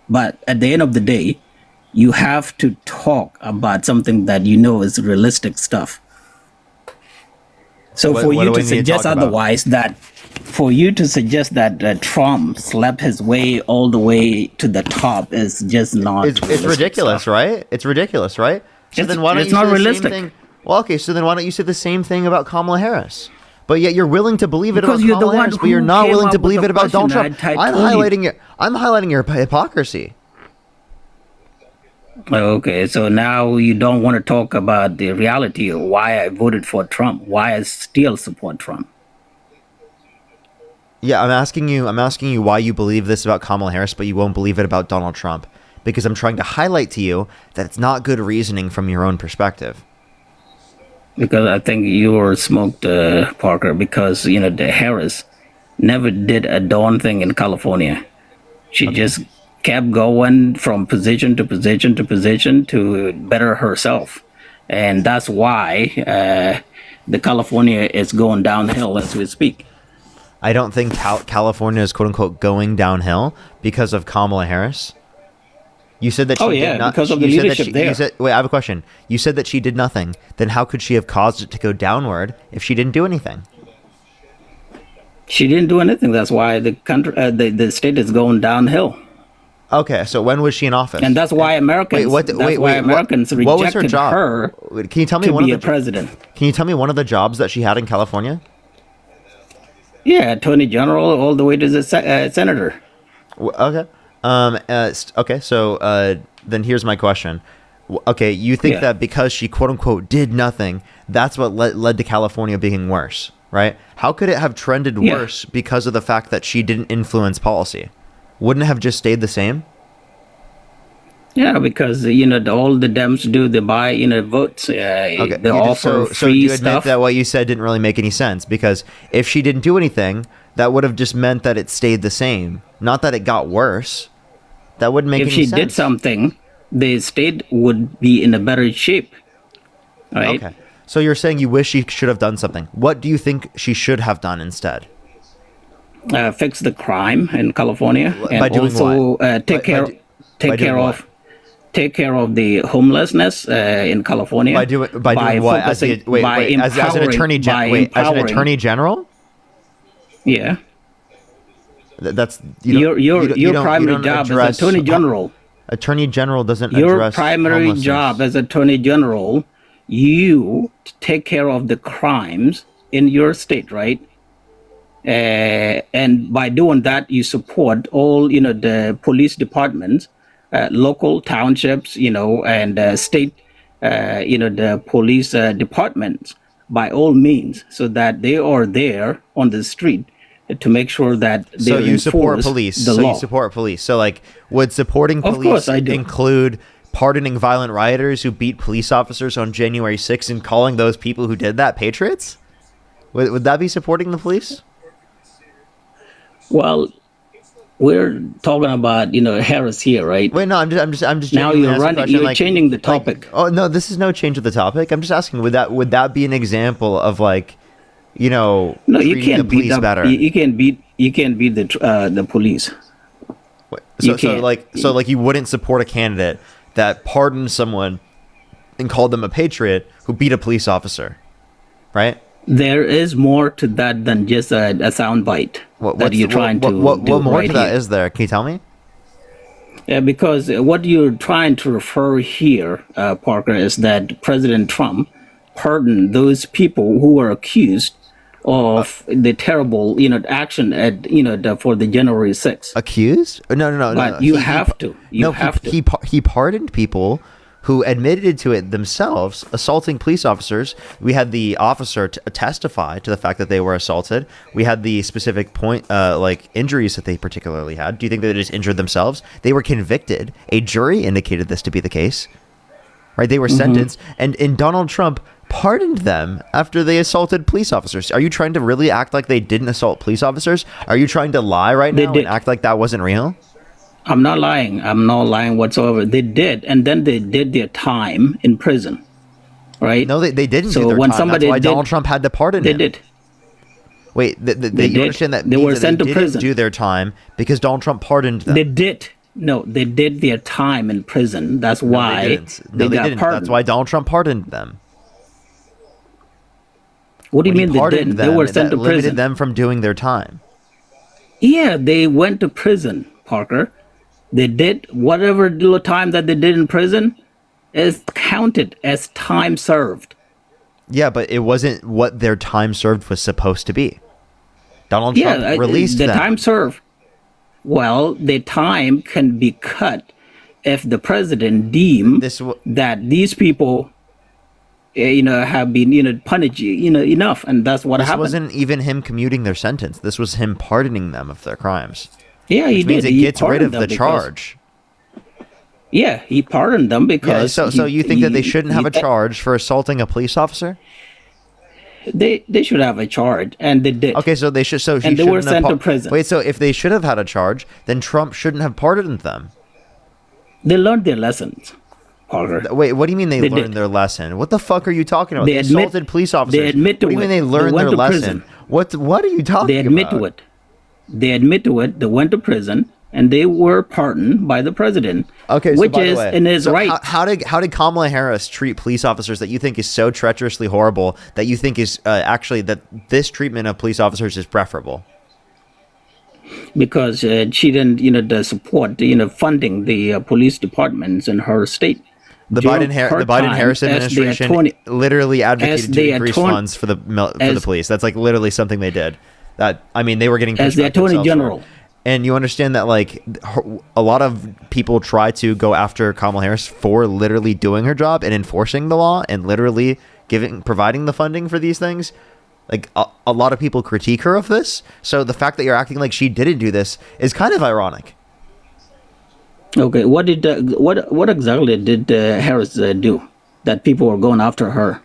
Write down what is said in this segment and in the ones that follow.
but at the end of the day, you have to talk about something that you know is realistic stuff. So What for do you we to need to suggest talk about? otherwise, that for you to suggest that Trump slept his way all the way to the top is just not It's realistic ridiculous, stuff. right? It's ridiculous, right? So It's then why don't it's you say not the same realistic thing? Well, okay, so then why don't you say the same thing about Kamala Harris? But yet you're willing to believe it about because you're the Kamala one Harris, but you're who not came willing to up with believe the it about Donald question. Trump. I told you. I'm highlighting your hypocrisy. Okay, so now you don't want to talk about the reality of why I voted for Trump, why I still support Trump. Yeah, I'm asking you why you believe this about Kamala Harris, but you won't believe it about Donald Trump. Because I'm trying to highlight to you that it's not good reasoning from your own perspective. Because I think you were smoked, Parker, because, the Harris never did a darn thing in California. She just kept going from position to position to position to better herself. And that's why the California is going downhill as we speak. I don't think California is quote unquote going downhill because of Kamala Harris. You said that she did not, because of the leadership there. Wait, I have a question. You said that she did nothing. Then how could she have caused it to go downward if she didn't do anything? She didn't do anything. That's why the country, the state is going downhill. Okay, so when was she in office? And that's why Americans. Americans what was her rejected job? her Can you tell me to one be of a the president. Can you tell me one of the jobs that she had in California? Yeah, Attorney General all the way to the senator. Okay. Okay. So then here's my question. Okay, you think that because she quote unquote did nothing, that's what led to California being worse, right? How could it have trended worse because of the fact that she didn't influence policy? Wouldn't it have just stayed the same? Yeah, because all the Dems do, they buy votes. Okay. They offer So free do you admit stuff. that what you said didn't really make any sense? Because if she didn't do anything, that would have just meant that it stayed the same, not that it got worse. That wouldn't make any sense. If she did something, the state would be in a better shape, right? Okay. So you're saying you wish she should have done something. What do you think she should have done instead? Fix the crime in California, and By doing also what? take care what? of the homelessness in California. By doing what? As an attorney general? Yeah. That's your primary job as attorney general. Attorney general doesn't Your address primary homelessness. job as attorney general, you take care of the crimes in your state, right? And by doing that, you support all the police departments, local townships, and state, the police departments by all means, so that they are there on the street to make sure that they so you support enforce police. the So law. you support police. So like, would supporting Of police course I do. include pardoning violent rioters who beat police officers on January 6th and calling those people who did that patriots? Would that be supporting the police? Well, we're talking about Harris here, right? Wait, no, I'm just Now genuinely you're asking a running. question, You're like- changing the like- topic. oh no, this is no change of the topic. I'm just asking, would that be an example of like, No, you treating can't the police beat up. better? You can't beat the police. So can't. like you wouldn't support a candidate that pardoned someone and called them a patriot who beat a police officer, right? There is more to that than just a soundbite that you're trying to do what more right to that here. is there? Can you tell me? Yeah, because what you're trying to refer here, Parker, is that President Trump pardoned those people who were accused of the terrible, action at, for the January 6th. Accused? No. But you have to. He pardoned people who admitted to it themselves, assaulting police officers. We had the officer testify to the fact that they were assaulted. We had the specific point, like injuries that they particularly had. Do you think that they just injured themselves? They were convicted. A jury indicated this to be the case, right? They were sentenced, and Donald Trump pardoned them after they assaulted police officers. Are you trying to really act like they didn't assault police officers? Are you trying to lie right now and act like that wasn't real? I'm not lying. I'm not lying whatsoever. They did, and then they did their time in prison, right? No, they didn't So do their when time. somebody That's why did- Donald Trump had to pardon They him. did. Wait, They you did. understand that They means were that sent to didn't prison. do their time because Donald Trump pardoned them. They did. No, they did their time in prison. That's No, they why didn't. No, they they got didn't. That's pardoned. why Donald Trump pardoned them. What do you When he mean they pardoned didn't? They them, were sent that to limited prison. them from doing their time. Yeah, they went to prison, Parker. They did whatever little time that they did in prison is counted as time served. Yeah, but it wasn't what their time served was supposed to be. Donald Yeah, Trump released the them. time served. Well, the time can be cut if the president deem that these people, have been, punished, enough, and that's what This happened. wasn't even him commuting their sentence. This was him pardoning them of their crimes. Yeah, he Which means did. it He gets rid pardoned of the them charge. Yeah, he pardoned them Yeah, because. so you think that they shouldn't have a charge for assaulting a police officer? They should have a charge, and they did. Okay, so they should. So he And they were shouldn't have sent to prison. Wait, so if they should have had a charge, then Trump shouldn't have pardoned them. They learned their lessons, Parker. Wait, what do you mean they They learned did. their lesson? What the fuck are you talking about? They They admit- assaulted police officers. they admit to what do you mean it. they They learned went their to lesson? prison. What are you talking about? They admit to it. They admit to it. They went to prison, and they were pardoned by the president. Okay, so which by the is way, in his so right. How did Kamala Harris treat police officers that you think is so treacherously horrible that you think is actually that this treatment of police officers is preferable? Because she didn't, the support, funding the police departments in her state. The During her time Biden-Harris as the administration attorney- literally as advocated the to increase attorney- funds for the as- police. That's like literally something they did. That I mean, they were getting As the pushback attorney themselves for general. it. And you understand that like a lot of people try to go after Kamala Harris for literally doing her job and enforcing the law and literally providing the funding for these things. Like a lot of people critique her of this. So the fact that you're acting like she didn't do this is kind of ironic. Okay, what exactly did Harris do that people were going after her?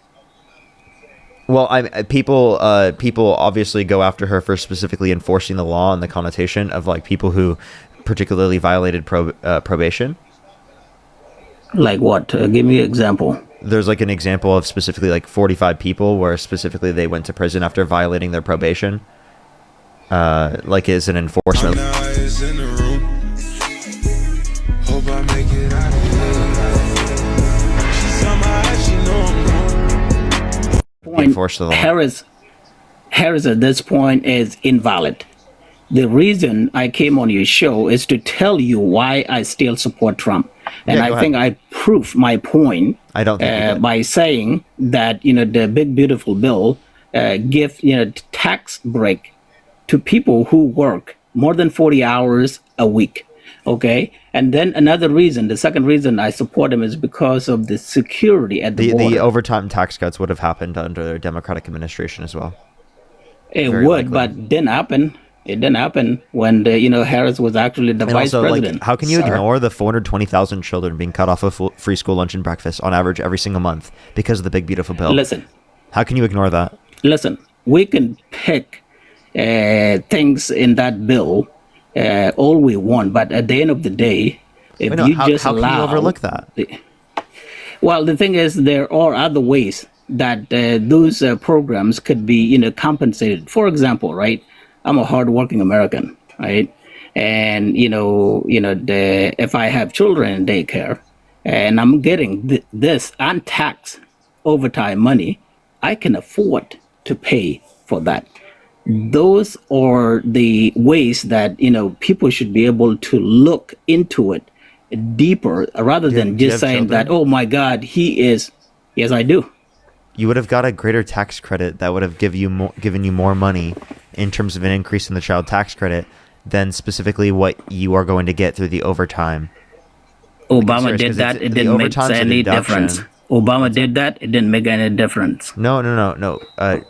Well, people obviously go after her for specifically enforcing the law and the connotation of like people who particularly violated probation. Like what? Give me an example. There's like an example of specifically like 45 people where specifically they went to prison after violating their probation. Like as an enforcement. Enforce the law. Harris at this point is invalid. The reason I came on your show is to tell you why I still support Trump. And Yeah, go I think I proved my point I don't think you did. by saying that, the big beautiful bill give, tax break to people who work more than 40 hours a week. Okay. And then another reason, the second reason I support him is because of the security at the border. The overtime tax cuts would have happened under a Democratic administration as well. It Very would, likely. but didn't happen. It didn't happen when Harris was actually the And vice also, president. like, how can you sir. ignore the 420,000 children being cut off of free school lunch and breakfast on average every single month because of the big beautiful bill? Listen, How can you ignore that? we can pick things in that bill all we want, but at the end of the day, if Wait, no, you how just can allow you overlook that? Well, the thing is, there are other ways that those programs could be, compensated. For example, right? I'm a hardworking American, right? And if I have children in daycare, and I'm getting this untaxed overtime money, I can afford to pay for that. Those are the ways that people should be able to look into it deeper rather than do you just have saying that, children? oh my God, he is. Yes, I do. You would have got a greater tax credit that would have given you more money in terms of an increase in the child tax credit than specifically what you are going to get through the overtime. Obama serious, did 'cause that. it's- It the didn't make overtime's a any deduction. difference. Obama did that. It didn't make any difference. No.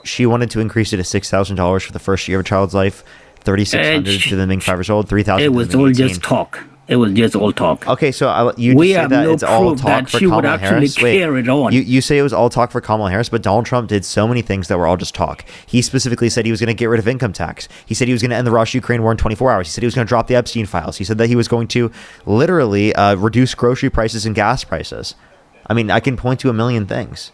She wanted to increase it to $6,000 for the first year of a child's life, $3,600 to them being 5 years old, $3,000. It was all just talk. It was just all talk. Okay, so you We just say have that no it's all proof talk that for she would Kamala actually Harris. Wait, carry it on. you say it was all talk for Kamala Harris, but Donald Trump did so many things that were all just talk. He specifically said he was going to get rid of income tax. He said he was going to end the Russia-Ukraine war in 24 hours. He said he was going to drop the Epstein files. He said that he was going to literally reduce grocery prices and gas prices. I mean, I can point to a million things.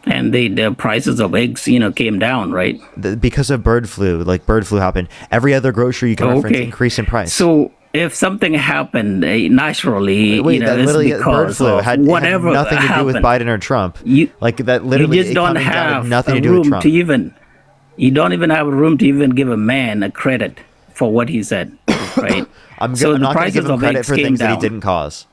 And the prices of eggs, came down, right? Because of bird flu, like bird flu happened. Every other grocery you can reference increase in price. So if something happened naturally, Wait, that it's literally bird because flu of had whatever nothing to do with happened. Biden or Trump. You Like that you literally just it don't coming down had have nothing a to do with room to Trump. even. You don't even have a room to even give a man a credit for what he said, right? So I'm the not going to give prices him of credit eggs for came things that he down. didn't cause.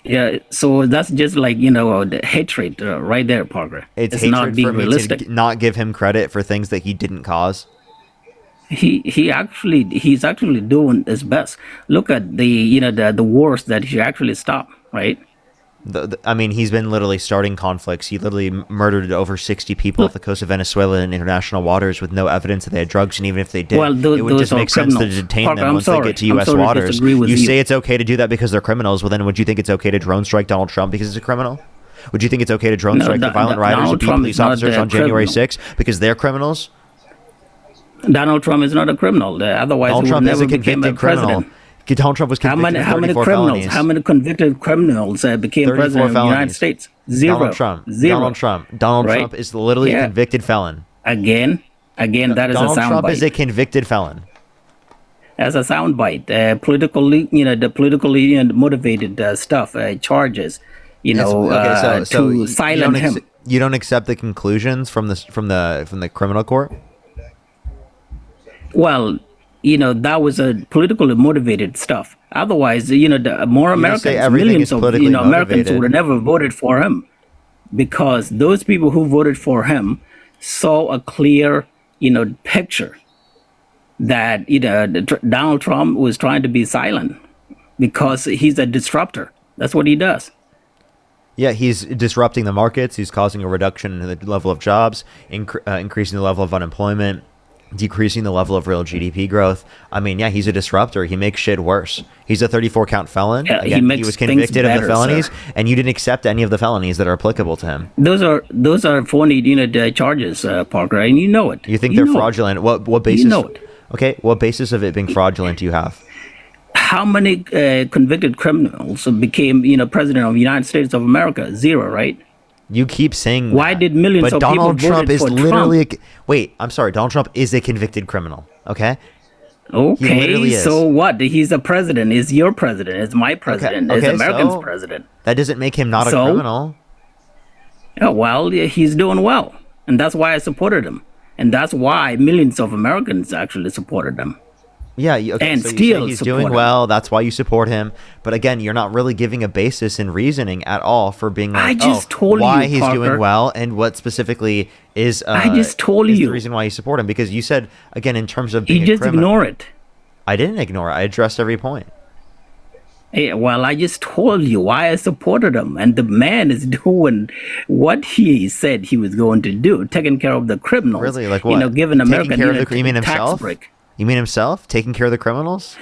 Yeah, so that's just like the hatred right there, Parker. It's It's not hatred being for me to realistic. not give him credit for things that he didn't cause. He's actually doing his best. Look at the wars that he actually stopped, right? I mean, he's been literally starting conflicts. He literally murdered over 60 people off Look, the coast of Venezuela in international waters with no evidence that they had drugs. And even if they did, well, it would those just are make sense to criminals. detain Parker, them once they get to I'm U.S. sorry to waters. disagree with You you. say it's okay to do that because they're criminals. Well, then would you think it's okay to drone strike Donald Trump because he's a criminal? Would you think it's okay to drone No, strike the violent rioters who Donald beat Trump police is not officers a on January criminal. 6th because they're criminals? Donald Trump is not a criminal. Otherwise, Donald he would Trump is never a became a convicted criminal. president. Donald Trump was convicted of How many 34 criminals? felonies. How many convicted criminals became 34 president of the United felonies. States? Zero. Donald Trump. Zero. Donald Trump. Donald Right? Trump is literally a Yeah. convicted felon. Again, that is Donald a Trump is a soundbite. convicted felon. As a soundbite, politically, the politically motivated stuff, charges, Okay, so to silence him. you don't accept the conclusions from the criminal court? Well, that was a politically motivated stuff. Otherwise, the more You just say Americans, everything millions is of politically Americans motivated. would have never voted for him, because those people who voted for him saw a clear, picture that Donald Trump was trying to be silent because he's a disruptor. That's what he does. Yeah, he's disrupting the markets. He's causing a reduction in the level of jobs, increasing the level of unemployment, decreasing the level of real GDP growth. I mean, yeah, he's a disruptor. He makes shit worse. He's a 34 count felon. Yeah, he Again, makes was things convicted of the better, felonies, sir. and you didn't accept any of the felonies that are applicable to him. Those are phony, the charges, Parker, and you know it. You think You they're know it. fraudulent? What basis? You know it. Okay, what basis of it being fraudulent do you have? How many convicted criminals became, president of the United States of America? Zero, right? You keep saying Why that, did millions but of Donald people Trump voted is for literally Trump? wait, I'm sorry, Donald Trump is a convicted criminal, okay? He literally Okay, is. so what? He's a president. Is your president? Is my president? Is okay, America's so president? That doesn't make him not a So? criminal. Oh, well, yeah, he's doing well, and that's why I supported him, and that's why millions of Americans actually supported him. Yeah, okay, And so you still say he's support doing him. well, that's why you support him. But again, you're not really giving a basis in reasoning at all for being like, I just told why you, he's doing Parker. well and what specifically is I just told is you. the reason why you support him. Because you said, again, in terms of You being a just criminal. ignore it. I didn't ignore it. I addressed every point. Hey, well, I just told you why I supported him, and the man is doing what he said he was going to do, taking care of the criminals. Really? Like what? Giving America Taking care of the, you mean tax himself? break. You mean himself? Taking care of the criminals?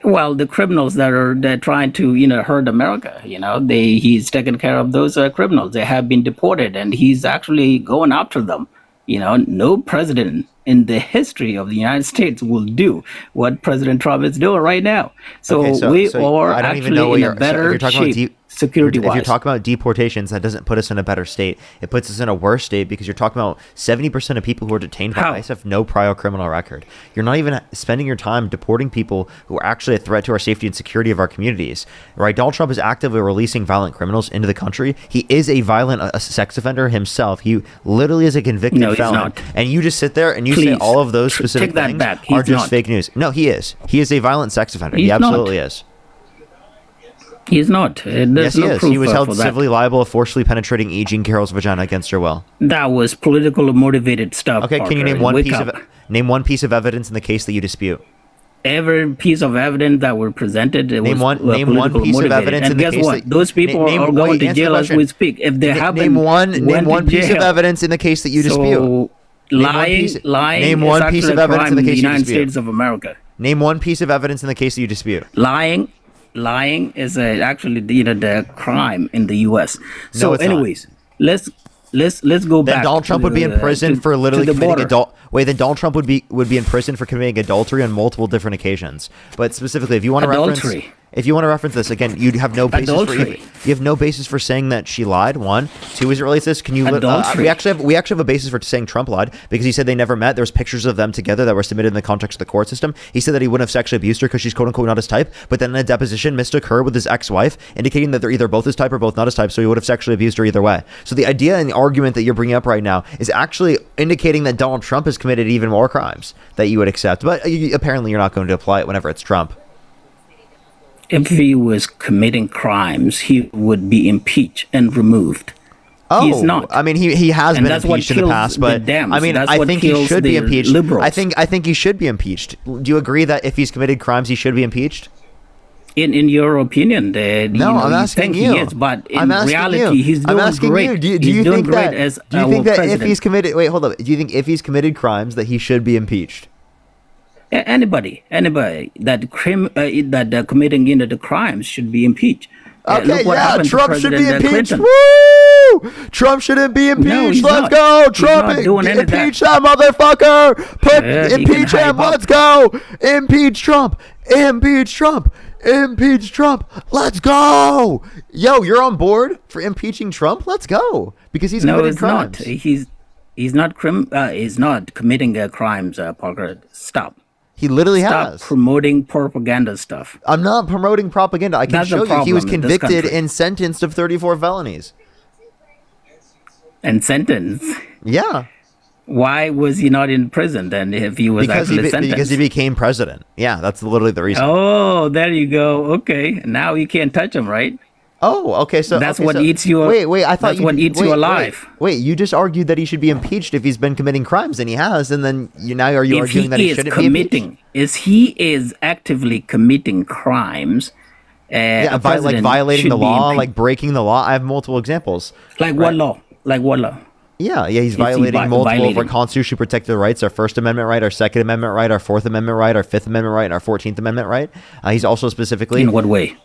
Well, the criminals they're trying to hurt America. He's taking care of those criminals. They have been deported, and he's actually going after them. No president in the history of the United States will do what President Trump is doing right now. So, Okay, we so are I don't even know actually what in a better if you're talking shape about security-wise. If you're talking about deportations, that doesn't put us in a better state. It puts us in a worse state because you're talking about 70% of people who are detained by How? ICE have no prior criminal record. You're not even spending your time deporting people who are actually a threat to our safety and security of our communities. Right? Donald Trump is actively releasing violent criminals into the country. He is a violent sex offender himself. He literally is a convicted No, he's felon. not. And you just sit there and you say Please, all of those specific take that things back. are He's just not. fake news. No, he is. He is a violent sex offender. He's He not. absolutely is. He's not. There's Yes, he no is. proof He was held for that. civilly liable of forcibly penetrating E. Jean Carroll's vagina against her will. That was politically motivated stuff. Okay, can you Parker. name one Wake piece up. of piece of evidence in the case that you dispute? Every piece of evidence that were presented it Name was one politically piece of motivated. evidence and in the guess case what? that Those people are going to jail as we speak. If they haven't, name one went to piece of jail. evidence in the case that you dispute. So lying name one is piece actually of a evidence crime in the in the case you United dispute. States of America. Name one piece of evidence in the case that you dispute. Lying is actually the crime in the U.S. So, it's not. anyways, let's go back. Then Donald Trump would be in prison for literally the committing border. then Donald Trump would be in prison for committing adultery on multiple different occasions. But specifically, if you want to Adultery. If you want to reference this again, you have no basis Adultery. you have no basis for saying that she lied. One, two, as it relates to this, can you? Adultery. We actually have a basis for saying Trump lied because he said they never met. There was pictures of them together that were submitted in the context of the court system. He said that he wouldn't have sexually abused her because she's quote unquote not his type. But then in a deposition mistook her with his ex-wife, indicating that they're either both his type or both not his type. So he would have sexually abused her either way. So the idea and the argument that you're bringing up right now is actually indicating that Donald Trump has committed even more crimes that you would accept. But apparently you're not going to apply it whenever it's Trump. If he was committing crimes, he would be impeached and removed. Oh, he's not. I mean, he has And been that's what impeached in the kills past, but the Dems. I mean, That's I what think he kills should be the impeached. liberals. I think he should be impeached. Do you agree that if he's committed crimes, he should be impeached? In your opinion, I'm asking you. He is, but in reality, he's doing great. Do he's you doing think great that? as Do you our think that president. if he's committed? Wait, hold up. Do you think if he's committed crimes that he should be impeached? Anybody that committing the crimes should be impeached. Okay, Look what happened to Trump should be President impeached. Clinton. Woo! Trump shouldn't be impeached. No, he's Let's not. go, He's Trump! not doing any of that. Impeach that motherfucker! Yeah, he Impeach can him! hype up. Let's go! Impeach Trump! Impeach Trump! Impeach Trump! Let's go! Yo, you're on board for impeaching Trump? Let's go! Because he's No, committed it's crimes. not. He's not committing crimes, Parker. Stop. He literally Stop has. promoting propaganda stuff. I'm not promoting propaganda. I can That's the show you he was problem in this convicted country. and sentenced of 34 felonies. And sentenced. Yeah. Why was he not in prison then if he was actually sentenced? Because he became president. Yeah, that's literally the reason. Oh, there you go. Okay. Now you can't touch him, right? Oh, okay. So That's okay, what so, eats you. Wait. I thought that's what eats you alive. Wait, you just argued that he should be impeached if he's been committing crimes, and he has. And then are you If arguing that he is shouldn't be impeached? committing, is he is actively committing crimes? Yeah, a president violating should the be law, impeached. like breaking the law. I have multiple examples. Like what law? Like what law? Yeah, he's he violating multiple of our violating? constitutionally protected rights: our First Amendment right, our Second Amendment right, our Fourth Amendment right, our Fifth Amendment right, and our 14th Amendment right. He's also specifically In what way?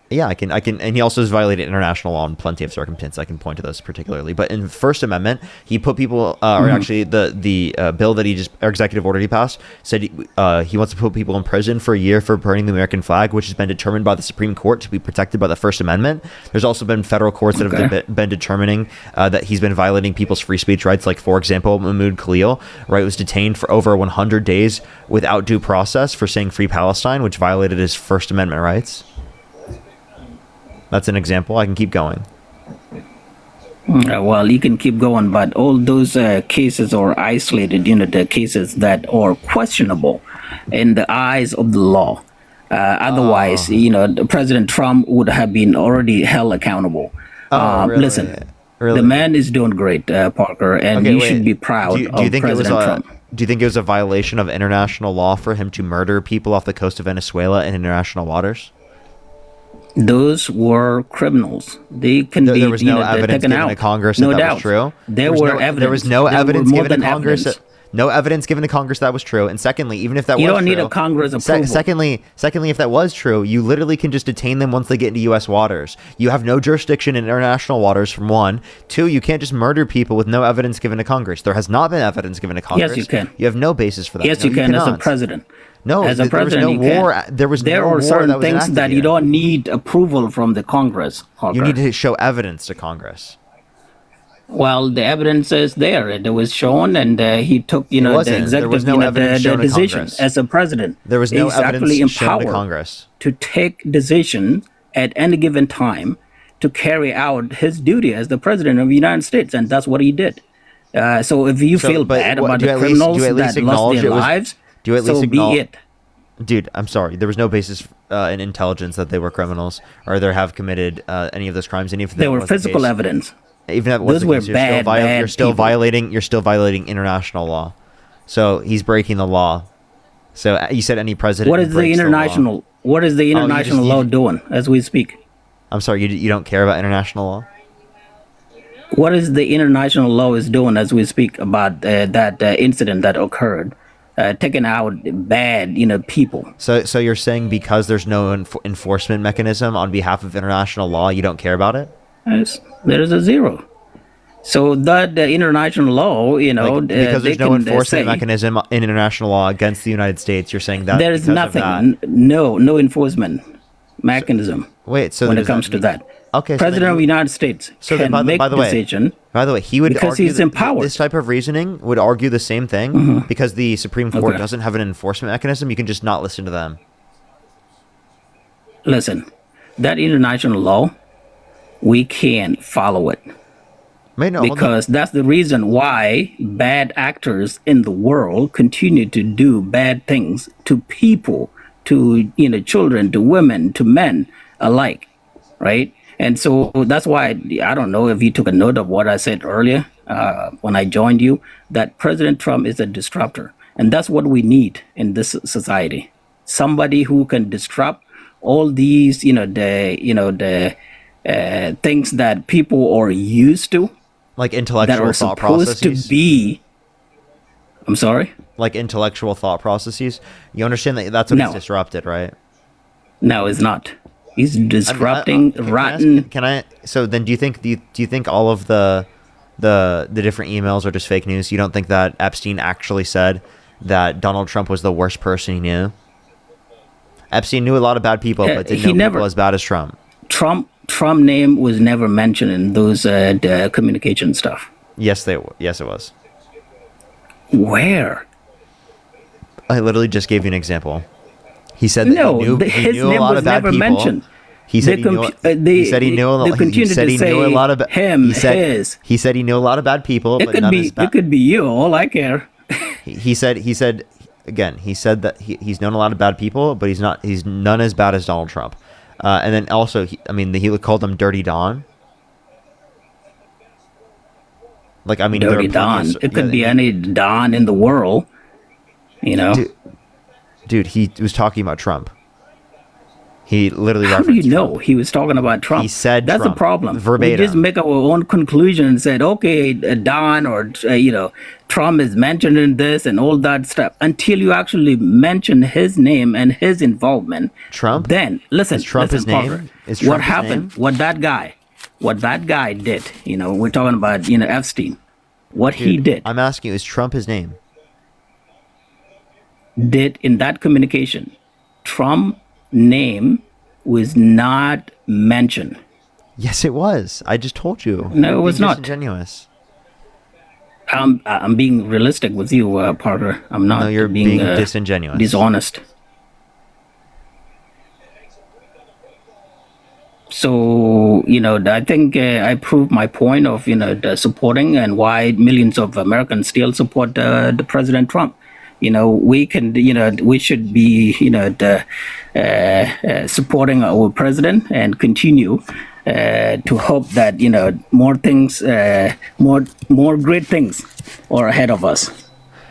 Yeah, I can, and he also has violated international law in plenty of circumstances. I can point to those particularly. But in the First Amendment, he put people, or actually the bill that or executive order he passed said he wants to put people in prison for a year for burning the American flag, which has been determined by the Supreme Court to be protected by the First Amendment. There's also been federal courts that have been determining that he's been violating people's free speech rights. Like, for example, Mahmoud Khalil, right, was detained for over 100 days without due process for saying Free Palestine, which violated his First Amendment rights. That's an example. I can keep going. Well, you can keep going, but all those cases are isolated, the cases that are questionable in the eyes of the law. Otherwise, President Trump would have been already held accountable. Really? Listen, Really? the man is doing great, Parker, and Okay, you wait. should be proud do you of think President Trump. Do you think it was a violation of international law for him to murder people off the coast of Venezuela in international waters? Those were criminals. They can be There was no evidence taken given out. to Congress No that doubt. was true. There were evidence. There was no There evidence were more given to than Congress. evidence. No evidence given to Congress that was true. And secondly, even if that You was don't true, need a Congress approval. Secondly, if that was true, you literally can just detain them once they get into U.S. waters. You have no jurisdiction in international waters. From one, two, you can't just murder people with no evidence given to Congress. There has not been evidence given to Congress. Yes, you can. You have no basis for that. Yes, No, you can as a cannot. president. No, as a president, there was no you war. can. There was There no are war certain that was things enacted that you here. don't need approval from the Congress. Parker. You need to show evidence to Congress. Well, the evidence is there. It was shown, and he took, the wasn't. There executive, was no evidence the shown to decision Congress. as a president. There was no He's actually evidence shown to empowered Congress. to take decision at any given time to carry out his duty as the president of the United States, and that's what he did. So if you feel but bad what- about do you the at least- criminals do you at least that lost acknowledge their it was- lives, do you at least so be acknowledge- it. Dude, I'm sorry. There was no basis in intelligence that they were criminals or they have committed any of those crimes. Any of There were physical evidence. Even if it wasn't Those were the case, bad you're still people. violating. You're still violating international law. So he's breaking the law. So you said any president. What is the breaks law. international? What is the you international just- law you- doing as we speak? I'm sorry. You don't care about international law. What is the international law is doing as we speak about that incident that occurred, taking out bad, people? So you're saying because there's no enforcement mechanism on behalf of international law, you don't care about it? Yes, there is a zero. So that international law, Because they there's no can enforcement say mechanism in international law against the United States, you're saying that there is because of nothing, that. no enforcement. mechanism Wait, so when does it comes that to mean, that. okay? So then President of the you, United States so then can make decision by the way, he would because argue he's that empowered. this type of reasoning would argue the same thing because the Supreme Court Okay. doesn't have an enforcement mechanism. You can just not listen to them. Listen, that international law, we can't follow it Wait, no, hold on. because that's the reason why bad actors in the world continue to do bad things to people, to children, to women, to men alike, right? And so that's why I don't know if you took a note of what I said earlier when I joined you, that President Trump is a disruptor, and that's what we need in this society. Somebody who can disrupt all these, the things that people are used to, Like that intellectual are thought supposed to processes. be. I'm sorry. Like intellectual thought processes. You understand that that's what it's No, disrupted, right? no, it's not. He's I mean, disrupting rotten. can I? So then, do you think all of the different emails are just fake news? You don't think that Epstein actually said that Donald Trump was the worst person he knew? Epstein knew a lot of bad people, but didn't He know people never. as bad as Trump. Trump name was never mentioned in those the communication stuff. Yes, yes, it was. Where? I literally just gave you an example. He said that No, he his knew a name lot was of bad never people. mentioned. He said he said he knew a They lot. He continue said to he knew a say lot of him, his. He said he knew a lot of bad people, It but could none be. as bad. It could be you. All I care. He said again. He said that he's known a lot of bad people, but he's not. He's none as bad as Donald Trump. And then also, he called him Dirty Don. Like, I mean, there Dirty are plenty Don. of, It yeah, could be any Don in the world. You know. dude, he was talking about Trump. He literally How do you referenced know Trump. he was talking about Trump? He said That's Trump, the problem. verbatim. We just make our own conclusion and said, okay, Don or Trump is mentioned in this and all that stuff. Until you actually mention his name and his involvement, Trump. then listen. Is Trump his Parker, name? Is Trump what his happened? name? What that guy did. We're talking about Epstein. What he Dude, did. I'm asking you, is Trump his name? Did in that communication, Trump name was not mentioned. Yes, it was. I just told you. No, You're it was being not. disingenuous. I'm being realistic with you, Parker. I'm not No, you're being disingenuous. dishonest. So, I think I proved my point of, the supporting and why millions of Americans still support the President Trump. We can, we should be, supporting our president and continue to hope that, more things, more great things are ahead of us.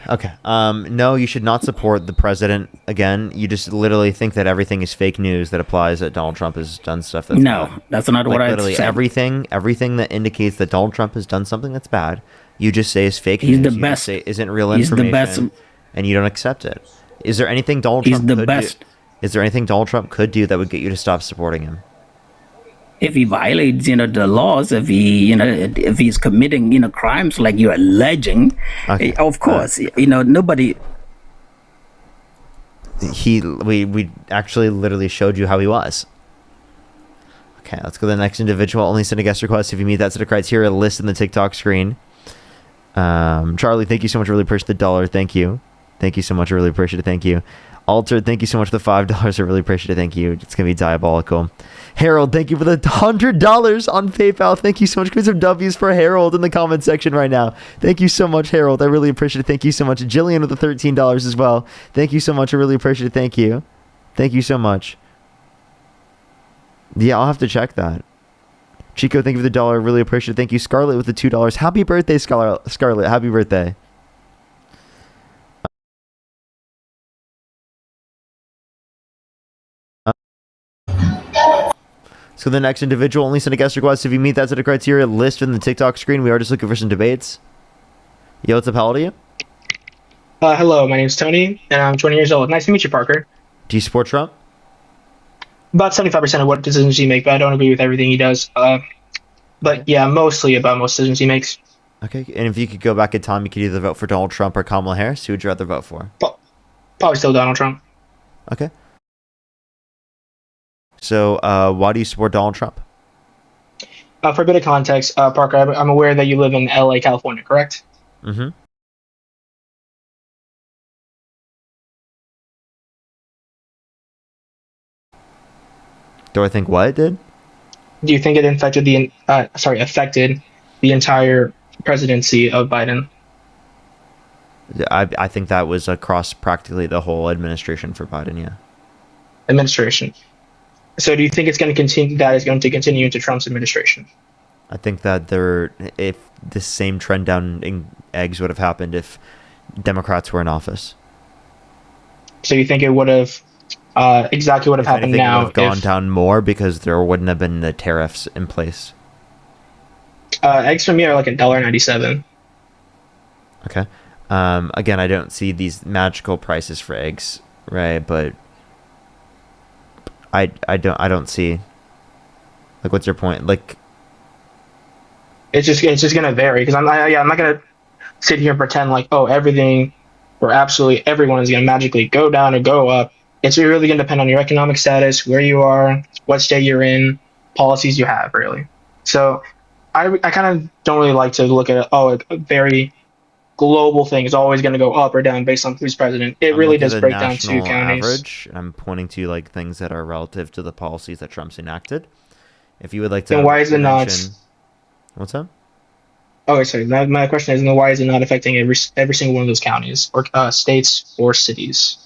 Okay. No, you should not support the president. Again, you just literally think that everything is fake news that applies that Donald Trump has done stuff that's No, bad. that's not Like what I literally said. everything that indicates that Donald Trump has done something that's bad, you just say is fake He's news. the You just best. say isn't real He's the information, best. and you don't accept it. Is there anything Donald He's Trump the could best. do? Is there anything Donald Trump could do that would get you to stop supporting him? If he violates, the laws, if he, if he's committing, crimes like you're alleging, Okay. of course, nobody. We actually literally showed you how he was. Okay, let's go to the next individual. Only send a guest request if you meet that set of criteria. List in the TikTok screen. Charlie, thank you so much. I really appreciate the $1. Thank you. Thank you so much. I really appreciate it. Thank you. Altered, thank you so much for the $5. I really appreciate it. Thank you. It's going to be diabolical. Harold, thank you for the $100 on PayPal. Thank you so much. Give me some W's for Harold in the comment section right now. Thank you so much, Harold. I really appreciate it. Thank you so much. Jillian with the $13 as well. Thank you so much. I really appreciate it. Thank you. Thank you so much. Yeah, I'll have to check that. Chico, thank you for the $1. Really appreciate it. Thank you. Scarlett with the $2. Happy birthday, Scarlett. Happy birthday. So the next individual, only send a guest request if you meet that set of criteria. List in the TikTok screen. We are just looking for some debates. Yo, what's up? How old are you? Hello, my name's Tony, and I'm 20 years old. Nice to meet you, Parker. Do you support Trump? About 75% of what decisions he makes, but I don't agree with everything he does. But yeah, mostly about most decisions he makes. Okay. And if you could go back in time, you could either vote for Donald Trump or Kamala Harris. Who would you rather vote for? Probably still Donald Trump. Okay. So, why do you support Donald Trump? For a bit of context, Parker, I'm aware that you live in LA, California, correct? Mm-hmm. Do I think what it did? Do you think it affected the entire presidency of Biden I think that was across practically the whole administration for Biden. Yeah. administration? So do you think it's going to continue? That is going to continue into Trump's administration? I think that if the same trend down in eggs would have happened if Democrats were in office. So you think it would have exactly what have If happened anything, it would now have gone if down more because there wouldn't have been the tariffs in place. eggs for me are like $1.97. Okay. Again, I don't see these magical prices for eggs, right? But I don't see, like, what's your point? Like, It's just going to vary because I'm not going to sit here and pretend like, oh, everything or absolutely everyone is going to magically go down or go up. It's really going to depend on your economic status, where you are, what state you're in, policies you have, really. So I kind of don't really like to look at, oh, a very global thing is always going to go up or down based on who's president. It I'm really looking at does the break down to national counties. average, and I'm pointing to like things that are relative to the policies that Trump's enacted. If you would like Then to why is it not? mention, what's up? Oh, sorry. My question is, then why is it not affecting every single one of those counties or states or cities?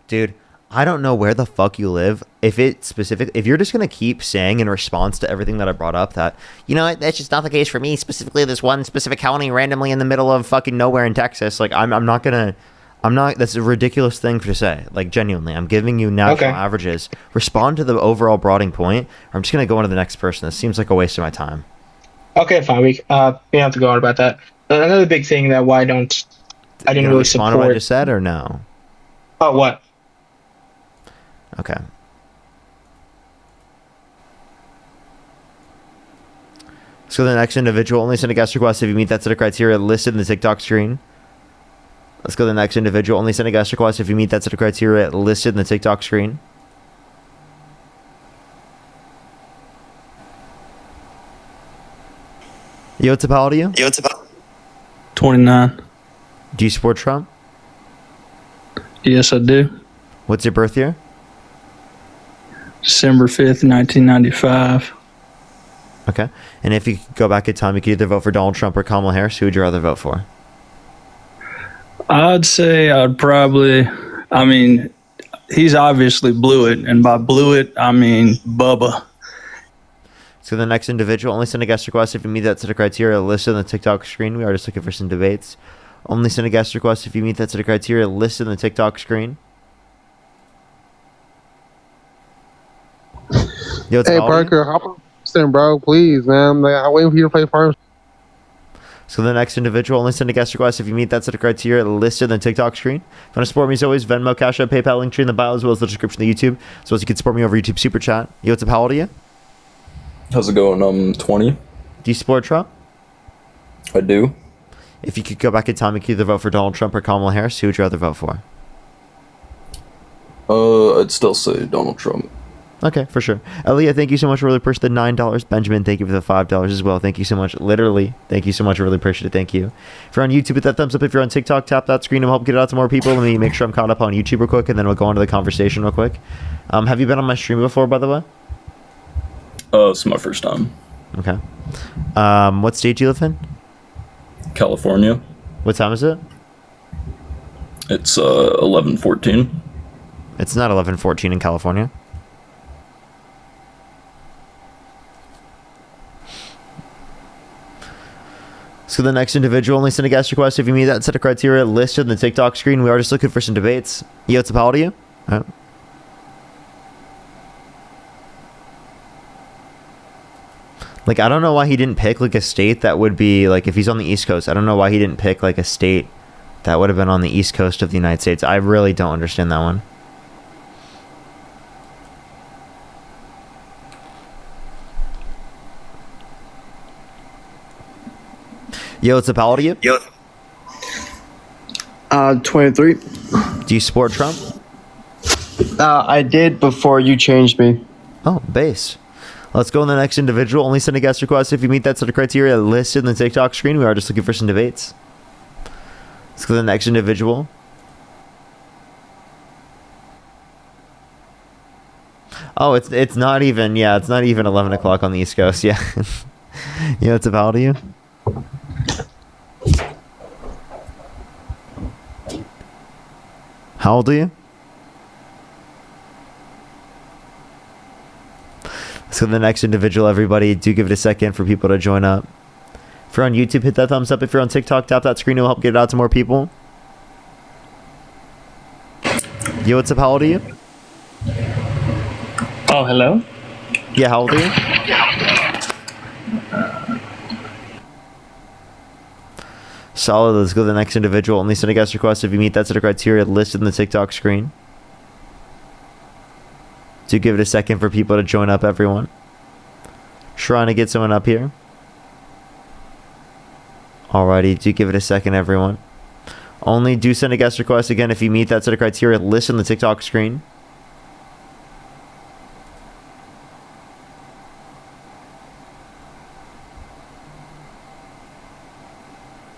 Dude, I don't know where the fuck you live. If you're just gonna keep saying in response to everything that I brought up that, that's just not the case for me, specifically this one specific county randomly in the middle of fucking nowhere in Texas. Like, that's a ridiculous thing to say. Like, genuinely, I'm giving you national Okay. averages. Respond to the overall broading point, or I'm just gonna go on to the next person. This seems like a waste of my time. Okay, fine. We don't have to go on about that. Another big thing that why don't I You didn't gonna really respond to what I support. just said, or no? Oh, what? Okay. So the next individual, only send a guest request if you meet that set of criteria listed in the TikTok screen. Let's go to the next individual. Only send a guest request if you meet that set of criteria listed in the TikTok screen. Yo, what's up, how old are you? 29. Do you support Trump? Yes, I do. What's your birth year? December 5th, 1995. Okay. And if you could go back in time, you could either vote for Donald Trump or Kamala Harris. Who would you rather vote for? I'd say he's obviously blew it. And by blew it, I mean Bubba. So the next individual, only send a guest request if you meet that set of criteria listed on the TikTok screen. We are just looking for some debates. Only send a guest request if you meet that set of criteria listed on the TikTok screen. Yo, Hey Parker, hop on Houston, bro, please, man. Like, I'm waiting for you to play farm. So the next individual, only send a guest request if you meet that set of criteria listed on the TikTok screen. If you want to support me as always, Venmo, Cash App, PayPal, link tree in the bio, as well as the description of the YouTube. So as you can support me over YouTube Super Chat. Yo, what's up, how old are you? How's it going? 20. Do you support Trump? I do. If you could go back in time, you could either vote for Donald Trump or Kamala Harris. Who would you rather vote for? I'd still say Donald Trump. Okay, for sure. Aaliyah, thank you so much. Really appreciate the $9. Benjamin, thank you for the $5 as well. Thank you so much. Literally, thank you so much. I really appreciate it. Thank you. If you're on YouTube, hit that thumbs up. If you're on TikTok, tap that screen to help get it out to more people. Let me make sure I'm caught up on YouTube real quick, and then we'll go on to the conversation real quick. Have you been on my stream before, by the way? It's my first time. Okay. What state do you live in? California. What time is it? It's 11:14. It's not 11:14 in California. So the next individual, only send a guest request if you meet that set of criteria listed in the TikTok screen. We are just looking for some debates. Yo, what's up, how old are you? All right. Like, I don't know why he didn't pick, like, a state that would be, like, if he's on the East Coast, I don't know why he didn't pick, like, a state that would have been on the East Coast of the United States. I really don't understand that one. Yo, what's up, how old are you? 23. Do you support Trump? I did before you changed me. Oh, base. Let's go on the next individual. Only send a guest request if you meet that set of criteria listed in the TikTok screen. We are just looking for some debates. Let's go to the next individual. Oh, it's not even, yeah, it's not even 11 o'clock on the East Coast, yeah. Yeah, what's up, how old are you? How old are you? So the next individual, everybody, do give it a second for people to join up. If you're on YouTube, hit that thumbs up. If you're on TikTok, tap that screen. It will help get it out to more people. Yo, what's up? How old are you? Oh, hello? Yeah, how old are you? Solid. Let's go to the next individual. Only send a guest request if you meet that set of criteria listed in the TikTok screen. Do give it a second for people to join up, everyone. Trying to get someone up here. Alrighty, do give it a second, everyone. Only do send a guest request again if you meet that set of criteria listed in the TikTok screen.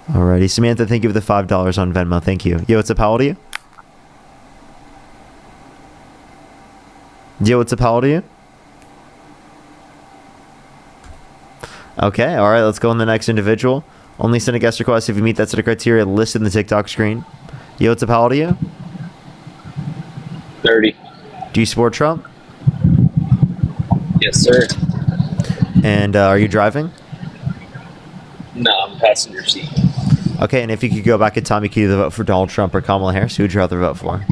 Alrighty, Samantha, thank you for the $5 on Venmo. Thank you. Yo, what's up? How old are you? Yo, what's up? How old are you? Okay, alright, let's go on the next individual. Only send a guest request if you meet that set of criteria listed in the TikTok screen. Yo, what's up? How old are you? 30. Do you support Trump? Yes, sir. And are you driving? No, I'm passenger seat. Okay, and if you could go back in time, you could either vote for Donald Trump or Kamala Harris. Who would you rather vote for?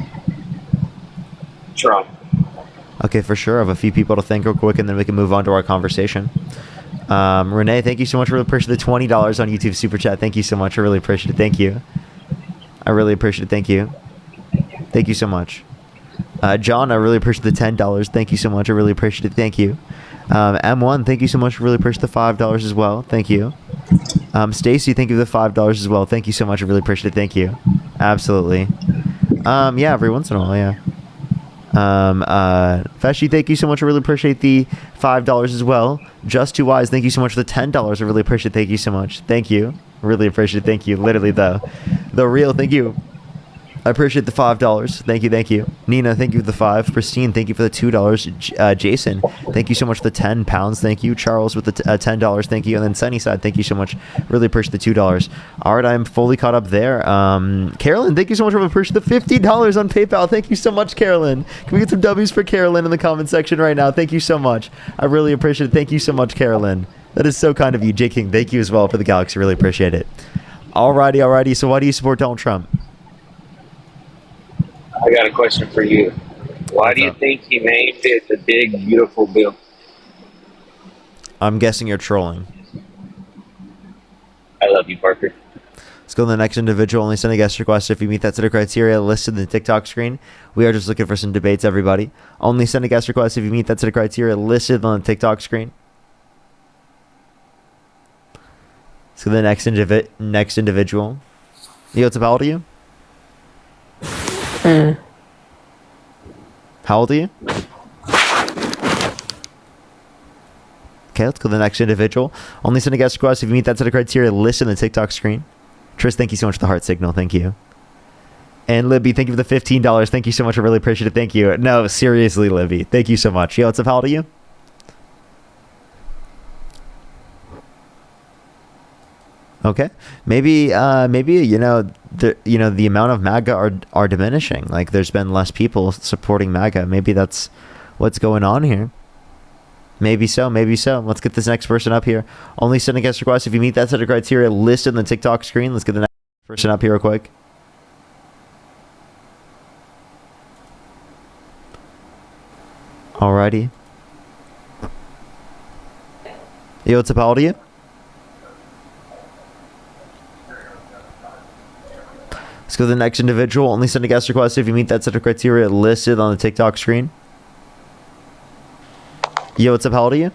Trump. Okay, for sure. I have a few people to thank real quick, and then we can move on to our conversation. Renee, thank you so much for the $20 on YouTube Super Chat. Thank you so much. I really appreciate it. Thank you. I really appreciate it. Thank you. Thank you so much. John, I really appreciate the $10. Thank you so much. I really appreciate it. Thank you. M1, thank you so much. I really appreciate the $5 as well. Thank you. Stacy, thank you for the $5 as well. Thank you so much. I really appreciate it. Thank you. Absolutely. Yeah, every once in a while, yeah. Feshi, thank you so much. I really appreciate the $5 as well. Just Too Wise, thank you so much for the $10. I really appreciate it. Thank you so much. Thank you. Really appreciate it. Thank you. Literally, though. The real, thank you. I appreciate the $5. Thank you, thank you. Nina, thank you for the $5. Pristine, thank you for the $2. Jason, thank you so much for the £10. Thank you. Charles with the $10. Thank you. And then Sunnyside, thank you so much. Really appreciate the $2. All right, I'm fully caught up there. Carolyn, thank you so much. I appreciate the $50 on PayPal. Thank you so much, Carolyn. Can we get some W's for Carolyn in the comment section right now? Thank you so much. I really appreciate it. Thank you so much, Carolyn. That is so kind of you. J King, thank you as well for the Galaxy. Really appreciate it. Alrighty. So why do you support Donald Trump? I got a question for you. Why do you think he named it the Big Beautiful Bill? I'm guessing you're trolling. I love you, Parker. Let's go to the next individual. Only send a guest request if you meet that set of criteria listed in the TikTok screen. We are just looking for some debates, everybody. Only send a guest request if you meet that set of criteria listed on the TikTok screen. So the next individual. Yo, what's up? How old are you? How old are you? Okay, let's go to the next individual. Only send a guest request if you meet that set of criteria listed in the TikTok screen. Tris, thank you so much for the heart signal. Thank you. And Libby, thank you for the $15. Thank you so much. I really appreciate it. Thank you. No, seriously, Libby. Thank you so much. Yo, what's up? How old are you? Okay, maybe the amount of MAGA are diminishing. Like there's been less people supporting MAGA. Maybe that's what's going on here. Maybe so. Let's get this next person up here. Only send a guest request if you meet that set of criteria listed in the TikTok screen. Let's get the next person up here real quick. Alrighty. Yo, what's up? How old are you? Let's go to the next individual. Only send a guest request if you meet that set of criteria listed on the TikTok screen. Yo, what's up? How old are you?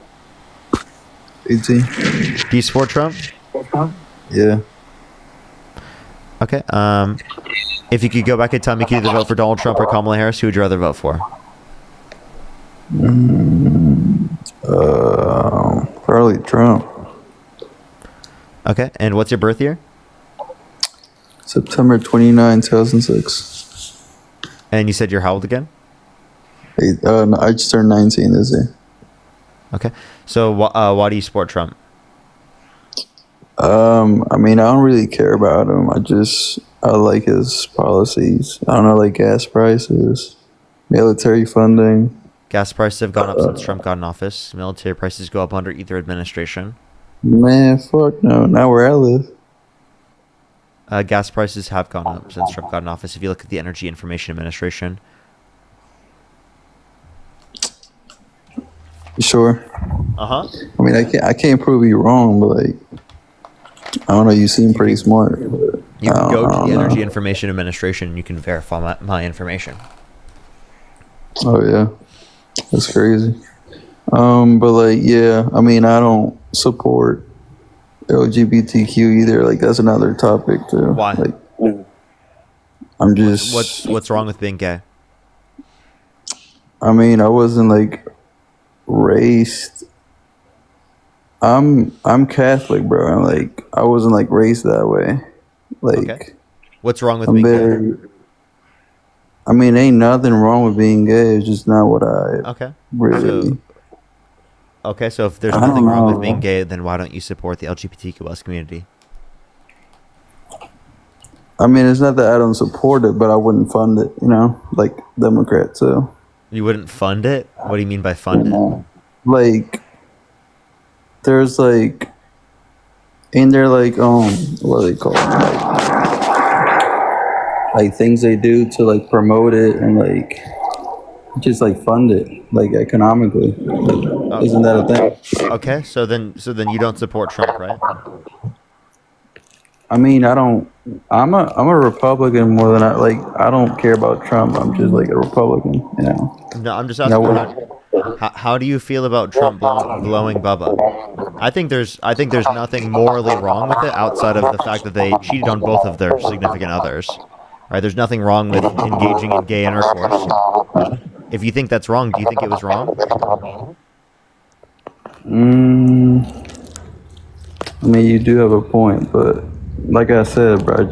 18. Do you support Trump? Yeah. Okay. If you could go back in time, you could either vote for Donald Trump or Kamala Harris. Who would you rather vote for? Probably Trump. Okay, and what's your birth year? September 29, 2006. And you said you're how old again? No, I just turned 19 this year. Okay, so why do you support Trump? I mean, I don't really care about him. I like his policies. I don't know, like gas prices, military funding. Gas prices have gone up since Trump got in office. Military prices go up under either administration. Man, fuck no. Not where I live. Gas prices have gone up since Trump got in office. If you look at the Energy Information Administration. You sure? Uh-huh. I mean, I can't prove you wrong, but like, I don't know. You seem pretty smart. But You can go I to don't the know. Energy Information Administration and you can verify my information. Oh yeah, that's crazy. But like, yeah, I mean, I don't support LGBTQ either. Like, that's another topic too. Why? Like, I'm just. What's wrong with being gay? I mean, I wasn't like raised. I'm Catholic, bro. And like, I wasn't like raised that way. Like, Okay. What's wrong with I'm being very. gay? I mean, ain't nothing wrong with being gay. It's just not what I Okay. really. So if there's I nothing don't wrong with know. being gay, then why don't you support the LGBTQ+ community? I mean, it's not that I don't support it, but I wouldn't fund it. You know, like Democrats. So. You wouldn't fund it? What do you mean by fund it? Like, there's like, ain't there like what are they called? Like things they do to like promote it and like just like fund it like economically. Like, isn't that a thing? Okay, so then you don't support Trump, right? I mean, I don't. I'm a Republican more than I don't care about Trump. I'm just like a Republican, you know. No, I'm just No, asking how do you feel about Trump blowing Bubba? I think there's nothing morally wrong with it outside of the fact that they cheated on both of their significant others. Right? There's nothing wrong with engaging in gay intercourse. If you think that's wrong, do you think it was wrong? I mean, you do have a point, but like I said, bro,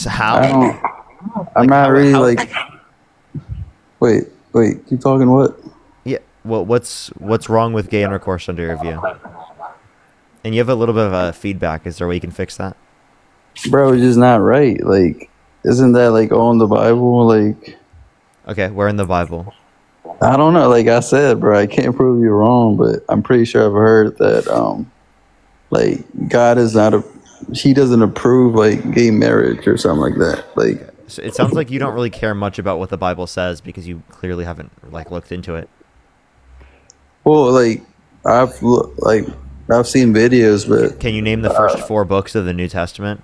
How? I don't. I'm not really like. Wait. Keep talking. What? Yeah. Well, what's wrong with gay intercourse under your view? And you have a little bit of feedback. Is there a way you can fix that? Bro, it's just not right. Like, isn't that like all in the Bible? Like, Okay, where in the Bible? I don't know. Like I said, bro, I can't prove you wrong, but I'm pretty sure I've heard that like God is not he doesn't approve like gay marriage or something like that. Like, So it sounds like you don't really care much about what the Bible says because you clearly haven't like looked into it. well, like I've seen videos, but Can you name the first 4 books of the New Testament?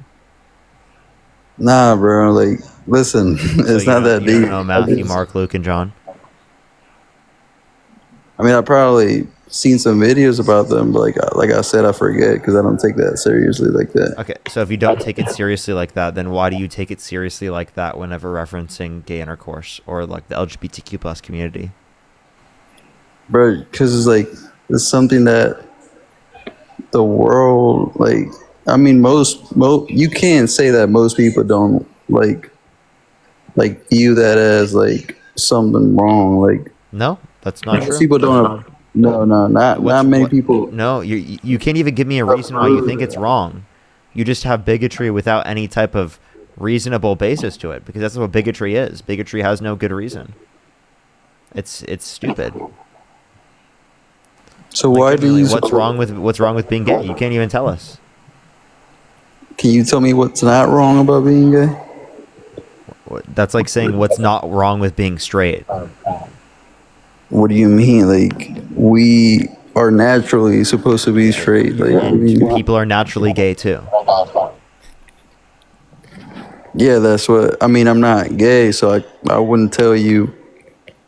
nah, bro. Like, listen, it's not that You deep. don't know Matthew, Mark, Luke, and John. I mean, I probably seen some videos about them, but like I said, I forget because I don't take that seriously like that. Okay, so if you don't take it seriously like that, then why do you take it seriously like that whenever referencing gay intercourse or like the LGBTQ+ community? Bro, because it's something that the world, like, I mean, most you can't say that most people don't like view that as like something wrong. Like, No, that's not most true. people don't. Not many people. No, you can't even give me a reason why you think it's wrong. You just have bigotry without any type of reasonable basis to it, because that's what bigotry is. Bigotry has no good reason. It's stupid. So why do you? What's wrong with being gay? You can't even tell us. Can you tell me what's not wrong about being gay? That's like saying what's not wrong with being straight. What do you mean? Like, we are naturally supposed to be straight. Like, I mean, People are naturally gay too. yeah, that's what I mean. I'm not gay, so I wouldn't tell you.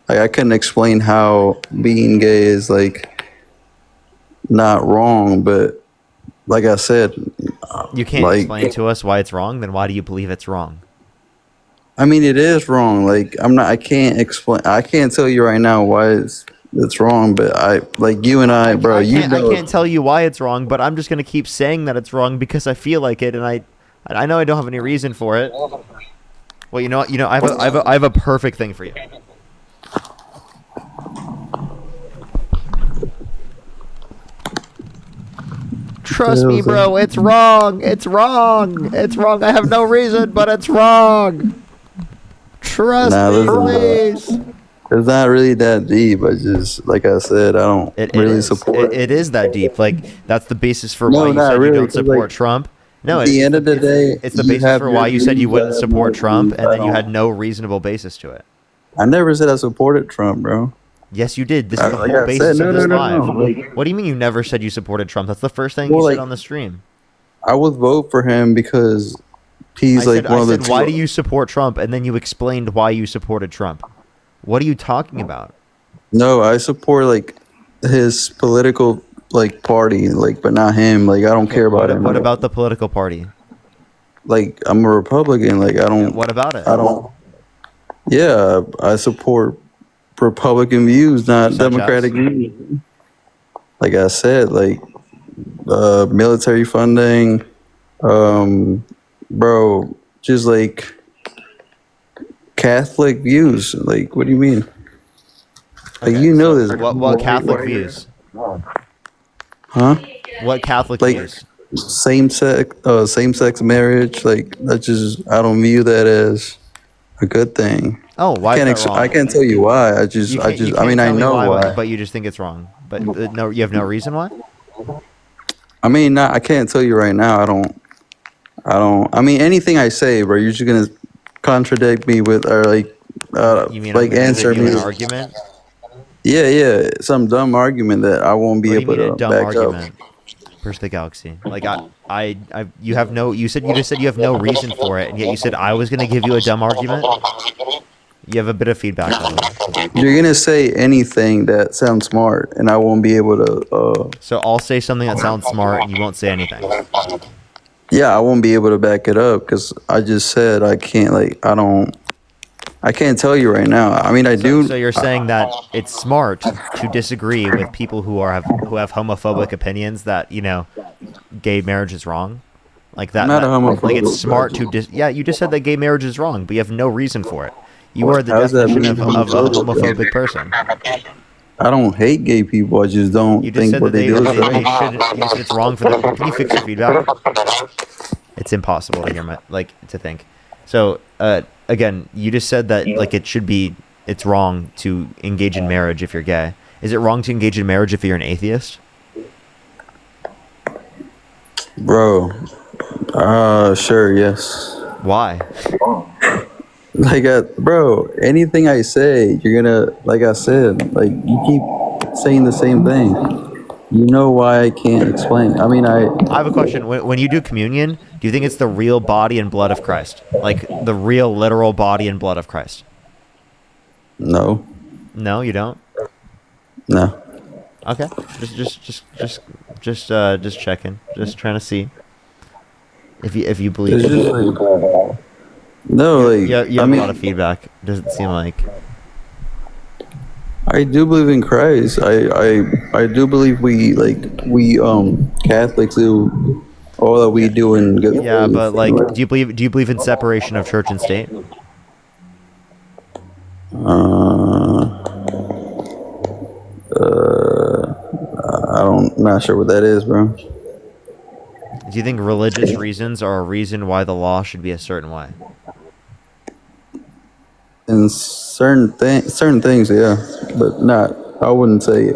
Like, I couldn't explain how being gay is like not wrong, but like I said, You can't like, explain to us why it's wrong. Then why do you believe it's wrong? I mean, it is wrong. Like, I can't explain. I can't tell you right now why it's wrong, but I like you and I, bro. I can't tell you why it's wrong, but I'm just gonna keep saying that it's wrong because I feel like it, and I know I don't have any reason for it. Well, you know what? I have a perfect thing for you. Trust me, bro. It's wrong. It's wrong. It's wrong. I have no reason, but it's wrong. Trust me, please. It's not really that deep. I just, like I said, I don't really support. It is that deep. Like that's the basis for why you said you don't support Trump. No, at the end of the day, it's the basis for why you said you wouldn't support Trump, and then you had no reasonable basis to it. I never said I supported Trump, bro. Yes, you did. This is the whole basis of this live. What do you mean you never said you supported Trump? That's the first thing you said on the stream. I would vote for him because he's one of the. Why do you support Trump? And then you explained why you supported Trump. What are you talking about? No, I support his political party, but not him. I don't care about him. What about the political party? I'm a Republican. I don't. What about it? I don't. Yeah, I support Republican views, not Democratic views. Like I said, military funding, bro, just Catholic views. What do you mean? You know this. What Catholic views? Huh? What Catholic views? Same sex marriage. That's just, I don't view that as a good thing. Oh, why is that wrong? I can't tell you why. I know why. But you just think it's wrong. But no, you have no reason why? I can't tell you right now. I mean, anything I say, bro, you're just gonna contradict me with, or you mean answer me an argument? Yeah, some dumb argument that I won't be able to back up. Where's the galaxy? You just said you have no reason for it, and yet you said I was gonna give you a dumb argument. You have a bit of feedback. You're gonna say anything that sounds smart, and I won't be able to. So I'll say something that sounds smart, and you won't say anything. Yeah, I won't be able to back it up because I just said I can't. I can't tell you right now. I mean, I do. So you're saying that it's smart to disagree with people who have homophobic opinions that gay marriage is wrong, like that. Not a homophobic. It's smart to yeah. You just said that gay marriage is wrong, but you have no reason for it. You are the definition of a homophobic person. I don't hate gay people. I just don't think what they do is right. You said it's wrong for them. Can you fix your feedback? It's impossible to hear to think. So again, you just said that it's wrong to engage in marriage if you're gay. Is it wrong to engage in marriage if you're an atheist? Bro, sure, yes. Why? Bro, anything I say, you're gonna, like I said, you keep saying the same thing. You know why I can't explain. I mean, I have a question. When you do communion, do you think it's the real body and blood of Christ? Like the real literal body and blood of Christ? No. No, you don't? No. Okay. Just checking. Just trying to see if you believe it. No, you have a lot of feedback. Doesn't seem like. I do believe in Christ. I do believe we Catholics do all that we do in good. Yeah, but do you believe in separation of church and state? I'm not sure what that is, bro. Do you think religious reasons are a reason why the law should be a certain way? In certain things, yeah, but not. I wouldn't say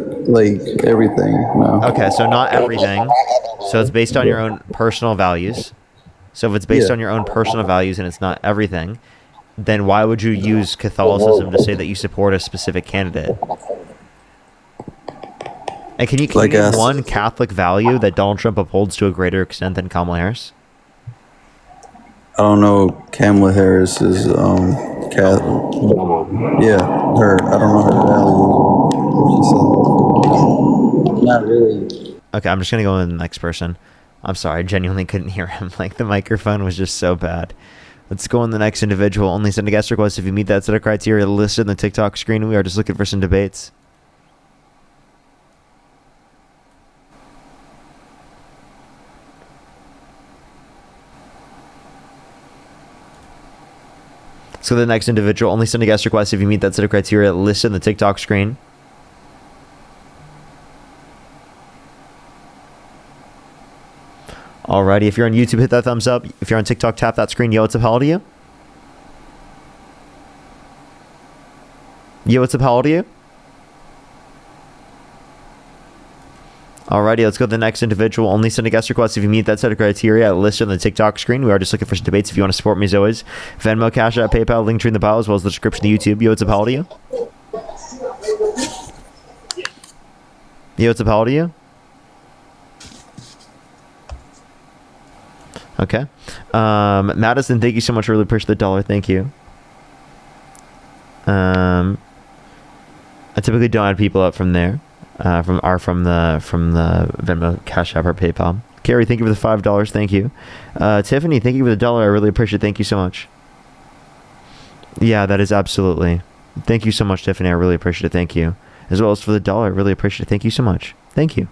everything. No. Okay, so not everything. So it's based on your own personal values. So if it's based on your own personal values and it's not everything, then why would you use Catholicism to say that you support a specific candidate? And can you name one Catholic value that Donald Trump upholds to a greater extent than Kamala Harris? I don't know. Kamala Harris is Catholic. Yeah, her. I don't know her value. Not really. Okay, I'm just gonna go with the next person. I'm sorry, I genuinely couldn't hear him. The microphone was just so bad. Let's go on the next individual. Only send a guest request if you meet that set of criteria listed in the TikTok screen. We are just looking for some debates. Let's go to the next individual. Only send a guest request if you meet that set of criteria listed on the TikTok screen. Alrighty, if you're on YouTube, hit that thumbs up. If you're on TikTok, tap that screen. Yo, what's up? How old are you? Yo, what's up? How old are you? Alrighty, let's go to the next individual. Only send a guest request if you meet that set of criteria listed on the TikTok screen. We are just looking for some debates. If you want to support me as always, Venmo, Cash App, PayPal, link tree in the bio, as well as the description of YouTube. Yo, what's up? How old are you? Yo, what's up? How old are you? Okay. Madison, thank you so much. I really appreciate the $1. Thank you. I typically don't add people up from there. From the Venmo, Cash App, or PayPal. Carrie, thank you for the $5. Thank you. Tiffany, thank you for the $1. I really appreciate it. Thank you so much. Yeah, that is absolutely. Thank you so much, Tiffany. I really appreciate it. Thank you. As well as for the $1. I really appreciate it. Thank you so much. Thank you.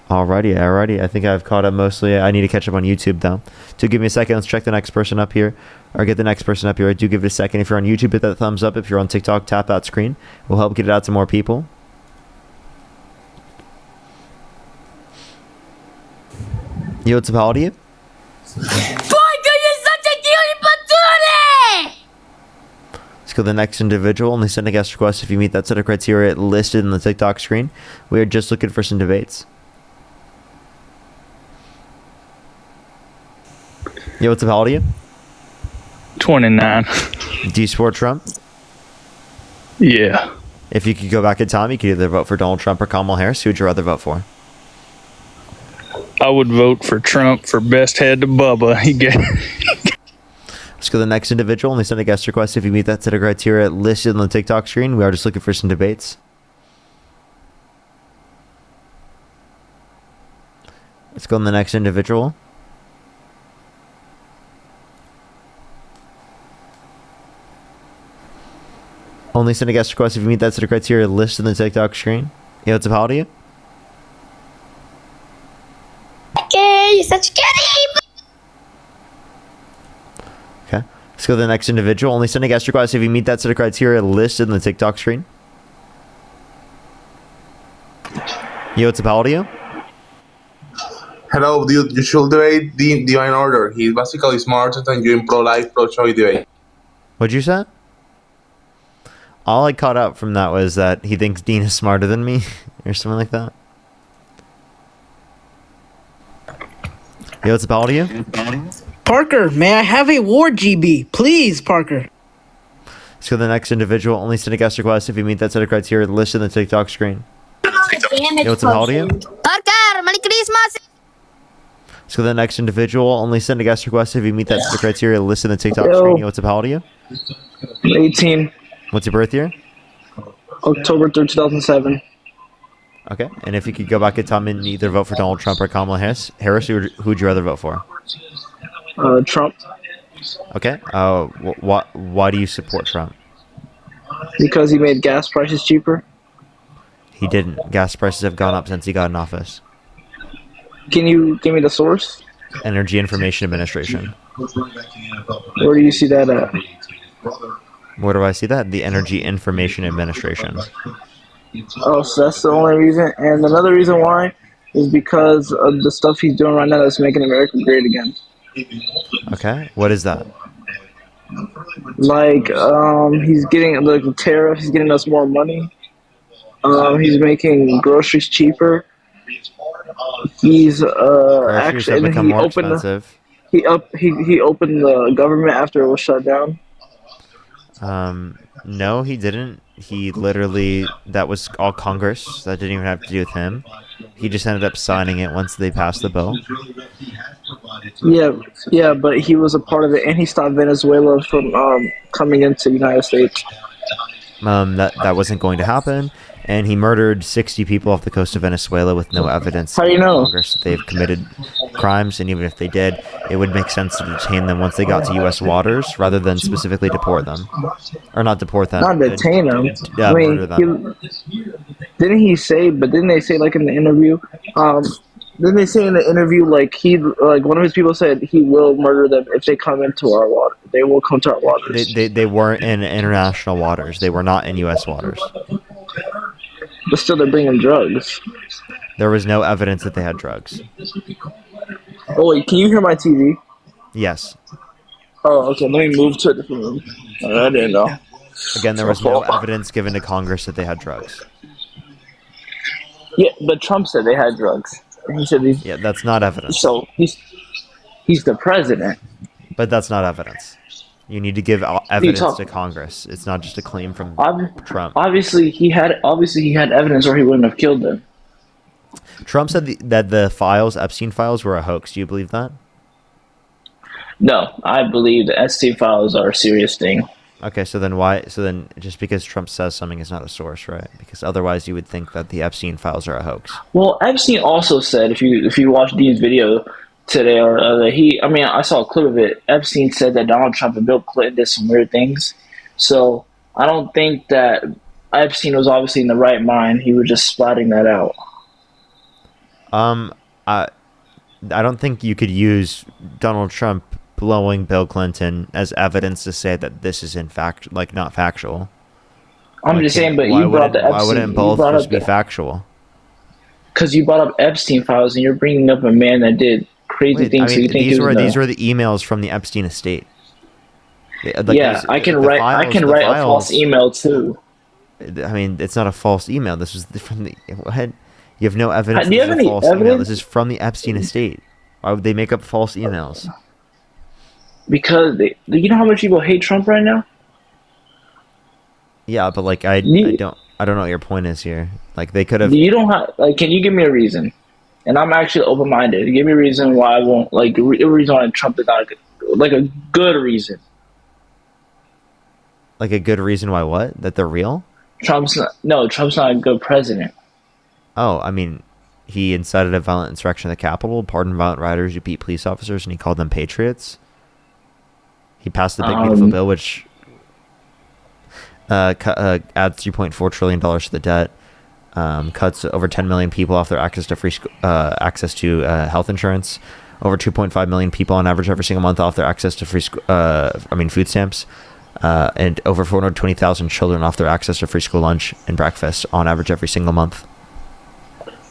Alrighty. I think I've caught up mostly. I need to catch up on YouTube though. So give me a second. Let's check the next person up here. Or get the next person up here. I do give it a second. If you're on YouTube, hit that thumbs up. If you're on TikTok, tap that screen. We'll help get it out to more people. Yo, what's up? How old are you? Let's go to the next individual. Only send a guest request if you meet that set of criteria listed in the TikTok screen. We are just looking for some debates. Yo, what's up? How old are you? 29. Do you support Trump? Yeah. If you could go back in time, you could either vote for Donald Trump or Kamala Harris. Who would you rather vote for? I would vote for Trump for best head to Bubba. He get. Let's go to the next individual. Only send a guest request if you meet that set of criteria listed on the TikTok screen. We are just looking for some debates. Let's go to the next individual. Only send a guest request if you meet that set of criteria listed on the TikTok screen. Yo, what's up? How old are you? Okay, you're such a cutie. Okay. Let's go to the next individual. Only send a guest request if you meet that set of criteria listed on the TikTok screen. Yo, what's up? How old are you? Hello, dude. You should debate the Divine Order. He's basically smarter than you in pro-life, pro-choice debate. What'd you say? All I caught up from that was that he thinks Dean is smarter than me, or something like that. Yo, what's up? How old are you? Parker, may I have a war GB? Please, Parker. Let's go to the next individual. Only send a guest request if you meet that set of criteria listed on the TikTok screen. Yo, what's up? How old are you? Parker, Merry Christmas. Let's go to the next individual. Only send a guest request if you meet that set of criteria listed on the TikTok screen. Yo, what's up? How old are you? 18. What's your birth year? October 3rd, 2007. Okay. And if you could go back in time and either vote for Donald Trump or Kamala Harris, who'd you rather vote for? Trump. Okay. Why do you support Trump? Because he made gas prices cheaper. He didn't. Gas prices have gone up since he got in office. Can you give me the source? Energy Information Administration. Where do you see that at? Where do I see that? The Energy Information Administration. Oh, so that's the only reason. And another reason why is because of the stuff he's doing right now that's making America great again. Okay. What is that? Like, he's getting the tariff. He's getting us more money. He's making groceries cheaper. He's Groceries have become more expensive. He opened the government after it was shut down. No, he didn't. He literally, that was all Congress. That didn't even have to do with him. He just ended up signing it once they passed the bill. Yeah, but he was a part of it, and he stopped Venezuela from coming into the United States. That wasn't going to happen, and he murdered 60 people off the coast of Venezuela with no evidence. How do you know? Congress that they've committed crimes, and even if they did, it would make sense to detain them once they got to U.S. waters, rather than specifically deport them, or not deport them. Not detain them. Yeah, I mean, murder them. didn't they say like in the interview, Then they say in the interview, like one of his people said he will murder them if they come into our water. They will come to our waters. They weren't in international waters. They were not in U.S. waters. But still, they're bringing drugs. There was no evidence that they had drugs. Oh wait, can you hear my TV? Yes. Oh, okay. Let me move to a different room. I didn't know. Again, there was no evidence given to Congress that they had drugs. Yeah, but Trump said they had drugs. He said these. Yeah, that's not evidence. So he's the president. But that's not evidence. You need to give evidence to Congress. It's not just a claim from Trump. Obviously, he had evidence, or he wouldn't have killed them. Trump said that the Epstein files, were a hoax. Do you believe that? No, I believe the Epstein files are a serious thing. Okay, so then why? So then, just because Trump says something is not a source, right? Because otherwise, you would think that the Epstein files are a hoax. Well, Epstein also said, if you watch Dean's video today, I saw a clip of it. Epstein said that Donald Trump and Bill Clinton did some weird things. So I don't think that Epstein was obviously in the right mind. He was just splatting that out. I don't think you could use Donald Trump blowing Bill Clinton as evidence to say that this is in fact not factual. I'm just saying, but you brought the Epstein. Why wouldn't both just be factual? Because you brought up Epstein files, and you're bringing up a man that did crazy things. So you think these were the emails from the Epstein estate. I can write a false email too. I mean, it's not a false email. This was from the what? You have no evidence. Do you have any evidence? Email. This is from the Epstein estate. Why would they make up false emails? Because you know how much people hate Trump right now? Yeah, but I don't know what your point is here. They could have. You don't have can you give me a reason? And I'm actually open minded. Give me a reason why I won't a reason why Trump is not a good reason. Like a good reason why what? That they're real? Trump's not a good president. Oh, I mean, he incited a violent insurrection at the Capitol, pardoned violent rioters who beat police officers, and he called them patriots. He passed the big beautiful bill, which adds $3.4 trillion to the debt, cuts over 10 million people off their access to health insurance, over 2.5 million people on average every single month off their access to food stamps, and over 420,000 children off their access to free school lunch and breakfast on average every single month.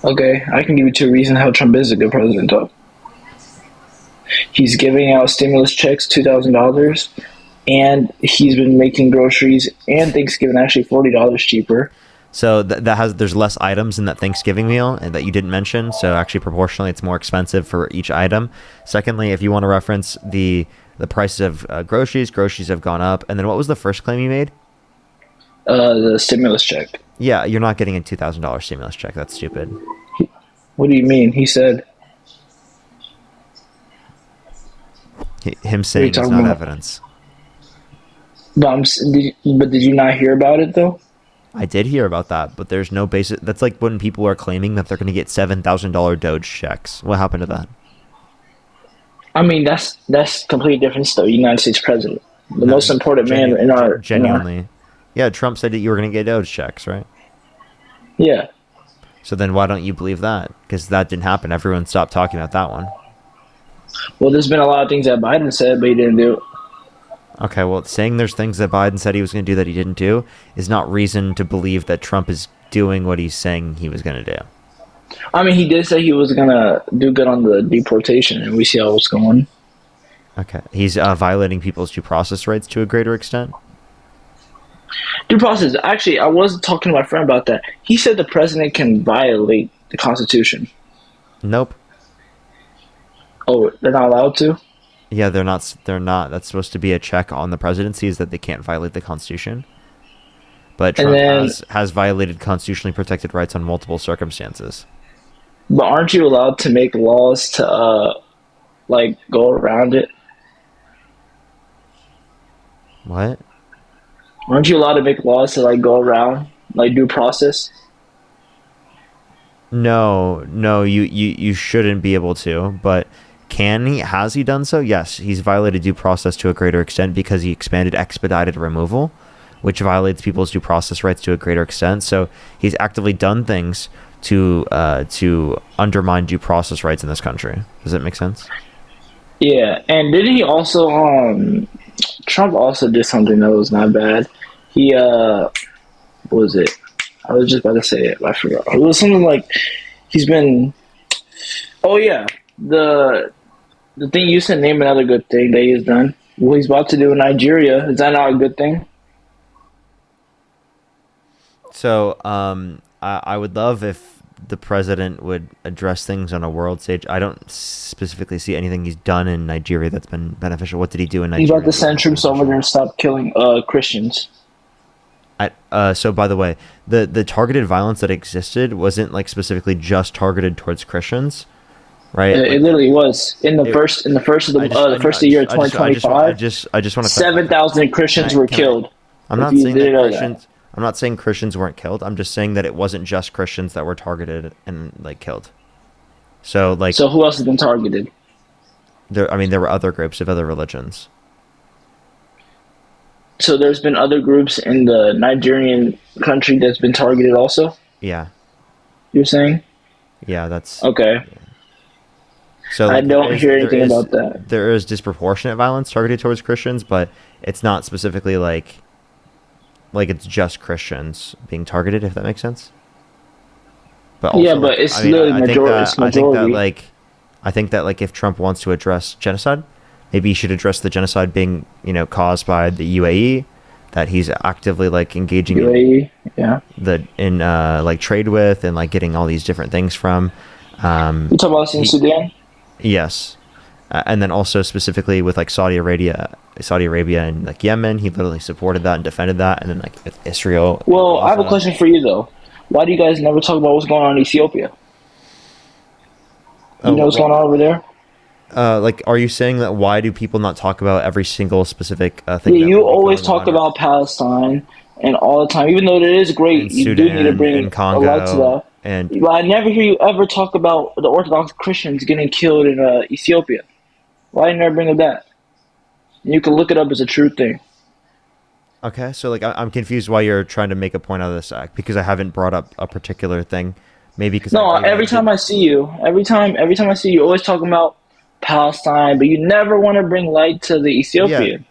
Okay, I can give you two reasons how Trump is a good president, though. He's giving out stimulus checks, $2,000, and he's been making groceries and Thanksgiving actually $40 cheaper. So there's less items in that Thanksgiving meal and that you didn't mention. So actually, proportionally, it's more expensive for each item. Secondly, if you want to reference the prices of groceries have gone up. And then what was the first claim you made? The stimulus check. Yeah, you're not getting a $2,000 stimulus check. That's stupid. What do you mean? He said. Him saying it's not evidence. But did you not hear about it though? I did hear about that, but there's no basis. That's like when people are claiming that they're going to get $7,000 Doge checks. What happened to that? I mean, that's completely different still. United States president, the most important man in our genuinely. Yeah, Trump said that you were going to get Doge checks, right? Yeah. So then why don't you believe that? Because that didn't happen. Everyone stopped talking about that one. Well, there's been a lot of things that Biden said, but he didn't do it. Okay, well, saying there's things that Biden said he was going to do that he didn't do is not reason to believe that Trump is doing what he's saying he was going to do. I mean, he did say he was going to do good on the deportation, and we see how it's going. Okay. He's violating people's due process rights to a greater extent? Due process. Actually, I was talking to my friend about that. He said the president can violate the Constitution. Nope. Oh, they're not allowed to? Yeah, they're not. That's supposed to be a check on the presidency, is that they can't violate the Constitution. But Trump has violated constitutionally protected rights on multiple circumstances. But aren't you allowed to make laws to, go around it? What? Aren't you allowed to make laws to, go around, due process? No, you shouldn't be able to, but has he done so? Yes, he's violated due process to a greater extent because he expanded expedited removal, which violates people's due process rights to a greater extent. So he's actively done things to undermine due process rights in this country. Does that make sense? Yeah, and didn't he also Trump also did something that was not bad. He what was it? I was just about to say it, but I forgot. It was something like he's been. Oh yeah, the thing you said. Name another good thing that he has done. What he's about to do in Nigeria, is that not a good thing? So I would love if the president would address things on a world stage. I don't specifically see anything he's done in Nigeria that's been beneficial. What did he do in Nigeria? He's about to send troops over there and stop killing Christians. So by the way, the targeted violence that existed wasn't like specifically just targeted towards Christians, right? It literally was in the first of the year of 2025. I just want to 7,000 Christians were killed. I'm not saying that Christians. I'm not saying Christians weren't killed. I'm just saying that it wasn't just Christians that were targeted and like killed. So who else has been targeted? There were other groups of other religions. So there's been other groups in the Nigerian country that's been targeted also? Yeah. You're saying? Yeah, that's... Okay. Yeah. So I don't hear anything about that. There is disproportionate violence targeted towards Christians, but it's not specifically like it's just Christians being targeted, if that makes sense. But also, yeah, but it's literally majority. I think that if Trump wants to address genocide, maybe he should address the genocide being, caused by the UAE, that he's actively engaging UAE, in trade with and getting all these different things from. You talking about in Sudan? Yes, and then also specifically with Saudi Arabia and Yemen, he literally supported that and defended that, and then with Israel. Well, I have a question for you though. Why do you guys never talk about what's going on in Ethiopia? You know what's going on over there? Are you saying that why do people not talk about every single specific thing? Yeah, you always talk about Palestine and all the time, even though it is great. You Sudan, do need to bring Congo, a light to that. But I never hear you ever talk about the Orthodox Christians getting killed in Ethiopia. Why you never bring up that? You can look it up as a true thing. Okay, so I'm confused why you're trying to make a point out of this act, because I haven't brought up a particular thing. Maybe because every time I see you, you're always talking about Palestine, but you never want to bring light to the Ethiopian.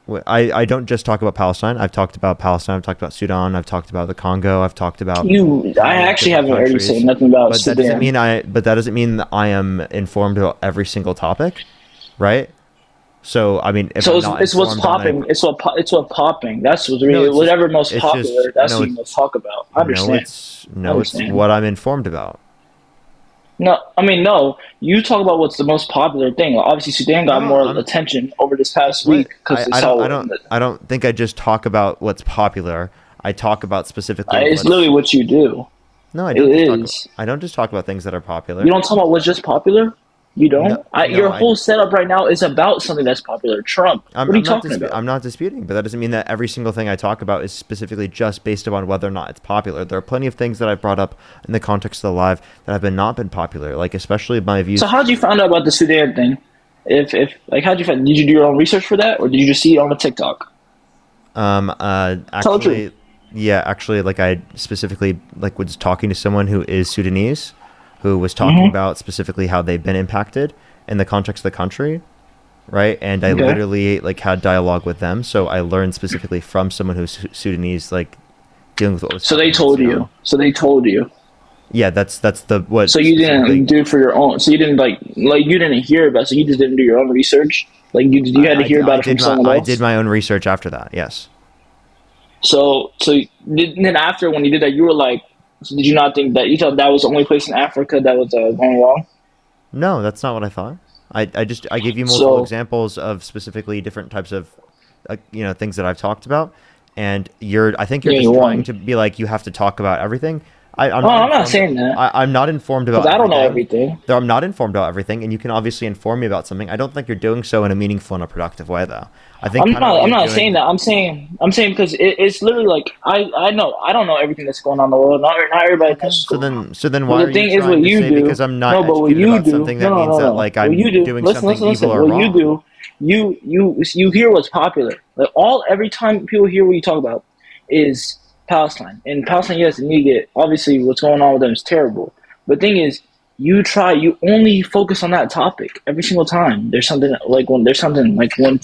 Yeah. I don't just talk about Palestine. I've talked about Palestine. I've talked about Sudan. I've talked about the Congo. I've talked about I actually haven't heard you say nothing about Sudan. That doesn't mean that I am informed about every single topic, right? So it's what's popping. It's what popping. That's what's really whatever most popular. That's what you must talk about. I understand. It's what I'm informed about. No. You talk about what's the most popular thing. Obviously, Sudan got more attention over this past week because I don't think I just talk about what's popular. I talk about specifically. It's literally what you do. No, I don't. I don't just talk about things that are popular. You don't talk about what's just popular. You don't? Your whole setup right now is about something that's popular. Trump. What are you talking about? I'm not disputing, but that doesn't mean that every single thing I talk about is specifically just based upon whether or not it's popular. There are plenty of things that I've brought up in the context of the live that have not been popular, especially my views. So how'd you find out about the Sudan thing? How'd you find? Did you do your own research for that, or did you just see it on a TikTok? Actually, I specifically was talking to someone who is Sudanese, who was talking about specifically how they've been impacted in the context of the country, right? And I literally had dialogue with them, so I learned specifically from someone who's Sudanese, dealing with what was. So they told you. So they told you. Yeah, that's the what. So you didn't do it for your own. So you didn't you didn't hear about. So you just didn't do your own research. You had to hear about it from someone else. I did my own research after that. Yes. So then after when you did that, you were like. So did you not think that you thought that was the only place in Africa that was going wrong? No, that's not what I thought. I gave you multiple examples of specifically different types of things that I've talked about, and I think you're just trying to be you have to talk about everything. I'm not saying that. I'm not informed about. I don't know everything. I'm not informed about everything, and you can obviously inform me about something. I don't think you're doing so in a meaningful and a productive way, though. I think I'm not saying that. I'm saying because it's literally I know I don't know everything that's going on in the world. Not everybody knows. So then why are you trying to say because I'm not educated about something that means that I'm doing something evil or wrong? You hear what's popular. Every time people hear what you talk about is Palestine. And Palestine, yes, they need to get, obviously what's going on with them is terrible. But the thing is, you only focus on that topic every single time. There's something like when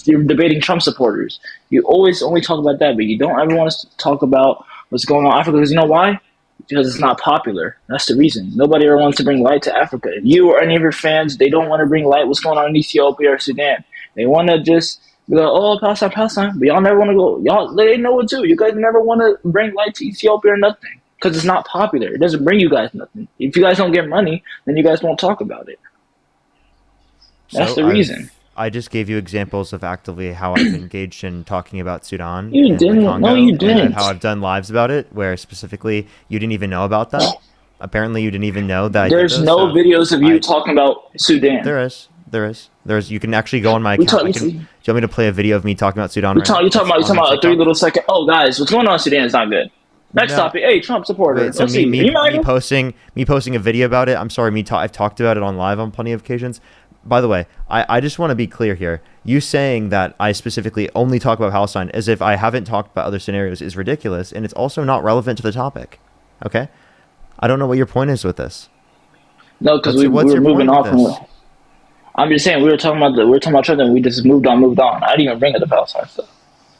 you're debating Trump supporters, you always only talk about that, but you don't ever want us to talk about what's going on in Africa. Because you know why? Because it's not popular. That's the reason. Nobody ever wants to bring light to Africa. You or any of your fans, they don't want to bring light what's going on in Ethiopia or Sudan. They want to just be like, oh, Palestine, Palestine. But y'all never want to go. Y'all, they know it too. You guys never want to bring light to Ethiopia or nothing. Because it's not popular. It doesn't bring you guys nothing. If you guys don't get money, then you guys won't talk about it. That's the reason. I just gave you examples of actively how I've engaged in talking about Sudan. You didn't. No, you didn't. And how I've done lives about it, where specifically you didn't even know about that. Apparently, you didn't even know that. There's no videos of you talking about Sudan. There is. You can actually go on my account. Do you want me to play a video of me talking about Sudan? You're talking about a 3 little second. Oh, guys, what's going on in Sudan is not good. Next topic. Hey, Trump supporter. Wait, so me posting a video about it. I'm sorry. I've talked about it on live on plenty of occasions. By the way, I just want to be clear here. You saying that I specifically only talk about Palestine as if I haven't talked about other scenarios is ridiculous, and it's also not relevant to the topic. Okay, I don't know what your point is with this. No, because we were moving off from it. I'm just saying we were talking about Trump, and we just moved on. I didn't even bring up the Palestine stuff.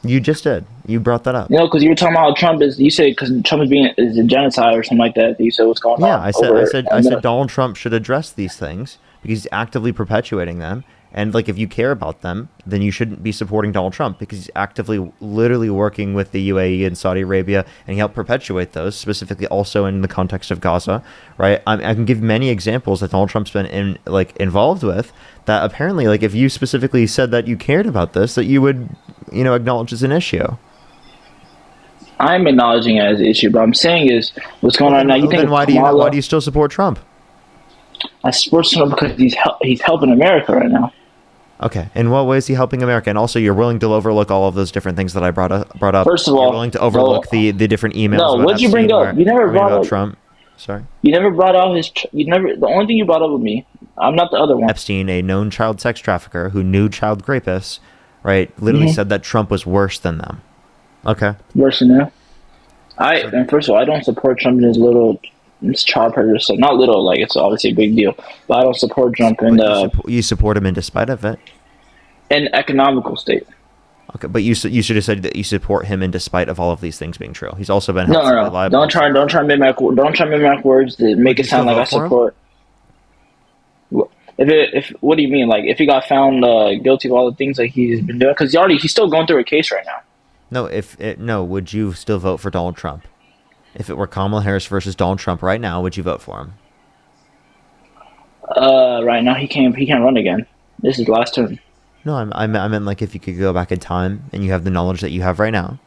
You just did. You brought that up. No, because you were talking about Trump is. You said because Trump is a genocide or something like that. You said what's going on. Yeah, I said Donald Trump should address these things because he's actively perpetuating them. And like, if you care about them, then you shouldn't be supporting Donald Trump because he's actively, literally working with the UAE and Saudi Arabia, and he helped perpetuate those, specifically also in the context of Gaza, right? I can give many examples that Donald Trump's been involved with. That apparently, like, if you specifically said that you cared about this, that you would, acknowledge as an issue. I'm acknowledging it as an issue, but I'm saying is what's going on now. You think why do you still support Trump? I support Trump because he's helping America right now. Okay, in what way is he helping America? And also, you're willing to overlook all of those different things that I brought up. First of all, you're willing to overlook the different emails. No, what did you bring up? You never brought up Trump. Sorry. You never brought out his. The only thing you brought up with me. I'm not the other one. Epstein, a known child sex trafficker who knew child rapists, right? Literally said that Trump was worse than them. Okay. Worse than them. And first of all, I don't support Trump in his little. It's child predator stuff. Not little, like it's obviously a big deal. But I don't support Trump in you support him in despite of it. An economical state. Okay, but you should have said that you support him in despite of all of these things being true. He's also been no. Don't try and mimic words that make it sound like I support. If what do you mean? Like if he got found guilty of all the things like he's been doing? Because he's still going through a case right now. No, would you still vote for Donald Trump? If it were Kamala Harris versus Donald Trump right now, would you vote for him? Right now he can't run again. This is last term. No, I meant like if you could go back in time and you have the knowledge that you have right now.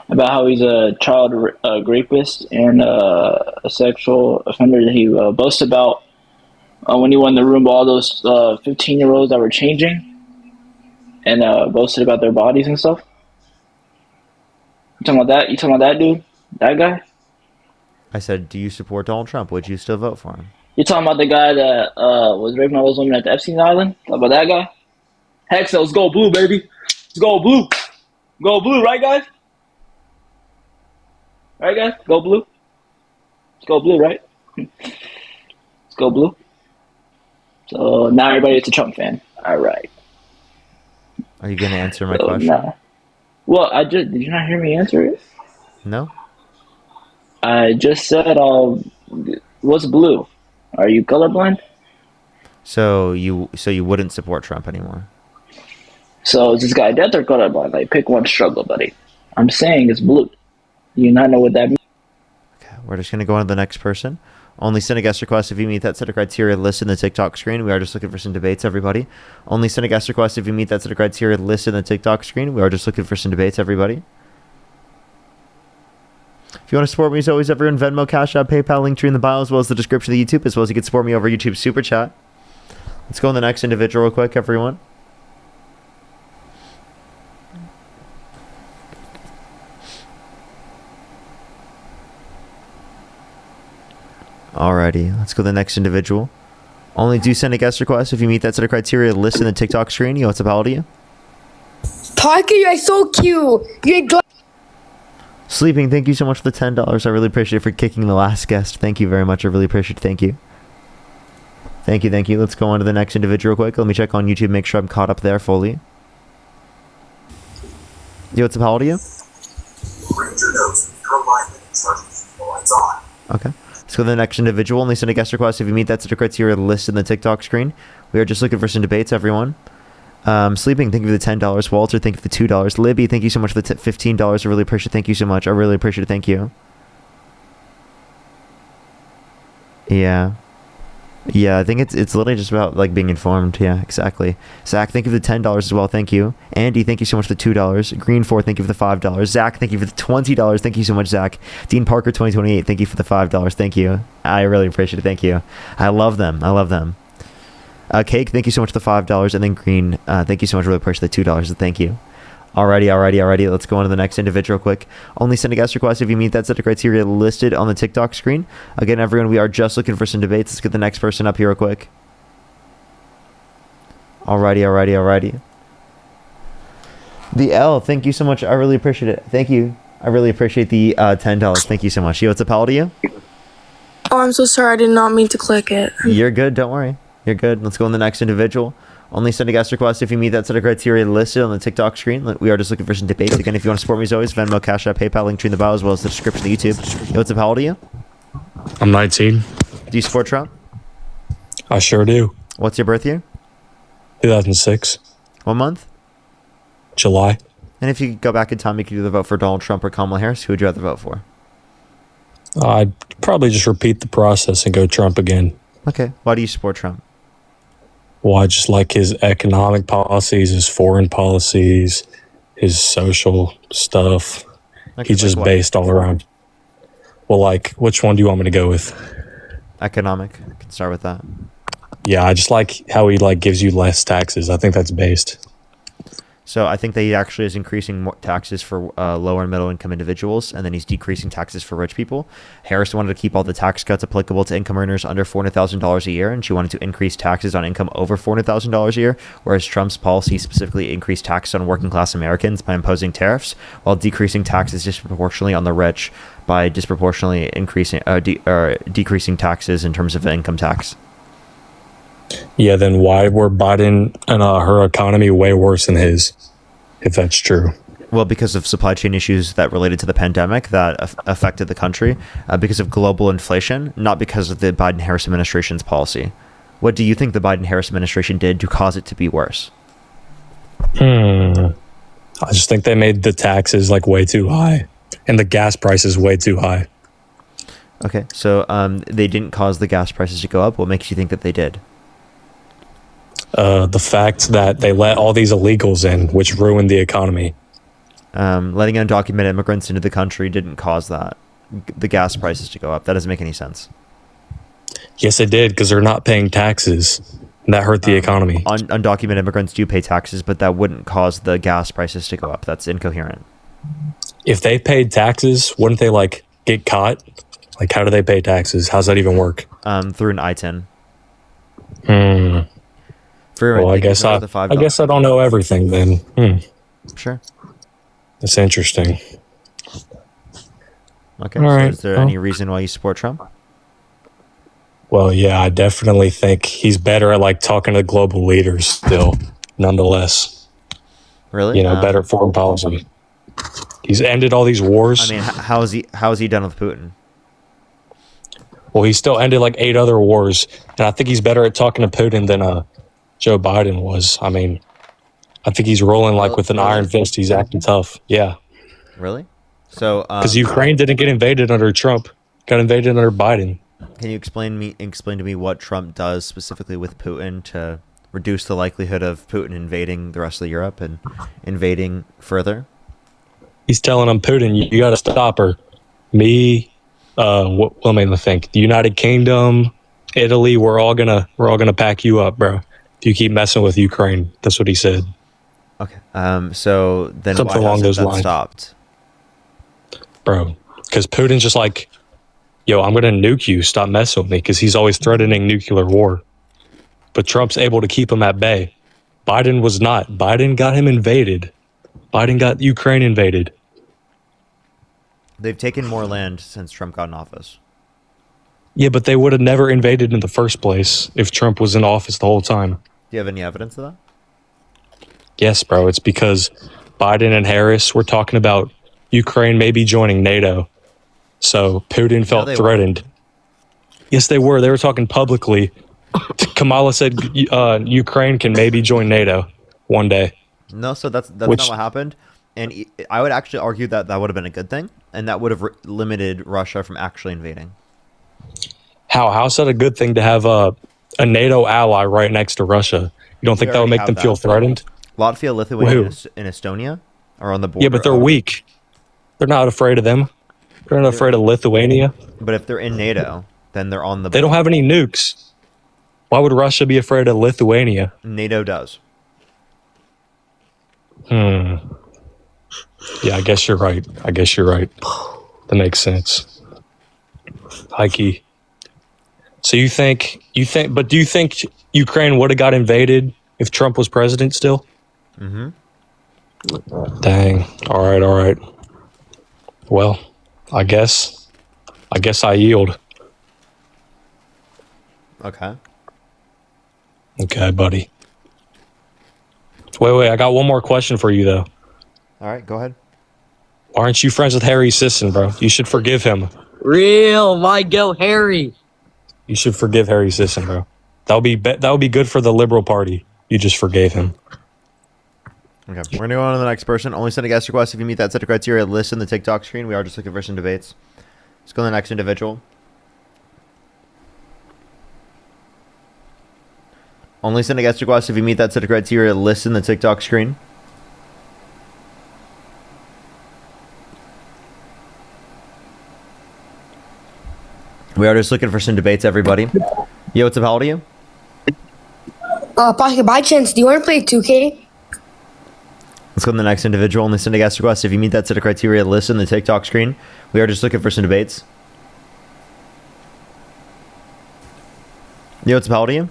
About how he's a child rapist and a sexual offender that he boasts about when he went in the room with all those 15-year-olds that were changing and boasted about their bodies and stuff. You talking about that? You talking about that dude? That guy? I said, do you support Donald Trump? Would you still vote for him? You're talking about the guy that was raping all those women at the Epstein Island? Talk about that guy? Heck, let's go blue, baby. Let's go blue. Go blue, right, guys? Right, guys? Go blue. Let's go blue, right? Let's go blue. So now everybody's a Trump fan. All right. Are you going to answer my question? No. Well, did you not hear me answer it? No. I just said, what's blue? Are you colorblind? So you wouldn't support Trump anymore? So is this guy dead or colorblind? Like, pick one struggle, buddy. I'm saying it's blue. Do you not know what that means? Okay, we're just going to go on to the next person. Only send a guest request if you meet that set of criteria listed in the TikTok screen. We are just looking for some debates, everybody. Only send a guest request if you meet that set of criteria listed in the TikTok screen. We are just looking for some debates, everybody. If you want to support me, as always, everyone, Venmo, Cash App, PayPal, link tree in the bio, as well as the description of the YouTube, as well as you can support me over YouTube Super Chat. Let's go on the next individual real quick, everyone. Alrighty, let's go to the next individual. Only do send a guest request if you meet that set of criteria listed in the TikTok screen. Yo, what's up, how old are you? Parker, you're so cute. You're Sleeping, thank you so much for the $10. I really appreciate it for kicking the last guest. Thank you very much. I really appreciate it. Thank you. Thank you, thank you. Let's go on to the next individual quick. Let me check on YouTube, make sure I'm caught up there fully. Yo, what's up? How old are you? Okay. Let's go to the next individual. Only send a guest request if you meet that set of criteria listed in the TikTok screen. We are just looking for some debates, everyone. Sleeping, thank you for the $10. Walter, thank you for the $2. Libby, thank you so much for the $15. I really appreciate it. Thank you so much. I really appreciate it. Thank you. Yeah. Yeah, I think it's literally just about like being informed. Yeah, exactly. Zach, thank you for the $10 as well. Thank you. Andy, thank you so much for the $2. Green4, thank you for the $5. Zach, thank you for the $20. Thank you so much, Zach. Dean Parker 2028, thank you for the $5. Thank you. I really appreciate it. Thank you. I love them. I love them. Cake, thank you so much for the $5. And then Green, thank you so much. Really appreciate the $2. Thank you. Alrighty. Let's go on to the next individual quick. Only send a guest request if you meet that set of criteria listed on the TikTok screen. Again, everyone, we are just looking for some debates. Let's get the next person up here real quick. Alrighty. The L, thank you so much. I really appreciate it. Thank you. I really appreciate the $10. Thank you so much. Yo, what's up, how old are you? Oh, I'm so sorry. I did not mean to click it. You're good. Don't worry. You're good. Let's go on the next individual. Only send a guest request if you meet that set of criteria listed on the TikTok screen. We are just looking for some debates. Again, if you want to support me as always, Venmo, Cash App, PayPal, link tree in the bio, as well as the description of YouTube. Yo, what's up? How old are you? I'm 19. Do you support Trump? I sure do. What's your birth year? 2006. What month? July. And if you could go back in time, you could either vote for Donald Trump or Kamala Harris. Who would you rather vote for? I'd probably just repeat the process and go Trump again. Okay. Why do you support Trump? Well, I just like his economic policies, his foreign policies, his social stuff. Okay, He's just like what? based all around. Well, like, which one do you want me to go with? Economic. I can start with that. Yeah, I just like how he like gives you less taxes. I think that's based. So I think that he actually is increasing more taxes for lower and middle income individuals, and then he's decreasing taxes for rich people. Harris wanted to keep all the tax cuts applicable to income earners under $400,000 a year, and she wanted to increase taxes on income over $400,000 a year, whereas Trump's policy specifically increased taxes on working class Americans by imposing tariffs, while decreasing taxes disproportionately on the rich by disproportionately increasing decreasing taxes in terms of income tax. Yeah, then why were Biden and her economy way worse than his, if that's true? Well, because of supply chain issues that related to the pandemic that affected the country, because of global inflation, not because of the Biden-Harris administration's policy. What do you think the Biden-Harris administration did to cause it to be worse? I just think they made the taxes like way too high and the gas prices way too high. Okay, so they didn't cause the gas prices to go up. What makes you think that they did? The fact that they let all these illegals in, which ruined the economy. Letting undocumented immigrants into the country didn't cause the gas prices to go up. That doesn't make any sense. Yes, it did, because they're not paying taxes. And that hurt the economy. Undocumented immigrants do pay taxes, but that wouldn't cause the gas prices to go up. That's incoherent. If they paid taxes, wouldn't they like get caught? Like, how do they pay taxes? How's that even work? Through an ITIN. Well, I guess I don't know everything then. Sure. That's interesting. Okay. All right. Is there any reason why you support Trump? Well, yeah, I definitely think he's better at like talking to global leaders still, nonetheless. Really? You know, better foreign policy. He's ended all these wars. I mean, how is he done with Putin? Well, he still ended like 8 other wars, and I think he's better at talking to Putin than Joe Biden was. I mean, I think he's rolling like with an iron fist. He's acting tough. Yeah. Really? So, because Ukraine didn't get invaded under Trump, got invaded under Biden. Can you explain to me what Trump does specifically with Putin to reduce the likelihood of Putin invading the rest of Europe and invading further? He's telling him, Putin, you got to stop her. Me, what made me think? The United Kingdom, Italy, we're all gonna pack you up, bro. If you keep messing with Ukraine. That's what he said. Okay. So then something why along those hasn't that lines stopped? Bro, because Putin's just like, yo, I'm gonna nuke you. Stop messing with me, because he's always threatening nuclear war. But Trump's able to keep him at bay. Biden was not. Biden got him invaded. Biden got Ukraine invaded. They've taken more land since Trump got in office. Yeah, but they would have never invaded in the first place if Trump was in office the whole time. Do you have any evidence of that? Yes, bro. It's because Biden and Harris were talking about Ukraine maybe joining NATO. So Putin felt they threatened. Yes, they were. They were talking publicly. Kamala said Ukraine can maybe join NATO one day. No, so that's not what happened. And I would actually argue that that would have been a good thing, and that would have limited Russia from actually invading. How's that a good thing to have a NATO ally right next to Russia? You don't think that would make them feel threatened? Latvia, Lithuania, and Estonia are on the border. Yeah, but they're weak. They're not afraid of them. They're not afraid of Lithuania. But if they're in NATO, then they're on the border. They don't have any nukes. Why would Russia be afraid of Lithuania? NATO does. Yeah, I guess you're right. That makes sense. Heike. So do you think Ukraine would have got invaded if Trump was president still? Mm-hmm. Dang. All right. Well, I guess I yield. Okay. Okay, buddy. Wait, I got one more question for you though. All right, go ahead. Why aren't you friends with Harry Sisson, bro? You should forgive him. Real, my go Harry. You should forgive Harry Sisson, bro. That would be good for the Liberal Party. You just forgave him. Okay, we're gonna go on to the next person. Only send a guest request if you meet that set of criteria. List in the TikTok screen. We are just looking for some debates. Let's go to the next individual. Only send a guest request if you meet that set of criteria. List in the TikTok screen. We are just looking for some debates, everybody. Yo, what's up? How old are you? Pasha, by chance, do you want to play 2K? Let's go to the next individual. Only send a guest request if you meet that set of criteria. List in the TikTok screen. We are just looking for some debates. Yo, what's up? How old are you?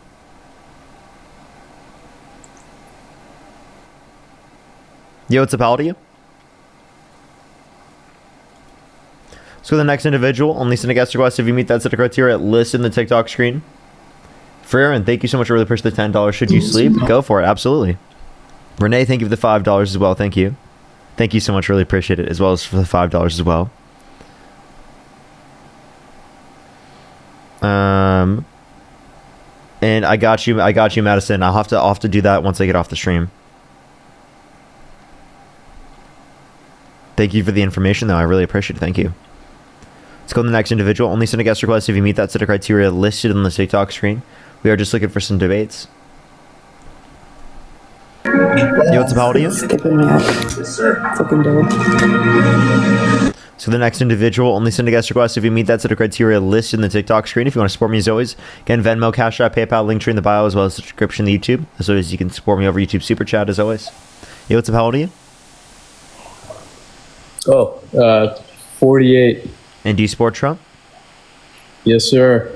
Yo, what's up? How old are you? Let's go to the next individual. Only send a guest request if you meet that set of criteria. List in the TikTok screen. Freerin, thank you so much for the push the $10. Should you sleep? Go for it. Absolutely. Renee, thank you for the $5 as well. Thank you. Thank you so much. Really appreciate it. As well as for the $5 as well. And I got you, Madison. I'll have to do that once I get off the stream. Thank you for the information, though. I really appreciate it. Thank you. Let's go to the next individual. Only send a guest request if you meet that set of criteria listed on the TikTok screen. We are just looking for some debates. Yo, what's up? How old are you? Skipping me up. Fucking dope. So the next individual, only send a guest request if you meet that set of criteria listed in the TikTok screen. If you want to support me as always, again, Venmo, Cash App, PayPal, link tree in the bio, as well as the description of YouTube. As always, you can support me over YouTube Super Chat as always. Yo, what's up? How old are you? 48. And do you support Trump? Yes, sir.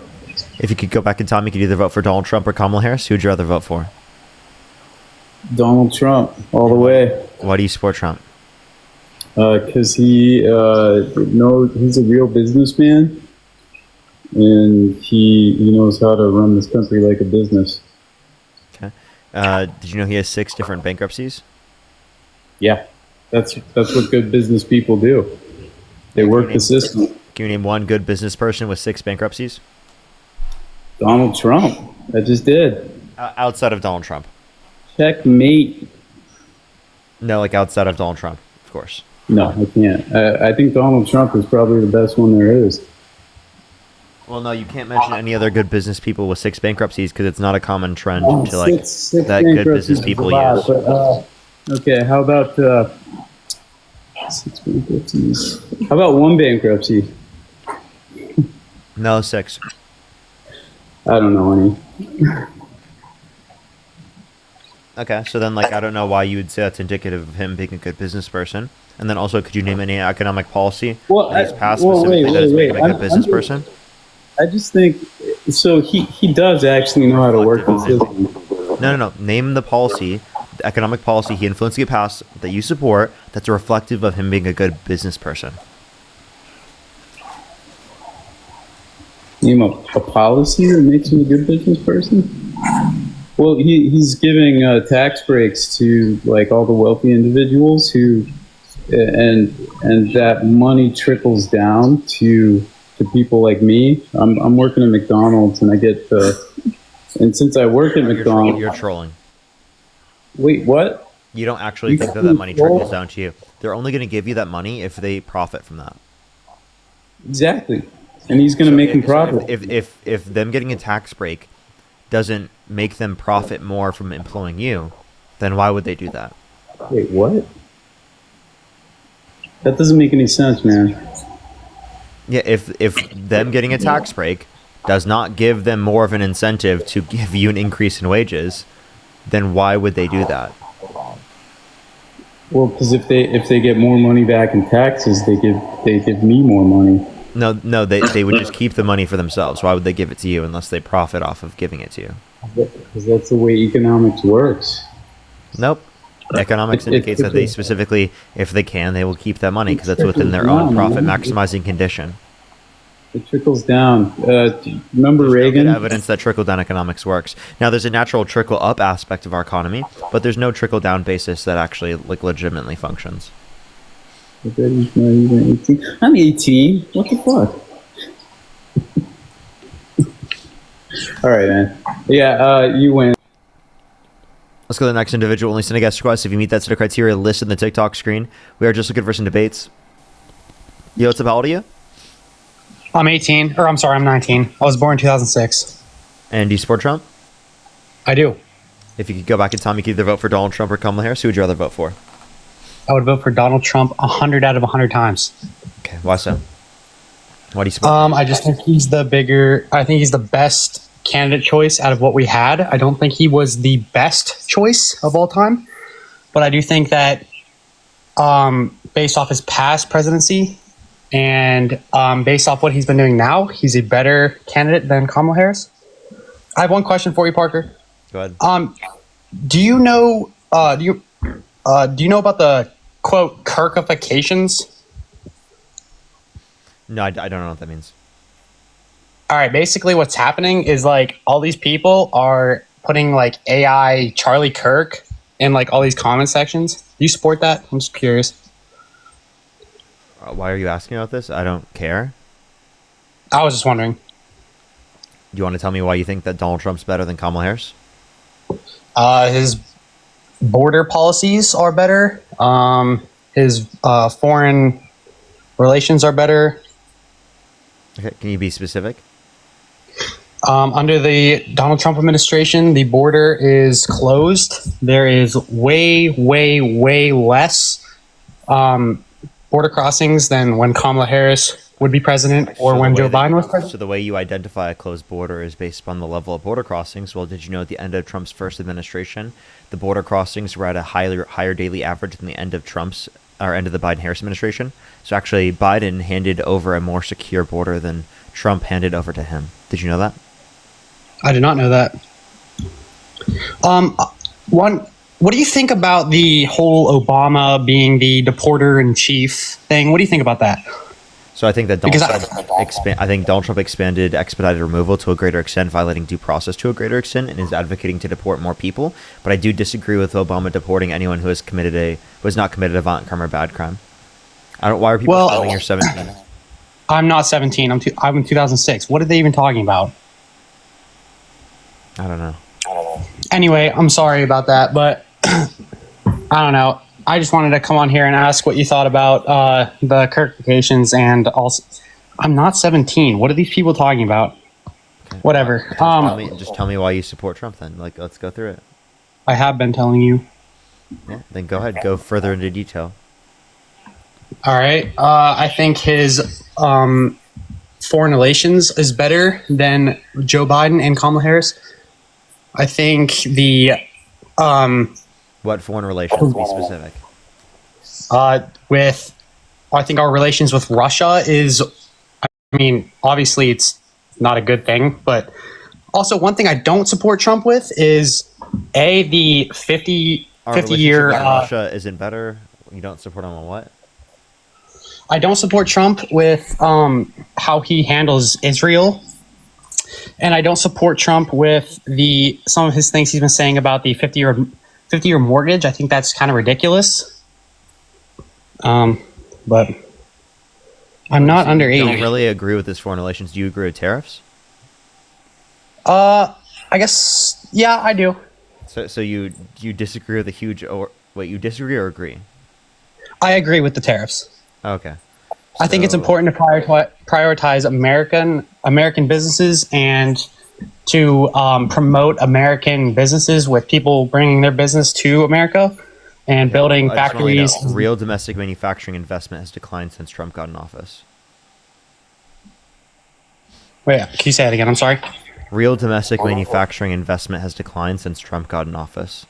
If you could go back in time, you could either vote for Donald Trump or Kamala Harris. Who would you rather vote for? Donald Trump, all the way. Why do you support Trump? Because he's a real businessman, and he knows how to run this country like a business. Okay. Did you know he has 6 different bankruptcies? Yeah, that's what good business people do. They work the system. Can you name one good business person with 6 bankruptcies? Donald Trump. I just did. Outside of Donald Trump. Checkmate. No, like outside of Donald Trump, of course. No, I can't. I think Donald Trump is probably the best one there is. Well, no, you can't mention any other good business people with 6 bankruptcies because it's not a common trend to like six that good business people use. But, okay, how about 6 bankruptcies? How about 1 bankruptcy? No, 6. I don't know any. Okay, so then like I don't know why you would say that's indicative of him being a good business person. And then also, could you name any economic policy that he's passed specifically that has made him a good business person? I just think so. He does actually know how to work the system. No. Name the policy, the economic policy he influenced to get passed that you support. That's reflective of him being a good business person. Name a policy that makes him a good business person? Well, he's giving tax breaks to like all the wealthy individuals who, and that money trickles down to people like me. I'm working at McDonald's, and I get and since I work at McDonald's, You're trolling. Wait, what? You don't actually think that money trickles down to you. They're only going to give you that money if they profit from that. Exactly. And he's going to make him profit. If them getting a tax break doesn't make them profit more from employing you, then why would they do that? Wait, what? That doesn't make any sense, man. Yeah, if them getting a tax break does not give them more of an incentive to give you an increase in wages, then why would they do that? Well, because if they get more money back in taxes, they give me more money. No, they would just keep the money for themselves. Why would they give it to you unless they profit off of giving it to you? Because that's the way economics works. Nope. Economics indicates that they specifically, if they can, they will keep that money because that's within their own profit maximizing condition. It trickles down. Remember Reagan? There's evidence that trickle-down economics works. Now, there's a natural trickle-up aspect of our economy, but there's no trickle-down basis that actually like legitimately functions. Not even 18. I'm 18. What the fuck? All right, man. Yeah, you win. Let's go to the next individual. Only send a guest request if you meet that set of criteria listed in the TikTok screen. We are just looking for some debates. Yo, what's up? How old are you? I'm 18, or I'm sorry, I'm 19. I was born in 2006. And do you support Trump? I do. If you could go back in time, you could either vote for Donald Trump or Kamala Harris. Who would you rather vote for? I would vote for Donald Trump 100 out of 100 times. Okay, why so? Why do you support him? I just think he's the best candidate choice out of what we had. I don't think he was the best choice of all time, but I do think that based off his past presidency and based off what he's been doing now, he's a better candidate than Kamala Harris. I have one question for you, Parker. Go ahead. Do you know about the quote Kirkifications? No, I don't know what that means. All right, basically what's happening is like all these people are putting like AI Charlie Kirk in like all these comment sections. Do you support that? I'm just curious. Why are you asking about this? I don't care. I was just wondering. Do you want to tell me why you think that Donald Trump's better than Kamala Harris? His border policies are better. His foreign relations are better. Okay, can you be specific? Under the Donald Trump administration, the border is closed. There is way, way, way less border crossings than when Kamala Harris would be president or when Joe Biden was president. So the way you identify a closed border is based upon the level of border crossings. Well, did you know at the end of Trump's first administration, the border crossings were at a higher daily average than the end of the Biden-Harris administration? So actually, Biden handed over a more secure border than Trump handed over to him. Did you know that? I did not know that. What do you think about the whole Obama being the deporter in chief thing? What do you think about that? So I think that Donald Trump expanded expedited removal to a greater extent, violating due process to a greater extent, and is advocating to deport more people. But I do disagree with Obama deporting anyone who has not committed a violent crime or bad crime. Why are people telling you're 17? I'm not 17. I'm in 2006. What are they even talking about? I don't know. Anyway, I'm sorry about that, but I don't know. I just wanted to come on here and ask what you thought about the Kirkifications, and also, I'm not 17. What are these people talking about? Okay. Whatever. Just tell me why you support Trump then. Like, let's go through it. I have been telling you. Yeah, then go ahead. Go further into detail. All right. I think his foreign relations is better than Joe Biden and Kamala Harris. I think the what foreign relations? Be specific. I think our relations with Russia is, I mean, obviously it's not a good thing, but also one thing I don't support Trump with is the 50 year. Russia isn't better. You don't support him on what? I don't support Trump with how he handles Israel and I don't support Trump with some of his things he's been saying about the 50-year mortgage. I think that's kind of ridiculous. But I'm not under 80. Don't really agree with this foreign relations. Do you agree with tariffs? I guess, yeah, I do. So you disagree with the huge, or wait, you disagree or agree? I agree with the tariffs. Okay. I think it's important to prioritize American businesses and to promote American businesses with people bringing their business to America and building factories. Real domestic manufacturing investment has declined since Trump got in office. Wait, can you say that again? I'm sorry. Real domestic manufacturing investment has declined since Trump got in office.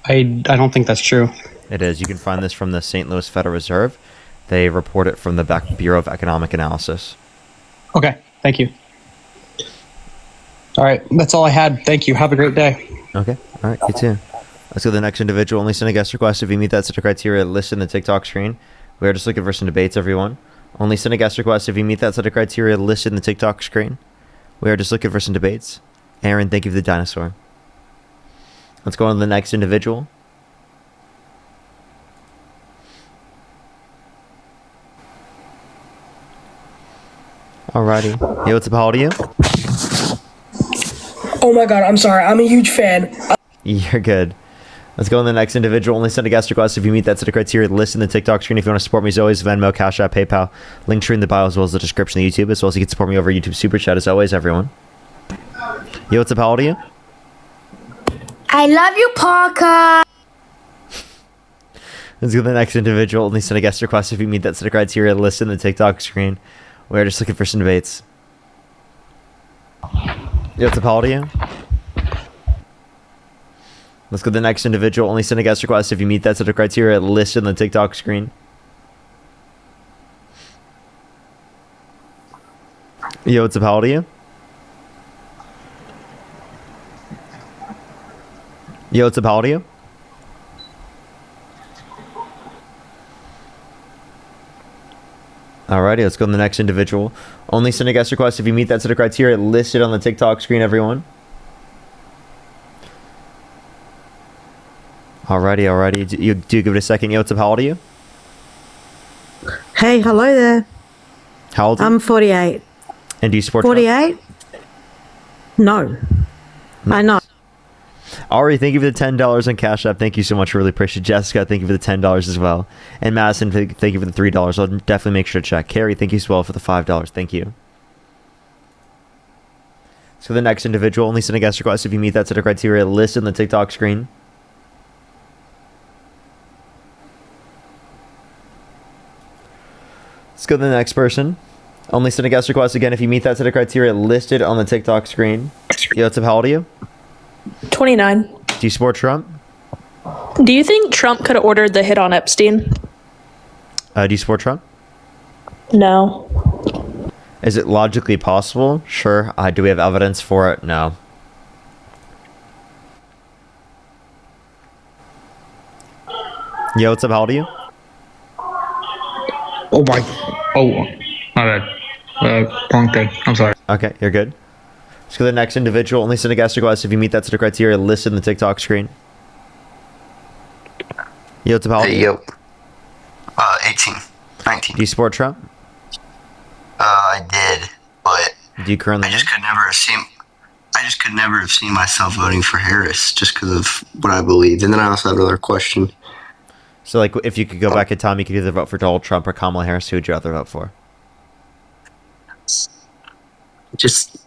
I don't think that's true. It is. You can find this from the St. Louis Federal Reserve. They report it from the Bureau of Economic Analysis. Okay, thank you. All right, that's all I had. Thank you. Have a great day. Okay, all right, you too. Let's go to the next individual. Only send a guest request if you meet that set of criteria listed in the TikTok screen. We are just looking for some debates, everyone. Only send a guest request if you meet that set of criteria listed in the TikTok screen. We are just looking for some debates. Aaron, thank you for the dinosaur. Let's go on to the next individual. Alrighty. Hey, what's up? How old are you? Oh my god, I'm sorry. I'm a huge fan. You're good. Let's go on to the next individual. Only send a guest request if you meet that set of criteria listed in the TikTok screen. If you want to support me, as always, Venmo, Cash App, PayPal. Link tree in the bio as well as the description of YouTube, as well as you can support me over YouTube Super Chat as always, everyone. Yo, what's up? How old are you? I love you, Parker. Let's go to the next individual. Only send a guest request if you meet that set of criteria listed in the TikTok screen. We're just looking for some debates. Yo, what's up? How old are you? Let's go to the next individual. Only send a guest request if you meet that set of criteria listed in the TikTok screen. Yo, what's up? How old are you? Yo, what's up? How old are you? Alrighty, let's go to the next individual. Only send a guest request if you meet that set of criteria listed on the TikTok screen, everyone. Alrighty. Do you give it a second? Yo, what's up? How old are you? Hey, hello there. How old are you? I'm 48. And do you support 48? No. I know. Ari, thank you for the $10 on Cash App. Thank you so much. Really appreciate it. Jessica, thank you for the $10 as well. And Madison, thank you for the $3. I'll definitely make sure to check. Carrie, thank you as well for the $5. Thank you. So the next individual, only send a guest request if you meet that set of criteria listed on the TikTok screen. Let's go to the next person. Only send a guest request again if you meet that set of criteria listed on the TikTok screen. Yo, what's up? How old are you? 29. Do you support Trump? Do you think Trump could have ordered the hit on Epstein? Do you support Trump? No. Is it logically possible? Sure. Do we have evidence for it? No. Yo, what's up? How old are you? Oh my bad. Wrong thing. I'm sorry. Okay, you're good. Let's go to the next individual. Only send a guest request if you meet that set of criteria listed in the TikTok screen. Yo, what's up? How old are you? Yo. 18. 19. Do you support Trump? I did, but Do you currently? I just could never have seen myself voting for Harris just because of what I believed. And then I also have another question. So, like, if you could go back in time, you could either vote for Donald Trump or Kamala Harris. Who would you rather vote for? Just,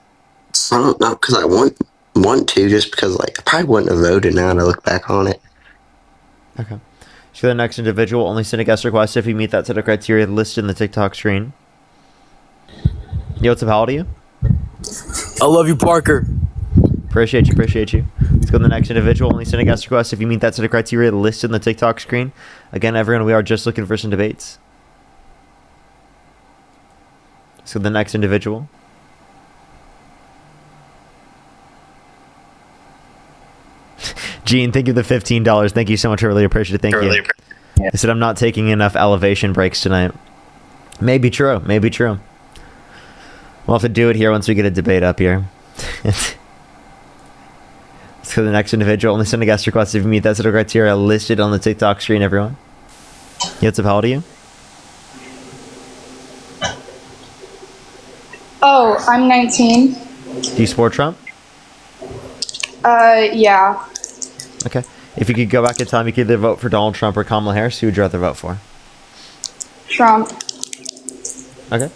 I don't know, because I want to, just because, like, I probably wouldn't have voted now to look back on it. Okay. So the next individual, only send a guest request if you meet that set of criteria listed in the TikTok screen. Yo, what's up? How old are you? I love you, Parker. Appreciate you. Let's go to the next individual. Only send a guest request if you meet that set of criteria listed in the TikTok screen. Again, everyone, we are just looking for some debates. So the next individual. Gene, thank you for the $15. Thank you so much. I really appreciate it. Thank you. I said I'm not taking enough elevation breaks tonight. Maybe true. We'll have to do it here once we get a debate up here. Let's go to the next individual. Only send a guest request if you meet that set of criteria listed on the TikTok screen, everyone. What's up, how old are you? Oh, I'm 19. Do you support Trump? Yeah. Okay. If you could go back in time, you could either vote for Donald Trump or Kamala Harris. Who would you rather vote for? Trump. Okay.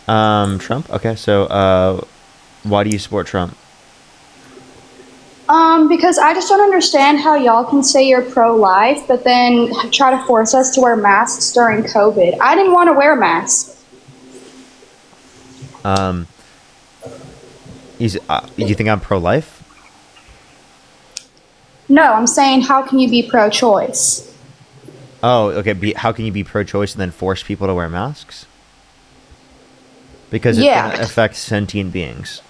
Trump. Okay. So, why do you support Trump? Because I just don't understand how y'all can say you're pro-life, but then try to force us to wear masks during COVID. I didn't want to wear masks. You think I'm pro-life? No, I'm saying how can you be pro-choice? Oh, okay. How can you be pro-choice and then force people to wear masks? Because it affects sentient beings.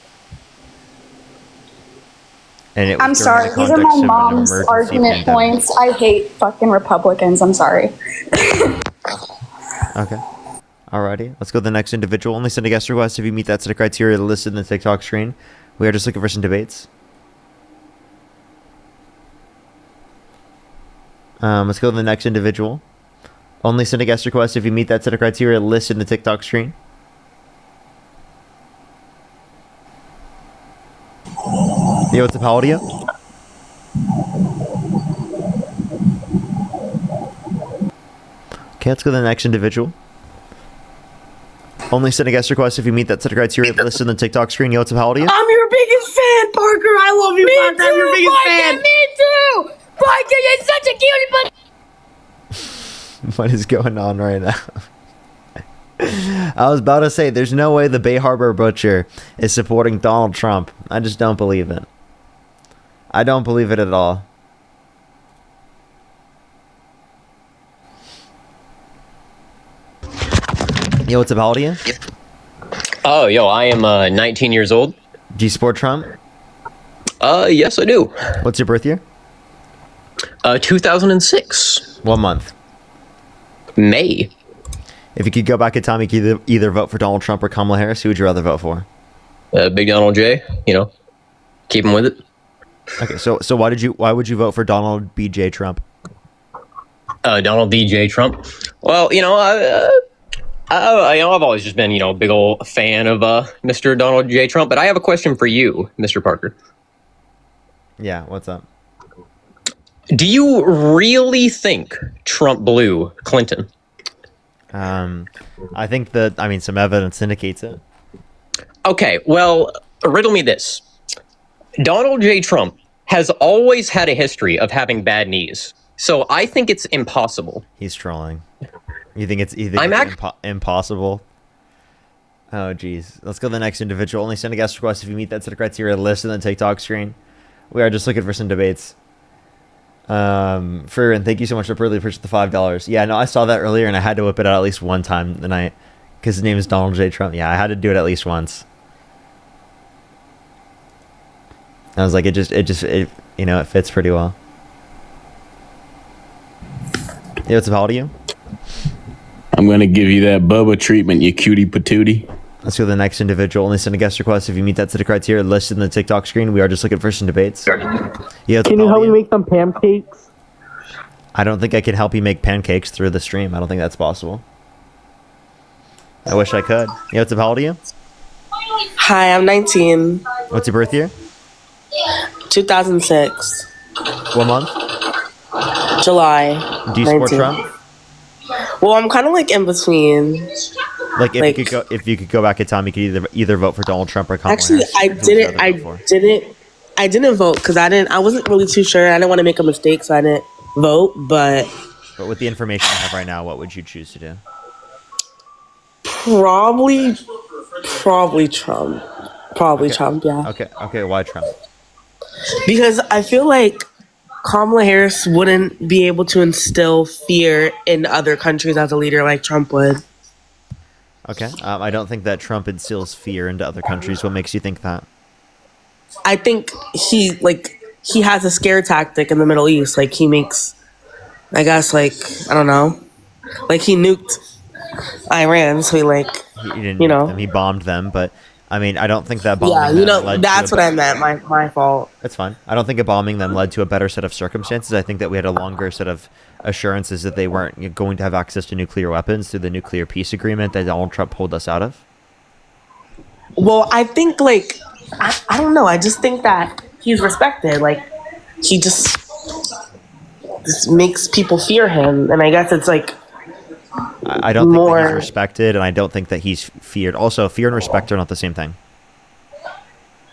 And it I'm sorry, these are my mom's argument points. I hate fucking Republicans. I'm sorry. Okay. Alrighty. Let's go to the next individual. Only send a guest request if you meet that set of criteria listed in the TikTok screen. We are just looking for some debates. Let's go to the next individual. Only send a guest request if you meet that set of criteria listed in the TikTok screen. Yo, what's up, how old are you? Okay, let's go to the next individual. Only send a guest request if you meet that set of criteria listed in the TikTok screen. Yo, what's up, how old are you? I'm your biggest fan, Parker. I love you, Parker. I'm your biggest fan. Me too. Parker, you're such a cutie, but What is going on right now? I was about to say, there's no way the Bay Harbor Butcher is supporting Donald Trump. I just don't believe it. I don't believe it at all. Yo, what's up, how old are you? Oh, yo, I am 19 years old. Do you support Trump? Yes, I do. What's your birth year? 2006. What month? May. If you could go back in time, you could either vote for Donald Trump or Kamala Harris. Who would you rather vote for? Big Donald J. You know, keep him with it. Okay, so why would you vote for Donald B.J. Trump? Donald D.J. Trump. Well, you know, I've always just been, you know, a big old fan of Mr. Donald J. Trump. But I have a question for you, Mr. Parker. Yeah, what's up? Do you really think Trump blew Clinton? I think that, some evidence indicates it. Okay, well, riddle me this. Donald J. Trump has always had a history of having bad knees. So I think it's impossible. He's trolling. You think it's impossible? Oh, geez. Let's go to the next individual. Only send a guest request if you meet that set of criteria listed on the TikTok screen. We are just looking for some debates. Furin, thank you so much for really appreciate the $5. Yeah, no, I saw that earlier and I had to whip it out at least one time tonight because his name is Donald J. Trump. Yeah, I had to do it at least once. I was like, it fits pretty well. Yeah, what's up, how old are you? I'm gonna give you that Bubba treatment, you cutie patootie. Let's go to the next individual. Only send a guest request if you meet that set of criteria listed in the TikTok screen. We are just looking for some debates. Yeah, can you help me make some pancakes? I don't think I can help you make pancakes through the stream. I don't think that's possible. I wish I could. Yeah, what's up, how old are you? Hi, I'm 19. What's your birth year? 2006. What month? July. Do you support Trump? Well, I'm kind of like in between. Like if you could go back in time, you could either vote for Donald Trump or Kamala Actually, Harris. I didn't vote because I wasn't really too sure. I didn't want to make a mistake, so I didn't vote. But with the information I have right now, what would you choose to do? Probably Trump. Probably Trump. Yeah. Okay. Why Trump? Because I feel like Kamala Harris wouldn't be able to instill fear in other countries as a leader like Trump would. Okay. I don't think that Trump instills fear into other countries. What makes you think that? I think he has a scare tactic in the Middle East. Like he makes, I guess, I don't know, like he nuked Iran. So he didn't, nuke them, he bombed them. But I mean, I don't think that bombing Yeah, them led that's to what I meant. My fault. That's fine. I don't think a bombing them led to a better set of circumstances. I think that we had a longer set of assurances that they weren't going to have access to nuclear weapons through the nuclear peace agreement that Donald Trump pulled us out of. Well, I think I don't know. I just think that he's respected. Like he just makes people fear him, and I guess it's like I don't think that he's respected, and I don't think that he's feared. Also, fear and respect are not the same thing.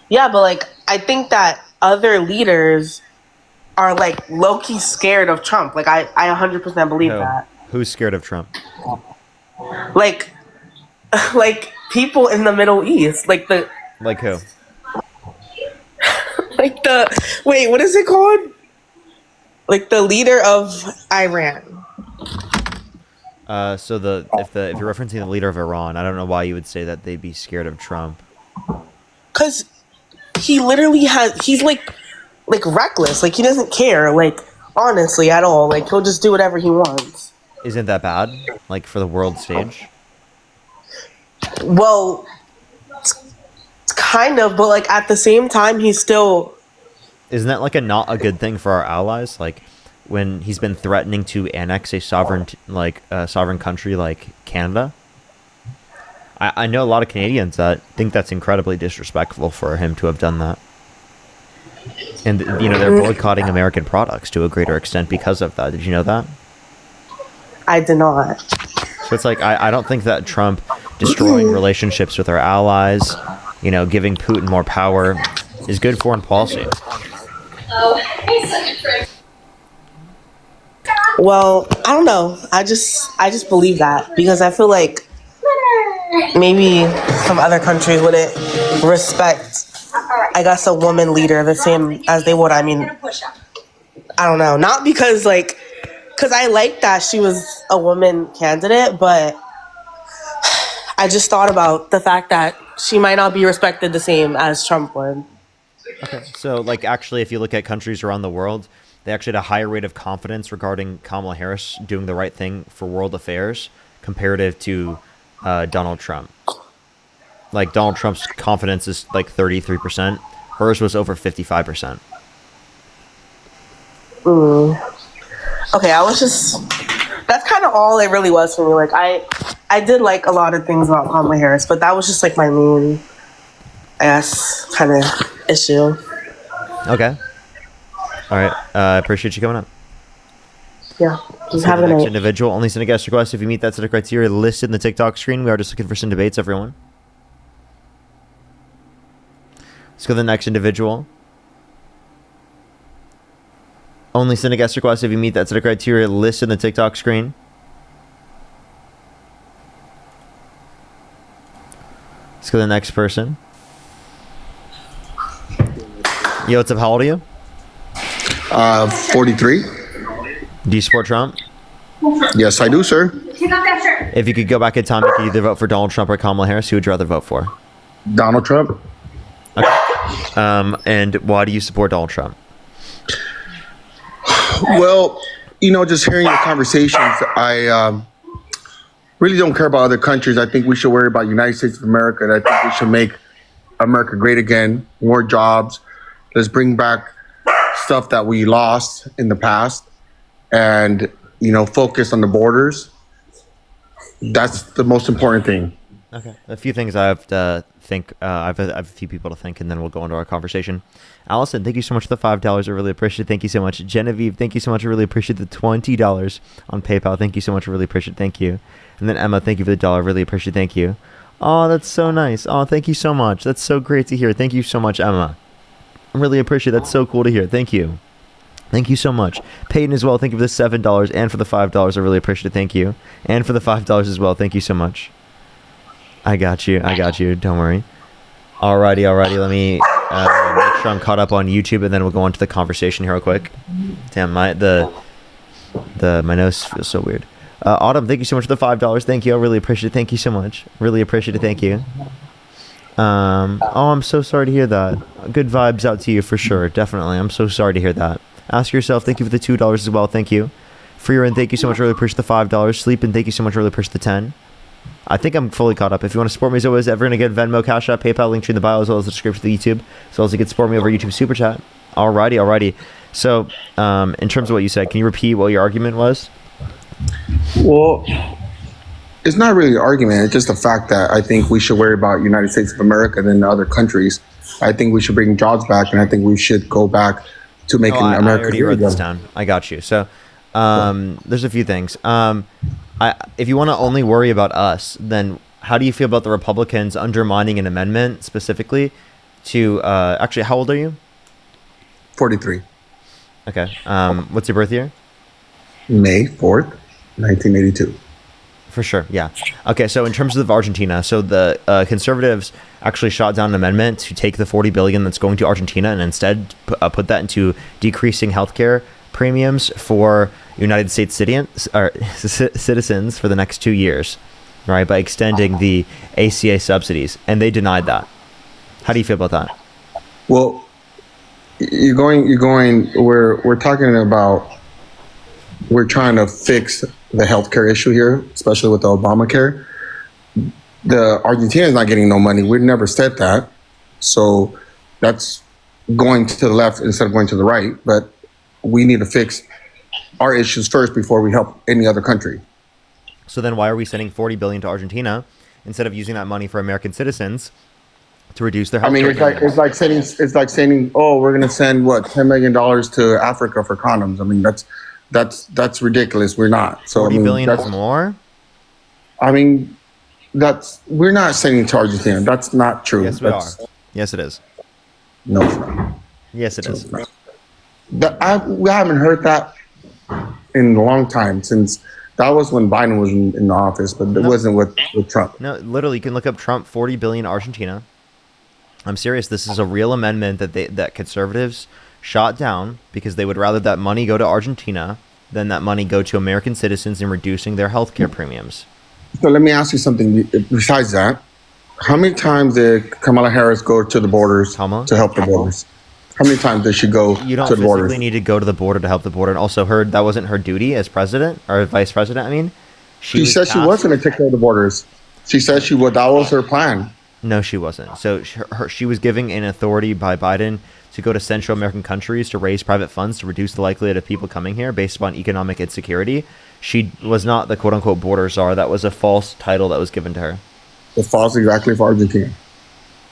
Yeah, but like I think that other leaders are like low-key scared of Trump. Like I 100% believe that. Who's scared of Trump? Like like people in the Middle East. Like who? Like wait, what is it called? Like the leader of Iran. So if you're referencing the leader of Iran, I don't know why you would say that they'd be scared of Trump. Cause he literally he's like reckless. Like he doesn't care, like honestly at all. Like he'll just do whatever he wants. Isn't that bad? Like for the world stage? Well, it's kind of, but like at the same time, he's still. Isn't that like not a good thing for our allies? Like when he's been threatening to annex a sovereign country like Canada. I know a lot of Canadians that think that's incredibly disrespectful for him to have done that. And, they're boycotting American products to a greater extent because of that. Did you know that? I did not. So it's like, I don't think that Trump destroying relationships with our allies, giving Putin more power is good foreign policy. Oh, he's such a trick. Well, I don't know. I just believe that because I feel like maybe some other countries wouldn't respect, I guess, a woman leader the same as they would. I mean, I don't know. Not because I like that she was a woman candidate, but I just thought about the fact that she might not be respected the same as Trump would. Okay. So, actually, if you look at countries around the world, they actually had a higher rate of confidence regarding Kamala Harris doing the right thing for world affairs comparative to Donald Trump. Like, Donald Trump's confidence is 33%. Hers was over 55%. Okay, that's kind of all it really was for me. Like, I did like a lot of things about Kamala Harris, but that was just my main, I guess, kind of issue. Okay. All right. I appreciate you coming up. Yeah. Just have a next night. individual. Only send a guest request if you meet that set of criteria listed in the TikTok screen. We are just looking for some debates, everyone. Let's go to the next individual. Only send a guest request if you meet that set of criteria listed in the TikTok screen. Let's go to the next person. Yo, what's up? How old are you? 43. Do you support Trump? Yes, I do, sir. If you could go back in time, you could either vote for Donald Trump or Kamala Harris. Who would you rather vote for? Donald Trump. Okay. And why do you support Donald Trump? Well, just hearing your conversations, I really don't care about other countries. I think we should worry about United States of America, and I think we should make America great again. More jobs. Let's bring back stuff that we lost in the past, and focus on the borders. That's the most important thing. Okay. A few things I have to think. I have a few people to think, and then we'll go into our conversation. Allison, thank you so much for the $5. I really appreciate it. Thank you so much. Genevieve, thank you so much. I really appreciate the $20 on PayPal. Thank you so much. I really appreciate it. Thank you. And then Emma, thank you for the $1. Really appreciate it. Thank you. Oh, that's so nice. Oh, thank you so much. That's so great to hear. Thank you so much, Emma. I really appreciate it. That's so cool to hear. Thank you. Thank you so much. Peyton as well, thank you for the $7 and for the $5. I really appreciate it. Thank you. And for the $5 as well. Thank you so much. I got you. Don't worry. Alrighty. Let me make sure I'm caught up on YouTube, and then we'll go on to the conversation here real quick. Damn, my nose feels so weird. Autumn, thank you so much for the $5. Thank you. I really appreciate it. Thank you so much. Really appreciate it. Thank you. I'm so sorry to hear that. Good vibes out to you for sure. Definitely. I'm so sorry to hear that. Ask yourself, thank you for the $2 as well. Thank you. Freerin, thank you so much. Really appreciate the $5. Sleepin, thank you so much. Really appreciate the 10. I think I'm fully caught up. If you want to support me as always, ever going to get Venmo, Cash App, PayPal, link tree in the bio, as well as the description of the YouTube, as well as you can support me over YouTube Super Chat. Alrighty. So, in terms of what you said, can you repeat what your argument was? Well, it's not really an argument. It's just the fact that I think we should worry about United States of America than other countries. I think we should bring jobs back, and I think we should go back to making I America already great wrote this again. down. I got you. So, there's a few things. If you want to only worry about us, then how do you feel about the Republicans undermining an amendment specifically to actually? How old are you? 43. Okay. What's your birth year? May 4th, 1982. For sure, yeah. Okay, so in terms of Argentina, so the conservatives actually shot down an amendment to take the $40 billion that's going to Argentina and instead put that into decreasing healthcare premiums for United States citizens for the next 2 years, right? By extending the ACA subsidies, and they denied that. How do you feel about that? Well, you're going. We're talking about. We're trying to fix the healthcare issue here, especially with the Obamacare. The Argentina is not getting no money. We've never said that. So that's going to the left instead of going to the right. But we need to fix our issues first before we help any other country. So then why are we sending $40 billion to Argentina instead of using that money for American citizens to reduce their health care? It's like saying, oh, we're going to send $10 million to Africa for condoms. I mean, that's ridiculous. We're not. So $40 billion is more? I mean, we're not sending to Argentina. That's not true. Yes, we are. Yes, it is. No, it's not. Yes, it is. We haven't heard that in a long time, since that was when Biden was in the office, but it wasn't with Trump. No, literally, you can look up Trump, $40 billion Argentina. I'm serious. This is a real amendment that conservatives shot down because they would rather that money go to Argentina than that money go to American citizens in reducing their healthcare premiums. So let me ask you something. Besides that, how many times did Kamala Harris go to the borders to help the borders? How many times did she go You don't to the borders? physically need to go to the border to help the border. And also, that wasn't her duty as president or vice president. I mean, She said she was going to take care of the borders. She said she would. That was her plan. No, she wasn't. So she was giving an authority by Biden to go to Central American countries to raise private funds to reduce the likelihood of people coming here based upon economic insecurity. She was not the quote-unquote border czar. That was a false title that was given to her. The false exactly for Argentina.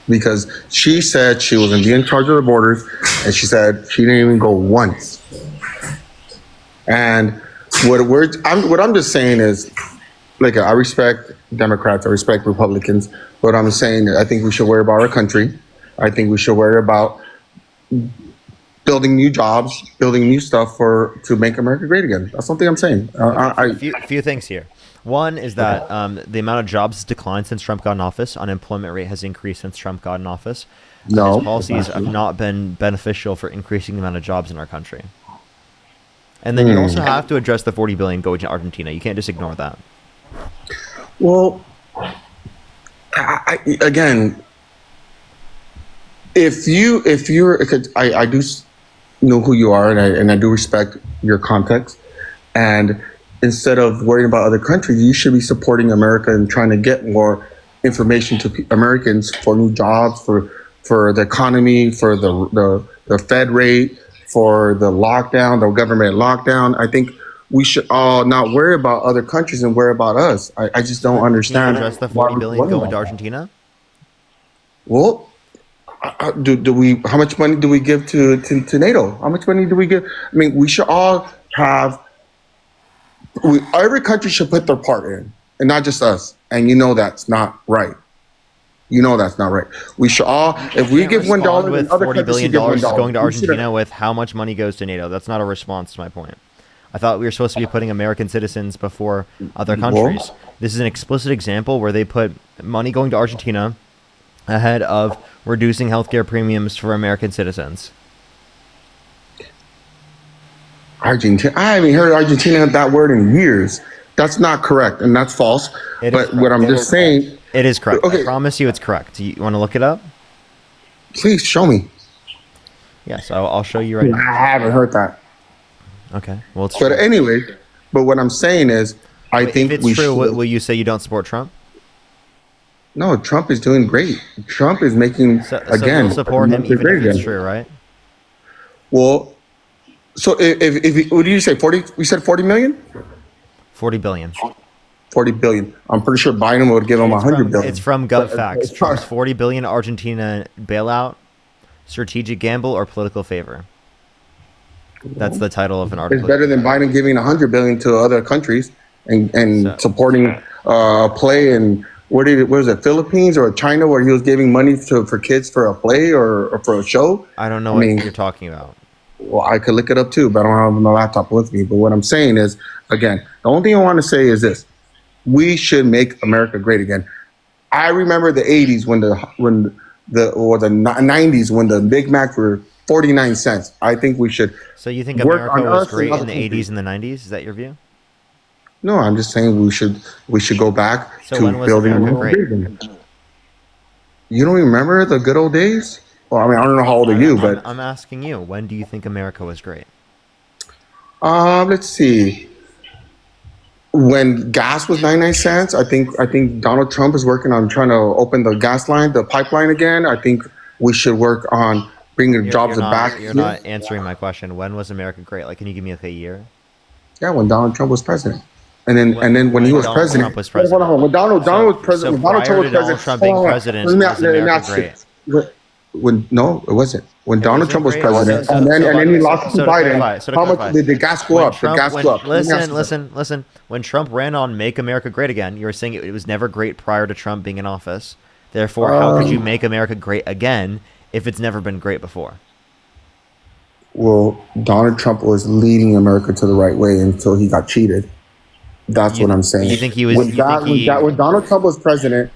Because she said she was going to be in charge of the borders, and she said she didn't even go once. And what I'm just saying is, like, I respect Democrats, I respect Republicans, but I'm saying I think we should worry about our country. I think we should worry about building new jobs, building new stuff to make America great again. That's something I'm saying. A few things here. One is that the amount of jobs has declined since Trump got in office. Unemployment rate has increased since Trump got in office. No, his policies have not been beneficial for increasing the amount of jobs in our country. And then you also have to address the $40 billion going to Argentina. You can't just ignore that. Well, again, if you're, I do know who you are, and I do respect your context. And instead of worrying about other countries, you should be supporting America and trying to get more information to Americans for new jobs, for the economy, for the Fed rate, for the lockdown, the government lockdown. I think we should all not worry about other countries and worry about us. I just don't understand. Can you address the $40 billion going to Argentina? Well, do we? How much money do we give to NATO? How much money do we give? I mean, we should all have. Every country should put their part in, and not just us. And that's not right. That's not right. We should all. If we give $1, with other $40 billion countries should give $1. going to We should- Argentina, with how much money goes to NATO. That's not a response to my point. I thought we were supposed to be putting American citizens before other countries. This is an explicit example where they put money going to Argentina ahead of reducing healthcare premiums for American citizens. Argentina. I haven't heard Argentina that word in years. That's not correct, and that's false. But what I'm just saying, it is correct. Okay. I promise you, it's correct. Do you want to look it up? Please show me. Yes, I'll show you right now. I haven't heard that. Okay. Well, it's But true. anyway, but what I'm saying is, I think if it's we true, should. will you say you don't support Trump? No, Trump is doing great. Trump is making So again. you'll support him America even great if it's again. true, right? Well, so if what did you say? 40? We said 40 million. 40 billion. 40 billion. I'm pretty sure Biden would give him 100 billion. It's from GovFacts. Trump's 40 billion Argentina bailout, strategic gamble, or political favor. That's the title of an It's article. better than Biden giving 100 billion to other countries and supporting a play in what was it, Philippines or China, where he was giving money for kids for a play or for a show. I don't know what you're talking about. Well, I could look it up too, but I don't have my laptop with me. But what I'm saying is, again, the only thing I want to say is this: we should make America great again. I remember the '80s or the '90s when the Big Mac were 49 cents. I think we should. So you think work America on was us and great other in the countries. 80s and the 90s? Is that your view? No, I'm just saying we should go back So to when was building America America great? again. You don't remember the good old days? Well, I mean, I don't know how old are you, but I'm asking you. When do you think America was great? let's see. When gas was 99 cents, I think Donald Trump is working on trying to open the gas line, the pipeline again. I think we should work on bringing jobs back. You're not answering my question. When was America great? Like, can you give me like a year? Yeah, when Donald Trump was president, and then when he was Donald president, Trump was president. hold on, when Donald was president, when Donald Trump was president, Trump being president, let me was let me America ask you. great? When no, it wasn't. When Donald Trump was great. president, So- and then so- he lost to so to Biden, clarify- so to how much clarify, did the gas go when up? Trump- The gas when- go up. Let me ask Listen, you listen. When Trump ran on "Make America Great Again," you were saying it was never great prior to Trump being in office. Therefore, how could you make America great again if it's never been great before? Well, Donald Trump was leading America to the right way until he got cheated. That's what I'm saying. You think he was? When Donald Trump was president,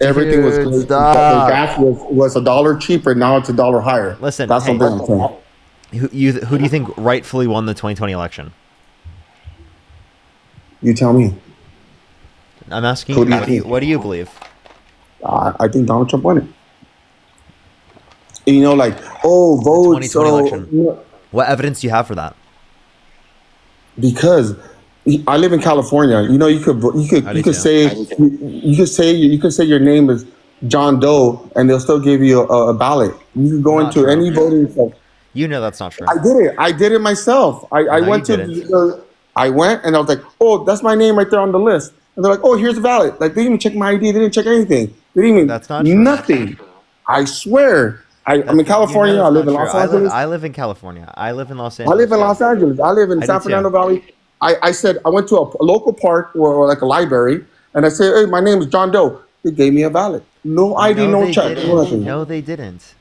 everything was Dude, great. stop. The gas was $1 cheaper. Now it's $1 higher. Listen, that's hey, something I'm saying. Who do you think rightfully won the 2020 election? You tell me. I'm asking Who you. do you What think? do you believe? I think Donald Trump won it. And like, vote 2020 so election. What evidence do you have for that? because I live in California. You could say your name is John Doe, and they'll still give you a ballot. You can go into any voting center. You know that's not true. I did it myself. I went to I went and I was like, oh, that's my name right there on the list. And they're like, oh, here's the ballot. Like, they didn't even check my ID. They didn't check anything. They didn't even. That's not true. Nothing. I swear. I'm in California. I live in Los Angeles. I live in California. I live in Los I Angeles. live in Los Angeles. I live in I San do too. Fernando Valley. I said, I went to a local park or like a library, and I said, hey, my name is John Doe. They gave me a ballot. No ID, no they check, didn't. no nothing. No, they didn't.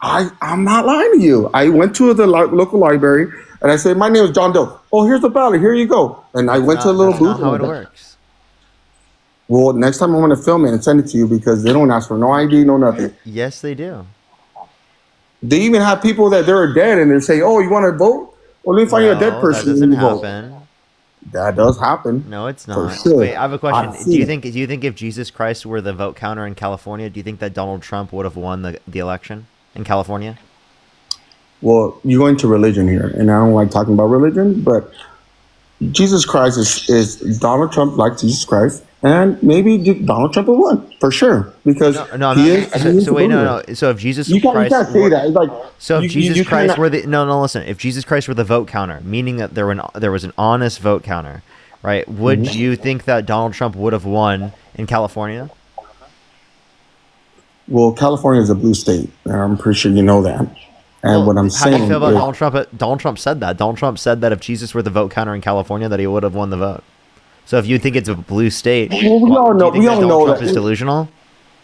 I'm not lying to you. I went to the local library, and I said, my name is John Doe. Oh, here's the ballot. Here you go. And I went to a little That's booth. not how it works. Well, next time I'm going to film it and send it to you because they don't ask for no ID, no nothing. Yes, they do. They even have people that they're dead and they're saying, oh, you want to vote? Well, let me find you a dead person. That doesn't and you vote. happen. That does happen. No, it's For not. sure. Wait, I have a question. I've Do you seen think if Jesus Christ were the vote counter in California, do you think that Donald Trump would have won the election in California? Well, you go into religion here, and I don't like talking about religion, but Jesus Christ is Donald Trump like Jesus Christ, and maybe Donald Trump will win for sure because No, he is. so wait, no. So if Jesus You can't Christ, say that. It's like so if you- Jesus you Christ cannot- were the listen, if Jesus Christ were the vote counter, meaning that there was an honest vote counter, right? Would Mhm. you think that Donald Trump would have won in California? Well, California is a blue state, and I'm pretty sure you know that. And what I'm How do saying you feel about is, Donald Trump? Donald Trump said that. Donald Trump said that if Jesus were the vote counter in California, that he would have won the vote. So if you think it's a blue state, Well, we all know- do you think we that all Donald know Trump that. is delusional?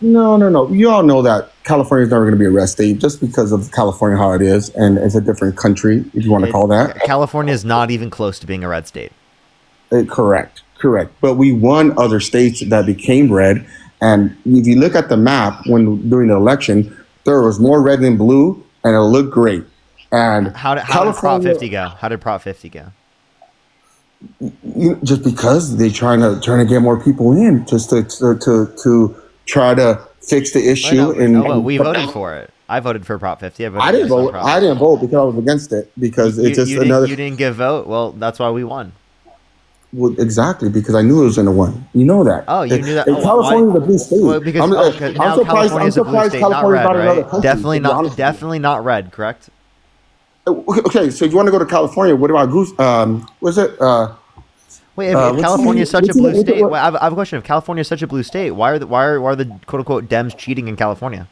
No. You all know that California is never going to be a red state just because of California how it is, and it's a different country, if you want to call that. California is not even close to being a red state. Correct. But we won other states that became red, and if you look at the map during the election, there was more red than blue, and it looked great. And How did Prop 50 go? How did Prop 50 go? Just because they're trying to get more people in, just to try to fix the issue. We voted for it. I voted for Prop 50. I didn't vote. I didn't vote because I was against it because it's just you another. You didn't give vote. Well, that's why we won. Well, exactly, because I knew it was going to win. You know that. Oh, you knew that. And Oh, California's a blue state. Well, because now California is a blue state, not red, California's not another right? country, Definitely to be honest with you. definitely not red. Correct. Okay, so if you want to go to California, what about Goose? Was it? Wait, if what's California is the- such a what's the- blue what's the- state, what- well, I have a question. If California is such a blue state, why are the quote unquote Dems cheating in California?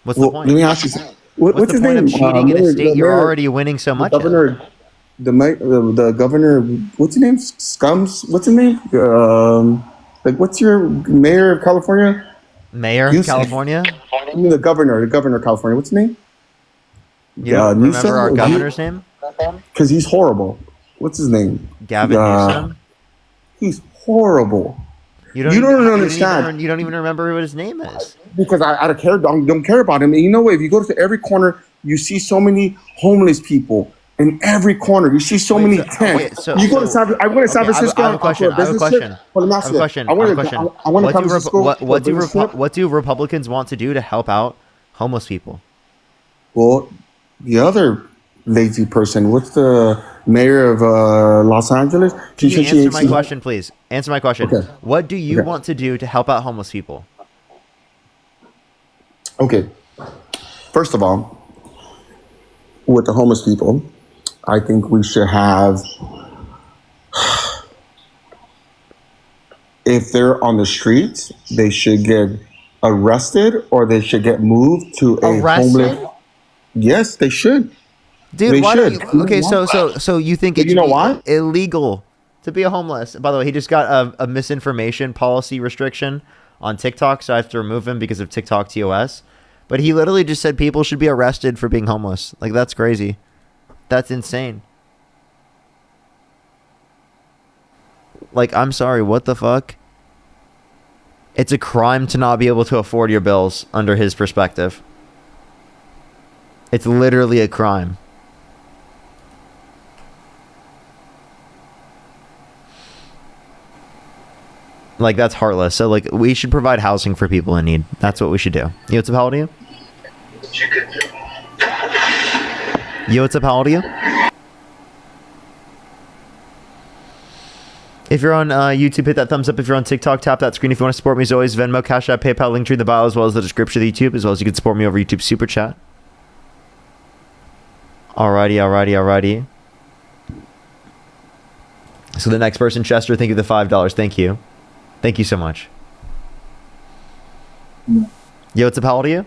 What's the point? Let me ask you something. What's What's the his point name? of cheating in a Mayor- state the you're mayor- already winning so much? The governor, the governor. What's his name? Scums. What's his name? Like, what's your mayor of California? Mayor of California? I mean, the governor of California. What's his name? You don't remember our governor's name? Because he's horrible. What's his name? Gavin Newsom? He's horrible. You don't understand. You don't even remember what his name is. Because I don't care about him. And you know what? If you go to every corner, you see so many homeless people in every corner. You see so many tents. I went to San Francisco. I have a question. I have a question. I went to San Francisco. What do Republicans want to do to help out homeless people? Well, the other lazy person, what's the mayor of Los Angeles? Can you answer my question, please? Answer my question. Okay. What do you want to do to help out homeless people? Okay. First of all, with the homeless people, I think we should have, if they're on the streets, they should get arrested or they should get moved to a homeless. Yes, they should. Dude, They why should. don't you? Okay, so you think it's illegal to be a homeless? By the way, he just got a misinformation policy restriction on TikTok, so I have to remove him because of TikTok TOS. But he literally just said people should be arrested for being homeless. Like, that's crazy. That's insane. Like, I'm sorry, what the fuck? It's a crime to not be able to afford your bills under his perspective. It's literally a crime. Like, that's heartless. So, like, we should provide housing for people in need. That's what we should do. Yo, what's up, how old are you? Yo, what's up, how old are you? If you're on YouTube, hit that thumbs up. If you're on TikTok, tap that screen. If you want to support me, as always, Venmo, Cash App, PayPal, link tree in the bio, as well as the description of YouTube, as well as you can support me over YouTube Super Chat. Alrighty. So the next person, Chester, thank you for the $5. Thank you. Thank you so much. Yo, what's up? How old are you?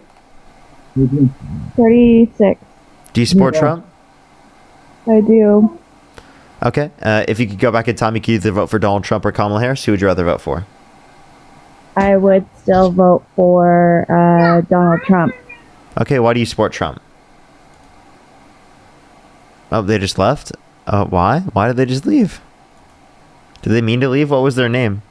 36. Do you support Trump? I do. Okay. If you could go back in time, you could either vote for Donald Trump or Kamala Harris. Who would you rather vote for? I would still vote for Donald Trump. Okay, why do you support Trump? Oh, they just left? Why? Why did they just leave? Did they mean to leave? What was their name?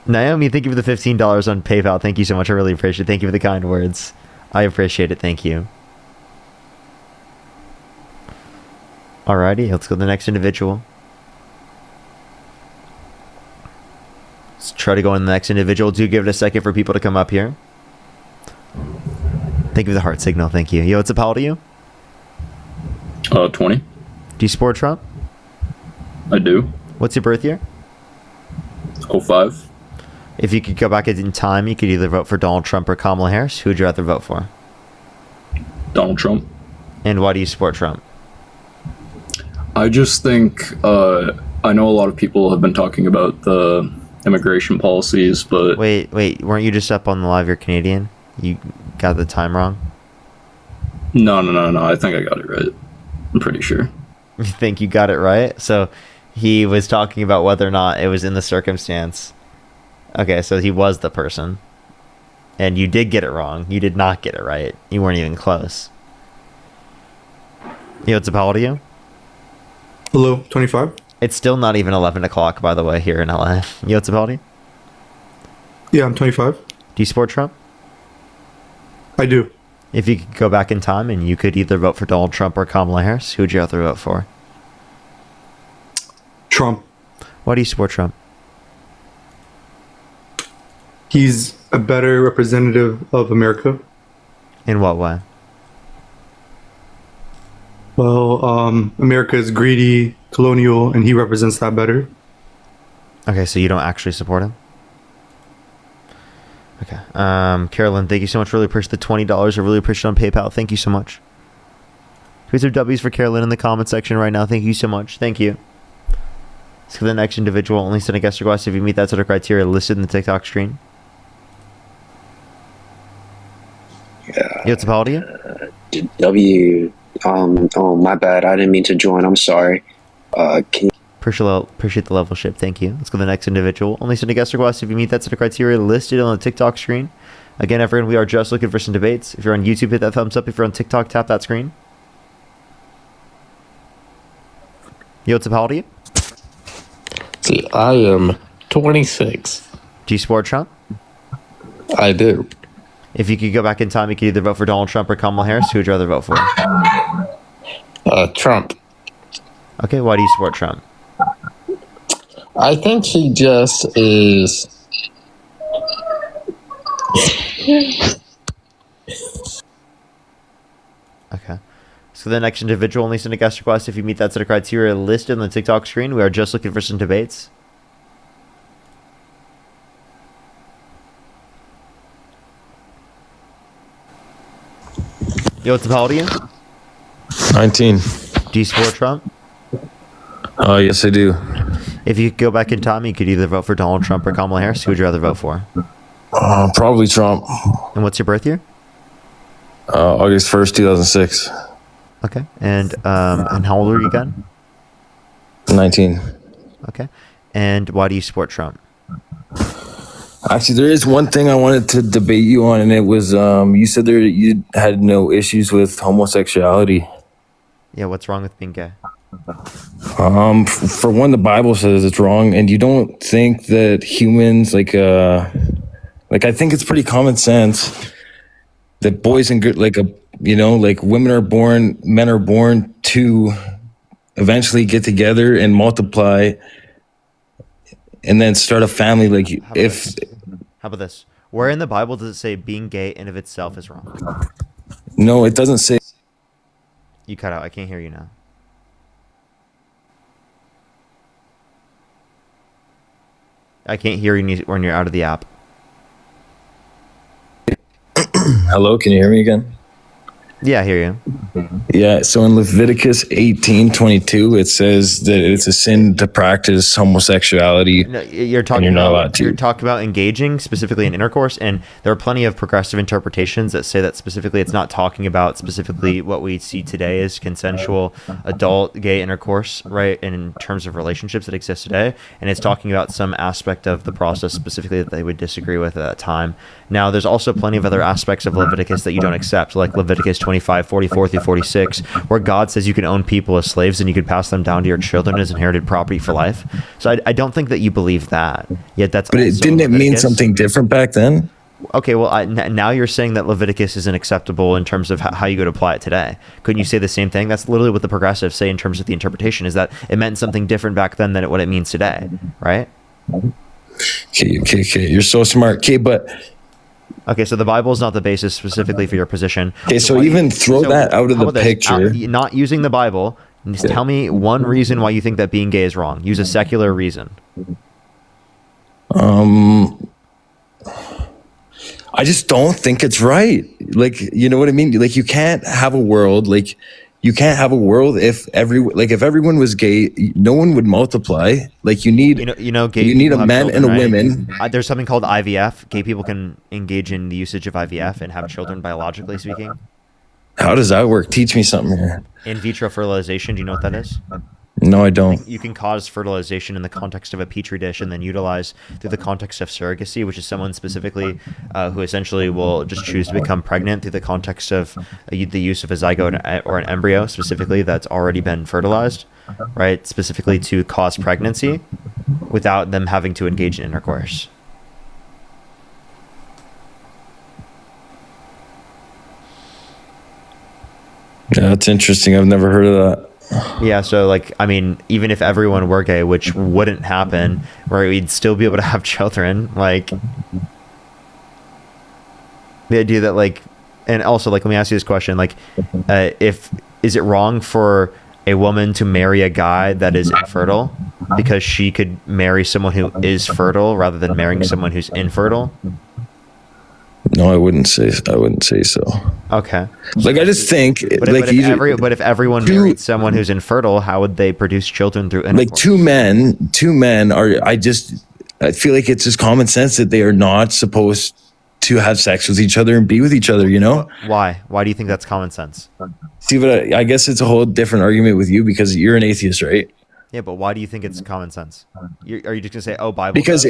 Naomi, thank you for the $15 on PayPal. Thank you so much. I really appreciate it. Thank you for the kind words. I appreciate it. Thank you. Alrighty, let's go to the next individual. Let's try to go in the next individual. Do give it a second for people to come up here. Thank you for the heart signal. Thank you. Yo, what's up? How old are you? 20. Do you support Trump? I do. What's your birth year? 05. If you could go back in time, you could either vote for Donald Trump or Kamala Harris. Who would you rather vote for? Donald Trump. And why do you support Trump? I just think, I know a lot of people have been talking about the immigration policies, but... Wait, weren't you just up on the live? You're Canadian? You got the time wrong? No. I think I got it right. I'm pretty sure. You think you got it right? So he was talking about whether or not it was in the circumstance. Okay, so he was the person. And you did get it wrong. You did not get it right. You weren't even close. Yo, what's up? How old are you? Hello, 25. It's still not even 11 o'clock, by the way, here in LA. Yo, what's up? How old are you? Yeah, I'm 25. Do you support Trump? I do. If you could go back in time and you could either vote for Donald Trump or Kamala Harris, who would you rather vote for? Trump. Why do you support Trump? He's a better representative of America. In what way? Well, America is greedy, colonial, and he represents that better. Okay, so you don't actually support him? Okay. Carolyn, thank you so much. Really appreciate the $20. I really appreciate it on PayPal. Thank you so much. Here's some W's for Carolyn in the comment section right now. Thank you so much. Thank you. Let's go to the next individual. Only send a guest request if you meet that sort of criteria listed in the TikTok screen. Yeah. Yo, how old are you? W. Oh, my bad. I didn't mean to join. I'm sorry. Can you... Appreciate the level ship. Thank you. Let's go to the next individual. Only send a guest request if you meet that sort of criteria listed on the TikTok screen. Again, everyone, we are just looking for some debates. If you're on YouTube, hit that thumbs up. If you're on TikTok, tap that screen. Yo, how old are you? See, I am 26. Do you support Trump? I do. If you could go back in time, you could either vote for Donald Trump or Kamala Harris. Who would you rather vote for? Trump. Okay, why do you support Trump? I think he just is. Okay. So the next individual, only send a guest request if you meet that set of criteria listed on the TikTok screen. We are just looking for some debates. Yo, what's the old are you? 19. Do you support Trump? Yes, I do. If you could go back in time, you could either vote for Donald Trump or Kamala Harris. Who would you rather vote for? Probably Trump. And what's your birth year? August 1st, 2006. Okay. And how old are you again? 19. Okay. And why do you support Trump? Actually, there is one thing I wanted to debate you on, and it was you said you had no issues with homosexuality. Yeah, what's wrong with being gay? For one, the Bible says it's wrong, and you don't think that humans like I think it's pretty common sense that boys and women are born, men are born to eventually get together and multiply and then start a family. Like How about this? Where in the Bible does it say being gay in of itself is wrong? No, it doesn't say. You cut out. I can't hear you now. I can't hear you when you're out of the app. Hello, can you hear me again? Yeah, I hear you. Yeah, so in Leviticus 18:22, it says that it's a sin to practice homosexuality. No, you're talking and you're not about, allowed to. You're talking about engaging specifically in intercourse, and there are plenty of progressive interpretations that say that specifically it's not talking about specifically what we see today as consensual adult gay intercourse, right? And in terms of relationships that exist today, and it's talking about some aspect of the process specifically that they would disagree with at that time. Now, there's also plenty of other aspects of Leviticus that you don't accept, like Leviticus 25:44 through 46, where God says you can own people as slaves and you can pass them down to your children as inherited property for life. So I don't think that you believe that. Yet that's. But didn't it mean something different back then? Okay, well, now you're saying that Leviticus isn't acceptable in terms of how you go to apply it today. Couldn't you say the same thing? That's literally what the progressives say in terms of the interpretation, is that it meant something different back then than what it means today, right? Okay. You're so smart. Okay, so the Bible is not the basis specifically for your position. Okay, so even throw that out of the picture. Not using the Bible, just tell me one reason why you think that being gay is wrong. Use a secular reason. I just don't think it's right. Like, you know what I mean? Like, you can't have a world if everyone was gay, no one would multiply. Like, you need gay you need a people man have and a children, woman. right? There's something called IVF. Gay people can engage in the usage of IVF and have children, biologically speaking. How does that work? Teach me something here. In vitro fertilization, do you know what that is? No, I don't. You can cause fertilization in the context of a petri dish and then utilize through the context of surrogacy, which is someone specifically who essentially will just choose to become pregnant through the context of the use of a zygote or an embryo specifically that's already been fertilized, right? Specifically to cause pregnancy without them having to engage in intercourse. Yeah, that's interesting. I've never heard of that. Yeah, so even if everyone were gay, which wouldn't happen, right, we'd still be able to have children. Like, the idea that and also let me ask you this question: if is it wrong for a woman to marry a guy that is infertile because she could marry someone who is fertile rather than marrying someone who's infertile? No, I wouldn't say so. Okay. Like, I just think, But, like, but if everyone married someone who's infertile, how would they produce children through intercourse? like two men are. I feel like it's just common sense that they are not supposed to have sex with each other and be with each other. You know why? Why do you think that's common sense? See, but I guess it's a whole different argument with you because you're an atheist, right? Yeah, but why do you think it's common sense? Are you just gonna say, "Oh, Bible"? Because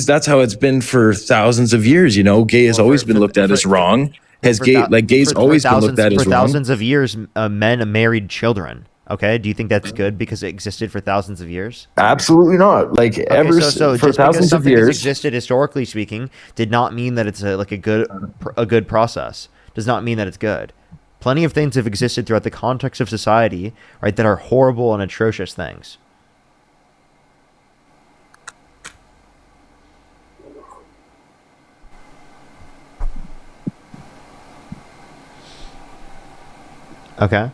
that's how it's been for thousands of years. You know, gay has always been looked at as wrong. Gay's always been looked at as for wrong. thousands of years. Men married children. Okay, do you think that's good because it existed for thousands of years? Absolutely not. Like for just thousands because of something has years. existed historically speaking, did not mean that it's a good process. Does not mean that it's good. Plenty of things have existed throughout the context of society, right, that are horrible and atrocious things. Okay.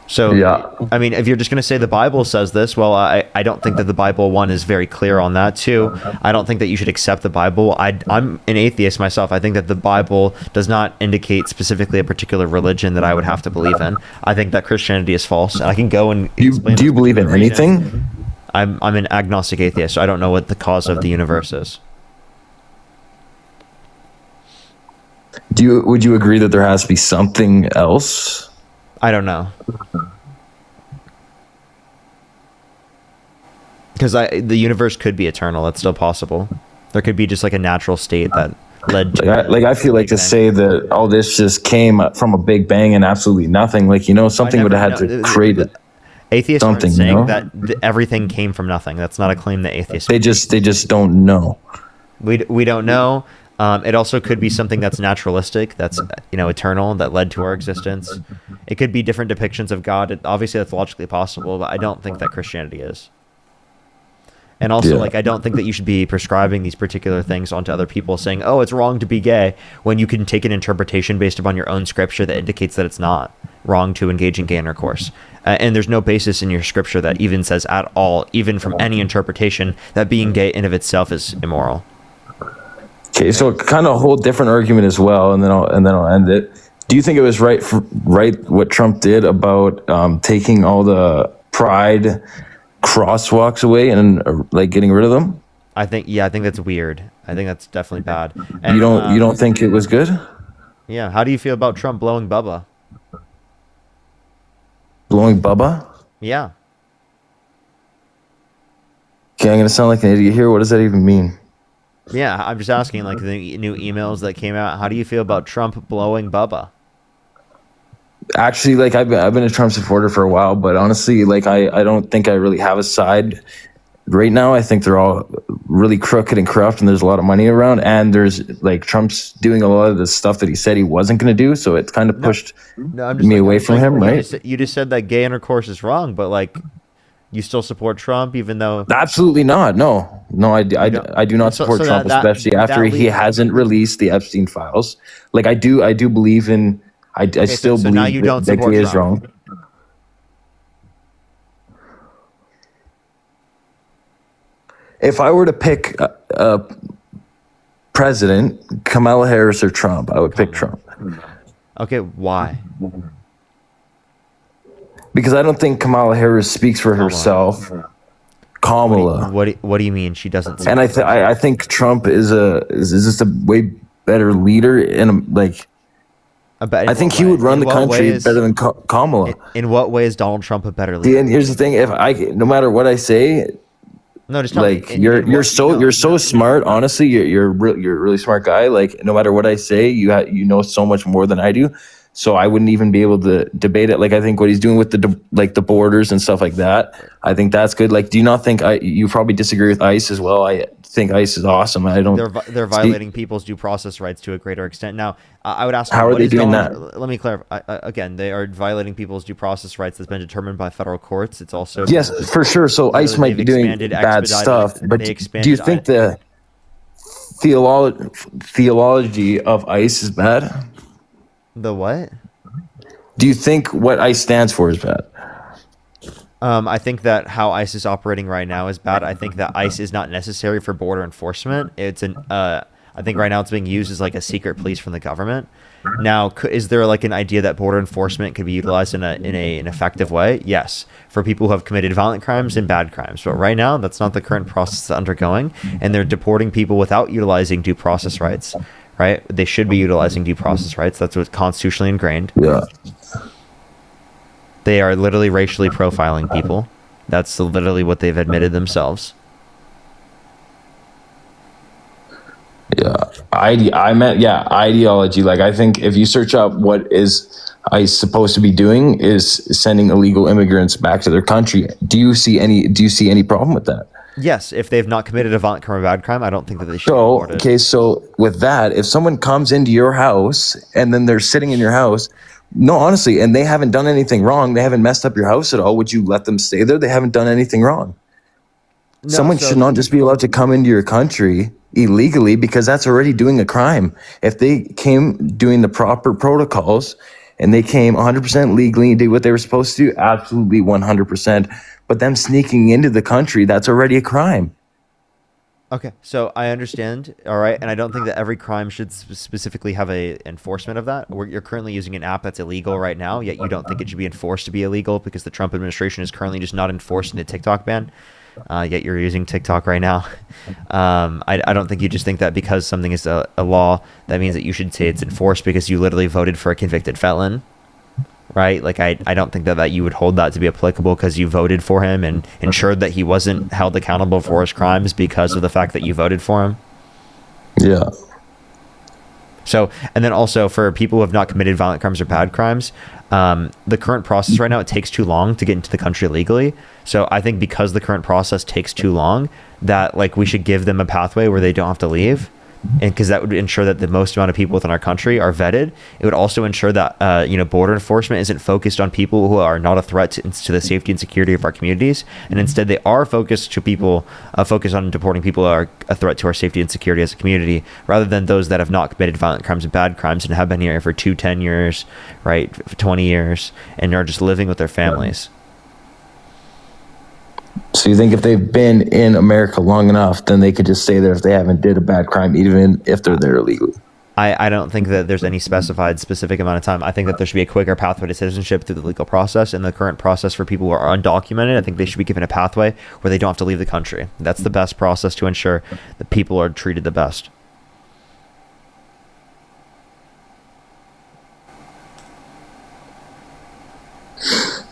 So, yeah. I mean, if you're just going to say the Bible says this, well, I don't think that the Bible, one, is very clear on that. Two, I don't think that you should accept the Bible. I'm an atheist myself. I think that the Bible does not indicate specifically a particular religion that I would have to believe in. I think that Christianity is false. And I can go and explain. Do you believe in anything? I'm an agnostic atheist, so I don't know what the cause of the universe is. Would you agree that there has to be something else? I don't know. Because the universe could be eternal. That's still possible. There could be just like a natural state that led to... I feel like to say that all this just came from a big bang and absolutely nothing. Like, you know, something would have had to create it. Atheists aren't Something, saying you know? that everything came from nothing. That's not a claim that atheists... They just don't know. We don't know. It also could be something that's naturalistic, that's, you know, eternal, that led to our existence. It could be different depictions of God. Obviously, that's logically possible, but I don't think that Christianity is. And also, like, I don't think that you should be prescribing these particular things onto other people, saying, oh, it's wrong to be gay, when you can take an interpretation based upon your own scripture that indicates that it's not wrong to engage in gay intercourse. And there's no basis in your scripture that even says at all, even from any interpretation, that being gay in of itself is immoral. Okay, so kind of a whole different argument as well, and then I'll end it. Do you think it was right what Trump did about taking all the pride crosswalks away and like getting rid of them? I think that's weird. I think that's definitely bad. And, you don't think it was good? Yeah. How do you feel about Trump blowing Bubba? Blowing Bubba? Yeah. Okay, I'm gonna sound like an idiot here. What does that even mean? Yeah, I'm just asking, like, the new emails that came out. How do you feel about Trump blowing Bubba? Actually, like, I've been a Trump supporter for a while, but honestly, like, I don't think I really have a side right now. I think they're all really crooked and corrupt, and there's a lot of money around, and there's, like, Trump's doing a lot of the stuff that he said he wasn't going to do, so it's kind of pushed me away from him, right? You just said that gay intercourse is wrong, but, like, you still support Trump, even though... Absolutely not. No, I do not support Trump, especially after he hasn't released the Epstein files. Like, I do believe in... I still believe now you don't that support gay is Trump. wrong. If I were to pick a president, Kamala Harris or Trump, I would pick Trump. Okay, why? Because I don't think Kamala Harris speaks for herself. Kamala. What do you mean she doesn't? And I think Trump is just a way better leader, and like I think he would run the country better than Kamala. In what way is Donald Trump a better leader? And here's the thing: no matter what I say, no, just like you're so smart. Honestly, you're a really smart guy. Like no matter what I say, you know so much more than I do. So I wouldn't even be able to debate it. Like I think what he's doing with the borders and stuff like that, I think that's good. Like, do you not think you probably disagree with ICE as well? I think ICE is awesome. I don't. They're violating people's due process rights to a greater extent. Now, I would ask, how are they doing that? Let me clarify. Again, they are violating people's due process rights that's been determined by federal courts. It's also yes, for sure. So ICE might be doing bad stuff, but do you think the theology of ICE is bad? The what? Do you think what ICE stands for is bad? I think that how ICE is operating right now is bad. I think that ICE is not necessary for border enforcement. I think right now it's being used as like a secret police from the government. Now, is there like an idea that border enforcement could be utilized in an effective way? Yes, for people who have committed violent crimes and bad crimes. But right now, that's not the current process that's undergoing, and they're deporting people without utilizing due process rights. Right? They should be utilizing due process rights. That's what's constitutionally ingrained. Yeah. They are literally racially profiling people. That's literally what they've admitted themselves. Yeah, ideology. Like, I think if you search up what is ICE supposed to be doing is sending illegal immigrants back to their country. Do you see any problem with that? Yes, if they've not committed a violent crime or bad crime, I don't think that they should be So, deported. okay, so with that, if someone comes into your house and then they're sitting in your house, no, honestly, and they haven't done anything wrong, they haven't messed up your house at all, would you let them stay there? They haven't done anything wrong. Someone should not just be allowed to come into your country illegally, because that's already doing a crime. If they came doing the proper protocols and they came 100% legally and did what they were supposed to do, absolutely 100%. But them sneaking into the country, that's already a crime. Okay, so I understand, all right, and I don't think that every crime should specifically have a enforcement of that. You're currently using an app that's illegal right now, yet you don't think it should be enforced to be illegal because the Trump administration is currently just not enforcing the TikTok ban, yet you're using TikTok right now. I don't think you just think that because something is a law, that means that you should say it's enforced because you literally voted for a convicted felon. Right? Like, I don't think that you would hold that to be applicable because you voted for him and ensured that he wasn't held accountable for his crimes because of the fact that you voted for him. Yeah. So, and then also for people who have not committed violent crimes or bad crimes, the current process right now, it takes too long to get into the country legally. So I think because the current process takes too long, that like we should give them a pathway where they don't have to leave. And because that would ensure that the most amount of people within our country are vetted. It would also ensure that border enforcement isn't focused on people who are not a threat to the safety and security of our communities, and instead they are focused on deporting people who are a threat to our safety and security as a community, rather than those that have not committed violent crimes and bad crimes and have been here for 10 years, right, for 20 years, and are just living with their families. So you think if they've been in America long enough, then they could just stay there if they haven't did a bad crime, even if they're there illegally? I don't think that there's any specific amount of time. I think that there should be a quicker pathway to citizenship through the legal process. And the current process for people who are undocumented, I think they should be given a pathway where they don't have to leave the country. That's the best process to ensure that people are treated the best.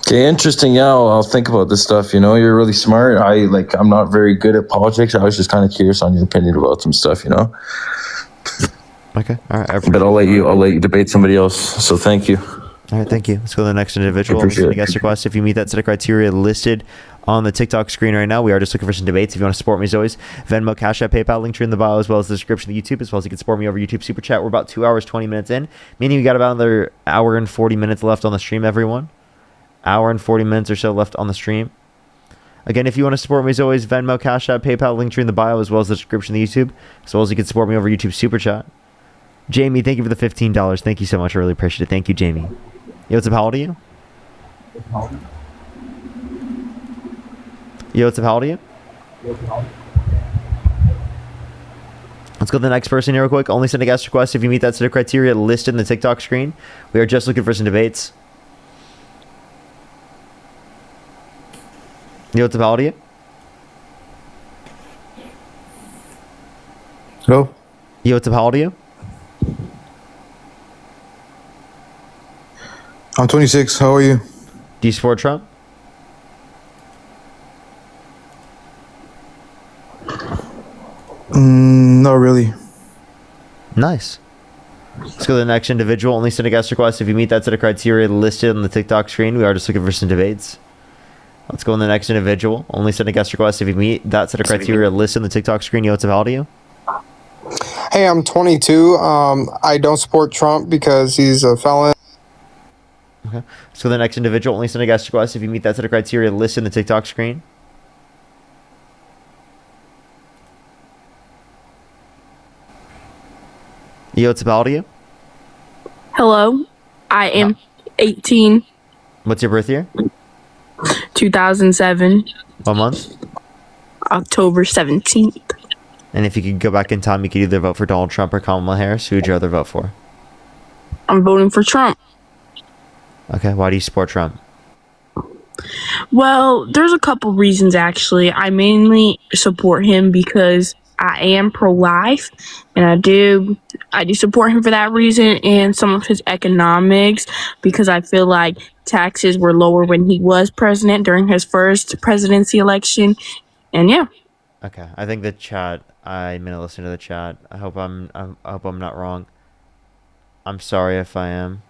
Okay, interesting. Yeah, I'll think about this stuff. You're really smart. I'm not very good at politics. I was just kind of curious on your opinion about some stuff. Okay, all right. But I'll let you debate somebody else. So thank you. All right, thank you. Let's go to the next individual. Appreciate it. Guest request. If you meet that set of criteria listed on the TikTok screen right now, we are just looking for some debates. If you want to support me as always, Venmo, Cash App, PayPal, link tree in the bio, as well as the description of YouTube, as well as you can support me over YouTube Super Chat. We're about 2 hours, 20 minutes in, meaning we got about another hour and 40 minutes left on the stream, everyone. Hour and 40 minutes or so left on the stream. Again, if you want to support me as always, Venmo, Cash App, PayPal, link tree in the bio, as well as the description of the YouTube, as well as you can support me over YouTube Super Chat. Jamie, thank you for the $15. Thank you so much. I really appreciate it. Thank you, Jamie. Yo, what's up? How old are you? Yo, what's up? How old are you? Let's go to the next person here real quick. Only send a guest request if you meet that set of criteria listed in the TikTok screen. We are just looking for some debates. Yo, what's up? How old are you? Hello? Yo, what's up? How old are you? I'm 26. How are you? Do you support Trump? Not really. Nice. Let's go to the next individual. Only send a guest request if you meet that set of criteria listed on the TikTok screen. We are just looking for some debates. Let's go on the next individual. Only send a guest request if you meet that set of criteria listed on the TikTok screen. Yo, what's up? How old are you? Hey, I'm 22. I don't support Trump because he's a felon. Okay. So the next individual. Only send a guest request if you meet that set of criteria listed in the TikTok screen. Yo, what's up? How old are you? Hello. I am 18, What's your birth year? 2007, What month? October 17th. And if you could go back in time, you could either vote for Donald Trump or Kamala Harris. Who would you rather vote for? I'm voting for Trump. Okay, why do you support Trump? Well, there's a couple reasons actually. I mainly support him because I am pro-life, and I do support him for that reason, and some of his economics, because I feel like taxes were lower when he was president during his first presidency election, and yeah. Okay, I think the chat. I'm gonna listen to the chat. I hope I hope I'm not wrong. I'm sorry if I am.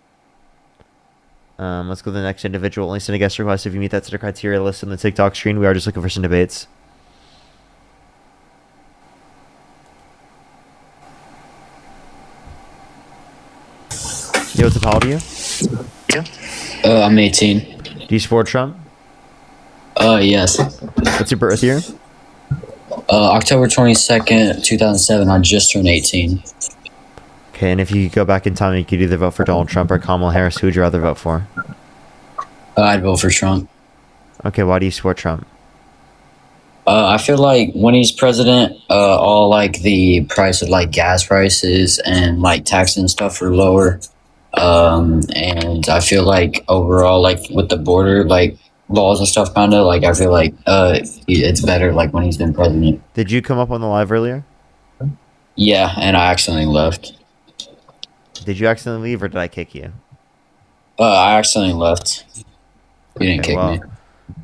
Let's go to the next individual. Only send a guest request if you meet that set of criteria listed on the TikTok screen. We are just looking for some debates. Yo, what's up? How old are you? I'm 18. Do you support Trump? Yes. What's your birth year? October 22nd, 2007. I just turned 18. Okay, and if you could go back in time, you could either vote for Donald Trump or Kamala Harris. Who would you rather vote for? I'd vote for Trump. Okay, why do you support Trump? I feel like when he's president, all like the price of like gas prices and like taxes and stuff are lower. And I feel like overall, like with the border, like laws and stuff, kind of like I feel like it's better like when he's been president. Did you come up on the live earlier? Yeah, and I accidentally left. Did you accidentally leave or did I kick you? I accidentally left. You didn't kick me.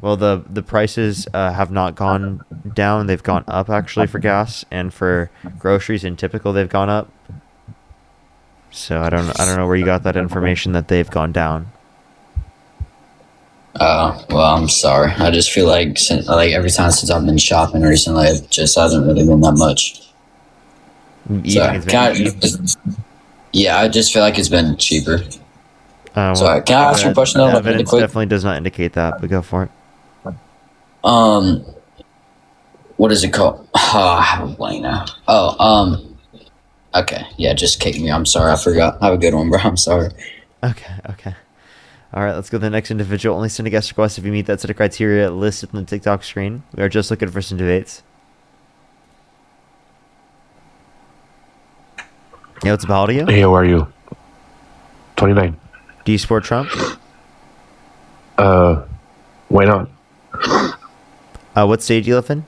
Well, the prices have not gone down. They've gone up actually for gas and for groceries. In typical, they've gone up. So I don't know where you got that information that they've gone down. Well, I'm sorry. I just feel like every time since I've been shopping recently, it just hasn't really been that much. Yeah, I just feel like it's been cheaper. Sorry, can I ask you a question though? Evidence really quick? Definitely does not indicate that, but go for it. What is it called? Oh, I have a blank now. Okay, yeah, just kick me. I'm sorry, I forgot. Have a good one, bro. I'm sorry. Okay. All right, let's go to the next individual. Only send a guest request if you meet that set of criteria listed on the TikTok screen. We are just looking for some debates. Yeah, what's about you? Hey, how are you? 29. Do you support Trump? Why not? What state do you live in?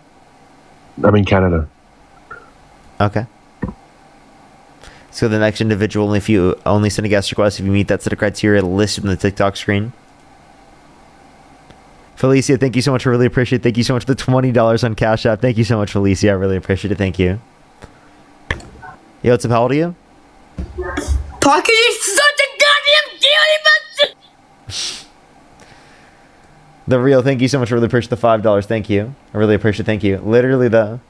I'm in Canada. Okay. So the next individual, if you only send a guest request if you meet that set of criteria listed on the TikTok screen. Felicia, thank you so much. I really appreciate it. Thank you so much for the $20 on Cash App. Thank you so much, Felicia. I really appreciate it. Thank you. Yo, what's up? How old are you? Parker, you're such a goddamn cutie bastard! The real, thank you so much. I really appreciate the $5. Thank you. I really appreciate it. Thank you. Literally the...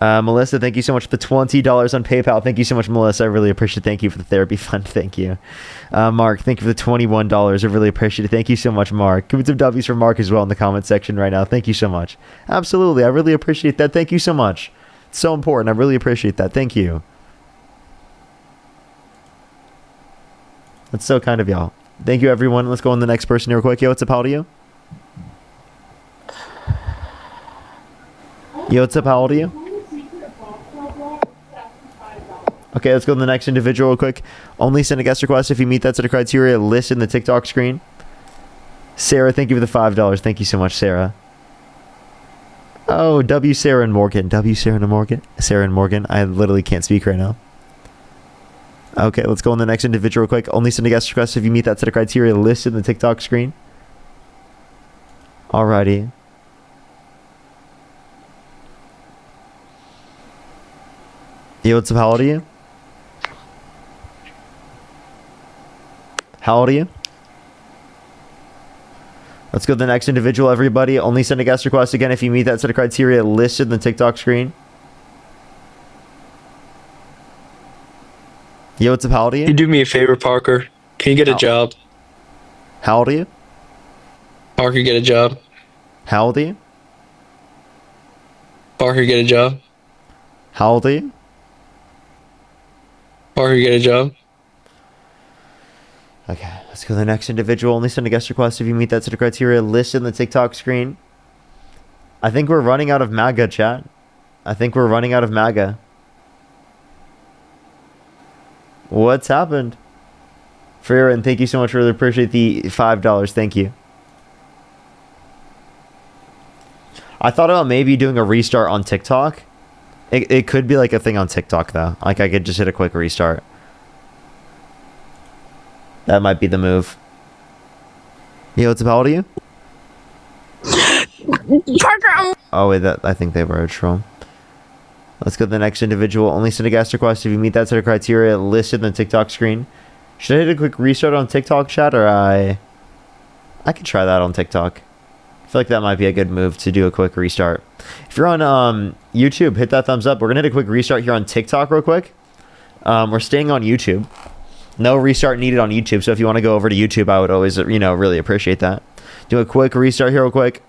Melissa, thank you so much for the $20 on PayPal. Thank you so much, Melissa. I really appreciate it. Thank you for the therapy fund. Thank you. Mark, thank you for the $21. I really appreciate it. Thank you so much, Mark. Give me some W's for Mark as well in the comment section right now. Thank you so much. Absolutely. I really appreciate that. Thank you so much. It's so important. I really appreciate that. Thank you. That's so kind of y'all. Thank you, everyone. Let's go on to the next person here real quick. Yo, what's up? How old are you? Yo, what's up? How old are you? Okay, let's go to the next individual real quick. Only send a guest request if you meet that set of criteria listed in the TikTok screen. Sarah, thank you for the $5. Thank you so much, Sarah. Oh, W. Sarah and Morgan. W. Sarah and Morgan. Sarah and Morgan. I literally can't speak right now. Okay, let's go on the next individual real quick. Only send a guest request if you meet that set of criteria listed in the TikTok screen. Alrighty. Yo, what's up? How old are you? How old are you? Let's go to the next individual, everybody. Only send a guest request again if you meet that set of criteria listed in the TikTok screen. Yo, what's up? How old are you? Can you do me a favor, Parker? Can you get a job? How old are you? Parker, get a job. How old are you? Parker, get a job. How old are you? Parker, get a job. Okay. Let's go to the next individual. Only send a guest request if you meet that set of criteria listed in the TikTok screen. I think we're running out of MAGA, chat. I think we're running out of MAGA. What's happened? Farron, thank you so much. Really appreciate the $5. Thank you. I thought about maybe doing a restart on TikTok. It could be like a thing on TikTok, though. Like, I could just hit a quick restart. That might be the move. Yeah, what's up? How old are you? Parker, Oh, wait, I think they were a troll. Let's go to the next individual. Only send a guest request if you meet that set of criteria listed in the TikTok screen. Should I hit a quick restart on TikTok, chat, or I could try that on TikTok. I feel like that might be a good move to do a quick restart. If you're on YouTube, hit that thumbs up. We're gonna hit a quick restart here on TikTok real quick. We're staying on YouTube. No restart needed on YouTube. So if you want to go over to YouTube, I would always, really appreciate that. Do a quick restart here real quick.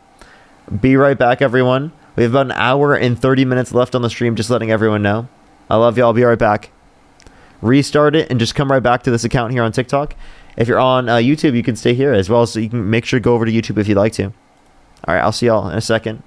Be right back, everyone. We have about an hour and 30 minutes left on the stream, just letting everyone know. I love y'all. Be right back. Restart it and just come right back to this account here on TikTok. If you're on YouTube, you can stay here as well, so you can make sure to go over to YouTube if you'd like to. All right, I'll see y'all in a second.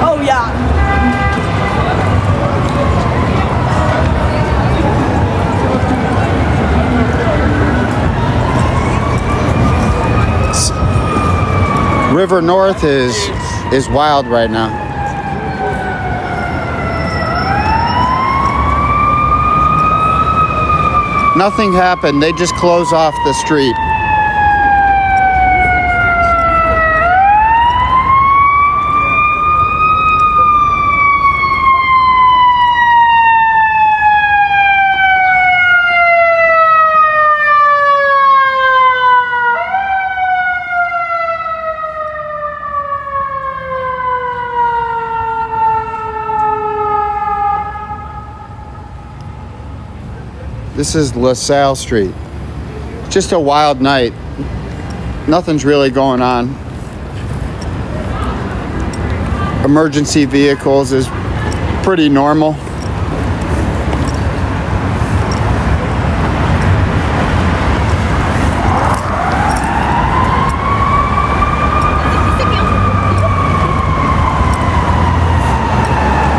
Oh yeah. River North is wild right now. Nothing happened. They just closed off the street. This is LaSalle Street. Just a wild night. Nothing's really going on. Emergency vehicles is pretty normal.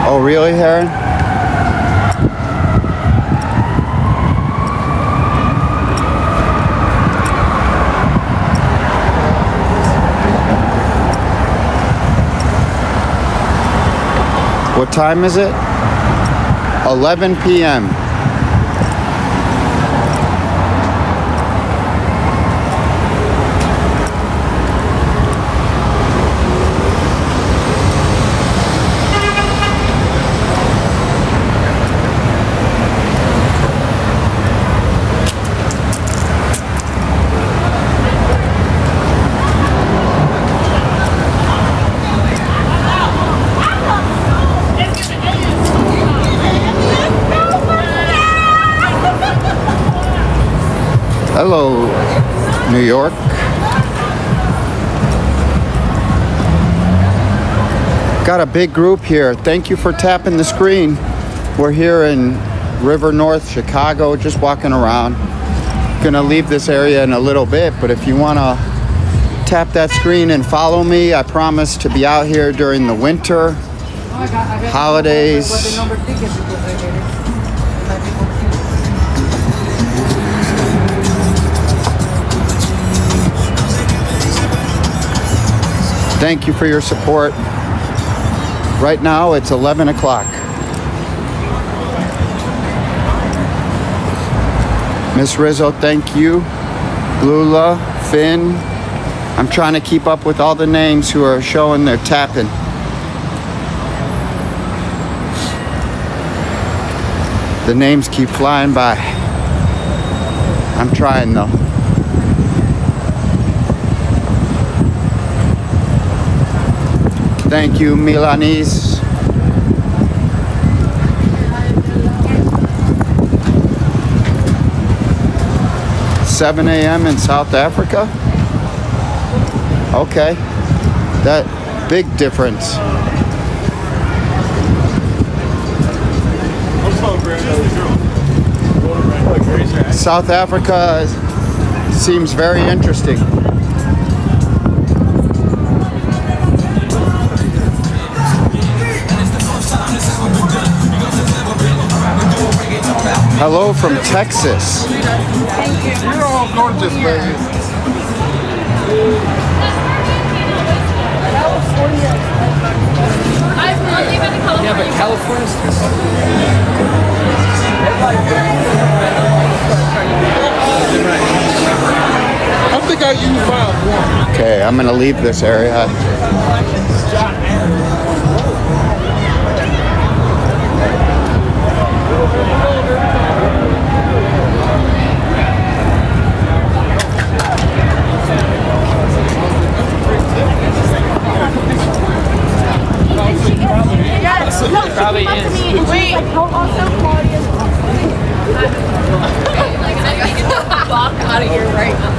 Oh, really, Heron? What time is it? 11 p.m. Hello, New York. Got a big group here. Thank you for tapping the screen. We're here in River North, Chicago, just walking around. Gonna leave this area in a little bit, but if you wanna tap that screen and follow me, I promise to be out here during the winter, holidays. Thank you for your support. Right now it's 11 o'clock. Miss Rizzo, thank you. Lula, Finn. I'm trying to keep up with all the names who are showing their tapping. The names keep flying by. I'm trying though. Thank you, Milanese. $7 a.m. in South Africa? Okay. That big difference. South Africa seems very interesting. Hello from Texas. You're all gorgeous, ladies. Yeah, but California's I think I used one. Okay, I'm gonna leave this area. probably is. Wait, also Claudia's. I gotta get the fuck out of here right now.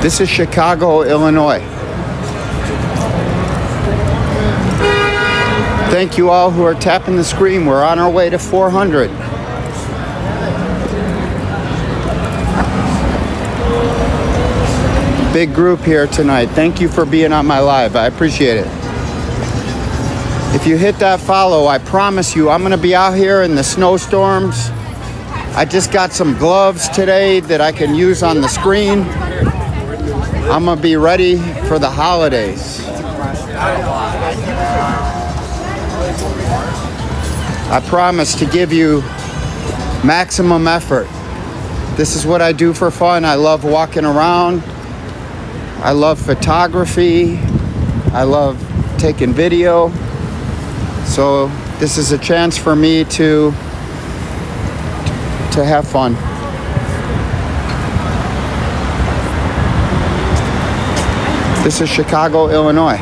This is Chicago, Illinois. Thank you all who are tapping the screen. We're on our way to 400. Big group here tonight. Thank you for being on my live. I appreciate it. If you hit that follow, I promise you I'm going to be out here in the snowstorms. I just got some gloves today that I can use on the screen. I'm going to be ready for the holidays. I promise to give you maximum effort. This is what I do for fun. I love walking around. I love photography. I love taking video. So this is a chance for me to have fun. This is Chicago, Illinois.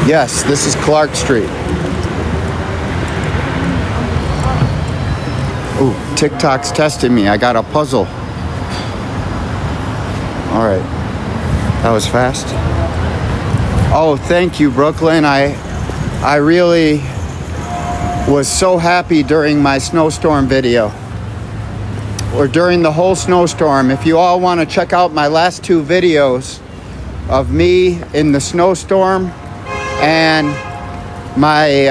Yes, this is Clark Street. Ooh, TikTok's testing me. I got a puzzle. All right. That was fast. Oh, thank you, Brooklyn. I really was so happy during my snowstorm video. Or during the whole snowstorm. If you all want to check out my last two videos of me in the snowstorm and my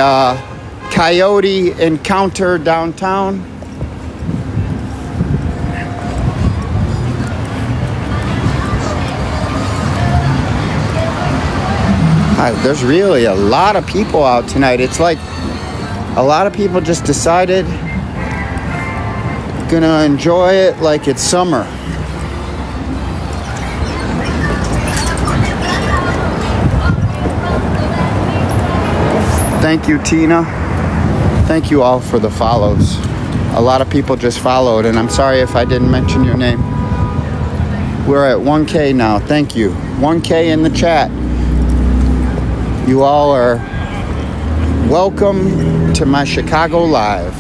coyote encounter downtown. There's really a lot of people out tonight. It's like a lot of people just decided gonna enjoy it like it's summer. Thank you, Tina. Thank you all for the follows. A lot of people just followed, and I'm sorry if I didn't mention your name. We're at 1K now. Thank you. 1K in the chat. You all are welcome to my Chicago Live.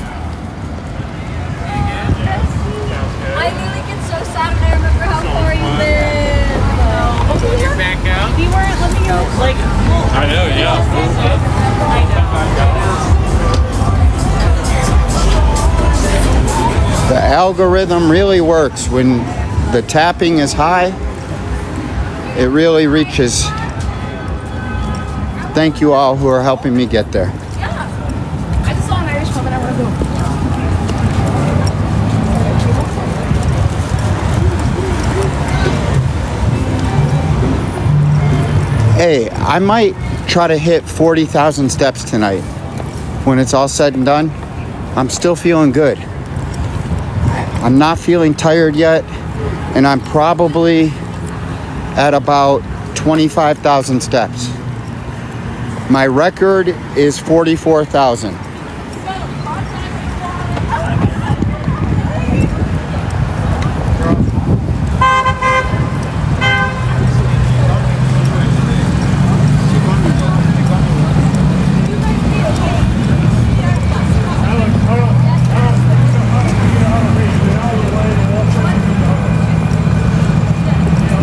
I really get so sad when I remember how far you've been. You're back out? You weren't living in, like... I know, yeah. The algorithm really works. When the tapping is high, it really reaches. Thank you all who are helping me get there. Yeah. I just saw an Irish pub and I want to go. Hey, I might try to hit 40,000 steps tonight. When it's all said and done, I'm still feeling good. I'm not feeling tired yet, and I'm probably at about 25,000 steps. My record is 44,000.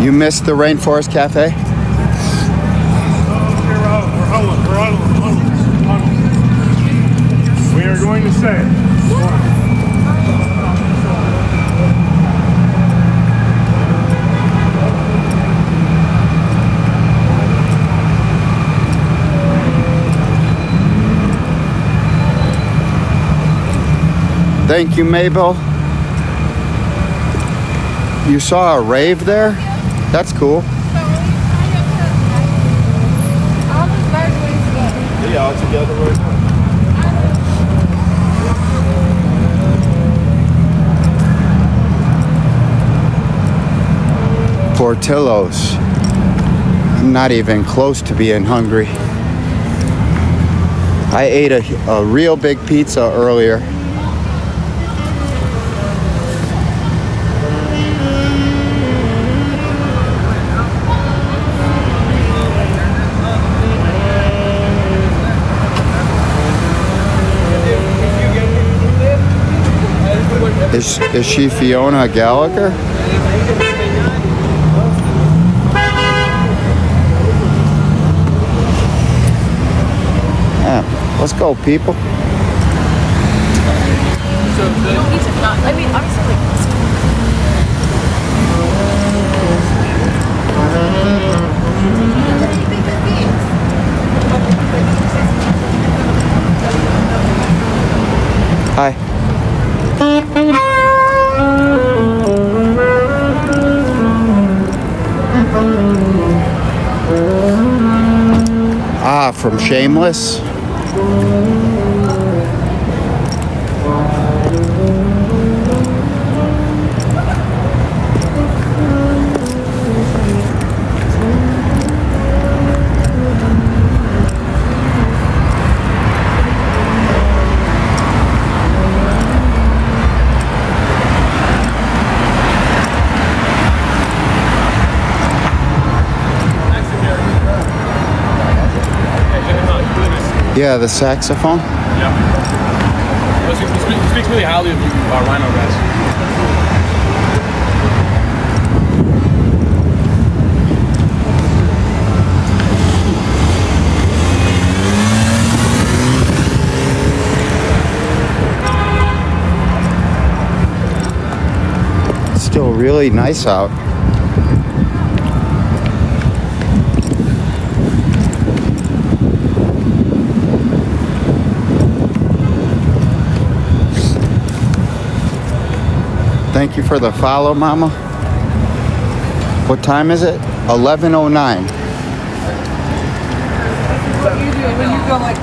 You missed the Rainforest Cafe? We are going to say. Thank you, Mabel. You saw a rave there? That's cool. Yeah, all together right now. Portillo's. I'm not even close to being hungry. I ate a real big pizza earlier. Is she Fiona Gallagher? Yeah, let's go, people. Hi. Ah, from Shameless. Yeah, the saxophone. Yeah. He speaks really highly of you, Rhino guys. It's still really nice out. Thank you for the follow, Mama. What time is it? 11:09. What are you doing when you go like,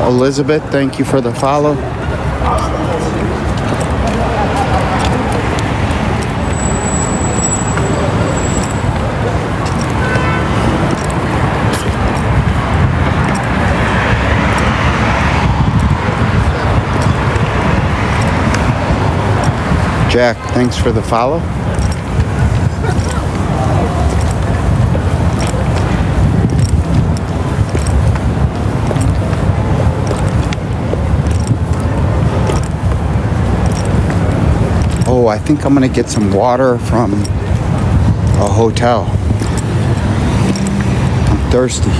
Elizabeth, thank you for the follow. Jack, thanks for the follow. Oh, I think I'm gonna get some water from a hotel. I'm thirsty.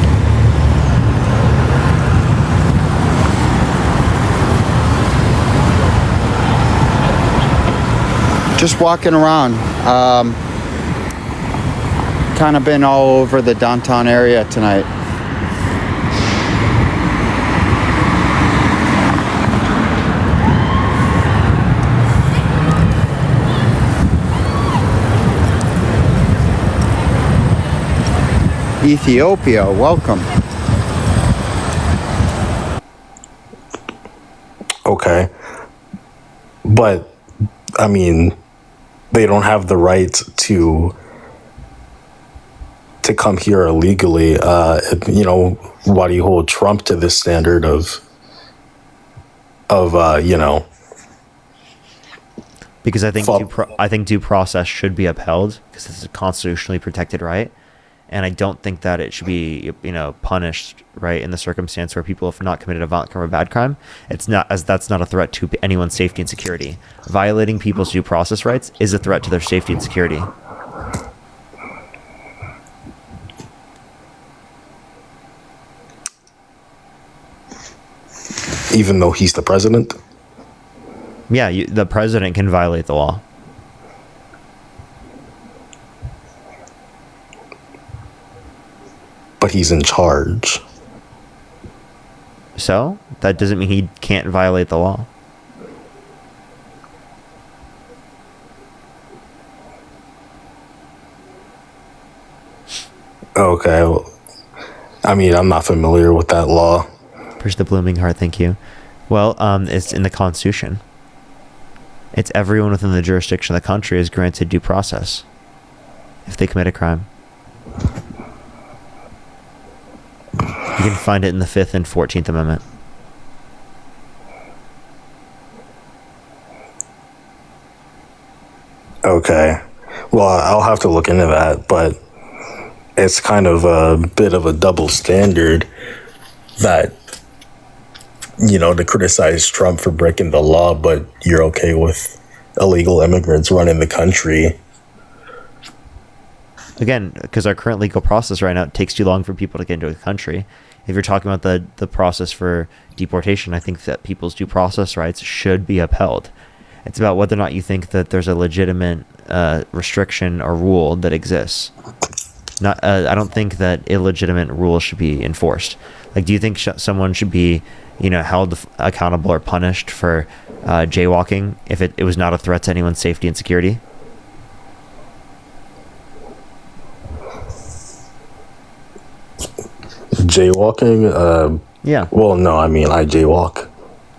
Just walking around. Kind of been all over the downtown area tonight. Ethiopia, welcome. Okay. But, I mean, they don't have the right to come here illegally. You know, why do you hold Trump to this standard of you know? Because I think due process should be upheld because it's a constitutionally protected right, and I don't think that it should be, you know, punished, right, in the circumstance where people have not committed a violent crime or bad crime. It's not, as that's not a threat to anyone's safety and security. Violating people's due process rights is a threat to their safety and security. Even though he's the president? Yeah, the president can violate the law. But he's in charge. So that doesn't mean he can't violate the law. Okay. Well, I mean, I'm not familiar with that law. Push the blooming heart, thank you. Well, it's in the Constitution. It's everyone within the jurisdiction of the country is granted due process if they commit a crime. You can find it in the 5th and 14th Amendment. Okay. Well, I'll have to look into that, but it's kind of a bit of a double standard that, you know, to criticize Trump for breaking the law, but you're okay with illegal immigrants running the country. Again, because our current legal process right now, it takes too long for people to get into a country. If you're talking about the process for deportation, I think that people's due process rights should be upheld. It's about whether or not you think that there's a legitimate restriction or rule that exists. Not, I don't think that illegitimate rules should be enforced. Like, do you think someone should be, you know, held accountable or punished for jaywalking if it was not a threat to anyone's safety and security? Jaywalking? Yeah. Well, no, I mean, I jaywalk.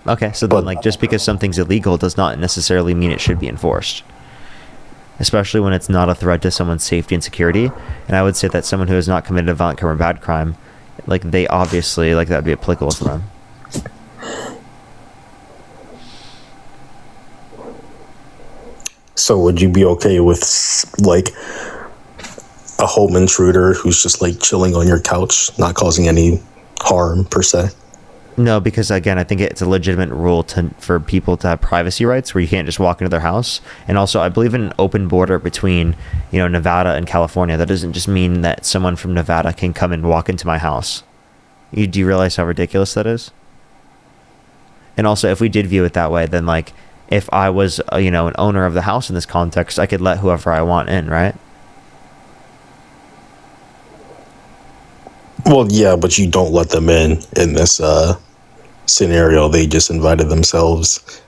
Okay, so then, like, just because something's illegal does not necessarily mean it should be enforced. Especially when it's not a threat to someone's safety and security. And I would say that someone who has not committed a violent crime or bad crime, like, they obviously, like, that would be applicable to them. So would you be okay with, like, a home intruder who's just, like, chilling on your couch, not causing any harm, per se? No, because again, I think it's a legitimate rule for people to have privacy rights where you can't just walk into their house. And also, I believe in an open border between, you know, Nevada and California. That doesn't just mean that someone from Nevada can come and walk into my house. Do you realize how ridiculous that is? And also, if we did view it that way, then, like, if I was, you know, an owner of the house in this context, I could let whoever I want in, right? Well, yeah, but you don't let them in this scenario. They just invited themselves.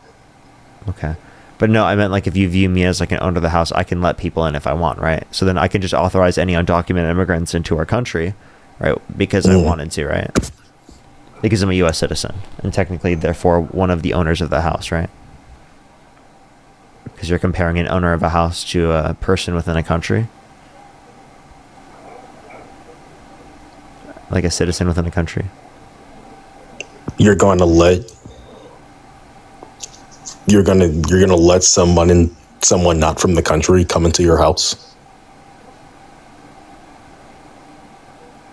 Okay. But no, I meant, like, if you view me as, like, an owner of the house, I can let people in if I want, right? So then I can just authorize any undocumented immigrants into our country, right? Because I wanted to, right? Because I'm a U.S. citizen and technically, therefore, one of the owners of the house, right? Because you're comparing an owner of a house to a person within a country. Like a citizen within a country. You're going to let someone not from the country come into your house?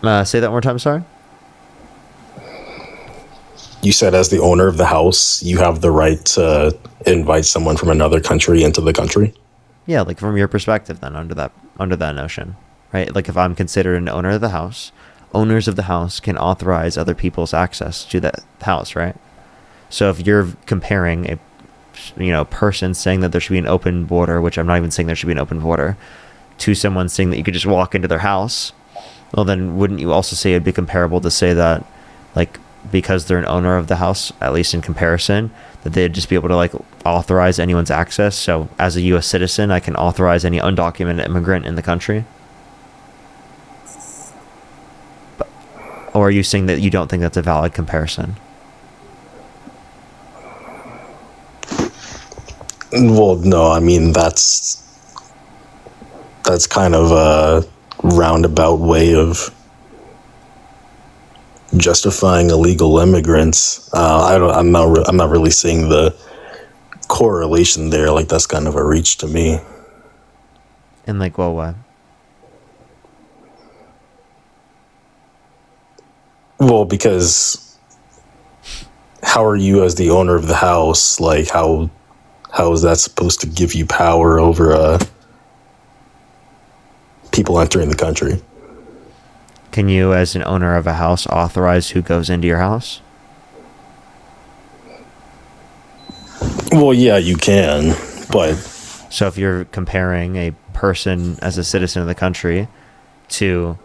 Say that one more time, sorry? You said as the owner of the house, you have the right to invite someone from another country into the country? Yeah, like from your perspective then, under that notion, right? Like if I'm considered an owner of the house, owners of the house can authorize other people's access to that house, right? So if you're comparing a, you know, person saying that there should be an open border, which I'm not even saying there should be an open border, to someone saying that you could just walk into their house, well then wouldn't you also say it'd be comparable to say that, like, because they're an owner of the house, at least in comparison, that they'd just be able to, like, authorize anyone's access? So as a U.S. citizen, I can authorize any undocumented immigrant in the country? Or are you saying that you don't think that's a valid comparison? Well, no, I mean that's kind of a roundabout way of justifying illegal immigrants. I'm not really seeing the correlation there. Like, that's kind of a reach to me. In like what way? Well, because how are you as the owner of the house? Like, how is that supposed to give you power over people entering the country? Can you, as an owner of a house, authorize who goes into your house? Well, yeah, you can, but... So if you're comparing a person as a citizen of the country to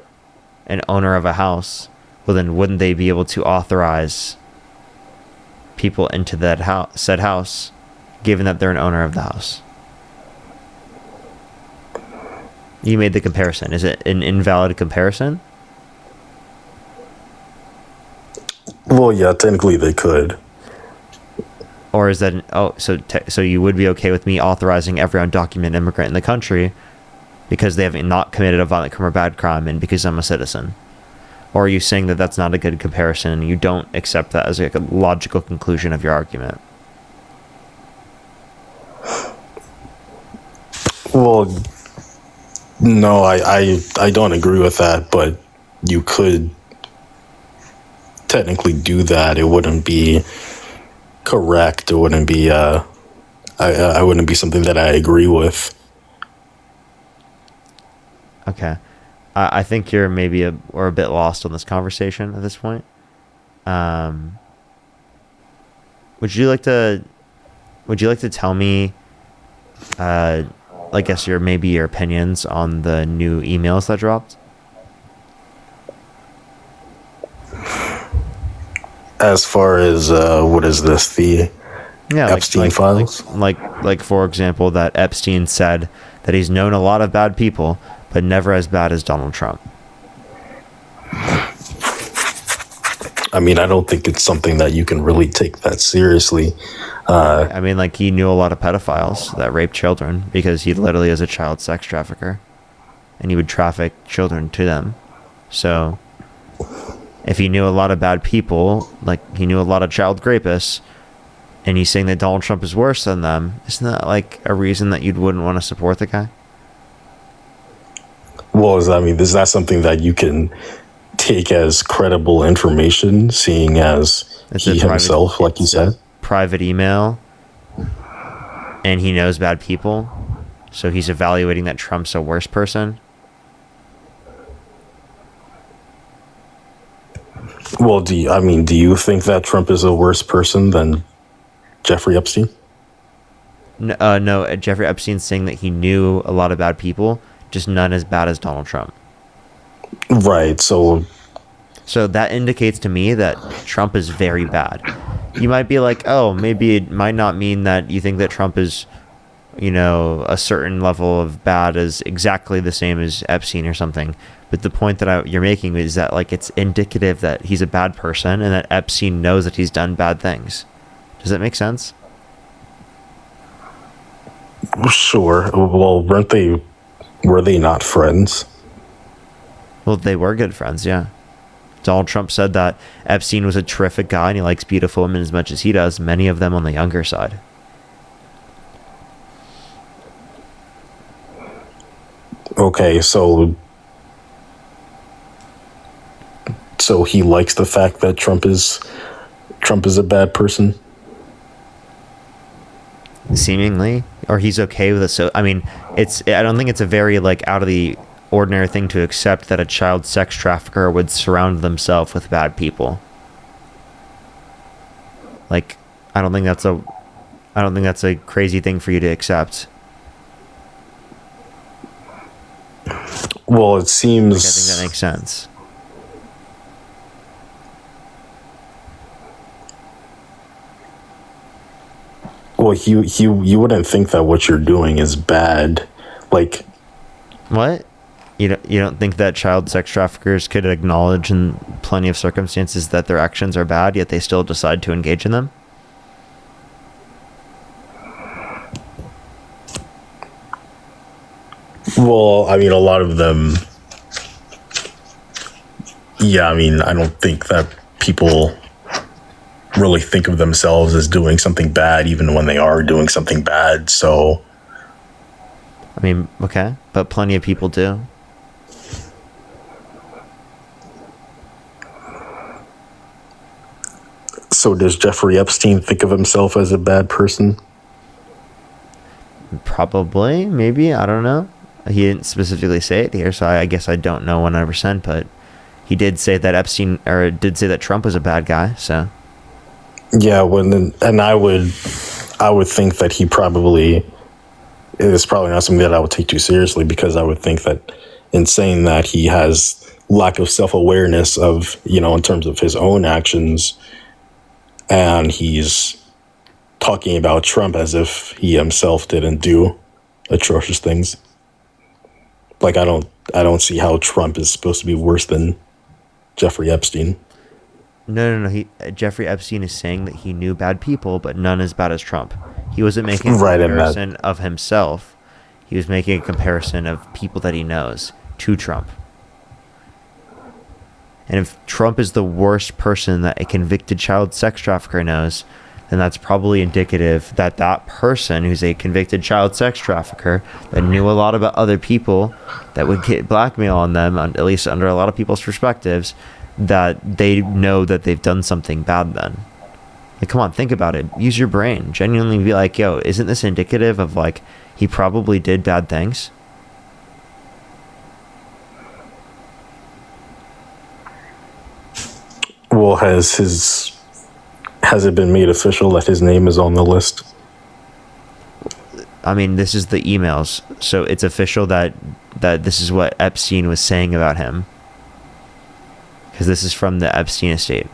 an owner of a house, well then wouldn't they be able to authorize people into that said house, given that they're an owner of the house? You made the comparison. Is it an invalid comparison? Well, yeah, technically they could. Or is that so you would be okay with me authorizing every undocumented immigrant in the country because they have not committed a violent crime or bad crime and because I'm a citizen? Or are you saying that that's not a good comparison and you don't accept that as like a logical conclusion of your argument? Well, no, I don't agree with that, but you could technically do that. It wouldn't be correct. It wouldn't be I wouldn't be something that I agree with. Okay. I think you're maybe or a bit lost on this conversation at this point. Would you like to tell me I guess your opinions on the new emails that dropped? As far as what is this, the Epstein files? Like for example, that Epstein said that he's known a lot of bad people, but never as bad as Donald Trump. I mean, I don't think it's something that you can really take that seriously. I mean, like, he knew a lot of pedophiles that raped children because he literally is a child sex trafficker and he would traffic children to them. So if he knew a lot of bad people, like he knew a lot of child rapists, and he's saying that Donald Trump is worse than them, isn't that like a reason that you wouldn't want to support the guy? Well, is that something that you can take as credible information, seeing as he himself, like you said? Private email, and he knows bad people, so he's evaluating that Trump's a worse person. Well, do you think that Trump is a worse person than Jeffrey Epstein? No, Jeffrey Epstein's saying that he knew a lot of bad people, just none as bad as Donald Trump. Right, so that indicates to me that Trump is very bad. You might be like, oh, maybe it might not mean that you think that Trump is, a certain level of bad is exactly the same as Epstein or something. But the point that you're making is that, like, it's indicative that he's a bad person and that Epstein knows that he's done bad things. Does that make sense? Sure. Well, were they not friends? Well, they were good friends, yeah. Donald Trump said that Epstein was a terrific guy and he likes beautiful women as much as he does, many of them on the younger side. Okay, so he likes the fact that Trump is a bad person? Seemingly. Or he's okay with it. So, I mean, I don't think it's a very, like, out of the ordinary thing to accept that a child sex trafficker would surround themselves with bad people. Like, I don't think that's a crazy thing for you to accept. Well, it seems... I think that makes sense. Well, you wouldn't think that what you're doing is bad. Like... What? You don't think that child sex traffickers could acknowledge in plenty of circumstances that their actions are bad, yet they still decide to engage in them? Well, I mean, a lot of them. Yeah, I mean, I don't think that people really think of themselves as doing something bad, even when they are doing something bad. So, I mean, okay, but plenty of people do. so does Jeffrey Epstein think of himself as a bad person? Probably, maybe, I don't know. He didn't specifically say it here, so I guess I don't know 100%, but he did say that Epstein, or did say that Trump was a bad guy, so. Yeah, and I would think that he probably is probably not something that I would take too seriously, because I would think that in saying that he has lack of self-awareness of, in terms of his own actions, and he's talking about Trump as if he himself didn't do atrocious things. Like, I don't see how Trump is supposed to be worse than Jeffrey Epstein. No. Jeffrey Epstein is saying that he knew bad people, but none as bad as Trump. He wasn't making a comparison of himself. He was making a comparison of people that he knows to Trump. And if Trump is the worst person that a convicted child sex trafficker knows, then that's probably indicative that that person who's a convicted child sex trafficker that knew a lot about other people that would get blackmail on them, at least under a lot of people's perspectives, that they know that they've done something bad then. Like, come on, think about it. Use your brain. Genuinely be like, yo, isn't this indicative of, like, he probably did bad things? Well, has it been made official that his name is on the list? I mean, this is the emails, so it's official that this is what Epstein was saying about him. Because this is from the Epstein estate.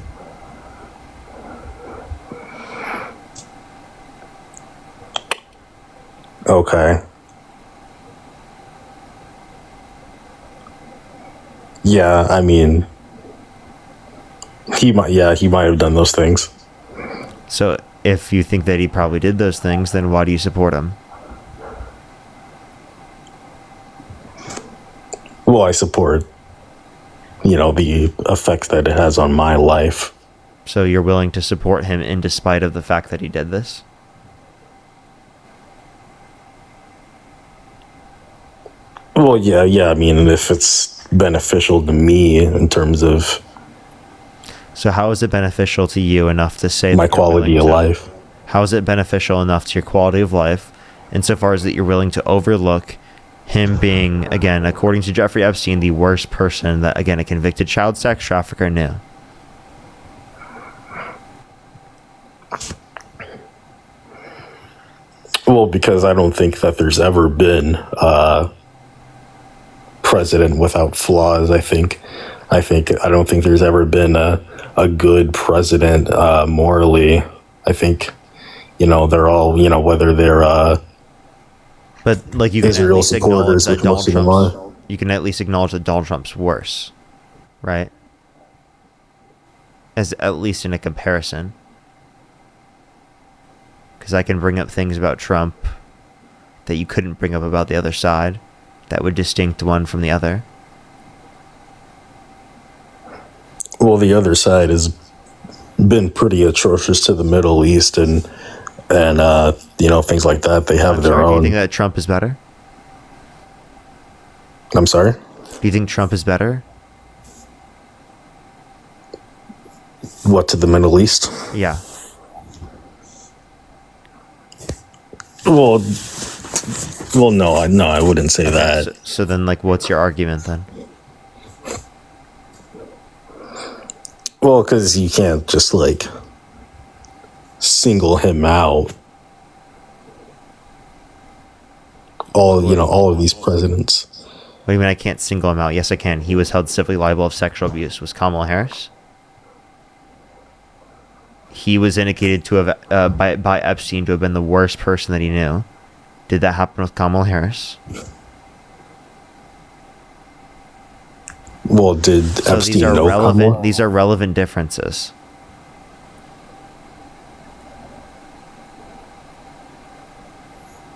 Okay. Yeah, I mean, he might have done those things. So if you think that he probably did those things, then why do you support him? Well, I support, the effects that it has on my life. So you're willing to support him in despite of the fact that he did this? Well, yeah. I mean, if it's beneficial to me in terms of... So how is it beneficial to you enough to say my that you're quality of life? How is it beneficial enough to your quality of life insofar as that you're willing to overlook him being, again, according to Jeffrey Epstein, the worst person that, again, a convicted child sex trafficker knew? Well, because I don't think that there's ever been a president without flaws. I don't think there's ever been a good president morally. I think, they're all, whether they're but like you can Israel at least acknowledge supporters, that which most of them you can at least acknowledge that Donald Trump's worse, right? As at least in a comparison. Because I can bring up things about Trump that you couldn't bring up about the other side that would distinct one from the other. Well, the other side has been pretty atrocious to the Middle East and things like that. They have their own. Do you think that Trump is better? I'm sorry? Do you think Trump is better? What, to the Middle East? Yeah. Well, no, I wouldn't say that. So then, like, what's your argument then? Well, because you can't just, single him out. All of these presidents. What do you mean I can't single him out? Yes, I can. He was held civilly liable of sexual abuse. Was Kamala Harris? He was indicated to have, by Epstein, to have been the worst person that he knew. Did that happen with Kamala Harris? Well, did Epstein know Kamala? These are relevant differences.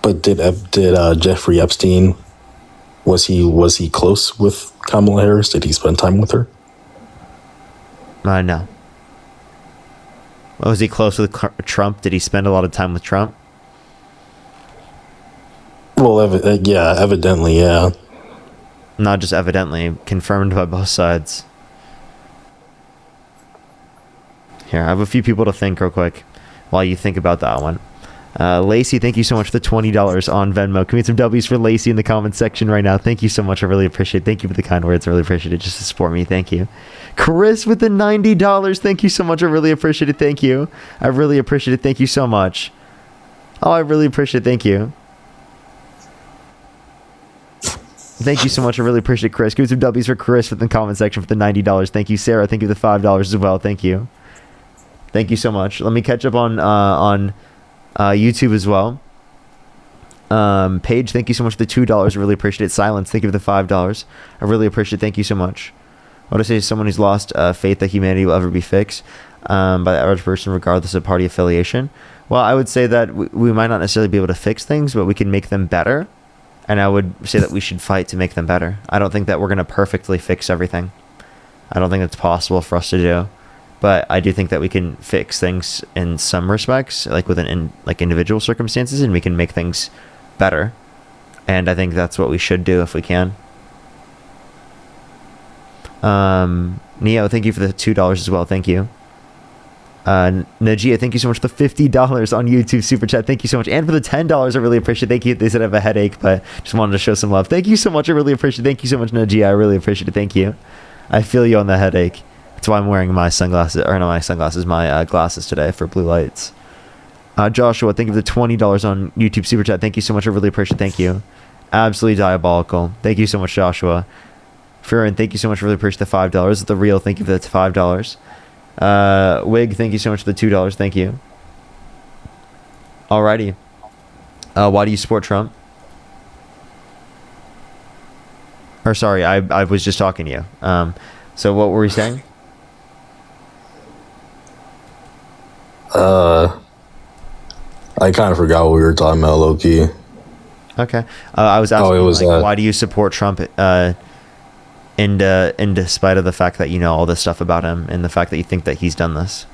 But did Jeffrey Epstein Was he close with Kamala Harris? Did he spend time with her? No. Was he close with Trump? Did he spend a lot of time with Trump? Well, evidently, yeah. Not just evidently, confirmed by both sides. Here, I have a few people to thank real quick while you think about that one. Lacey, thank you so much for the $20 on Venmo. Can we get some W's for Lacey in the comments section right now? Thank you so much. I really appreciate it. Thank you for the kind words. I really appreciate it just to support me. Thank you. Chris with the $90. Thank you so much. I really appreciate it. Thank you. I really appreciate it. Thank you so much. Oh, I really appreciate it. Thank you. Thank you so much. I really appreciate it, Chris. Give me some W's for Chris in the comment section for the $90. Thank you, Sarah. Thank you for the $5 as well. Thank you. Thank you so much. Let me catch up on YouTube as well. Paige, thank you so much for the $2. I really appreciate it. Silence, thank you for the $5. I really appreciate it. Thank you so much. I want to say to someone who's lost faith that humanity will ever be fixed by the average person regardless of party affiliation. Well, I would say that we might not necessarily be able to fix things, but we can make them better. And I would say that we should fight to make them better. I don't think that we're going to perfectly fix everything. I don't think it's possible for us to do. But I do think that we can fix things in some respects, like within individual circumstances, and we can make things better. And I think that's what we should do if we can. Neo, thank you for the $2 as well. Thank you. Najia, thank you so much for the $50 on YouTube Super Chat. Thank you so much. And for the $10, I really appreciate it. Thank you. They said I have a headache, but just wanted to show some love. Thank you so much. I really appreciate it. Thank you so much, Najia. I really appreciate it. Thank you. I feel you on the headache. That's why I'm wearing my sunglasses, my glasses today for blue lights. Joshua, thank you for the $20 on YouTube Super Chat. Thank you so much. I really appreciate it. Thank you. Absolutely diabolical. Thank you so much, Joshua. Furin, thank you so much. I really appreciate the $5. The Real, thank you for the $5. Wig, thank you so much for the $2. Thank you. Alrighty. Why do you support Trump? Or sorry, I was just talking to you. So what were we saying? I kind of forgot what we were talking about, low-key. Okay. I was asking, why do you support Trump in despite of the fact that you know all this stuff about him and the fact that you think that he's done this?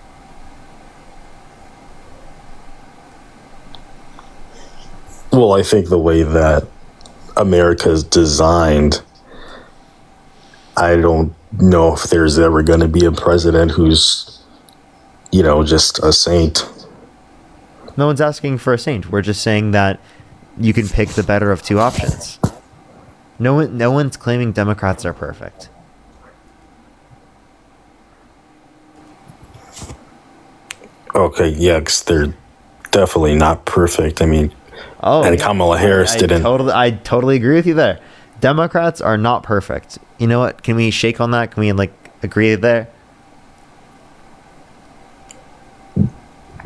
Well, I think the way that America's designed, I don't know if there's ever going to be a president who's, just a saint. No one's asking for a saint. We're just saying that you can pick the better of two options. No one's claiming Democrats are perfect. Okay, yeah, because they're definitely not perfect. I mean, and Kamala Harris didn't. I totally agree with you there. Democrats are not perfect. You know what? Can we shake on that? Can we agree there?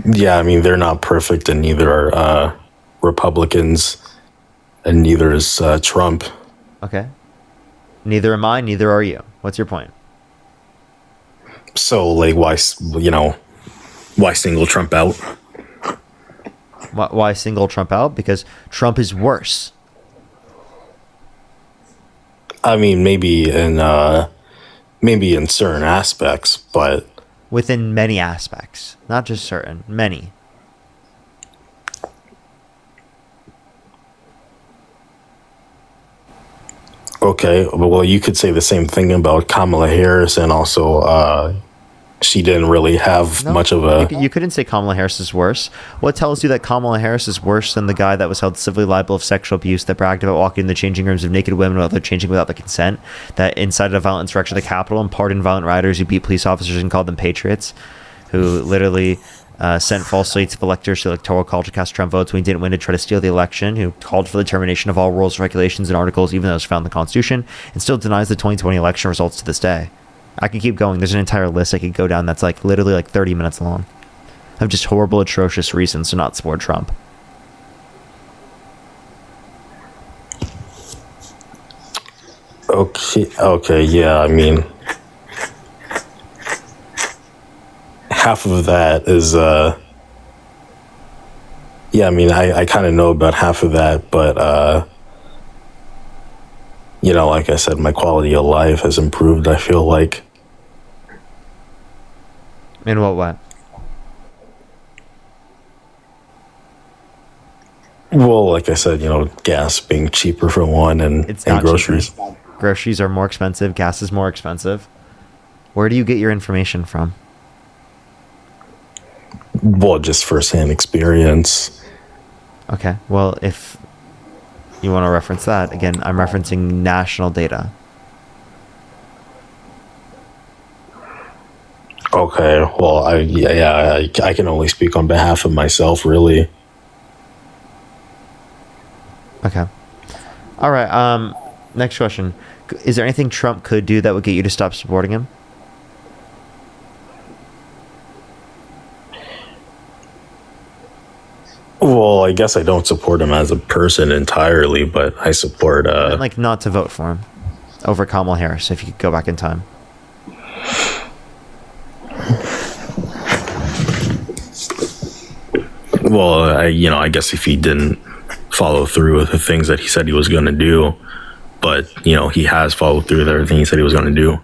Yeah, I mean, they're not perfect, and neither are Republicans, and neither is Trump. Okay. Neither am I, neither are you. What's your point? So, why single Trump out? Why single Trump out? Because Trump is worse. I mean, maybe in certain aspects, but within many aspects, not just certain, many. Okay, well, you could say the same thing about Kamala Harris, and also she didn't really have much of a... You couldn't say Kamala Harris is worse. What tells you that Kamala Harris is worse than the guy that was held civilly liable of sexual abuse, that bragged about walking in the changing rooms of naked women while they're changing without the consent, that incited a violent insurrection at the Capitol and pardoned violent rioters who beat police officers and called them patriots, who literally sent falsely to the electors to the electoral college to cast Trump votes when he didn't win to try to steal the election, who called for the termination of all rules, regulations, and articles, even though it was found in the Constitution, and still denies the 2020 election results to this day. I could keep going. There's an entire list I could go down that's literally 30 minutes long of just horrible, atrocious reasons to not support Trump. Okay, yeah, I mean, half of that is, yeah, I mean, I kind of know about half of that, but like I said, my quality of life has improved, I feel like. In what way? Well, like I said, gas being cheaper for one, and not groceries. cheaper. Groceries are more expensive. Gas is more expensive. Where do you get your information from? Well, just firsthand experience. Okay. Well, if you want to reference that, again, I'm referencing national data. Okay. Well, I can only speak on behalf of myself, really. Okay. All right. Next question. Is there anything Trump could do that would get you to stop supporting him? Well, I guess I don't support him as a person entirely, but I support. I'd like not to vote for him over Kamala Harris if you could go back in time. Well, I guess if he didn't follow through with the things that he said he was going to do, but he has followed through with everything he said he was going to do.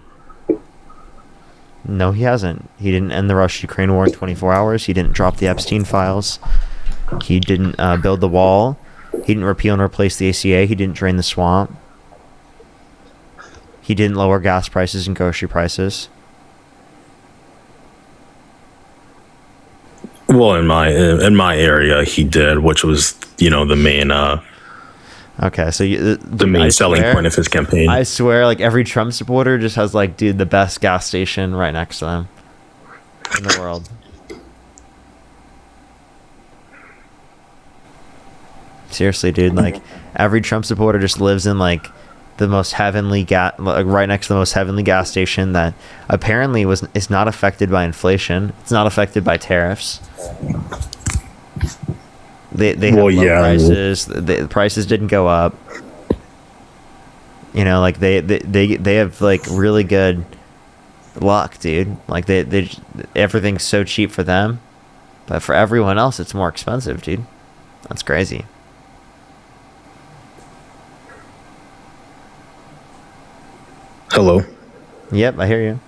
No, he hasn't. He didn't end the Russia-Ukraine war in 24 hours. He didn't drop the Epstein files. He didn't build the wall. He didn't repeal and replace the ACA. He didn't drain the swamp. He didn't lower gas prices and grocery prices. Well, in my area, he did, which was the main. Okay, so the main selling point of his campaign. I swear, like every Trump supporter just has the best gas station right next to them in the world. Seriously, dude, every Trump supporter just lives in the most heavenly right next to the most heavenly gas station that apparently is not affected by inflation. It's not affected by tariffs. They have low prices. The prices didn't go up. They have really good luck, dude. They everything's so cheap for them, but for everyone else it's more expensive, dude. That's crazy. Hello. Yep, I hear you.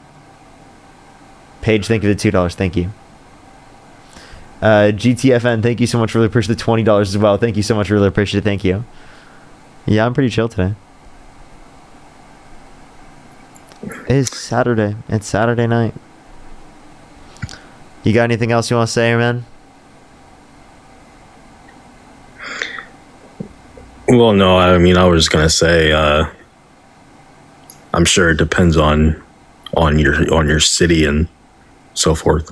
Paige, thank you for the $2. Thank you. GTFN, thank you so much. Really appreciate the $20 as well. Thank you so much. Really appreciate it. Thank you. Yeah, I'm pretty chill today. It's Saturday. It's Saturday night. You got anything else you want to say, man? Well, no, I was gonna say, I'm sure it depends on your city and so forth.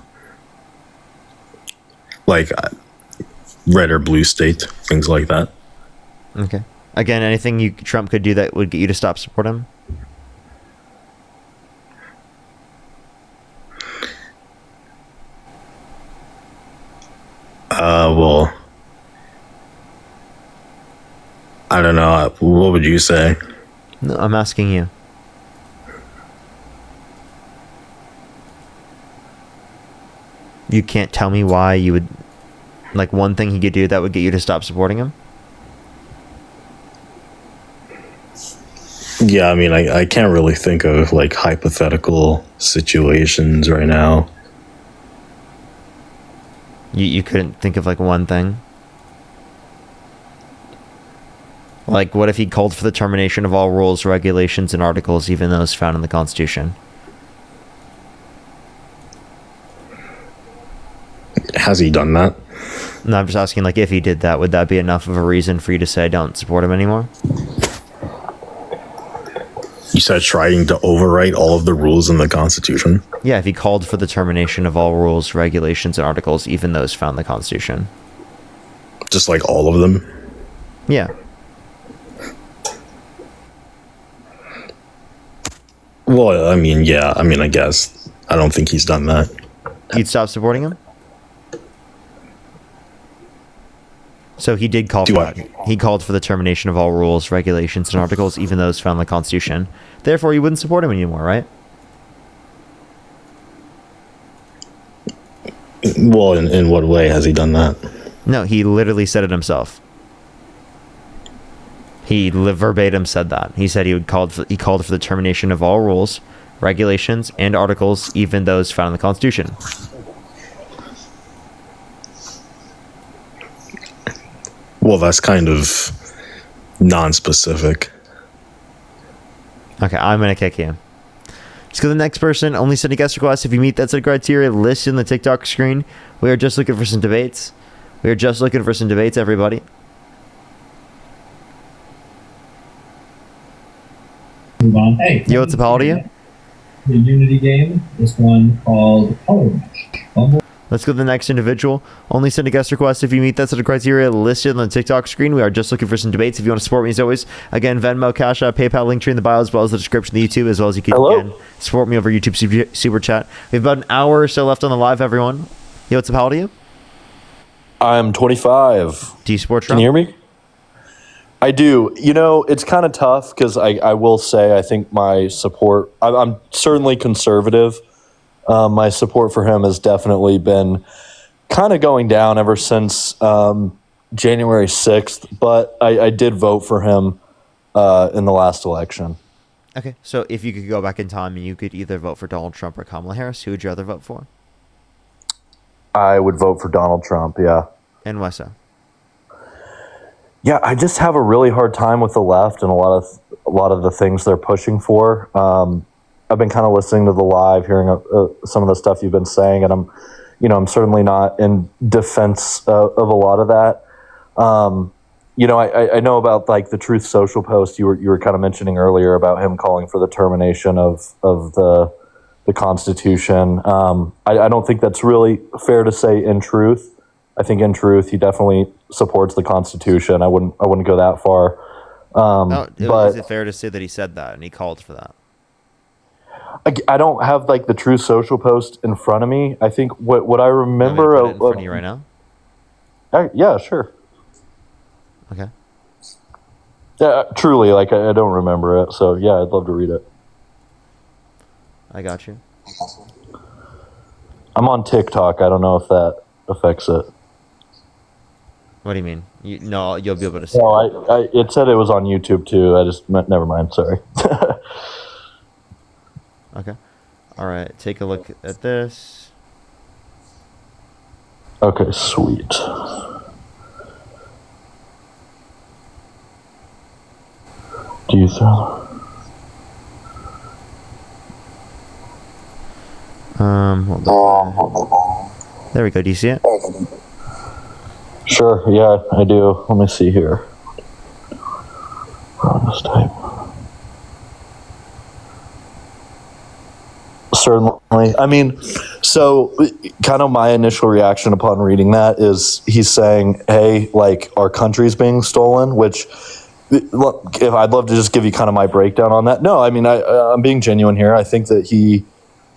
Red or blue state, things like that. Okay. Again, anything Trump could do that would get you to stop supporting him? Well, I don't know. What would you say? No, I'm asking you. You can't tell me why you would, one thing he could do that would get you to stop supporting him? Yeah, I can't really think of hypothetical situations right now. You couldn't think of one thing? What if he called for the termination of all rules, regulations, and articles, even those found in the Constitution? Has he done that? No, I'm just asking, if he did that, would that be enough of a reason for you to say don't support him anymore? You said trying to overwrite all of the rules in the Constitution? Yeah, if he called for the termination of all rules, regulations, and articles, even those found in the Constitution. Just all of them? Yeah. Well, yeah. I guess. I don't think he's done that. You'd stop supporting him? So he did call for that. He called for the termination of all rules, regulations, and articles, even those found in the Constitution. Therefore, you wouldn't support him anymore, right? Well, in what way has he done that? No, he literally said it himself. He verbatim said that. He said he called for the termination of all rules, regulations, and articles, even those found in the Constitution. Well, that's kind of non-specific. Okay, I'm going to kick you. Let's go to the next person. Only send a guest request if you meet that set of criteria listed in the TikTok screen. We are just looking for some debates. Everybody. Move on. Hey, Yo, what's up, how old are you? The Unity game. This one called Color Match. Bumble. Let's go to the next individual. Only send a guest request if you meet that set of criteria listed on the TikTok screen. We are just looking for some debates. If you want to support me as always, again, Venmo, Cash App, PayPal, link tree in the bio, as well as the description of the YouTube, as well as you can again, support me over YouTube Super Chat. We have about an hour or so left on the live, everyone. Yo, what's up, how old are you? I'm 25. Do you support Can Trump? you hear me? I do. You know, it's kind of tough because I will say I think my support, I'm certainly conservative. My support for him has definitely been kind of going down ever since January 6th, but I did vote for him in the last election. Okay, so if you could go back in time and you could either vote for Donald Trump or Kamala Harris, who would you rather vote for? I would vote for Donald Trump, yeah. And why so? Yeah, I just have a really hard time with the left and a lot of the things they're pushing for. I've been kind of listening to the live, hearing some of the stuff you've been saying, and I'm certainly not in defense of a lot of that. I know about like the Truth Social post you were kind of mentioning earlier about him calling for the termination of the Constitution. I don't think that's really fair to say in truth. I think in truth he definitely supports the Constitution. I wouldn't go that far. But is it fair to say that he said that and he called for that? I don't have like the Truth Social post in front of me. I think what I remember put it in front of you right now. Yeah, sure. Okay. Yeah, truly, like I don't remember it. So yeah, I'd love to read it. I got you. I'm on TikTok. I don't know if that affects it. What do you mean? No, you'll be able to see. No, it said it was on YouTube too. I just never mind. Sorry. Okay. All right. Take a look at this. Okay, sweet. Do you think? Hold on. There we go. Do you see it? Sure. Yeah, I do. Let me see here. This type. Certainly. I mean, so kind of my initial reaction upon reading that is he's saying, hey, like our country's being stolen, which look, if I'd love to just give you kind of my breakdown on that. No, I mean, I'm being genuine here. I think that he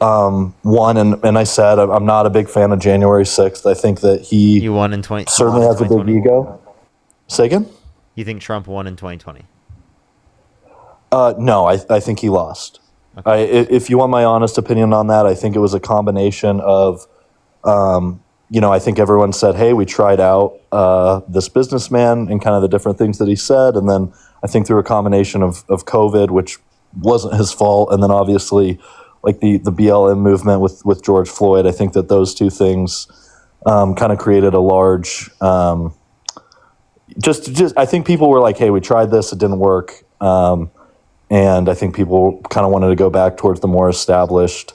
won, and I said I'm not a big fan of January 6th. I think that he won in 20 certainly has a big ego. Say again? You think Trump won in 2020? No, I think he lost. Okay. If you want my honest opinion on that, I think it was a combination of, I think everyone said, hey, we tried out this businessman and kind of the different things that he said. And then I think through a combination of COVID, which wasn't his fault, and then obviously like the BLM movement with George Floyd, I think that those two things kind of created a large, just I think people were like, hey, we tried this, it didn't work. And I think people kind of wanted to go back towards the more established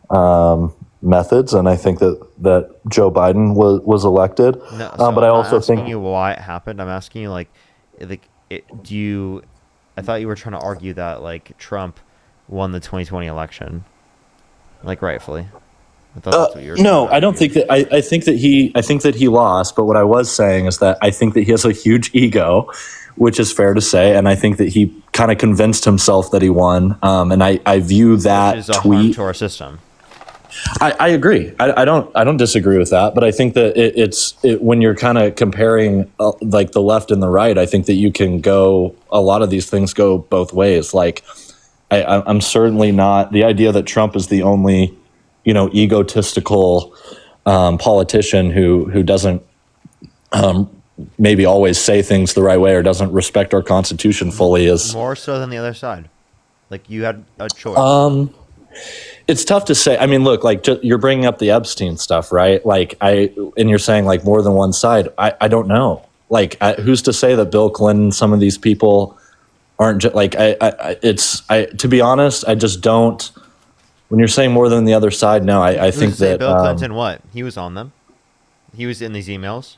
methods, and I think that Joe Biden was elected. No, so but I also asking think you why it happened. I'm asking you I thought you were trying to argue that like Trump won the 2020 election, like rightfully. I thought that's what you were no, I don't think that. I think that he lost. But what I was saying is that I think that he has a huge ego, which is fair to say, and I think that he kind of convinced himself that he won. And I view that which is a tweet harm to our system. I agree. I don't disagree with that, but I think that it's when you're kind of comparing like the left and the right, I think that you can go. A lot of these things go both ways. Like I'm certainly not the idea that Trump is the only egotistical politician who doesn't maybe always say things the right way or doesn't respect our Constitution fully is More so than the other side. Like, you had a choice. It's tough to say. I mean, look, like you're bringing up the Epstein stuff, right? Like and you're saying like more than one side. I don't know. Like, who's to say that Bill Clinton, some of these people aren't like, to be honest, I just don't, when you're saying more than the other side, no, I think that Bill Clinton, what? He was on them. He was in these emails.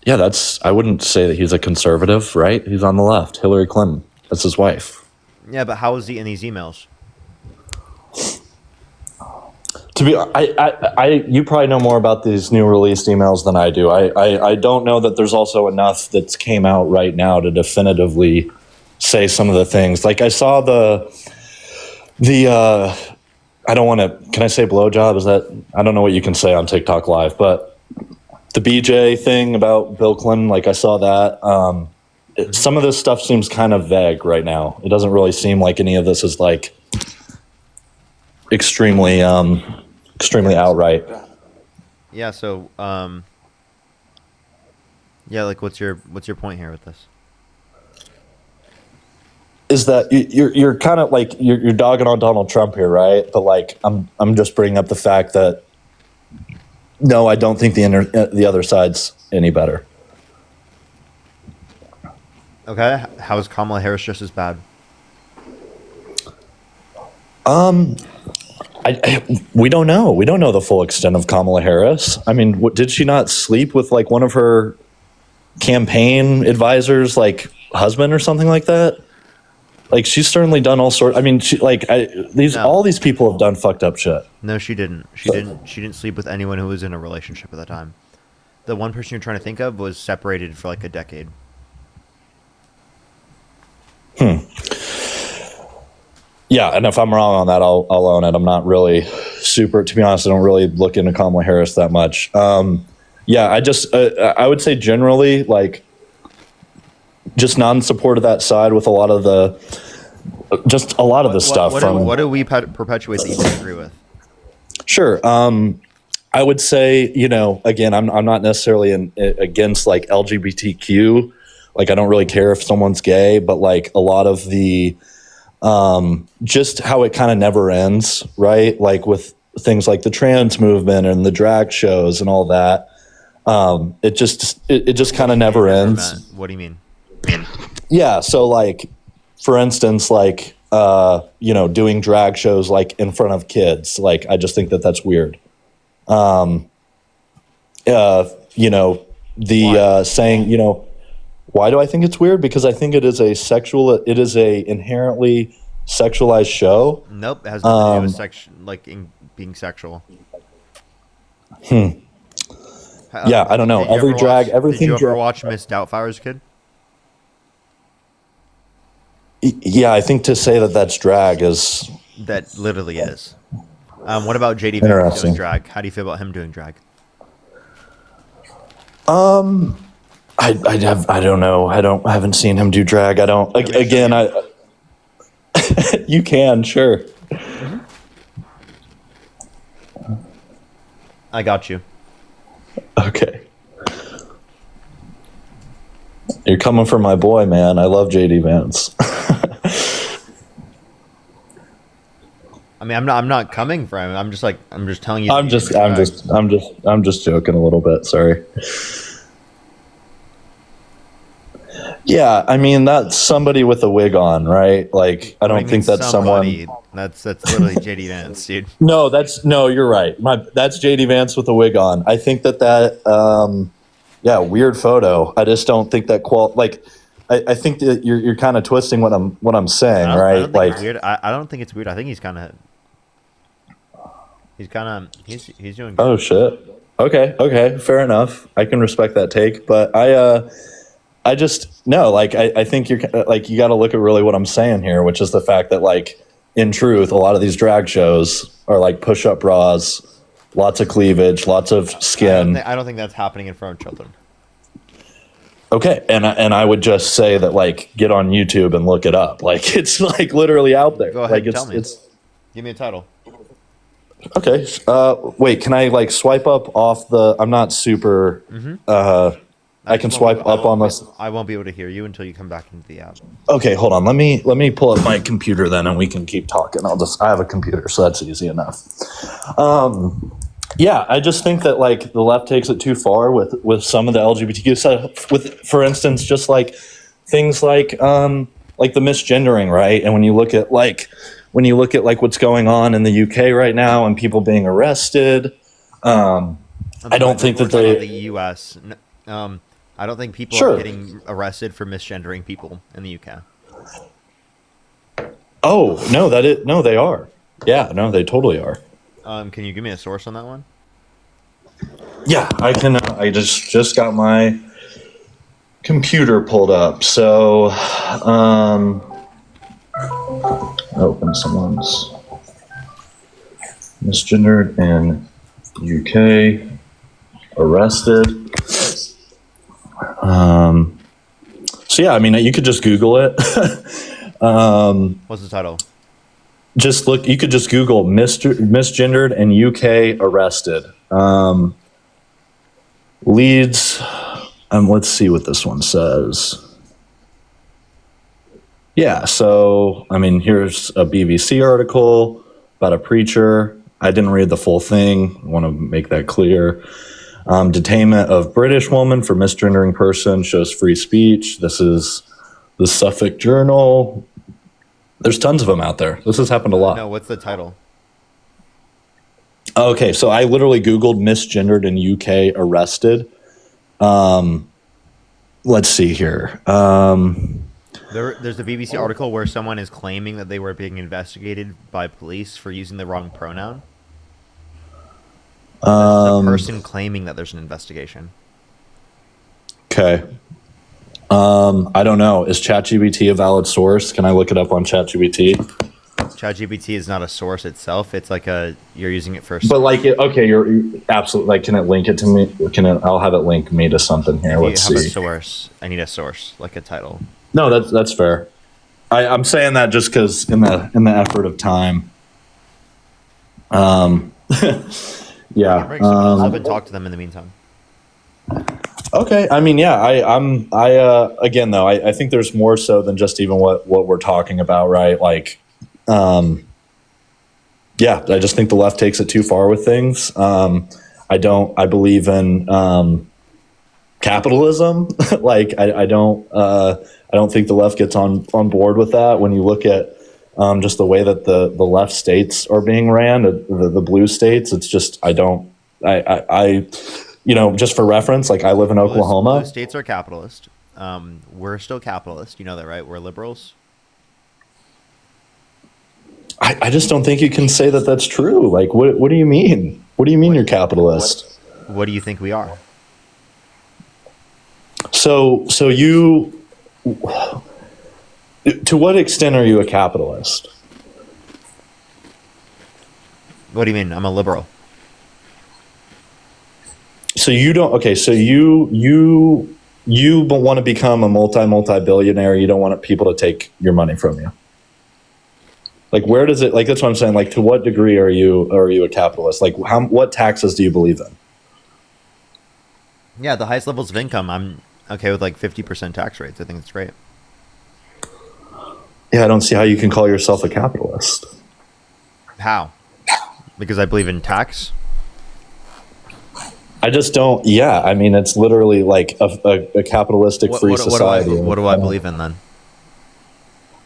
Yeah, I wouldn't say that he's a conservative, right? He's on the left. Hillary Clinton, that's his wife. Yeah, but how is he in these emails? To be, you probably know more about these new released emails than I do. I don't know that there's also enough that's came out right now to definitively say some of the things. Like I saw the I don't want to. Can I say blowjob? Is that, I don't know what you can say on TikTok Live, but the BJ thing about Bill Clinton, like I saw that. Some of this stuff seems kind of vague right now. It doesn't really seem like any of this is like extremely outright. Yeah. So, yeah. Like, what's your point here with this? Is that you're kind of like you're dogging on Donald Trump here, right? But like I'm just bringing up the fact that no, I don't think the other side's any better. Okay, how is Kamala Harris just as bad? We don't know. We don't know the full extent of Kamala Harris. I mean, did she not sleep with like one of her campaign advisors, like husband or something like that? Like, she's certainly done all sorts. I mean, all these people have done fucked up shit. No, she didn't. She didn't sleep with anyone who was in a relationship at the time. The one person you're trying to think of was separated for like a decade. Yeah, and if I'm wrong on that, I'll own it. I'm not really super, to be honest, I don't really look into Kamala Harris that much. Yeah, I would say generally, like, just non-support of that side with a lot of the stuff. What do we perpetuate that you disagree with? Sure. I would say, again, I'm not necessarily against like LGBTQ. Like, I don't really care if someone's gay, but like a lot of the just how it kind of never ends, right? Like with things like the trans movement and the drag shows and all that. It just kind of never ends. What do you mean? Yeah, so like, for instance, like doing drag shows like in front of kids, like I just think that that's weird. Saying, why do I think it's weird? Because I think it is a inherently sexualized show. Nope, it has nothing to do with being sexual. Yeah, I don't know. Everything. Did you ever watch Miss Doubtfire's Kid? Yeah, I think to say that that's drag is... That literally is. What about JD Vance doing drag? How do you feel about him doing drag? I don't know. I haven't seen him do drag. I don't. You can, sure. Mm-hmm. I got you. Okay. You're coming for my boy, man. I love JD Vance. I mean, I'm not coming for him. I'm just telling you. I'm just joking a little bit. Sorry. Yeah, I mean, that's somebody with a wig on, right? Like, I don't think that's someone. That's literally JD Vance, dude. No, you're right. That's JD Vance with a wig on. I think that weird photo. I just don't think that I think that you're kind of twisting what I'm saying, right? I don't think it's weird. I don't think it's weird. I think he's doing good. Oh shit. Okay, fair enough. I can respect that take, but I just no, like I think you're like, you got to look at really what I'm saying here, which is the fact that, like, in truth, a lot of these drag shows are like push-up bras, lots of cleavage, lots of skin. I don't think that's happening in front of children. Okay, and I would just say that, like, get on YouTube and look it up. Like, it's like literally out there. Go ahead, like, and tell me. Give me a title. Okay. Wait, can I like swipe up off the? I'm not super. I can swipe up on this. I won't be able to hear you until you come back into the app. Okay, hold on. Let me pull up my computer then, and we can keep talking. I have a computer, so that's easy enough. Yeah, I just think that like the left takes it too far with some of the LGBTQ stuff. With, for instance, just like things like the misgendering, right? And when you look at like what's going on in the UK right now and people being arrested, I don't think that they the U.S. I don't think people Sure. are getting arrested for misgendering people in the UK. Oh no, no, they are. Yeah, no, they totally are. Can you give me a source on that one? Yeah, I can. I just got my computer pulled up. So, open someone's misgendered in UK arrested. So yeah, I mean, you could just Google it. What's the title? Just look. You could just Google misgendered and UK arrested. Leads. Let's see what this one says. Yeah. So I mean, here's a BBC article about a preacher. I didn't read the full thing. I want to make that clear. Detainment of British woman for misgendering person shows free speech. This is the Suffolk Journal. There's tons of them out there. This has happened a lot. No, what's the title? Okay, so I literally Googled misgendered in UK arrested. Let's see here. There's a BBC article where someone is claiming that they were being investigated by police for using the wrong pronoun. The person claiming that there's an investigation. Okay. I don't know. Is ChatGPT a valid source? Can I look it up on ChatGPT? ChatGPT is not a source itself. It's like you're using it for. But like, okay, you're absolutely like. Can it link it to me? I'll have it link me to something here. Let's see. A source. I need a source, like a title. No, that's fair. I'm saying that just because in the effort of time. Yeah. I've been talk to them in the meantime. Okay. I mean, yeah, again, though, I think there's more so than just even what we're talking about, right? Like, yeah, I just think the left takes it too far with things. I believe in, capitalism. Like, I don't think the left gets on board with that. When you look at, just the way that the left states are being ran, the blue states, it's just, just for reference, like I live in Oklahoma. Blue states are capitalist. We're still capitalist. You know that, right? We're liberals. I just don't think you can say that that's true. Like, what do you mean? What do you mean you're capitalist? What do you think we are? So you, to what extent are you a capitalist? What do you mean? I'm a liberal. So you don't. Okay. So you want to become a multi-billionaire. You don't want people to take your money from you. Like, where does it? Like, that's what I'm saying. Like, to what degree are you a capitalist? Like, what taxes do you believe in? Yeah, the highest levels of income. I'm okay with like 50% tax rates. I think it's great. Yeah, I don't see how you can call yourself a capitalist. How? Because I believe in tax. I just don't. Yeah, I mean, it's literally like a capitalistic free society. What do I believe in then?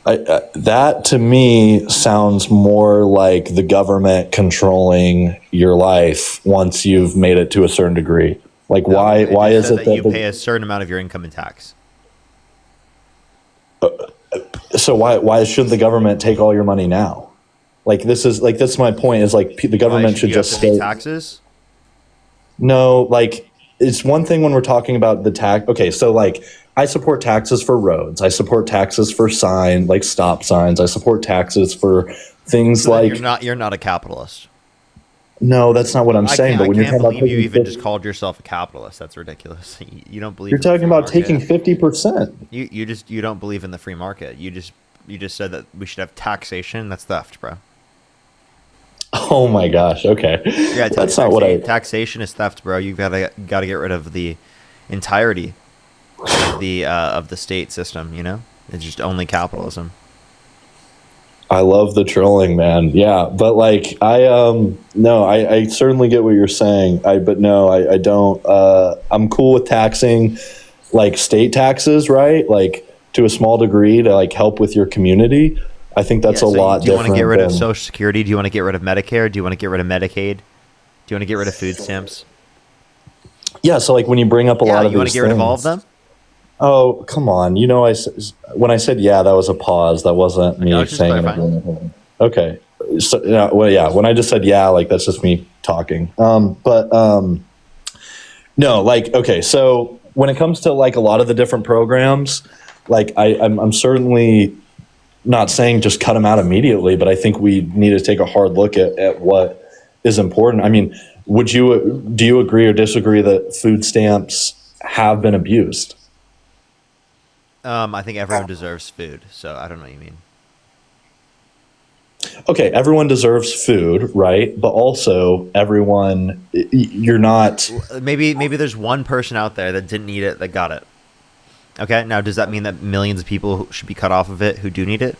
That to me sounds more like the government controlling your life once you've made it to a certain degree. Like, why is it that you pay a certain amount of your income in tax? So why should the government take all your money now? Like, that's my point. Is like the government should just pay taxes. No, like, it's one thing when we're talking about the tax. Okay, so like, I support taxes for roads. I support taxes for stop signs. I support taxes for things so like. You're not a capitalist. No, that's not what I'm saying. But when you're talking about you even just called yourself a capitalist. That's ridiculous. You don't believe. You're talking about taking 50%. You don't believe in the free market. You just said that we should have taxation. That's theft, bro. Oh my gosh. Okay. Yeah, that's not what I. Taxation is theft, bro. You've got to get rid of the entirety of the state system. You know, it's just only capitalism. I love the trolling, man. Yeah, but like I certainly get what you're saying. But no, I don't. I'm cool with taxing like state taxes, right? Like to a small degree to like help with your community. I think that's a lot. Do you want to get rid of than- Social Security? Do you want to get rid of Medicare? Do you want to get rid of Medicaid? Do you want to get rid of food stamps? Yeah, so like when you bring up a lot of you want these to get rid of all of things- them? Oh, come on. You know, when I said yeah, that was a pause. That wasn't me I was just saying clarifying. Okay. So, when I just said yeah, like that's just me talking. No, like, okay. So when it comes to like a lot of the different programs, like I'm certainly not saying just cut them out immediately, but I think we need to take a hard look at what is important. I mean, do you agree or disagree that food stamps have been abused? I think everyone deserves food, so I don't know what you mean. Okay, everyone deserves food, right? But also you're not. Maybe there's one person out there that didn't need it that got it. Okay, now does that mean that millions of people should be cut off of it who do need it?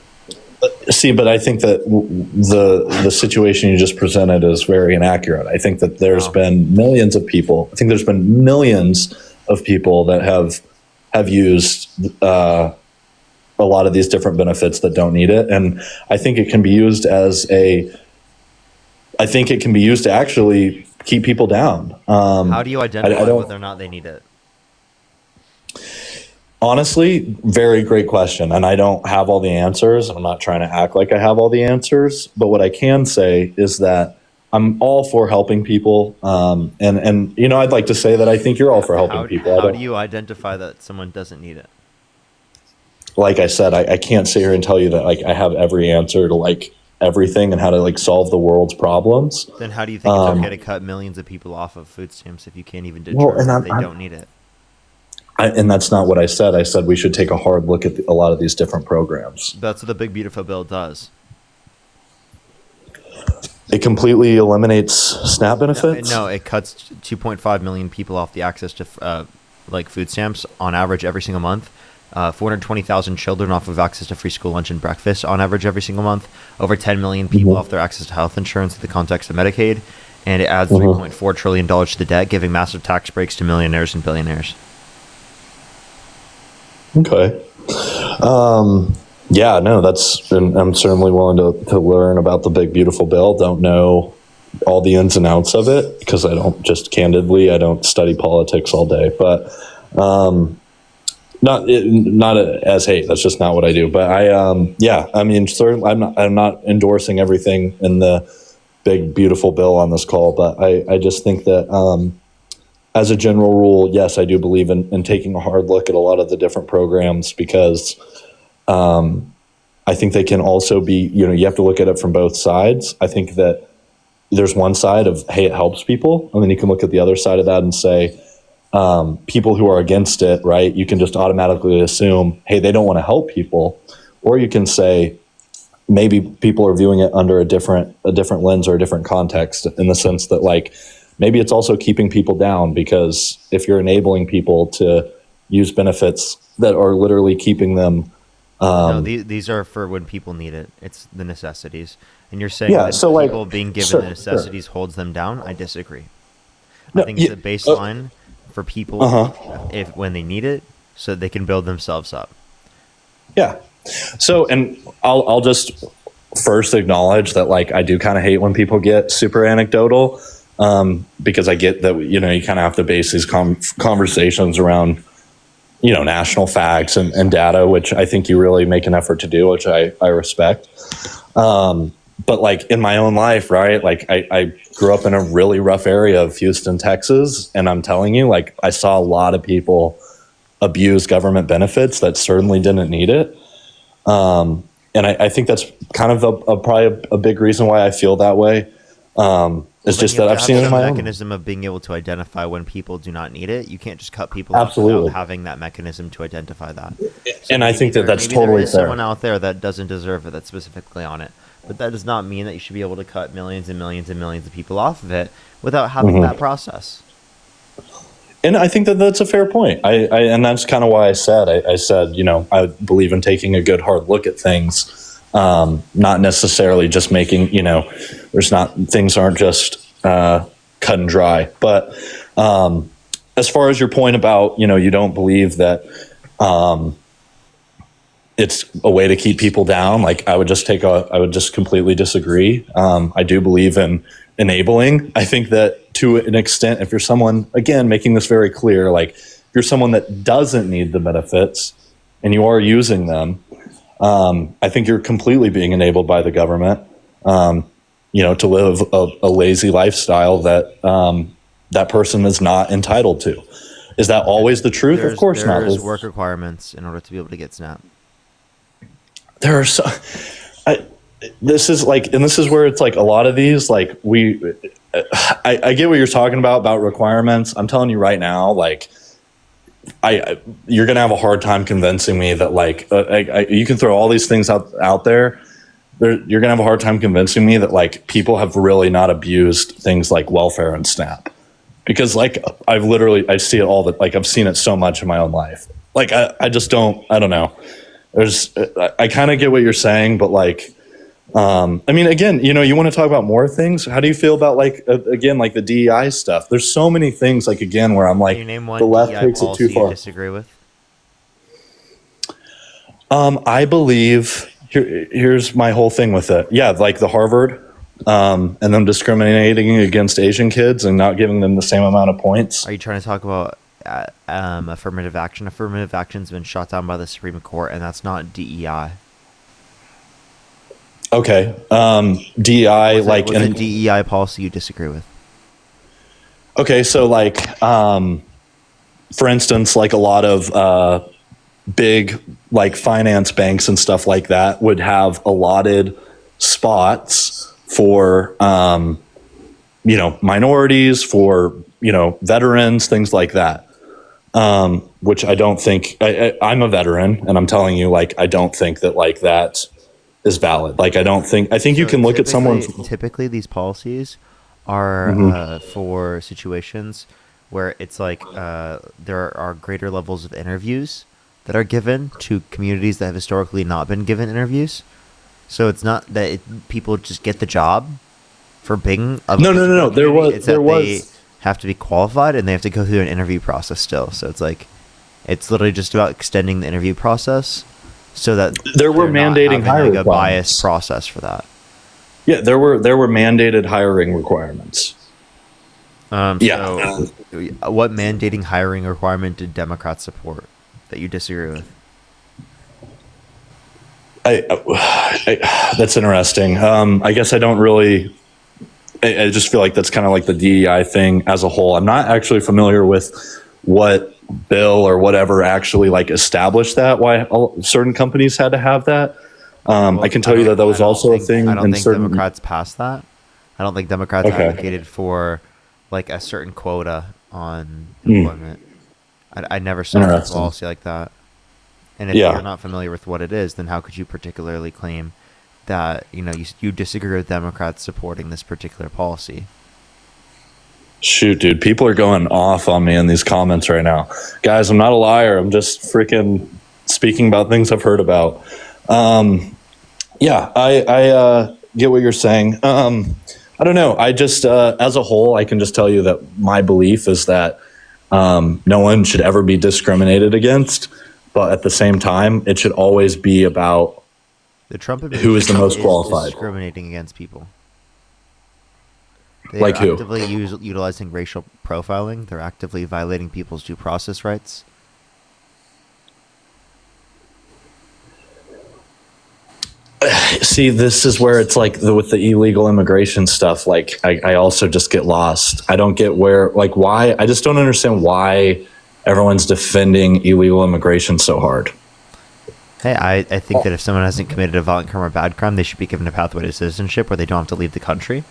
See, but I think that the situation you just presented is very inaccurate. I think that there's been millions of people. I think there's been millions of people that have used a lot of these different benefits that don't need it, and I think it can be used to actually keep people down. How do you identify whether or not they need it? Honestly, very great question. And I don't have all the answers. I'm not trying to act like I have all the answers. But what I can say is that I'm all for helping people. And you know, I'd like to say that I think you're all for helping people. How do you identify that someone doesn't need it? Like I said, I can't sit here and tell you that like I have every answer to like everything and how to like solve the world's problems. Then how do you think it's okay to cut millions of people off of food stamps if you can't even determine that they don't need it? And that's not what I said. I said we should take a hard look at a lot of these different programs. That's what the Big Beautiful Bill does. It completely eliminates SNAP benefits? No, it cuts 2.5 million people off the access to like food stamps on average every single month. 420,000 children off of access to free school lunch and breakfast on average every single month. Over 10 million people off their access to health insurance in the context of Medicaid. And it adds $3.4 trillion to the debt, giving massive tax breaks to millionaires and billionaires. Okay. Yeah, no, I'm certainly willing to learn about the Big Beautiful Bill. Don't know all the ins and outs of it because I don't study politics all day, but, not as hate. That's just not what I do. But I mean, certainly I'm not endorsing everything in the Big Beautiful Bill on this call, but I just think that, as a general rule, yes, I do believe in taking a hard look at a lot of the different programs because I think they can also be, you have to look at it from both sides. I think that there's one side of, hey, it helps people. And then you can look at the other side of that and say, people who are against it, right? You can just automatically assume, hey, they don't want to help people. Or you can say, maybe people are viewing it under a different lens or a different context in the sense that like, maybe it's also keeping people down because if you're enabling people to use benefits that are literally keeping them. No, these are for when people need it. It's the necessities. And you're saying that people being given the necessities holds them down? I disagree. I think it's a baseline for people when they need it so they can build themselves up. Yeah. So, and I'll just first acknowledge that like I do kind of hate when people get super anecdotal. Because I get that, you kind of have to base these conversations around, national facts and data, which I think you really make an effort to do, which I respect. But like in my own life, right? Like I grew up in a really rough area of Houston, Texas. And I'm telling you, like I saw a lot of people abuse government benefits that certainly didn't need it. And I think that's kind of probably a big reason why I feel that way. It's just that I've seen a mechanism of being able to identify when people do not need it. You can't just cut people off without having that mechanism to identify that. So and I think that's maybe totally there is fair. Someone out there that doesn't deserve it that's specifically on it. But that does not mean that you should be able to cut millions and millions and millions of people off of it without having that process. And I think that that's a fair point. And that's kind of why I said, you know, I believe in taking a good hard look at things, not necessarily just making, you know, things aren't just cut and dry. But as far as your point about, you know, you don't believe that it's a way to keep people down, like I would just completely disagree. I do believe in enabling. I think that to an extent, if you're someone, again, making this very clear, like if you're someone that doesn't need the benefits and you are using them, I think you're completely being enabled by the government, you know, to live a lazy lifestyle that that person is not entitled to. Is that always the truth? Of course not. There's work requirements in order to be able to get SNAP. There are this is where it's like a lot of these, like I get what you're talking about requirements. I'm telling you right now, like you're gonna have a hard time convincing me that like you can throw all these things out there. You're gonna have a hard time convincing me that like people have really not abused things like welfare and SNAP, because like I see it I've seen it so much in my own life. Like I don't know. I kind of get what you're saying, but like. I mean, again, you know, you want to talk about more things. How do you feel about like again, like the DEI stuff? There's so many things. Like again, where I'm like, Can you name one the left DEI takes it policy too far. you disagree with? I believe here's my whole thing with it. Yeah, like the Harvard, and them discriminating against Asian kids and not giving them the same amount of points. Are you trying to talk about affirmative action? Affirmative action's been shot down by the Supreme Court, and that's not DEI. Okay. DEI, What's a DEI policy you disagree with? Okay, so like, for instance, like a lot of big like finance banks and stuff like that would have allotted spots for, you know, minorities, for, you know, veterans, things like that. Which I don't think, I'm a veteran, and I'm telling you, like, I don't think that like that is valid. Like, I think you can look at someone. Typically, these policies are for situations where it's like there are greater levels of interviews that are given to communities that have historically not been given interviews. So it's not that people just get the job for being a No. There was they have to be qualified and they have to go through an interview process still. So it's like it's literally just about extending the interview process. So that there were mandating hiring like a biased process for that. Yeah, there were mandated hiring requirements. What mandating hiring requirement did Democrats support that you disagree with? That's interesting. I guess I don't really. I just feel like that's kind of like the DEI thing as a whole. I'm not actually familiar with what bill or whatever actually like established that, why certain companies had to have that. I can tell you that was also a thing. I don't think Democrats passed that. I don't think Democrats advocated for like a certain quota on employment. I never saw a policy like that. And if you're not familiar with what it is, then how could you particularly claim that you disagree with Democrats supporting this particular policy? Shoot, dude, people are going off on me in these comments right now. Guys, I'm not a liar. I'm just freaking speaking about things I've heard about. I get what you're saying. I don't know. I just, as a whole, I can just tell you that my belief is that no one should ever be discriminated against. But at the same time, it should always be about the Trump who is the most qualified. Discriminating against people. They like are who? Actively utilizing racial profiling. They're actively violating people's due process rights. See, this is where it's like with the illegal immigration stuff, like I also just get lost. I don't get why. I just don't understand why everyone's defending illegal immigration so hard. Hey, I think that if someone hasn't committed a violent crime or bad crime, they should be given a pathway to citizenship where they don't have to leave the country.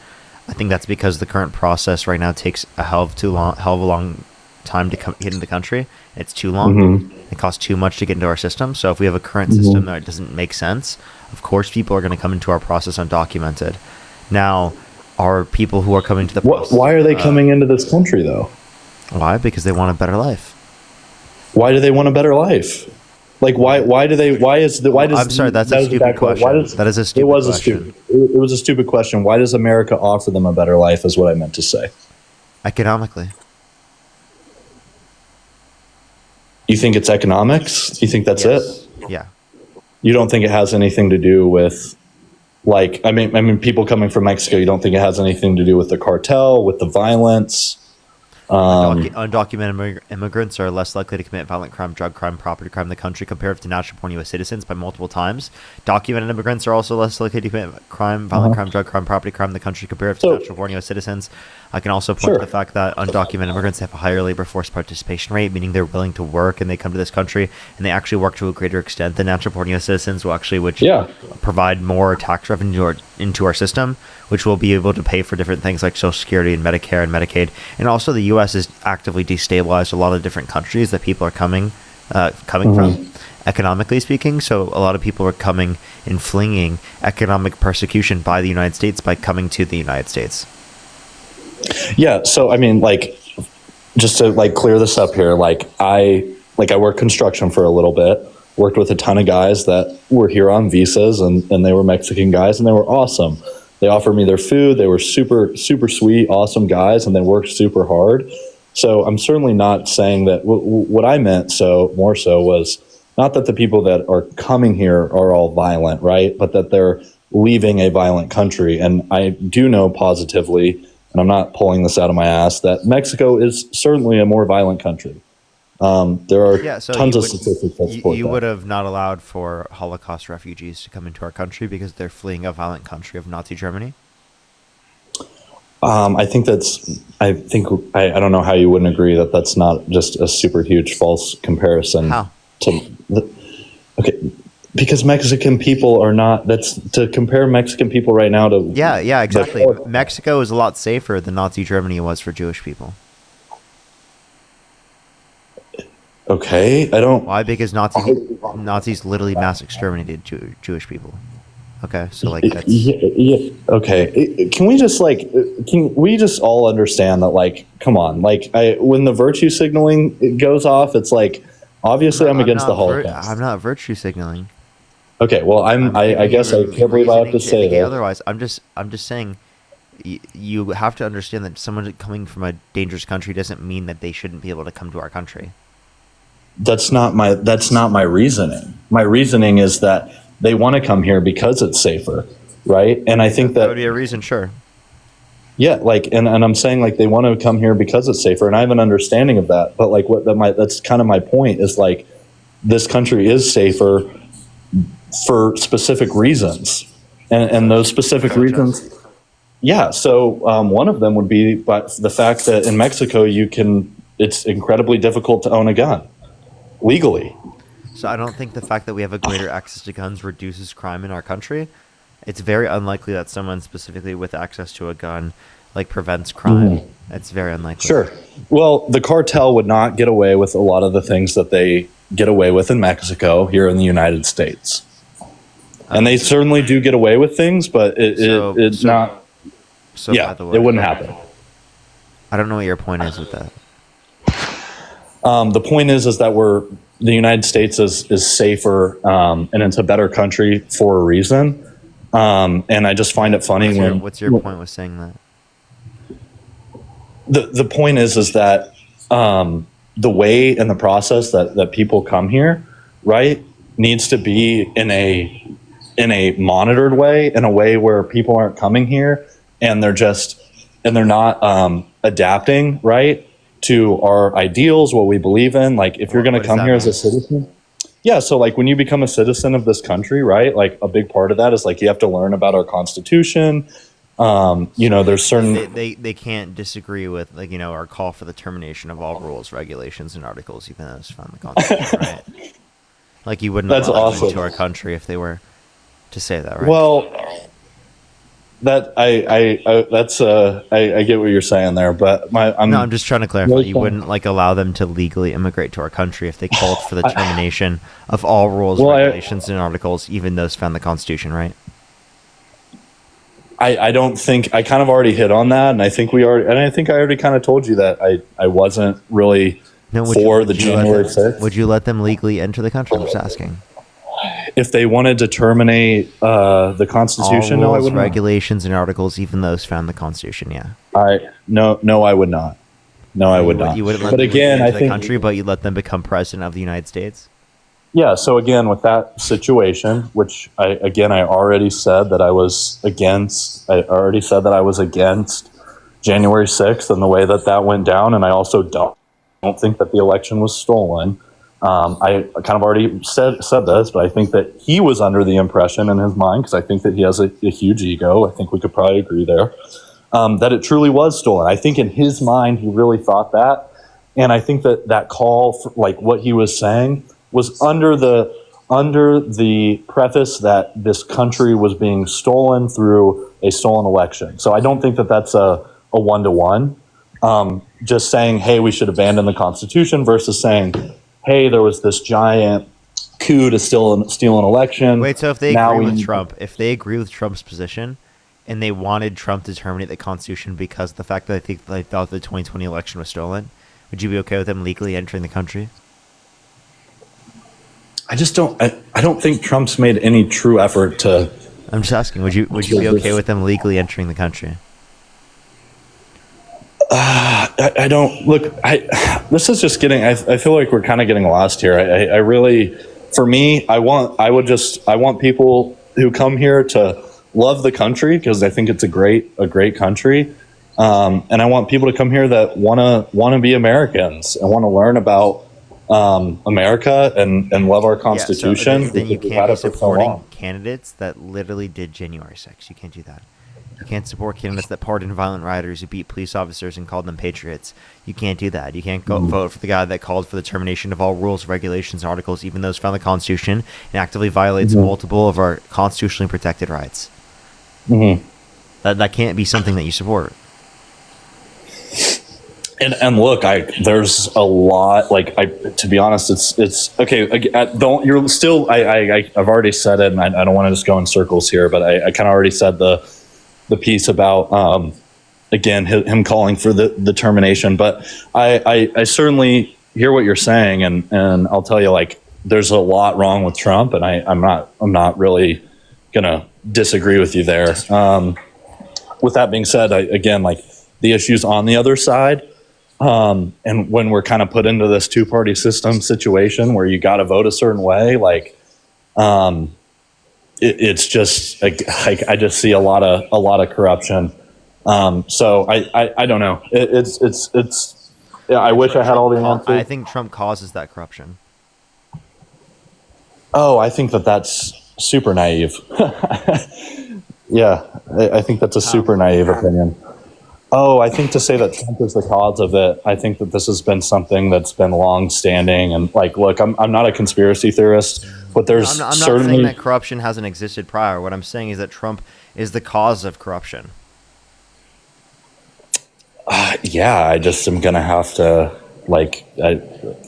I think that's because the current process right now takes a hell of a long time to get into the country. It's too long. Mm-hmm. It costs too much to get into our system. So if we have a current system that doesn't make sense, of course people are going to come into our process undocumented. Now, are people who are coming to the process... Why are they coming into this country, though? Why? Because they want a better life. Why do they want a better life? Like why do they? Why is the? Why does? I'm sorry, that's a stupid question. That is a stupid question. It was a stupid question. Why does America offer them a better life? Is what I meant to say. Economically. You think it's economics? You think that's it? Yeah. You don't think it has anything to do with, like, I mean, people coming from Mexico. You don't think it has anything to do with the cartel, with the violence? Undocumented immigrants are less likely to commit violent crime, drug crime, property crime in the country compared to natural-born U.S. citizens by multiple times. Documented immigrants are also less likely to commit crime, violent crime, drug crime, property crime in the country compared to natural-born U.S. citizens. I can also point to the fact that undocumented immigrants have a higher labor force participation rate, meaning they're willing to work and they come to this country and they actually work to a greater extent than natural-born U.S. citizens, which provide more tax revenue into our system, which will be able to pay for different things like Social Security and Medicare and Medicaid. And also the U.S. has actively destabilized a lot of different countries that people are coming from, economically speaking. So a lot of people are coming and fleeing economic persecution by the United States by coming to the United States. Yeah. So, I mean, like, just to like clear this up here, I worked construction for a little bit, worked with a ton of guys that were here on visas and they were Mexican guys and they were awesome. They offered me their food. They were super, super sweet, awesome guys, and they worked super hard. So I'm certainly not saying that. What I meant more so was not that the people that are coming here are all violent, right? But that they're leaving a violent country. And I do know positively, and I'm not pulling this out of my ass, that Mexico is certainly a more violent country. There are tons of statistics that support you that. would have not allowed for Holocaust refugees to come into our country because they're fleeing a violent country of Nazi Germany? I don't know how you wouldn't agree that that's not just a super huge false comparison. How? Because Mexican people are not, to compare Mexican people right now to... Yeah, exactly. Mexico is a lot safer than Nazi Germany was for Jewish people. Okay, I don't... Why? Because Nazis literally mass exterminated Jewish people. Okay, so like that's... Yeah, okay. Can we just all understand that, like, come on, like, when the virtue signaling goes off, it's like, obviously I'm against the Holocaust. I'm not virtue signaling. Okay, well, I guess I can't believe I have to say that. Otherwise, I'm just saying, you have to understand that someone coming from a dangerous country doesn't mean that they shouldn't be able to come to our country. That's not my reasoning. My reasoning is that they want to come here because it's safer, right? And I think that would be a reason, sure. Yeah, like, and I'm saying, like, they want to come here because it's safer, and I have an understanding of that. But like, that's kind of my point is, like, this country is safer for specific reasons, and those specific reasons. Yeah, so one of them would be the fact that in Mexico it's incredibly difficult to own a gun legally. So I don't think the fact that we have a greater access to guns reduces crime in our country. It's very unlikely that someone specifically with access to a gun like prevents crime. It's very unlikely. Sure. Well, the cartel would not get away with a lot of the things that they get away with in Mexico here in the United States. And they certainly do get away with things, but it's not. So yeah, by the way, it wouldn't happen. I don't know what your point is with that. The point is that the United States is safer, and it's a better country for a reason. And I just find it funny what's your point with saying that? The point is that the way and the process that people come here, right, needs to be in a monitored way, in a way where people aren't coming here and they're not adapting, right, to our ideals, what we believe in. Like, if you're going to come here as a citizen. Yeah, so like when you become a citizen of this country, right, like a big part of that is like you have to learn about our Constitution. There's certain... They can't disagree with, like, our call for the termination of all rules, regulations, and articles, even though it's found in the Constitution, right? Like, you wouldn't allow them into our country if they were to say that, right? Well, that I get what you're saying there, but I'm just trying to clarify. You wouldn't allow them to legally immigrate to our country if they called for the termination of all rules, regulations, and articles, even those found in the Constitution, right? I don't think I kind of already hit on that, and I think I already kind of told you that I wasn't really for the January 6th. Would you let them legally enter the country? I'm just asking. If they wanted to terminate the Constitution, All no, I rules, would not. regulations, and articles, even those found in the Constitution. Yeah. No, I would not. No, I would not. You wouldn't let But them again, enter I the think country, but you let them become president of the United States. Yeah. So again, with that situation, which I already said that I was against. I already said that I was against January 6th and the way that went down, and I also don't think that the election was stolen. I kind of already said this, but I think that he was under the impression in his mind, because I think that he has a huge ego. I think we could probably agree there, that it truly was stolen. I think in his mind, he really thought that. And I think that call, for, like what he was saying, was under the preface that this country was being stolen through a stolen election. So I don't think that that's a one-to-one. Just saying, hey, we should abandon the Constitution versus saying, hey, there was this giant coup to steal an election. Wait, so if they agree with Trump, if they agree with Trump's position, and they wanted Trump to terminate the Constitution because of the fact that they thought the 2020 election was stolen, would you be okay with them legally entering the country? I just don't. I don't think Trump's made any true effort to. I'm just asking. Would you be okay with them legally entering the country? I don't look. This is just getting. I feel like we're kind of getting lost here. I really, for me, I want people who come here to love the country, because I think it's a great country, and I want people to come here that want to be Americans and want to learn about America and love our Constitution. Yeah, so then you can't be supporting candidates that literally did January 6th. You can't do that. You can't support candidates that pardoned violent rioters who beat police officers and called them patriots. You can't do that. You can't go vote for the guy that called for the termination of all rules, regulations, articles, even those found in the Constitution, and actively violates multiple of our constitutionally protected rights. That can't be something that you support. And look, there's a lot. To be honest, it's okay. You're still. I've already said it, and I don't want to just go in circles here. But I kind of already said the piece about again him calling for the termination. But I certainly hear what you're saying, and I'll tell you, there's a lot wrong with Trump, and I'm not really gonna disagree with you there. With that being said, the issues on the other side. And when we're kind of put into this two-party system situation where you got to vote a certain way, it's just I just see a lot of corruption. So I don't know. It's I wish I had all the answers. I think Trump causes that corruption. Oh, I think that's super naive. Yeah, I think that's a super naive opinion. Oh, I think to say that Trump is the cause of it, I think that this has been something that's been long-standing. And look, I'm not a conspiracy theorist, but there's I'm not certainly saying that corruption hasn't existed prior. What I'm saying is that Trump is the cause of corruption. Yeah, I just am gonna have to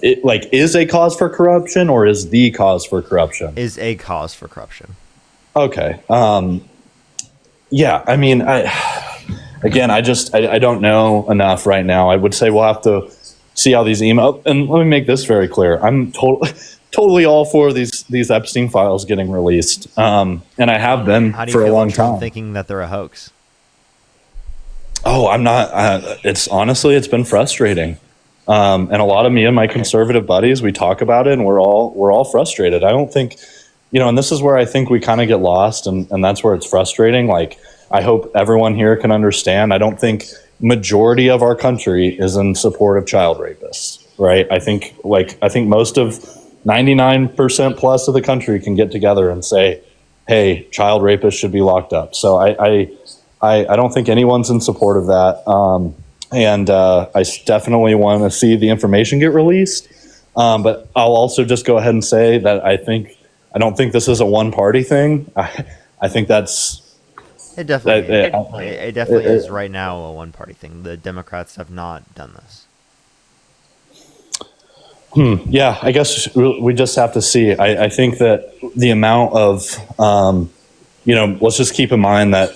is a cause for corruption or is the cause for corruption? Is a cause for corruption. Okay. Yeah, I mean, Again, I don't know enough right now. I would say we'll have to see how these emails. And let me make this very clear: I'm totally all for these Epstein files getting released, and I have been for a long time. Thinking that they're a hoax. Oh, I'm not. It's been frustrating, and a lot of me and my conservative buddies, we talk about it, and we're all frustrated. I don't think, and this is where I think we kind of get lost, and that's where it's frustrating. I hope everyone here can understand. I don't think majority of our country is in support of child rapists, right? I think most of 99% plus of the country can get together and say, hey, child rapists should be locked up. So I don't think anyone's in support of that. And I definitely want to see the information get released. But I'll also just go ahead and say that I don't think this is a one-party thing. I think that's... It definitely is right now a one-party thing. The Democrats have not done this. Yeah, I guess we just have to see. I think that the amount of, let's just keep in mind that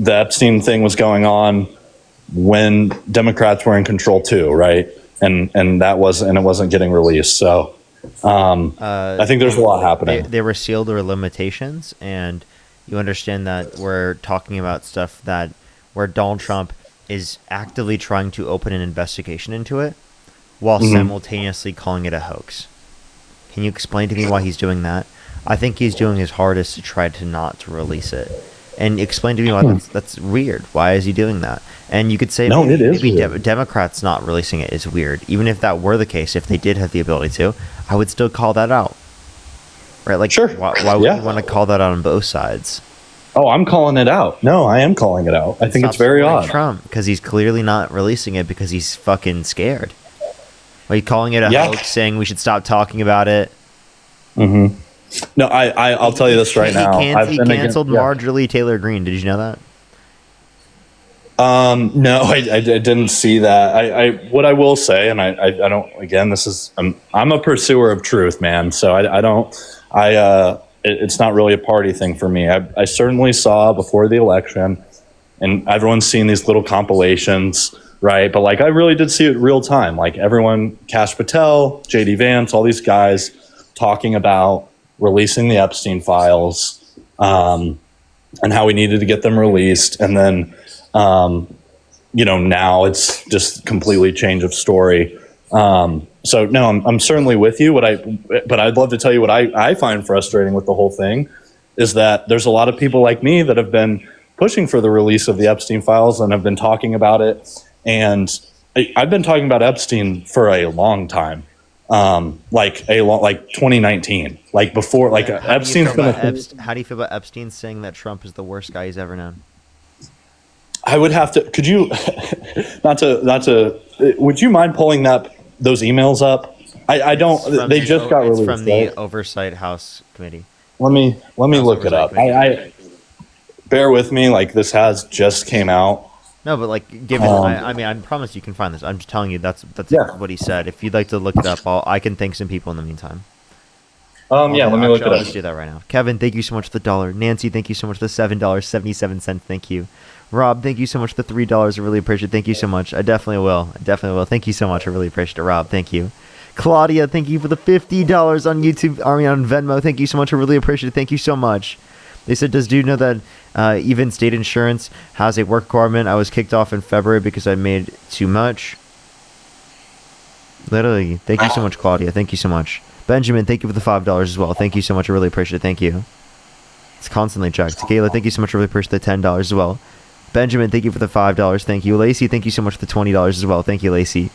the Epstein thing was going on when Democrats were in control too, right? And it wasn't getting released. So I think there's a lot happening. They were sealed or limitations, and you understand that we're talking about stuff that where Donald Trump is actively trying to open an investigation into it while simultaneously calling it a hoax. Can you explain to me why he's doing that? I think he's doing his hardest to try to not to release it. And explain to me why that's weird. Why is he doing that? And you could say maybe Democrats not releasing it is weird. Even if that were the case, if they did have the ability to, I would still call that out. Right? Like, why would you want to call that out on both sides? Oh, I'm calling it out. No, I am calling it out. I think it's very odd. Trump, because he's clearly not releasing it because he's fucking scared. Like calling it a hoax, saying we should stop talking about it. Mm-hmm. No, I'll tell you this right now. He canceled Marjorie Taylor Greene. Did you know that? No, I didn't see that. What I will say, and I don't. Again, I'm a pursuer of truth, man. So it's not really a party thing for me. I certainly saw before the election, and everyone's seen these little compilations, right? But like, I really did see it real time. Like everyone, Kash Patel, JD Vance, all these guys talking about releasing the Epstein files, and how we needed to get them released. And then, now it's just completely change of story. So no, I'm certainly with you. But I'd love to tell you what I find frustrating with the whole thing is that there's a lot of people like me that have been pushing for the release of the Epstein files and have been talking about it. And I've been talking about Epstein for a long time. Like 2019, like before, like Epstein's been how do you feel about Epstein saying that Trump is the worst guy he's ever known? I would have to, could you, would you mind pulling those emails up? I don't, they just got released. It's from the Oversight House Committee. Let me look it up. I bear with me, like this has just came out. No, but like, given I promise you can find this. I'm just telling you that's what he said. If you'd like to look it up, I can thank some people in the meantime. Let me look it up. Let's do that right now. Kevin, thank you so much for the $1. Nancy, thank you so much for the $7.77. Thank you. Rob, thank you so much for the $3. I really appreciate it. Thank you so much. I definitely will. Thank you so much. I really appreciate it, Rob. Thank you. Claudia, thank you for the $50 on YouTube. On Venmo. Thank you so much. I really appreciate it. Thank you so much. They said, does dude know that even state insurance has a work requirement? I was kicked off in February because I made too much. Literally. Thank you so much, Claudia. Thank you so much. Benjamin, thank you for the $5 as well. Thank you so much. I really appreciate it. Thank you. It's constantly checked. Kayla, thank you so much. I really appreciate the $10 as well. Benjamin, thank you for the $5. Thank you. Lacey, thank you so much for the $20 as well. Thank you, Lacey.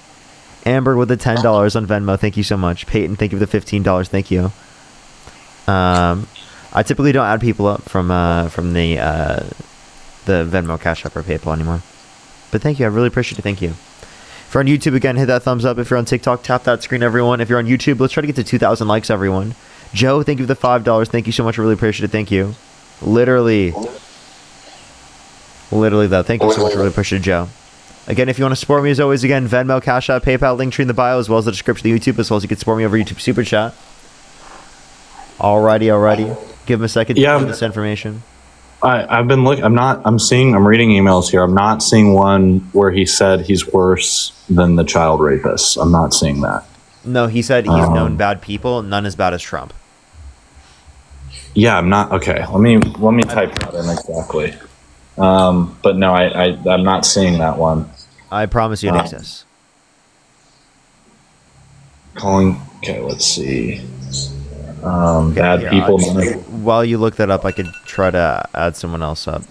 Amber with the $10 on Venmo. Thank you so much. Peyton, thank you for the $15. Thank you. I typically don't add people up from the Venmo, Cash App, or PayPal anymore. But thank you. I really appreciate it. Thank you. If you're on YouTube, again, hit that thumbs up. If you're on TikTok, tap that screen, everyone. If you're on YouTube, let's try to get to 2,000 likes, everyone. Joe, thank you for the $5. Thank you so much. I really appreciate it. Thank you. Literally, though. Thank you so much. I really appreciate it, Joe. Again, if you want to support me, as always, again, Venmo, Cash App, PayPal, link tree in the bio, as well as the description of YouTube, as well as you can support me over YouTube Super Chat. Alrighty. Give him a second to get this information. I've been looking. I'm reading emails here. I'm not seeing one where he said he's worse than the child rapist. I'm not seeing that. No, he said he's known bad people, none as bad as Trump. Yeah, I'm not. Okay, let me type that in exactly. But no, I'm not seeing that one. I promise you it exists. Okay, let's see. Bad people. While you look that up, I could try to add someone else up.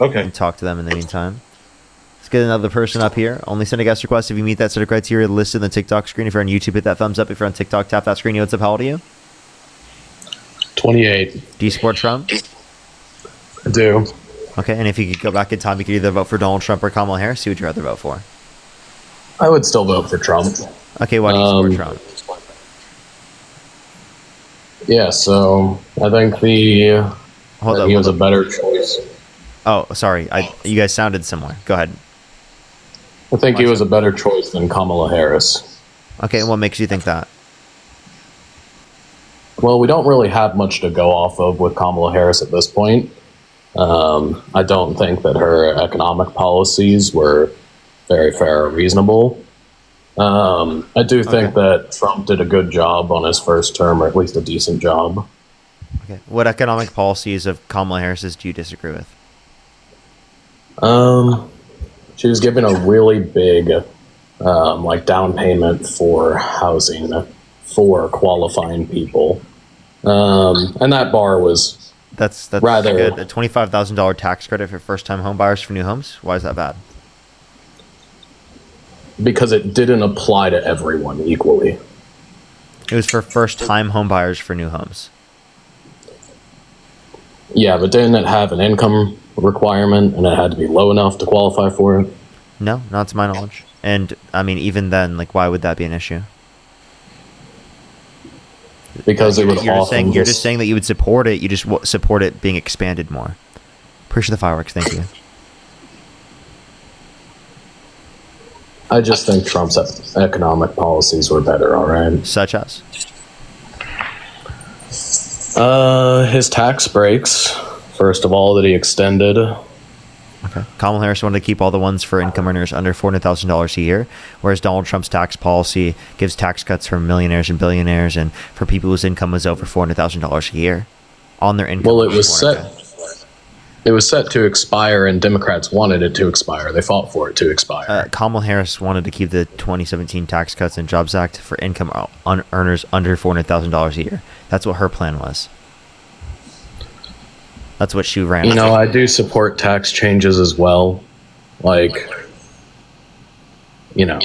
Okay. And talk to them in the meantime. Let's get another person up here. Only send a guest request if you meet that set of criteria listed in the TikTok screen. If you're on YouTube, hit that thumbs up. If you're on TikTok, tap that screen. What's up? How old are you? 28. Do you support Trump? I do. Okay, and if you could go back in time, you could either vote for Donald Trump or Kamala Harris. Who would you rather vote for? I would still vote for Trump. Okay, why do you support Trump? Yeah, so I think he was a better choice. Oh, sorry. You guys sounded similar. Go ahead. I think he was a better choice than Kamala Harris. Okay, and what makes you think that? Well, we don't really have much to go off of with Kamala Harris at this point. I don't think that her economic policies were very fair or reasonable. I do think that Trump did a good job on his first term, or at least a decent job. Okay. What economic policies of Kamala Harris's do you disagree with? She was given a really big, like down payment for housing for qualifying people, and that bar was that's rather good. A $25,000 tax credit for first-time home buyers for new homes. Why is that bad? because it didn't apply to everyone equally. It was for first-time home buyers for new homes. Yeah, but didn't it have an income requirement and it had to be low enough to qualify for it? No, not to my knowledge. And I mean, even then, like, why would that be an issue? Because it would you're just saying that you would support it. You just support it being expanded more. Appreciate the fireworks. Thank you. I just think Trump's economic policies were better, all right? Such as? His tax breaks, first of all, that he extended. Okay. Kamala Harris wanted to keep all the ones for income earners under $400,000 a year, whereas Donald Trump's tax policy gives tax cuts for millionaires and billionaires and for people whose income was over $400,000 a year on their income. Well, it was set to expire, and Democrats wanted it to expire. They fought for it to expire. Kamala Harris wanted to keep the 2017 Tax Cuts and Jobs Act for income earners under $400,000 a year. That's what her plan was. That's what she ran. You know, I do support tax changes as well. Like, you know,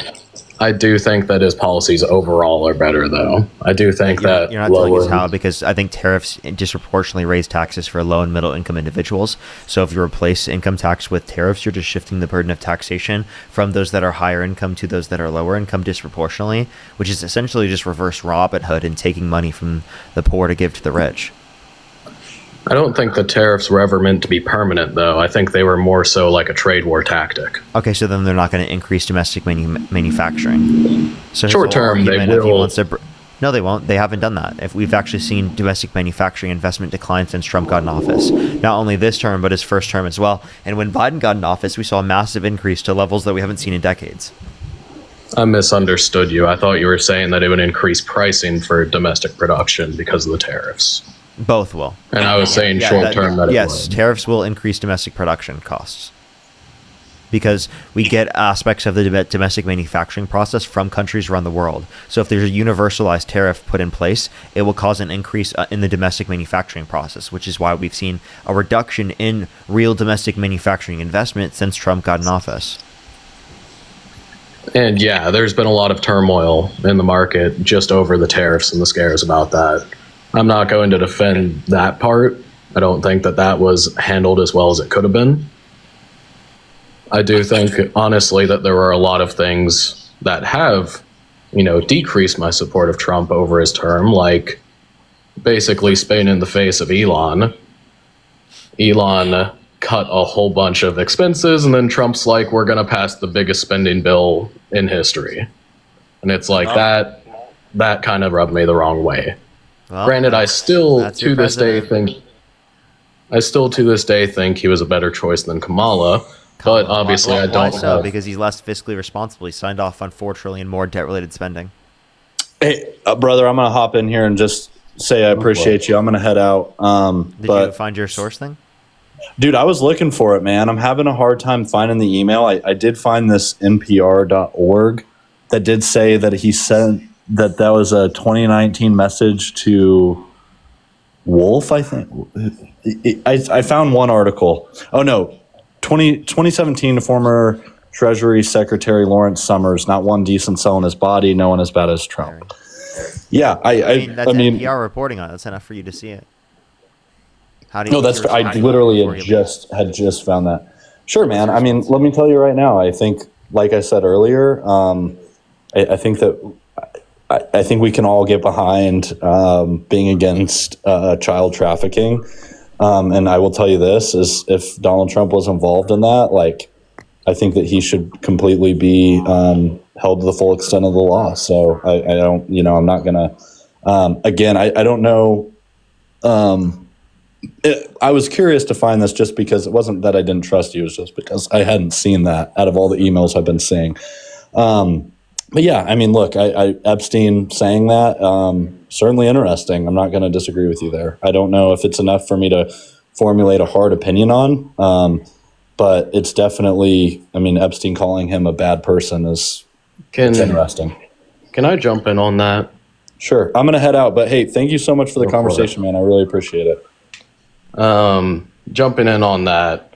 I do think that his policies overall are better, though. I do think that you're not telling us how, because I think tariffs disproportionately raise taxes for low and middle income individuals. So if you replace income tax with tariffs, you're just shifting the burden of taxation from those that are higher income to those that are lower income disproportionately, which is essentially just reverse Robin Hood and taking money from the poor to give to the rich. I don't think the tariffs were ever meant to be permanent, though. I think they were more so like a trade war tactic. Okay, so then they're not going to increase domestic manufacturing. So short term, they will. No, they won't. They haven't done that. If we've actually seen domestic manufacturing investment decline since Trump got in office, not only this term but his first term as well. And when Biden got in office, we saw a massive increase to levels that we haven't seen in decades. I misunderstood you. I thought you were saying that it would increase pricing for domestic production because of the tariffs. Both will. And I was saying short term that yes, it would. Tariffs will increase domestic production costs because we get aspects of the domestic manufacturing process from countries around the world. So if there's a universalized tariff put in place, it will cause an increase in the domestic manufacturing process, which is why we've seen a reduction in real domestic manufacturing investment since Trump got in office. And yeah, there's been a lot of turmoil in the market just over the tariffs and the scares about that. I'm not going to defend that part. I don't think that that was handled as well as it could have been. I do think, honestly, that there were a lot of things that have, you know, decreased my support of Trump over his term, like basically spitting in the face of Elon. Elon cut a whole bunch of expenses, and then Trump's like, we're going to pass the biggest spending bill in history. And it's like that kind of rubbed me the wrong way. Well, granted, I still to this day think he was a better choice than Kamala, but obviously I don't. Why so? Because he's less fiscally responsible. He signed off on $4 trillion more debt-related spending. Hey, brother, I'm gonna hop in here and just say I appreciate you. I'm gonna head out. Did you find your source thing? Dude, I was looking for it, man. I'm having a hard time finding the email. I did find this NPR.org that did say that he sent that was a 2019 message to Wolf, I think. I found one article. Oh, no. 2017 to former Treasury Secretary Lawrence Summers, not one decent cell in his body, no one as bad as Trump. Yeah, I mean, NPR reporting on it. That's enough for you to see it. How do you? No, that's. I literally had just found that. Sure, man. I mean, let me tell you right now. I think, like I said earlier, I think that. I think we can all get behind being against child trafficking. And I will tell you this, is if Donald Trump was involved in that, like, I think that he should completely be held to the full extent of the law. So I don't, I'm not going to, again, I don't know I was curious to find this just because it wasn't that I didn't trust you. It was just because I hadn't seen that out of all the emails I've been seeing. But yeah, I mean, look, I Epstein saying that, certainly interesting. I'm not going to disagree with you there. I don't know if it's enough for me to formulate a hard opinion on, but it's definitely, I mean, Epstein calling him a bad person is it's interesting. Can I jump in on that? Sure. I'm going to head out, but hey, thank you so much for the conversation, man. I really appreciate it. Jumping in on that,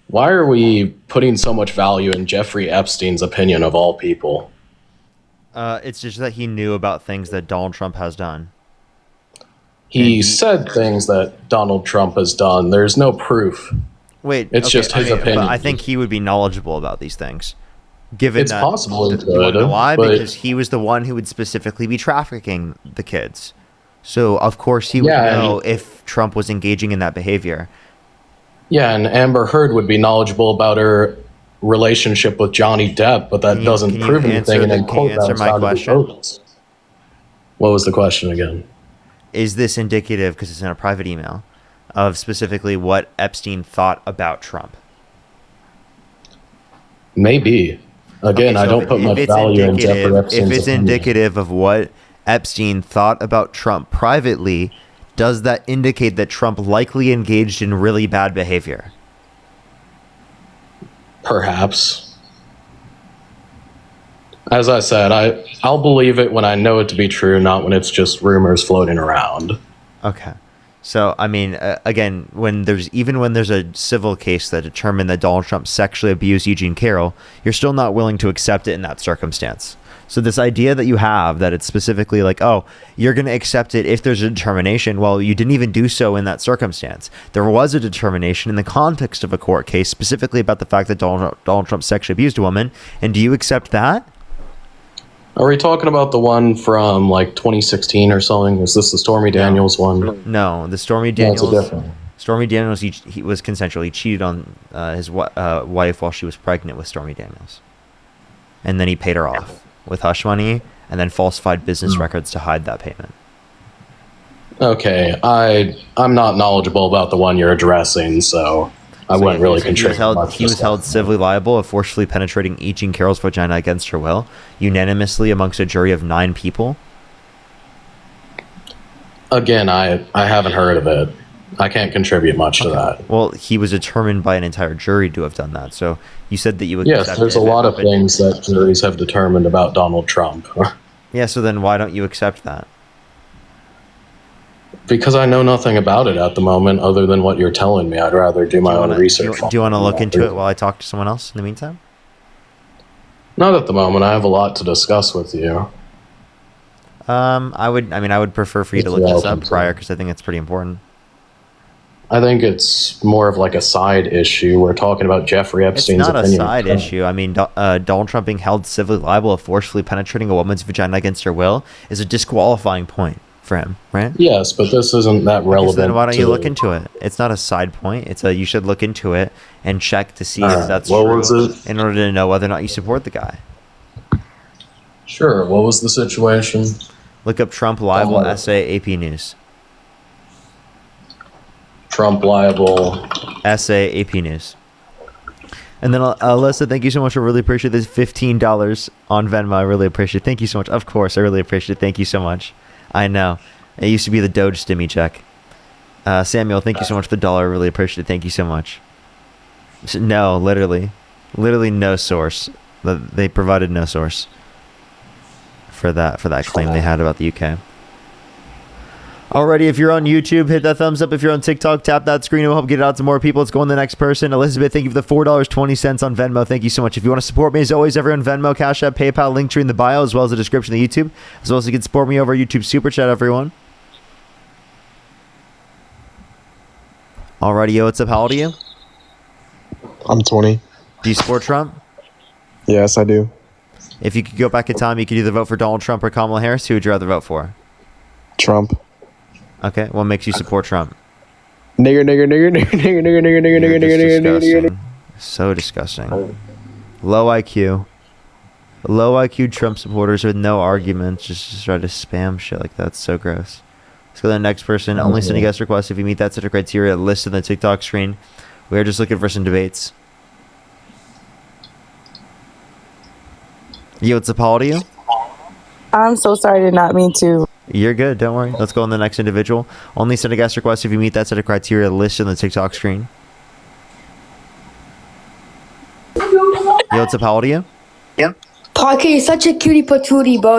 why are we putting so much value in Jeffrey Epstein's opinion of all people? It's just that he knew about things that Donald Trump has done. He said things that Donald Trump has done. There's no proof. Wait, it's okay, just his opinion. But I think he would be knowledgeable about these things. Given it's that, possible he you wanna could, know why? but- Because he was the one who would specifically be trafficking the kids. So of course he would Yeah, know if Trump was engaging in that behavior. Yeah, and Amber Heard would be knowledgeable about her relationship with Johnny Depp, but that doesn't prove anything. And in Can you court, that answer was my found to be question? bogus. What was the question again? Is this indicative, because it's in a private email, of specifically what Epstein thought about Trump? Maybe. Again, Okay, I so don't put if much it's value in Jeffrey indicative- Epstein's If it's opinion. indicative of what Epstein thought about Trump privately, does that indicate that Trump likely engaged in really bad behavior? Perhaps. As I said, I'll believe it when I know it to be true, not when it's just rumors floating around. Okay. So, I mean, again, when there's a civil case that determined that Donald Trump sexually abused Eugene Carroll, you're still not willing to accept it in that circumstance. So this idea that you have that it's specifically like, oh, you're going to accept it if there's a determination. Well, you didn't even do so in that circumstance. There was a determination in the context of a court case specifically about the fact that Donald Trump sexually abused a woman. And do you accept that? Are we talking about the one from like 2016 or something? Is this the Stormy Daniels one? No, the Stormy No, it's a Daniels. different one. Stormy Daniels, he was consensual. He cheated on his wife while she was pregnant with Stormy Daniels. And then he paid her off with hush money and then falsified business records to hide that payment. Okay, I'm not knowledgeable about the one you're addressing, so I wouldn't really contribute much. He was held civilly liable of forcefully penetrating Eugene Carroll's vagina against her will, unanimously amongst a jury of 9 people. Again, I haven't heard of it. I can't contribute much to that. Well, he was determined by an entire jury to have done that. So you said that you would Yes, accept there's it, a lot of but- things that juries have determined about Donald Trump. Yeah, so then why don't you accept that? Because I know nothing about it at the moment other than what you're telling me. I'd rather do my own research. Do you want to look into it while I talk to someone else in the meantime? Not at the moment. I have a lot to discuss with you. I would prefer for you to It's look this up relevant, prior because I think it's pretty important. I think it's more of like a side issue. We're talking about Jeffrey It's Epstein's not a opinion. side issue. I mean, Donald Trump being held civilly liable of forcefully penetrating a woman's vagina against her will is a disqualifying point for him, right? Yes, but this isn't that Okay, relevant. so then why don't you to- look into it? It's not a side point. You should look into it and check to see if Alright, that's what true was it? in order to know whether or not you support the guy. Sure. What was the situation? Look up Trump liable essay AP News. Trump liable essay AP News. And then Alyssa, thank you so much. I really appreciate this $15 on Venmo. I really appreciate it. Thank you so much. Of course, I really appreciate it. Thank you so much. I know. It used to be the Doge stimmy check. Samuel, thank you so much for the $1. I really appreciate it. Thank you so much. No, literally no source. They provided no source for that claim they had about the UK. Alrighty, if you're on YouTube, hit that thumbs up. If you're on TikTok, tap that screen. It will help get it out to more people. Let's go on to the next person. Elizabeth, thank you for the $4.20 on Venmo. Thank you so much. If you want to support me, as always, everyone, Venmo, Cash App, PayPal, link tree in the bio, as well as the description of the YouTube. As well as you can support me over YouTube Super Chat, everyone. Alrighty, yo, what's up? How old are you? I'm 20. Do you support Trump? Yes, I do. If you could go back in time, you could either vote for Donald Trump or Kamala Harris. Who would you rather vote for? Trump. Okay, what makes you support Trump? Nigger, nigger, nigger, nigger, nigger, nigger, nigger, nigger, nigger, nigger, nigger, nigger, nigger. So disgusting. Low IQ. Low IQ Trump supporters with no arguments just try to spam shit like that. It's so gross. Let's go to the next person. Only send a guest request if you meet that set of criteria listed on the TikTok screen. We are just looking for some debates. Yo, it's a Paul to you? I'm so sorry, did not mean to. You're good. Don't worry. Let's go on the next individual. Only send a guest request if you meet that set of criteria listed on the TikTok screen. Yo, it's a Paul to you? Yeah. Parker, you're such a cutie patootie, bro.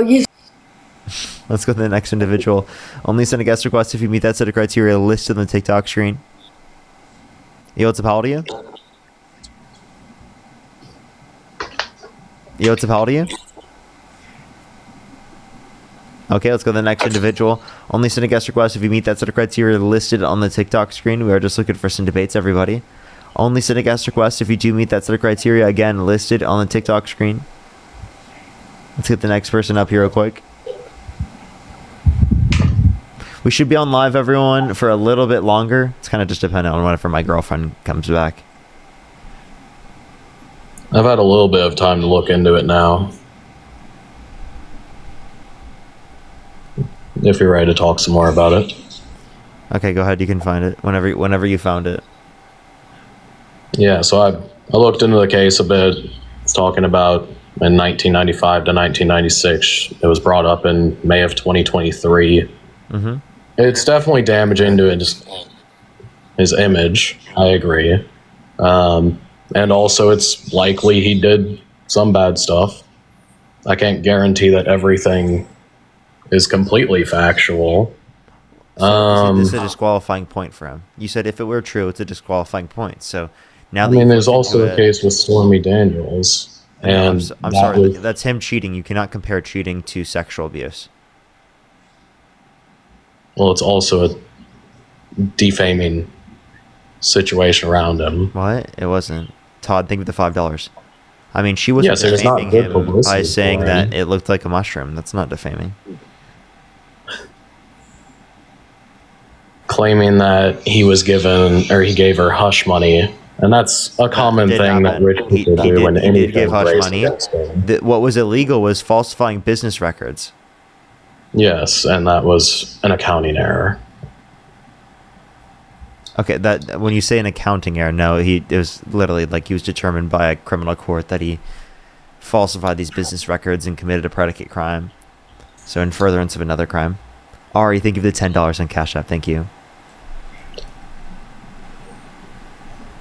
Let's go to the next individual. Only send a guest request if you meet that set of criteria listed on the TikTok screen. Yo, it's a Paul to you? Yo, it's a Paul to you? Okay, let's go to the next individual. Only send a guest request if you meet that set of criteria listed on the TikTok screen. We are just looking for some debates, everybody. Only send a guest request if you do meet that set of criteria, again, listed on the TikTok screen. Let's get the next person up here real quick. We should be on live, everyone, for a little bit longer. It's kind of just dependent on whenever my girlfriend comes back. I've had a little bit of time to look into it now. If you're ready to talk some more about it. Okay, go ahead. You can find it whenever you found it. Yeah, so I looked into the case a bit. It's talking about in 1995 to 1996. It was brought up in May of 2023. Mm-hmm. It's definitely damaging to his image. I agree. And also, it's likely he did some bad stuff. I can't guarantee that everything is completely factual. So this is a disqualifying point for him. You said if it were true, it's a disqualifying point. So now, I mean, there's also a case with Stormy Daniels, and I'm sorry, that's him cheating. You cannot compare cheating to sexual abuse. Well, it's also a defaming situation around him. What? It wasn't. Todd, think of the $5. I mean, she wasn't Yes, it was not defaming good him publicity by saying for that him. it looked like a mushroom. That's not defaming. Claiming that he was given, or he gave her hush money, and that's a common Did thing that happen. rich people do when He did anything give hush raised money. against them. What was illegal was falsifying business records. Yes, and that was an accounting error. Okay, that when you say an accounting error, no, it was literally like he was determined by a criminal court that he falsified these business records and committed a predicate crime. So in furtherance of another crime. Ari, thank you for the $10 on Cash App. Thank you.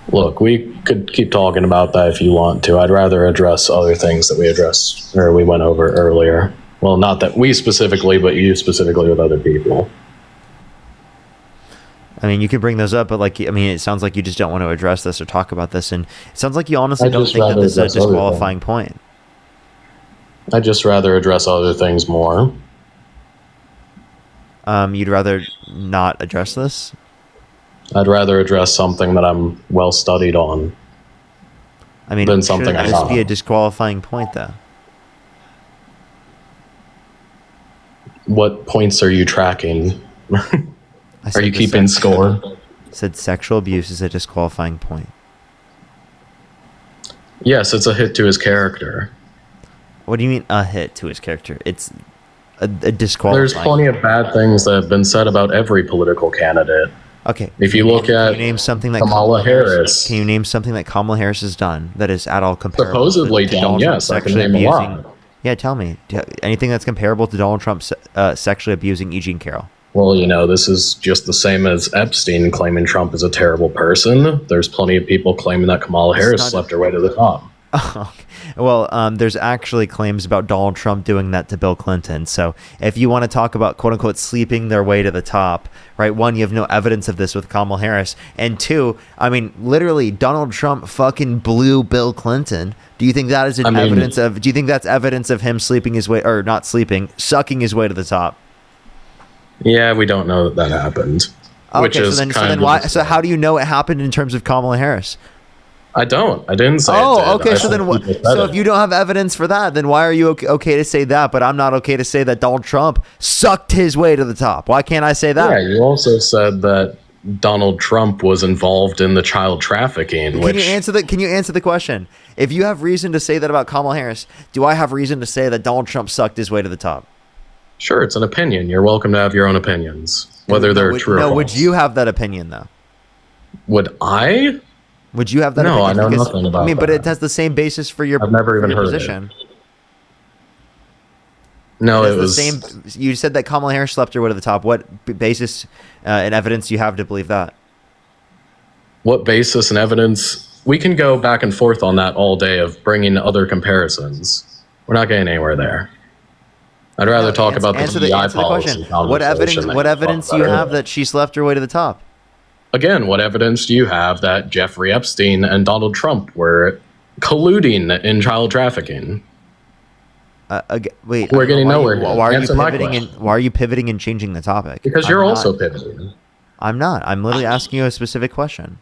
Look, we could keep talking about that if you want to. I'd rather address other things that we went over earlier. Well, not that we specifically, but you specifically with other people. I mean, you can bring those up, but it sounds like you just don't want to address this or talk about this, and it sounds like you honestly I'd don't just think that rather this is a address other disqualifying point. I'd just rather address other things more. You'd rather not address this? I'd rather address something that I'm well studied on. I mean, than something shouldn't I'm this not. be a disqualifying point, though? What points are you tracking? Are you the keeping score? Said sexual abuse is a disqualifying point. Yes, it's a hit to his character. What do you mean a hit to his character? It's a disqualifying. There's plenty of bad things that have been said about every political candidate. Okay. If you look at name something that Kamala Harris. Can you name something that Kamala Harris has done that is at all comparable? Supposedly to done, Donald Trump yes, I can sexually name a abusing? lot. Yeah, tell me. Anything that's comparable to Donald Trump sexually abusing E. Jean Carroll? Well, this is just the same as Epstein claiming Trump is a terrible person. There's plenty of people claiming that Kamala Harris slept her way to the top. Okay. Well, there's actually claims about Donald Trump doing that to Bill Clinton. So if you want to talk about quote unquote sleeping their way to the top, right? One, you have no evidence of this with Kamala Harris. And two, I mean, literally Donald Trump fucking blew Bill Clinton. Do you think that is do you think that's evidence of him sleeping his way, or not sleeping, sucking his way to the top? Yeah, we don't know that happened. Okay, which is so how do you know it happened in terms of Kamala Harris? I didn't say it did. Okay. I So then, think people said so it. if you don't have evidence for that, then why are you okay to say that? But I'm not okay to say that Donald Trump sucked his way to the top. Why can't I say that? Yeah, you also said that Donald Trump was involved in the child trafficking. Can you answer the question? If you have reason to say that about Kamala Harris, do I have reason to say that Donald Trump sucked his way to the top? Sure, it's an opinion. You're welcome to have your own opinions, whether they're true or false. Would you have that opinion though? Would I? Would you have that No, opinion? I know nothing about but that. it has the same basis for your. I've never for even your heard of it. position. No, It it has was the same. You said that Kamala Harris slept her way to the top. What basis and evidence do you have to believe that? what basis and evidence. We can go back and forth on that all day of bringing other comparisons. We're not getting anywhere there. I'd rather talk about the DEI policy. What evidence do you have that she slept her way to the top? Again, what evidence do you have that Jeffrey Epstein and Donald Trump were colluding in child trafficking? Wait, we're getting nowhere. Why are you pivoting and changing the topic? Because you're also pivoting. I'm not. I'm literally asking you a specific question.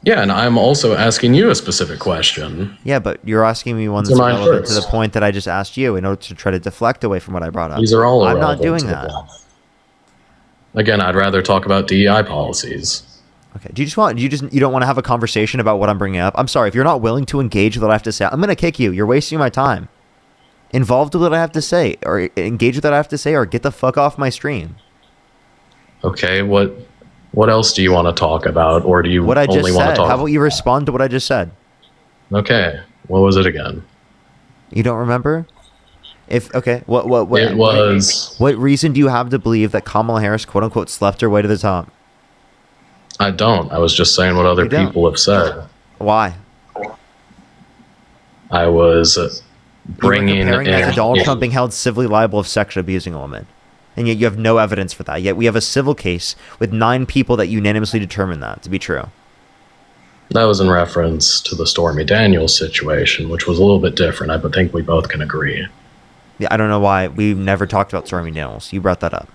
Yeah, and I'm also asking you a specific question. Yeah, but you're asking me one that's relevant to the point that I just asked you in order to try to deflect away from what I brought up. These are all I'm not irrelevant doing to the that. point. Again, I'd rather talk about DEI policies. Okay. You don't want to have a conversation about what I'm bringing up? I'm sorry, if you're not willing to engage with what I have to say, I'm going to kick you. You're wasting my time. Involved with what I have to say, or engage with what I have to say, or get the fuck off my stream. Okay, what else do you want to talk about, or do you What I just only want said. to talk? How about you respond to what I just said? Okay, what was it again? You don't remember? What It was. What reason do you have to believe that Kamala Harris, quote unquote, slept her way to the top? I don't. I was just saying what other people have said. Why? I was bringing comparing in. that to Donald Trump being held civilly liable of sexually abusing a woman. And yet you have no evidence for that. Yet we have a civil case with 9 people that unanimously determined that to be true. That was in reference to the Stormy Daniels situation, which was a little bit different. I think we both can agree. Yeah, I don't know why we never talked about Stormy Daniels. You brought that up.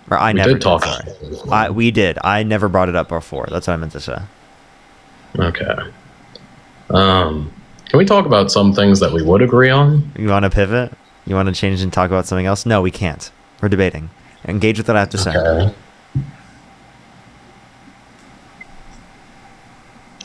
Or I We never did talk sorry. about it. We did. I never brought it up before. That's what I meant to say. Okay. Can we talk about some things that we would agree on? You want to pivot? You want to change and talk about something else? No, we can't. We're debating. Engage with what I have to say. Okay.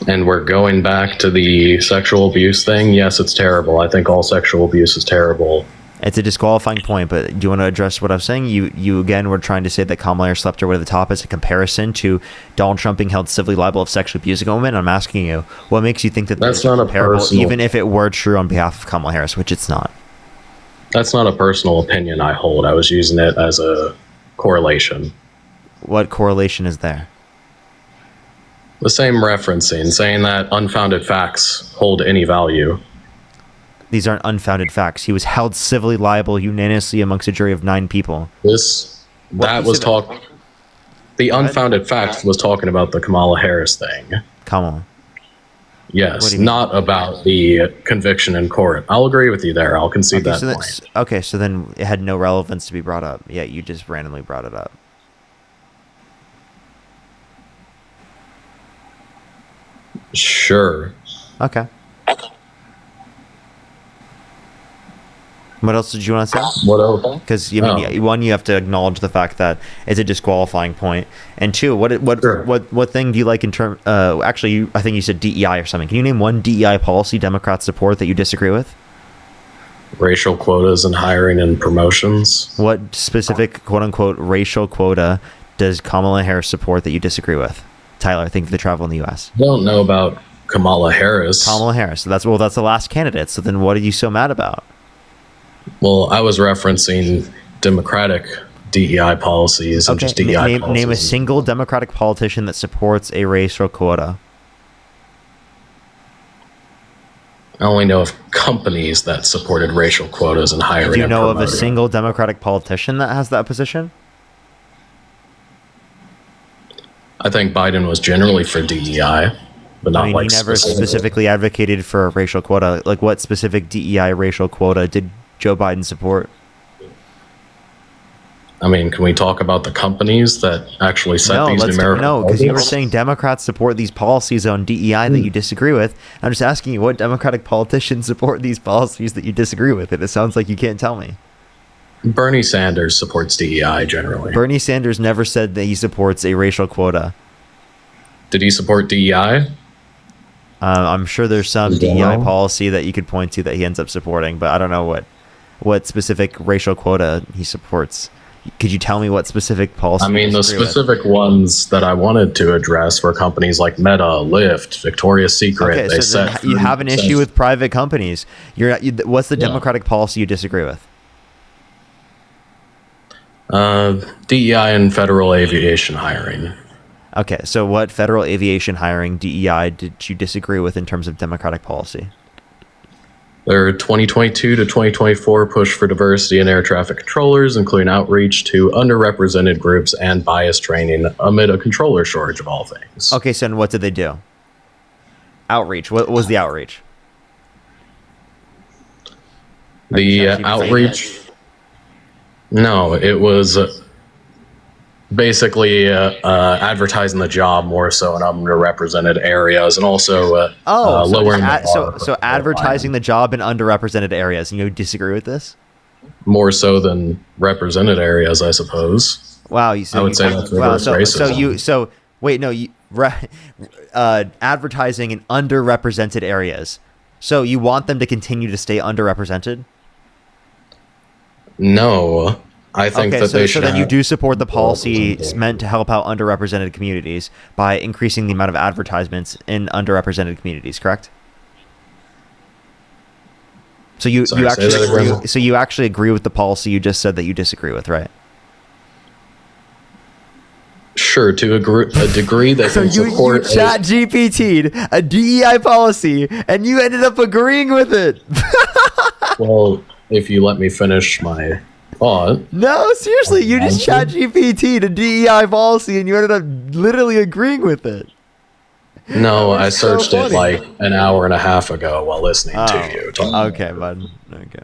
And we're going back to the sexual abuse thing. Yes, it's terrible. I think all sexual abuse is terrible. It's a disqualifying point, but do you want to address what I'm saying? You again were trying to say that Kamala Harris slept her way to the top as a comparison to Donald Trump being held civilly liable of sexually abusing a woman. I'm asking you, what makes you think that That's not a comparable, personal- even if it were true on behalf of Kamala Harris, which it's not? That's not a personal opinion I hold. I was using it as a correlation. What correlation is there? The same referencing, saying that unfounded facts hold any value. These aren't unfounded facts. He was held civilly liable unanimously amongst a jury of 9 people. That was talk. The unfounded fact was talking about the Kamala Harris thing. Kamala. What Yes, do you mean? not about the conviction in court. I'll agree with you there. I'll concede that point. So then it had no relevance to be brought up. Yeah, you just randomly brought it up. Sure. Okay. What else did you want to say? What else? Because one, you have to acknowledge the fact that it's a disqualifying point, and two, what thing do you like in term? Actually, I think you said DEI or something. Can you name one DEI policy Democrats support that you disagree with? Racial quotas and hiring and promotions. What specific quote unquote racial quota does Kamala Harris support that you disagree with? Tyler, think of the travel in the U.S. Don't know about Kamala Harris. Kamala Harris. So that's the last candidate. So then, what are you so mad about? Well, I was referencing Democratic DEI policies and just DEI policies. Name a single Democratic politician that supports a racial quota. I only know of companies that supported racial quotas and hiring. Do you know of a promoting. single Democratic politician that has that position? I think Biden was generally for DEI, but not I mean, like he never specifically advocated for a racial quota. Like, what specific DEI racial quota did Joe Biden support? I mean, can we talk about the companies that actually set these numerical? No, because you were saying Democrats support these policies on DEI that you disagree with. I'm just asking you, what Democratic politicians support these policies that you disagree with? And it sounds like you can't tell me. Bernie Sanders supports DEI generally. Bernie Sanders never said that he supports a racial quota. Did he support DEI? I'm sure there's some DEI policy that you could point to that he ends up supporting, but I don't know what specific racial quota he supports. Could you tell me what specific policy? I mean, the specific ones that I wanted to address were companies like Meta, Lyft, Victoria's Secret. Okay, They so then you have an issue with private companies. What's the democratic policy you disagree with? DEI and federal aviation hiring. Okay, so what federal aviation hiring DEI did you disagree with in terms of democratic policy? Their 2022 to 2024 push for diversity in air traffic controllers, including outreach to underrepresented groups and bias training amid a controller shortage of all things. Okay, so what did they do? Outreach. What was the outreach? The outreach? No, it was basically advertising the job more so in underrepresented areas, and also lowering the bar. So advertising the job in underrepresented areas. And you disagree with this? More so than represented areas, I suppose. Wow, I would say that's reverse racism. Advertising in underrepresented areas. So you want them to continue to stay underrepresented? No. I think that they should. So then you do support the policy meant to help out underrepresented communities by increasing the amount of advertisements in underrepresented communities, correct? So you actually agree with the policy you just said that you disagree with, right? Sure, to a degree that so can support. So you chat GPT'd a DEI policy, and you ended up agreeing with it. Well, if you let me finish my thought. No, seriously, you just chat GPT'd a DEI policy, and you ended up literally agreeing with it. No, I searched it like an hour and a half ago while listening to you. Okay, bud. Okay.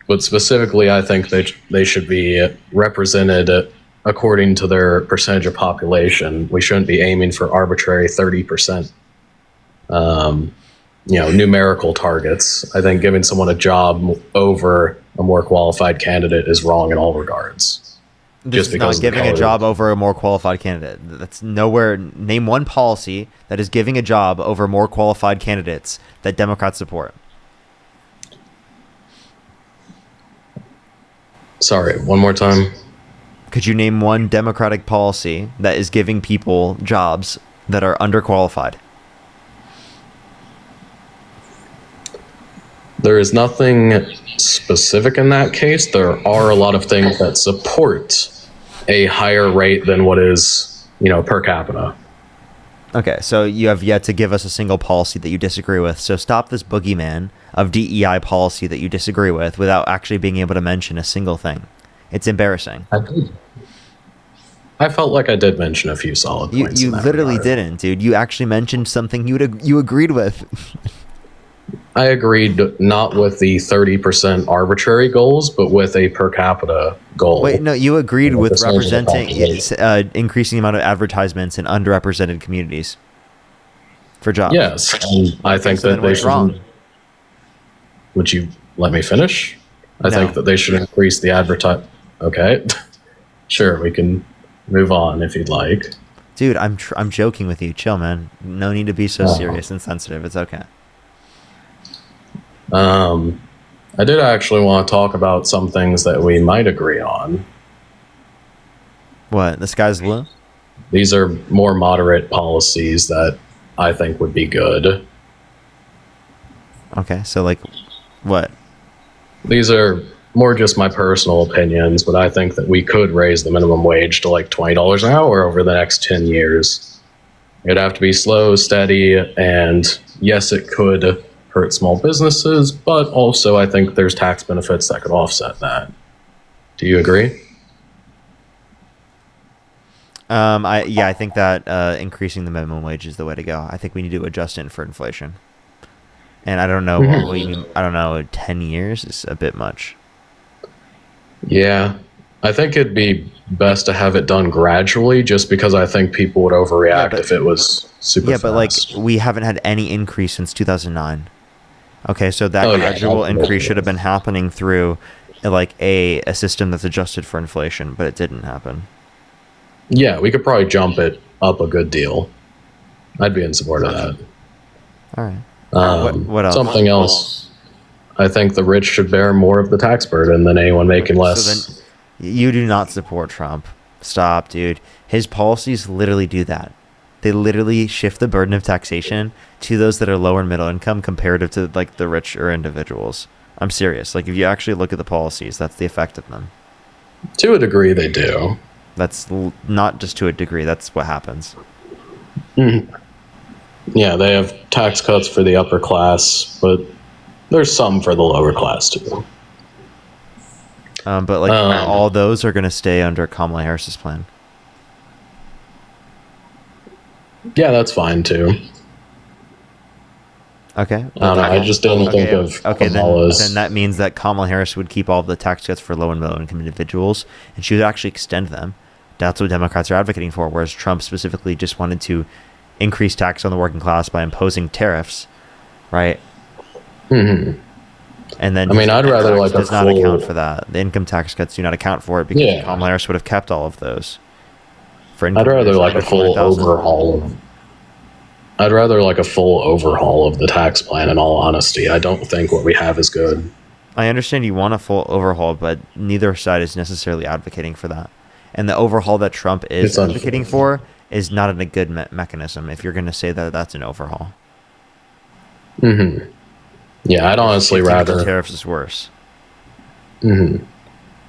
But specifically, I think they should be represented according to their percentage of population. We shouldn't be aiming for arbitrary 30%, numerical targets. I think giving someone a job over a more qualified candidate is wrong in all regards. This is not giving a job over a more qualified candidate. That's nowhere. Name one policy that is giving a job over more qualified candidates that Democrats support. Sorry, one more time. Could you name one Democratic policy that is giving people jobs that are underqualified? There is nothing specific in that case. There are a lot of things that support a higher rate than what is, per capita. Okay, so you have yet to give us a single policy that you disagree with. So stop this boogeyman of DEI policy that you disagree with without actually being able to mention a single thing. It's embarrassing. I felt like I did mention a few solid points. You literally didn't, dude. You actually mentioned something you agreed with. I agreed not with the 30% arbitrary goals, but with a per capita goal. Wait, no, you agreed with representing increasing the amount of advertisements in underrepresented communities for jobs. Yes, and I think that they should. Wrong? Would you let me finish? I think that they should increase the advertise. Okay, sure, we can move on if you'd like. Dude, I'm joking with you. Chill, man. No need to be so serious and sensitive. It's okay. I did actually want to talk about some things that we might agree on. What? The sky's blue? These are more moderate policies that I think would be good. Okay, so like, what? These are more just my personal opinions, but I think that we could raise the minimum wage to like $20 an hour over the next 10 years. It'd have to be slow, steady, and yes, it could hurt small businesses, but also I think there's tax benefits that could offset that. Do you agree? I think that increasing the minimum wage is the way to go. I think we need to adjust it for inflation. And I don't know what you mean. I don't know. 10 years is a bit much. Yeah, I think it'd be best to have it done gradually, just because I think people would overreact if it was super fast. But like we haven't had any increase since 2009. Okay, so that gradual increase should have been happening through like a system that's adjusted for inflation, but it didn't happen. Yeah, we could probably jump it up a good deal. I'd be in support of that. All right. What else? Something else. I think the rich should bear more of the tax burden than anyone making less. So then you do not support Trump. Stop, dude. His policies literally do that. They literally shift the burden of taxation to those that are lower and middle income comparative to like the rich or individuals. I'm serious. Like if you actually look at the policies, that's the effect of them. To a degree, they do. That's not just to a degree. That's what happens. Mm-hmm. Yeah, they have tax cuts for the upper class, but there's some for the lower class too. But like all those are going to stay under Kamala Harris's plan. Yeah, that's fine too. Okay. I don't know. I just didn't think of Kamala's. Then that means that Kamala Harris would keep all of the tax cuts for low and middle income individuals, and she would actually extend them. That's what Democrats are advocating for, whereas Trump specifically just wanted to increase tax on the working class by imposing tariffs, right? Mm-hmm. And then I mean, I'd rather like does not account for that. The income tax cuts do not account for it because Kamala Harris would have kept all of those. I'd rather like a full overhaul. I'd rather like a full overhaul of the tax plan. In all honesty, I don't think what we have is good. I understand you want a full overhaul, but neither side is necessarily advocating for that. And the overhaul that Trump is advocating for is not a good mechanism. If you're going to say that that's an overhaul. Mm-hmm. Yeah, I'd honestly rather tariffs is worse. Mm-hmm.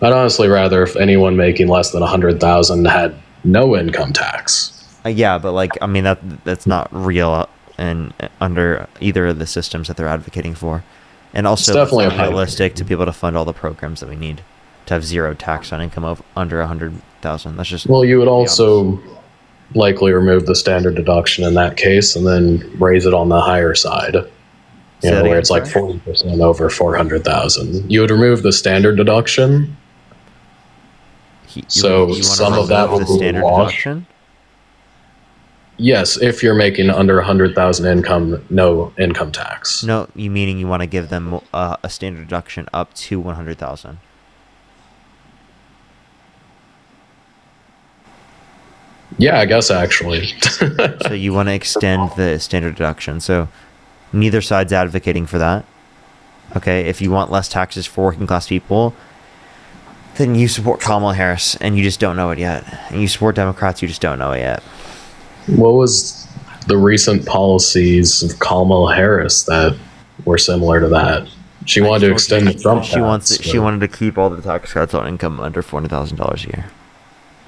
I'd honestly rather if anyone making less than 100,000 had no income tax. Yeah, but like I mean that's not real and under either of the systems that they're advocating for, and also it's definitely unrealistic to be able to fund all the programs that we need to have zero tax on income of under 100,000. That's just you would also likely remove the standard deduction in that case, and then raise it on the higher side. You know, where it's like 40% over 400,000. You would remove the standard deduction. So some of that would be washed. Yes, if you're making under 100,000 income, no income tax. No, you meaning you want to give them a standard deduction up to 100,000. Yeah, I guess actually. So you want to extend the standard deduction. So neither side's advocating for that. Okay, if you want less taxes for working class people, then you support Kamala Harris, and you just don't know it yet. And you support Democrats, you just don't know it yet. What was the recent policies of Kamala Harris that were similar to that? She wanted to extend the Trump tax. She wanted to keep all the tax cuts on income under $400,000 a year.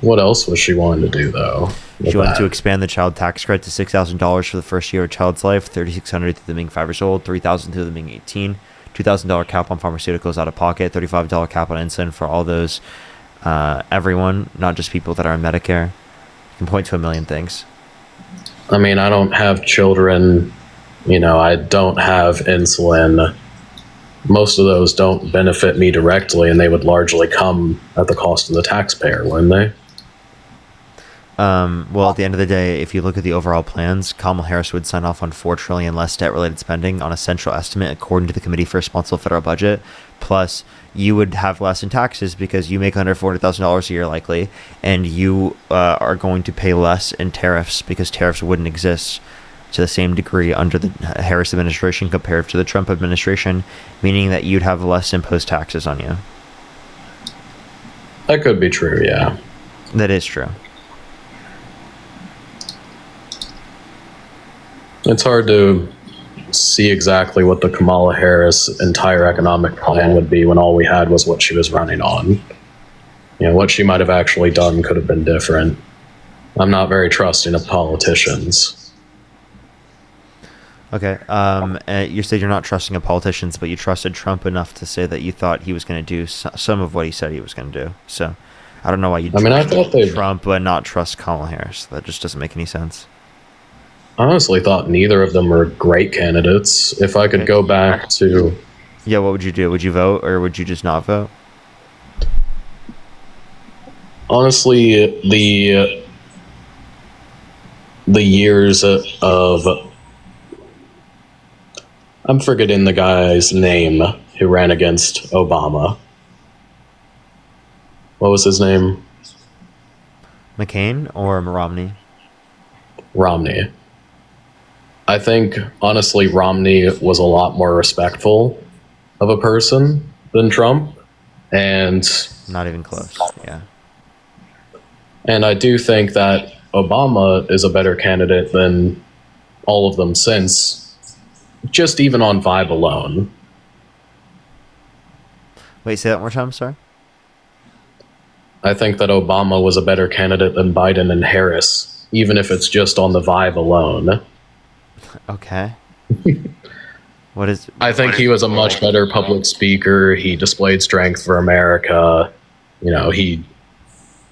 What else was she wanting to do, though? She wanted to expand the child tax credit to $6,000 for the first year of a child's life, $3,600 to them being 5 years old, $3,000 to them being 18, $2,000 cap on pharmaceuticals out of pocket, $35 cap on insulin for all those, everyone, not just people that are on Medicare. You can point to a million things. I mean, I don't have children, I don't have insulin. Most of those don't benefit me directly, and they would largely come at the cost of the taxpayer, wouldn't they? Well, at the end of the day, if you look at the overall plans, Kamala Harris would sign off on $4 trillion less debt-related spending on a central estimate, according to the Committee for Responsible Federal Budget. Plus, you would have less in taxes because you make under $400,000 a year, likely, and you are going to pay less in tariffs because tariffs wouldn't exist to the same degree under the Harris administration compared to the Trump administration, meaning that you'd have less imposed taxes on you. That could be true, yeah. That is true. It's hard to see exactly what the Kamala Harris entire economic plan would be when all we had was what she was running on. What she might have actually done could have been different. I'm not very trusting of politicians. Okay. You said you're not trusting of politicians, but you trusted Trump enough to say that you thought he was going to do some of what he said he was going to do. So I don't know why you trust Trump but not trust Kamala Harris. That just doesn't make any sense. I honestly thought neither of them were great candidates. If I could go back to... Yeah, what would you do? Would you vote or would you just not vote? Honestly, the years of... I'm forgetting the guy's name who ran against Obama. What was his name? McCain or Romney? Romney. I think, honestly, Romney was a lot more respectful of a person than Trump. And Not even close. Yeah. And I do think that Obama is a better candidate than all of them since, just even on vibe alone. Wait, say that one more time, sorry? I think that Obama was a better candidate than Biden and Harris, even if it's just on the vibe alone. Okay. I think he was a much better public speaker. He displayed strength for America. You know, he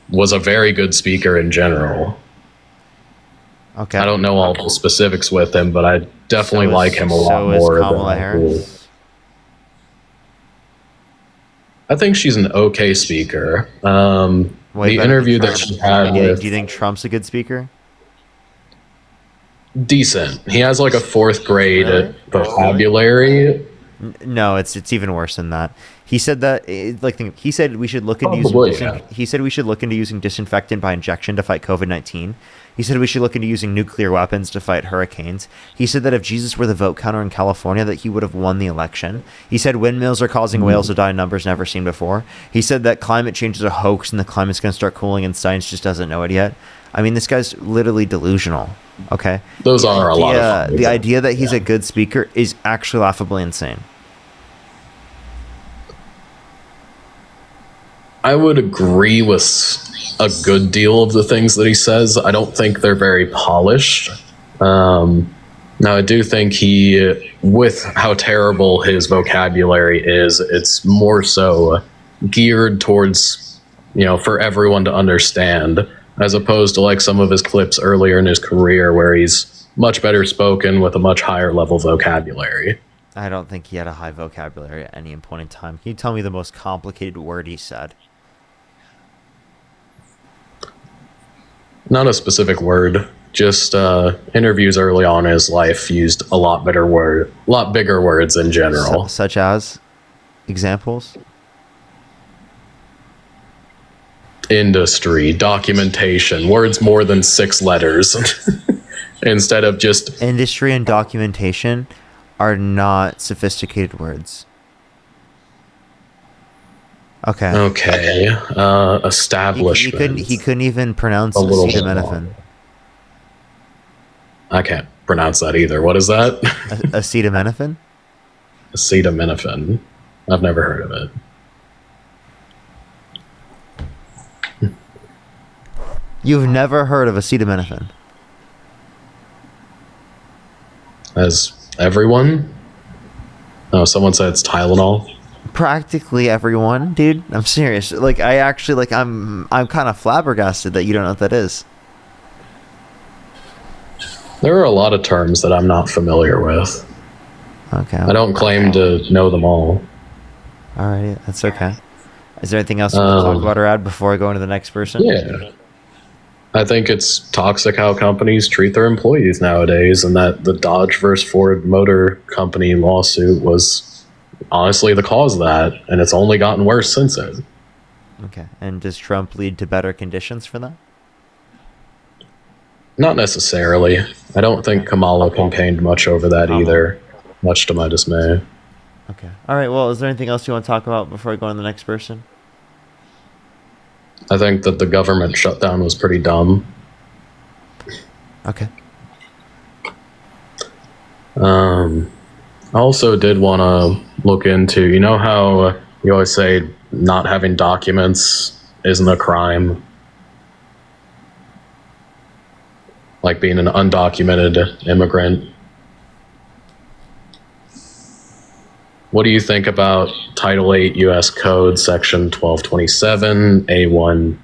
was a very good speaker in general. Okay. I don't know all the specifics with him, but I definitely like him a lot more. Kamala Harris? I think she's an okay speaker. The interview that she had with... Do you think Trump's a good speaker? Decent. He has like a 4th grade vocabulary. No, it's even worse than that. He said that he said we should look into he said we should look into using disinfectant by injection to fight COVID-19. He said we should look into using nuclear weapons to fight hurricanes. He said that if Jesus were the vote counter in California, that he would have won the election. He said windmills are causing whales to die in numbers never seen before. He said that climate change is a hoax and the climate's going to start cooling and science just doesn't know it yet. I mean, this guy's literally delusional. Okay, those are a lot of fun. The idea that he's a good speaker is actually laughably insane. I would agree with a good deal of the things that he says. I don't think they're very polished. Now, I do think with how terrible his vocabulary is, it's more so geared towards, for everyone to understand, as opposed to like some of his clips earlier in his career where he's much better spoken with a much higher level vocabulary. I don't think he had a high vocabulary at any point in time. Can you tell me the most complicated word he said? Not a specific word, just interviews early on in his life used a lot bigger words in general. Such as examples? Industry, documentation, words more than 6 letters instead of just... Industry and documentation are not sophisticated words. Okay. Establishment. He couldn't even pronounce acetaminophen. I can't pronounce that either. What is that? Acetaminophen? Acetaminophen. I've never heard of it. You've never heard of acetaminophen? As everyone? Oh, someone said it's Tylenol. Practically everyone, dude. I'm serious. Like, I actually, like, I'm kind of flabbergasted that you don't know what that is. There are a lot of terms that I'm not familiar with. Okay. I don't claim to know them all. Alright, that's okay. Is there anything else you want to talk about or add before I go into the next person? Yeah. I think it's toxic how companies treat their employees nowadays, and that the Dodge versus Ford Motor Company lawsuit was honestly the cause of that, and it's only gotten worse since then. Okay. And does Trump lead to better conditions for that? Not necessarily. I don't think Kamala campaigned much over that either, much to my dismay. Okay. All right. Well, is there anything else you want to talk about before I go on to the next person? I think that the government shutdown was pretty dumb. Okay. I also did want to look into, you know how you always say not having documents isn't a crime? Like being an undocumented immigrant. What do you think about Title 8 U.S. Code, Section 1227, A1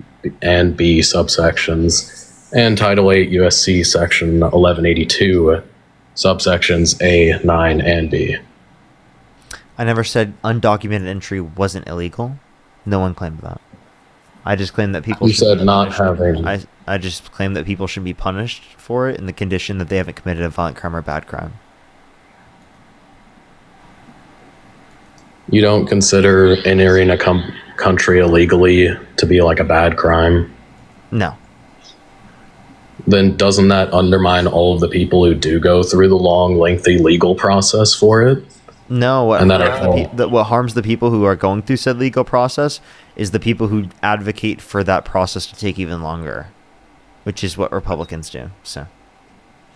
and B subsections, and Title 8 U.S.C. Section 1182, subsections A, 9, and B? I never said undocumented entry wasn't illegal. No one claimed that. I just claimed that people. You said not having. I just claimed that people should be punished for it in the condition that they haven't committed a violent crime or bad crime. You don't consider entering a country illegally to be like a bad crime? No. then doesn't that undermine all of the people who do go through the long, lengthy legal process for it? No, And that are what harms the people who are going through said legal process is the people who advocate for that process to take even longer, which is what Republicans do. So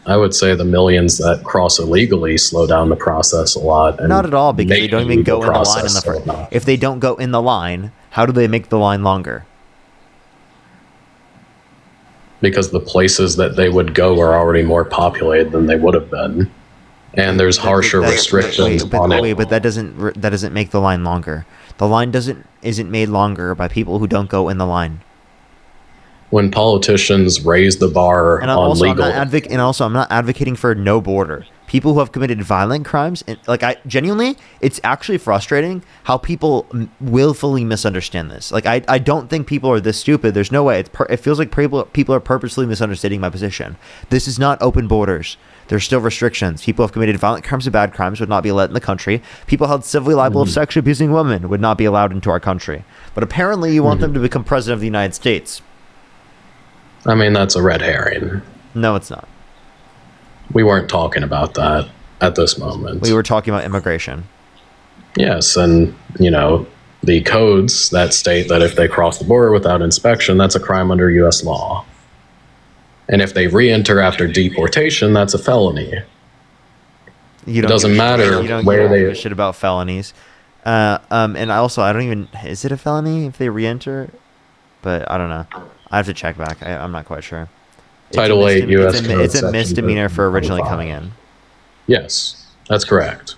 I would say the millions that cross illegally slow down the process a lot. And not at all, because they make don't the even go legal in the line in process the slow first. down. If they don't go in the line, how do they make the line longer? Because the places that they would go are already more populated than they would have been, and there's harsher restrictions on it. But that doesn't make the line longer. The line isn't made longer by people who don't go in the line. When politicians raise the bar And on legal, I'm not advocating for no border. People who have committed violent crimes, and it's actually frustrating how people willfully misunderstand this. Like, I don't think people are this stupid. There's no way. It feels like people are purposely misunderstanding my position. This is not open borders. There's still restrictions. People who have committed violent crimes or bad crimes would not be let in the country. People held civilly liable of sexually abusing women would not be allowed into our country. But apparently you want them to become president of the United States. I mean, that's a red herring. No, it's not. We weren't talking about that at this moment. We were talking about immigration. Yes, and, the codes that state that if they cross the border without inspection, that's a crime under U.S. law. And if they re-enter after deportation, that's a felony. It doesn't matter where they... give a shit about felonies. And I don't even... Is it a felony if they re-enter? But I don't know. I have to check back. I'm not quite sure. Title 8 U.S. Code. It's a misdemeanor for originally coming in. Yes, that's correct.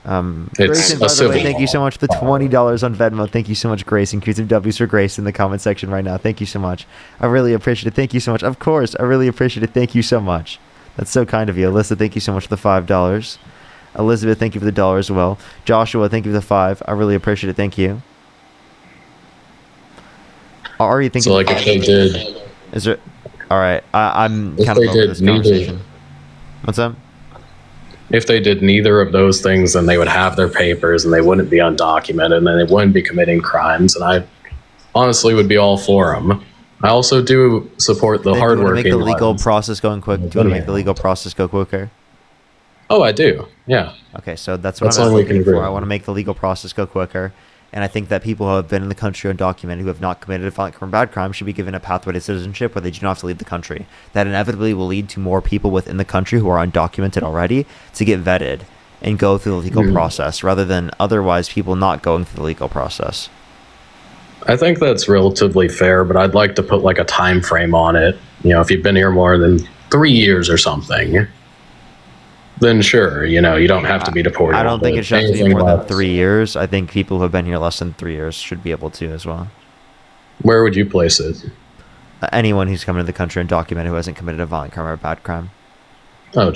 Grayson, It's by a the civil way, thank you so much for the $20 on Venmo. Thank you so much, Grayson. Create some W's for Grace in the comment section right now. Thank you so much. I really appreciate it. Thank you so much. Of course, I really appreciate it. Thank you so much. That's so kind of you. Alyssa, thank you so much for the $5. Elizabeth, thank you for the $1 as well. Joshua, thank you for the $5. I really appreciate it. Thank you. Ari, thank you. So, if they did... Is there... All right. I'm if kind of they over did this neither, conversation. What's up? If they did neither of those things, then they would have their papers and they wouldn't be undocumented and then they wouldn't be committing crimes. And I honestly would be all for them. I also do support the hardworking. Do you want to make the legal ones. process going quick? Do you want to make the legal process go quicker? Oh, I do. Yeah. Okay, so that's what I'm asking for. I want to make the legal process go quicker. And I think that people who have been in the country undocumented, who have not committed a violent crime or bad crime, should be given a pathway to citizenship where they do not have to leave the country. That inevitably will lead to more people within the country who are undocumented already to get vetted and go through the legal process, rather than otherwise people not going through the legal process. I think that's relatively fair, but I'd like to put a time frame on it. If you've been here more than 3 years or something, then sure, you don't have to be deported. I don't think it should have to be more than 3 years. I think people who have been here less than 3 years should be able to as well. Where would you place it? Anyone who's come into the country undocumented who hasn't committed a violent crime or a bad crime. Oh,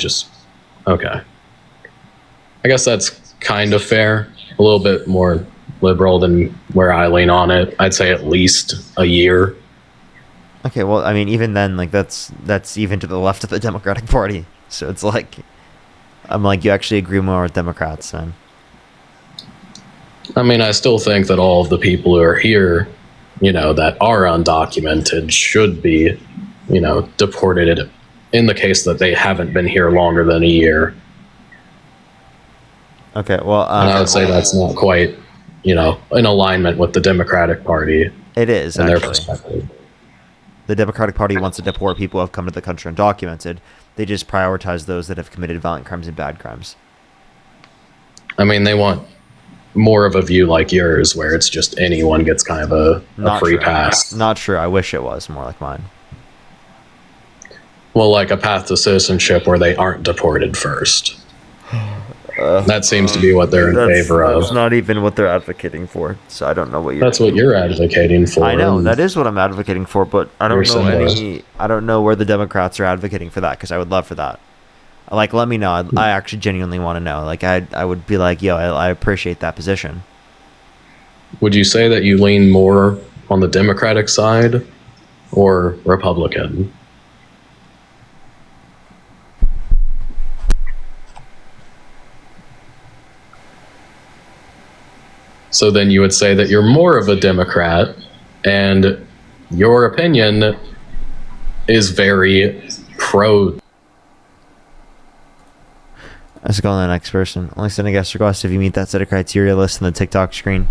okay. I guess that's kind of fair. A little bit more liberal than where I lean on it. I'd say at least a year. Okay, well, I mean, even then, that's even to the left of the Democratic Party. So it's I'm you actually agree more with Democrats then. I mean, I still think that all of the people who are here, that are undocumented should be, deported in the case that they haven't been here longer than a year. Okay, well... and I would say that's not quite, in alignment with the Democratic Party. It is, and actually. their perspective. The Democratic Party wants to deport people who have come to the country undocumented. They just prioritize those that have committed violent crimes and bad crimes. I mean, they want more of a view like yours, where it's just anyone gets kind of a free pass. Not true. I wish it was more like mine. Well, like a path to citizenship where they aren't deported first. That seems to be what they're in favor of. That's not even what they're advocating for. So I don't know what you're. That's what you're advocating for. I know that is what I'm advocating for, but I don't know I don't know where the Democrats are advocating for that, because I would love for that. Let me know. I actually genuinely want to know. I would be yo, I appreciate that position. Would you say that you lean more on the Democratic side or Republican? So then you would say that you're more of a Democrat, and your opinion is very pro. Let's go on to the next person. Only send a guest request if you meet that set of criteria listed on the TikTok screen.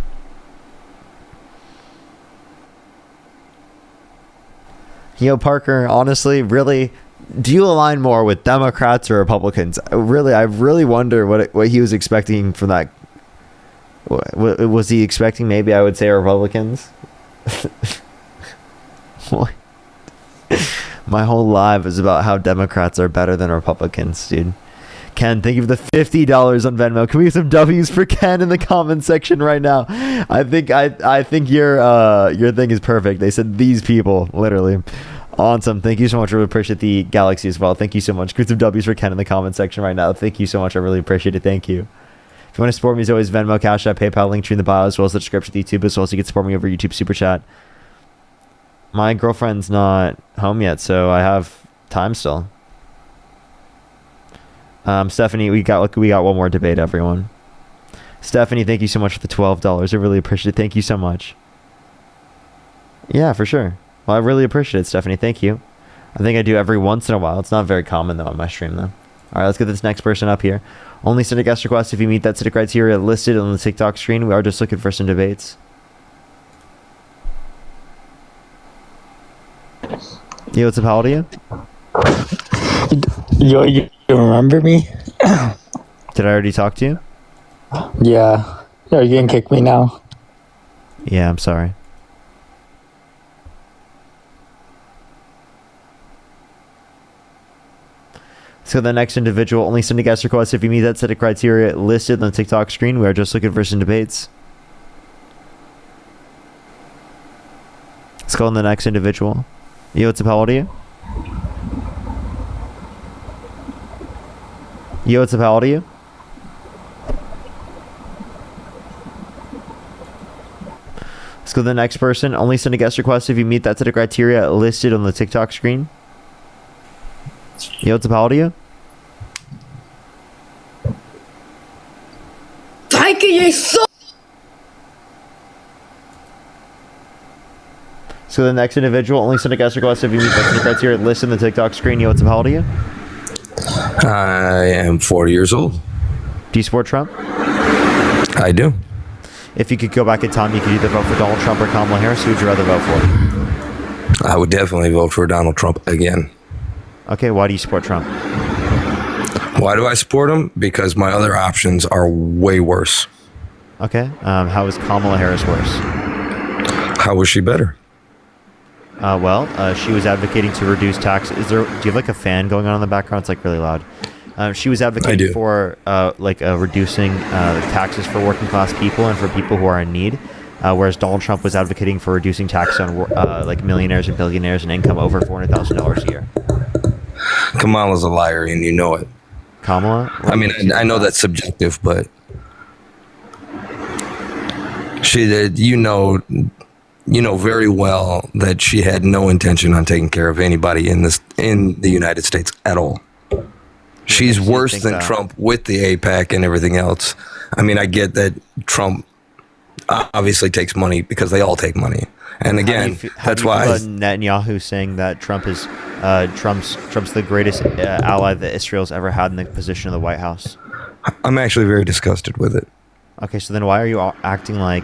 Yo, Parker, honestly, really, do you align more with Democrats or Republicans? I really wonder what he was expecting from that. What was he expecting? Maybe I would say Republicans. What? My whole life is about how Democrats are better than Republicans, dude. Ken, thank you for the $50 on Venmo. Can we get some W's for Ken in the comment section right now? I think your thing is perfect. They said these people, literally. Awesome. Thank you so much. I really appreciate the Galaxy as well. Thank you so much. Get some W's for Ken in the comment section right now. Thank you so much. I really appreciate it. Thank you. If you want to support me, as always, Venmo, Cash App, PayPal, link tree in the bio, as well as the description of YouTube, as well as you can support me over YouTube Super Chat. My girlfriend's not home yet, so I have time still. Stephanie, we got one more debate, everyone. Stephanie, thank you so much for the $12. I really appreciate it. Thank you so much. Yeah, for sure. Well, I really appreciate it, Stephanie. Thank you. I think I do every once in a while. It's not very common, though, on my stream, though. All right, let's get this next person up here. Only send a guest request if you meet that set of criteria listed on the TikTok screen. We are just looking for some debates. Yo, what's up? How old are you? Yo, you remember me? Did I already talk to you? Yeah. Are you gonna kick me now? Yeah, I'm sorry. So the next individual, only send a guest request if you meet that set of criteria listed on the TikTok screen. We are just looking for some debates. Let's go on the next individual. Yo, what's up? How old are you? Yo, what's up? How old are you? Let's go to the next person. Only send a guest request if you meet that set of criteria listed on the TikTok screen. Yo, what's up? How old are you? So the next individual, only send a guest request if you meet that set of criteria listed on the TikTok screen. Yo, what's up? How old are you? I am 40 years old. Do you support Trump? I do. If you could go back in time, you could either vote for Donald Trump or Kamala Harris. Who would you rather vote for? I would definitely vote for Donald Trump again. Okay, why do you support Trump? Why do I support him? Because my other options are way worse. Okay, how is Kamala Harris worse? How was she better? She was advocating to reduce taxes. Do you have like a fan going on in the background? It's like really loud. She was advocating for reducing taxes for working class people and for people who are in need, whereas Donald Trump was advocating for reducing taxes on like millionaires and billionaires and income over $400,000 a year. Kamala's a liar, and you know it. Kamala? I mean, I know that's subjective, but she did. You know very well that she had no intention on taking care of anybody in the United States at all. She's worse than Trump with the APAC and everything else. I mean, I get that Trump obviously takes money because they all take money. And again, that's why Netanyahu saying that Trump's the greatest ally that Israel's ever had in the position of the White House. I'm actually very disgusted with it. Okay, so then why are you acting like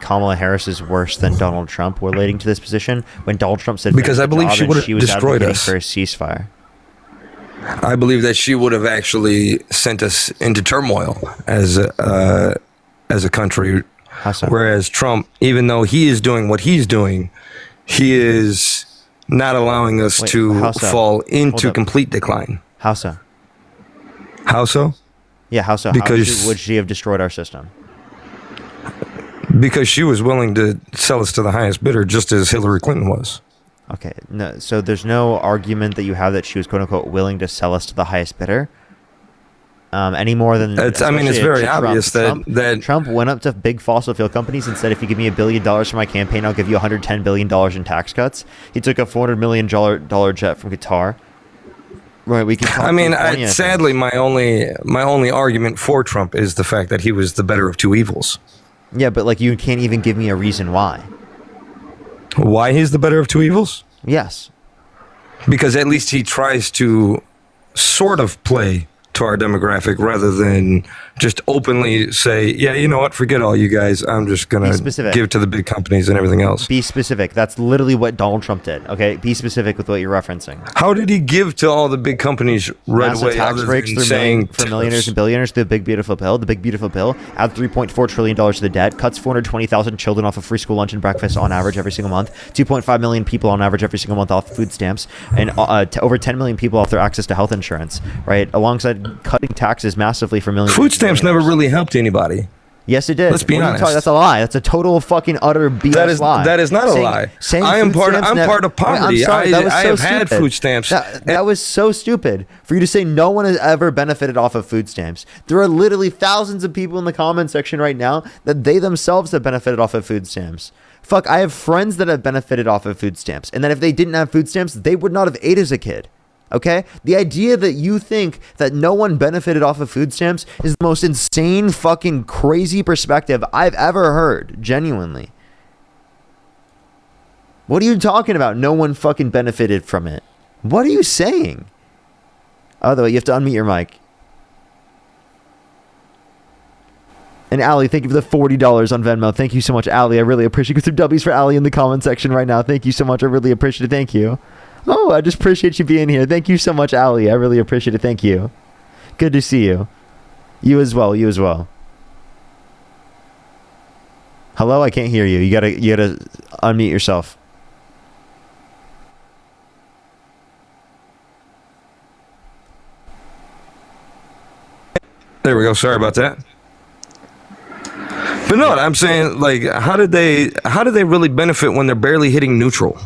Kamala Harris is worse than Donald Trump relating to this position when Donald Trump said because I believe she would have destroyed us for a ceasefire? I believe that she would have actually sent us into turmoil as a country. How so? Whereas Trump, even though he is doing what he's doing, he is not allowing us to fall into complete decline. How so? How so? Yeah, how so? Because would she have destroyed our system? Because she was willing to sell us to the highest bidder, just as Hillary Clinton was. Okay, no, so there's no argument that you have that she was quote unquote willing to sell us to the highest bidder. Any more than it's very obvious that Trump went up to big fossil fuel companies and said, if you give me $1 billion for my campaign, I'll give you $110 billion in tax cuts. He took a $400 million jet from Qatar. Right, we can. I mean, sadly, my only argument for Trump is the fact that he was the better of two evils. Yeah, but like you can't even give me a reason why. Why he's the better of two evils? Yes. because at least he tries to sort of play to our demographic rather than just openly say, yeah, you know what, forget all you guys. I'm just going to give to the big companies and everything else. Be specific. That's literally what Donald Trump did. Okay, be specific with what you're referencing. How did he give to all the big companies right Massive away? tax breaks for millionaires and billionaires through the Big Beautiful Bill. The Big Beautiful Bill adds $3.4 trillion to the debt, cuts 420,000 children off of free school lunch and breakfast on average every single month, 2.5 million people on average every single month off food stamps, and over 10 million people off their access to health insurance, right? Alongside cutting taxes massively for millions. Food stamps never really helped anybody. Yes, it did. Let's be honest. That's a lie. That's a total fucking utter BS lie. That is not a lie. I'm part of poverty. I'm sorry, I have had food stamps. That was so stupid for you to say no one has ever benefited off of food stamps. There are literally thousands of people in the comment section right now that they themselves have benefited off of food stamps. Fuck, I have friends that have benefited off of food stamps, and that if they didn't have food stamps, they would not have ate as a kid. Okay? The idea that you think that no one benefited off of food stamps is the most insane, fucking crazy perspective I've ever heard. Genuinely. What are you talking about? No one fucking benefited from it. What are you saying? Oh, the way you have to unmute your mic. And Allie, thank you for the $40 on Venmo. Thank you so much, Allie. I really appreciate it. Get some W's for Allie in the comment section right now. Thank you so much. I really appreciate it. Thank you. Oh, I just appreciate you being here. Thank you so much, Allie. I really appreciate it. Thank you. Good to see you. You as well. You as well. Hello? I can't hear you. You gotta unmute yourself. There we go. Sorry about that. But no, I'm saying, like, how did they really benefit when they're barely hitting neutral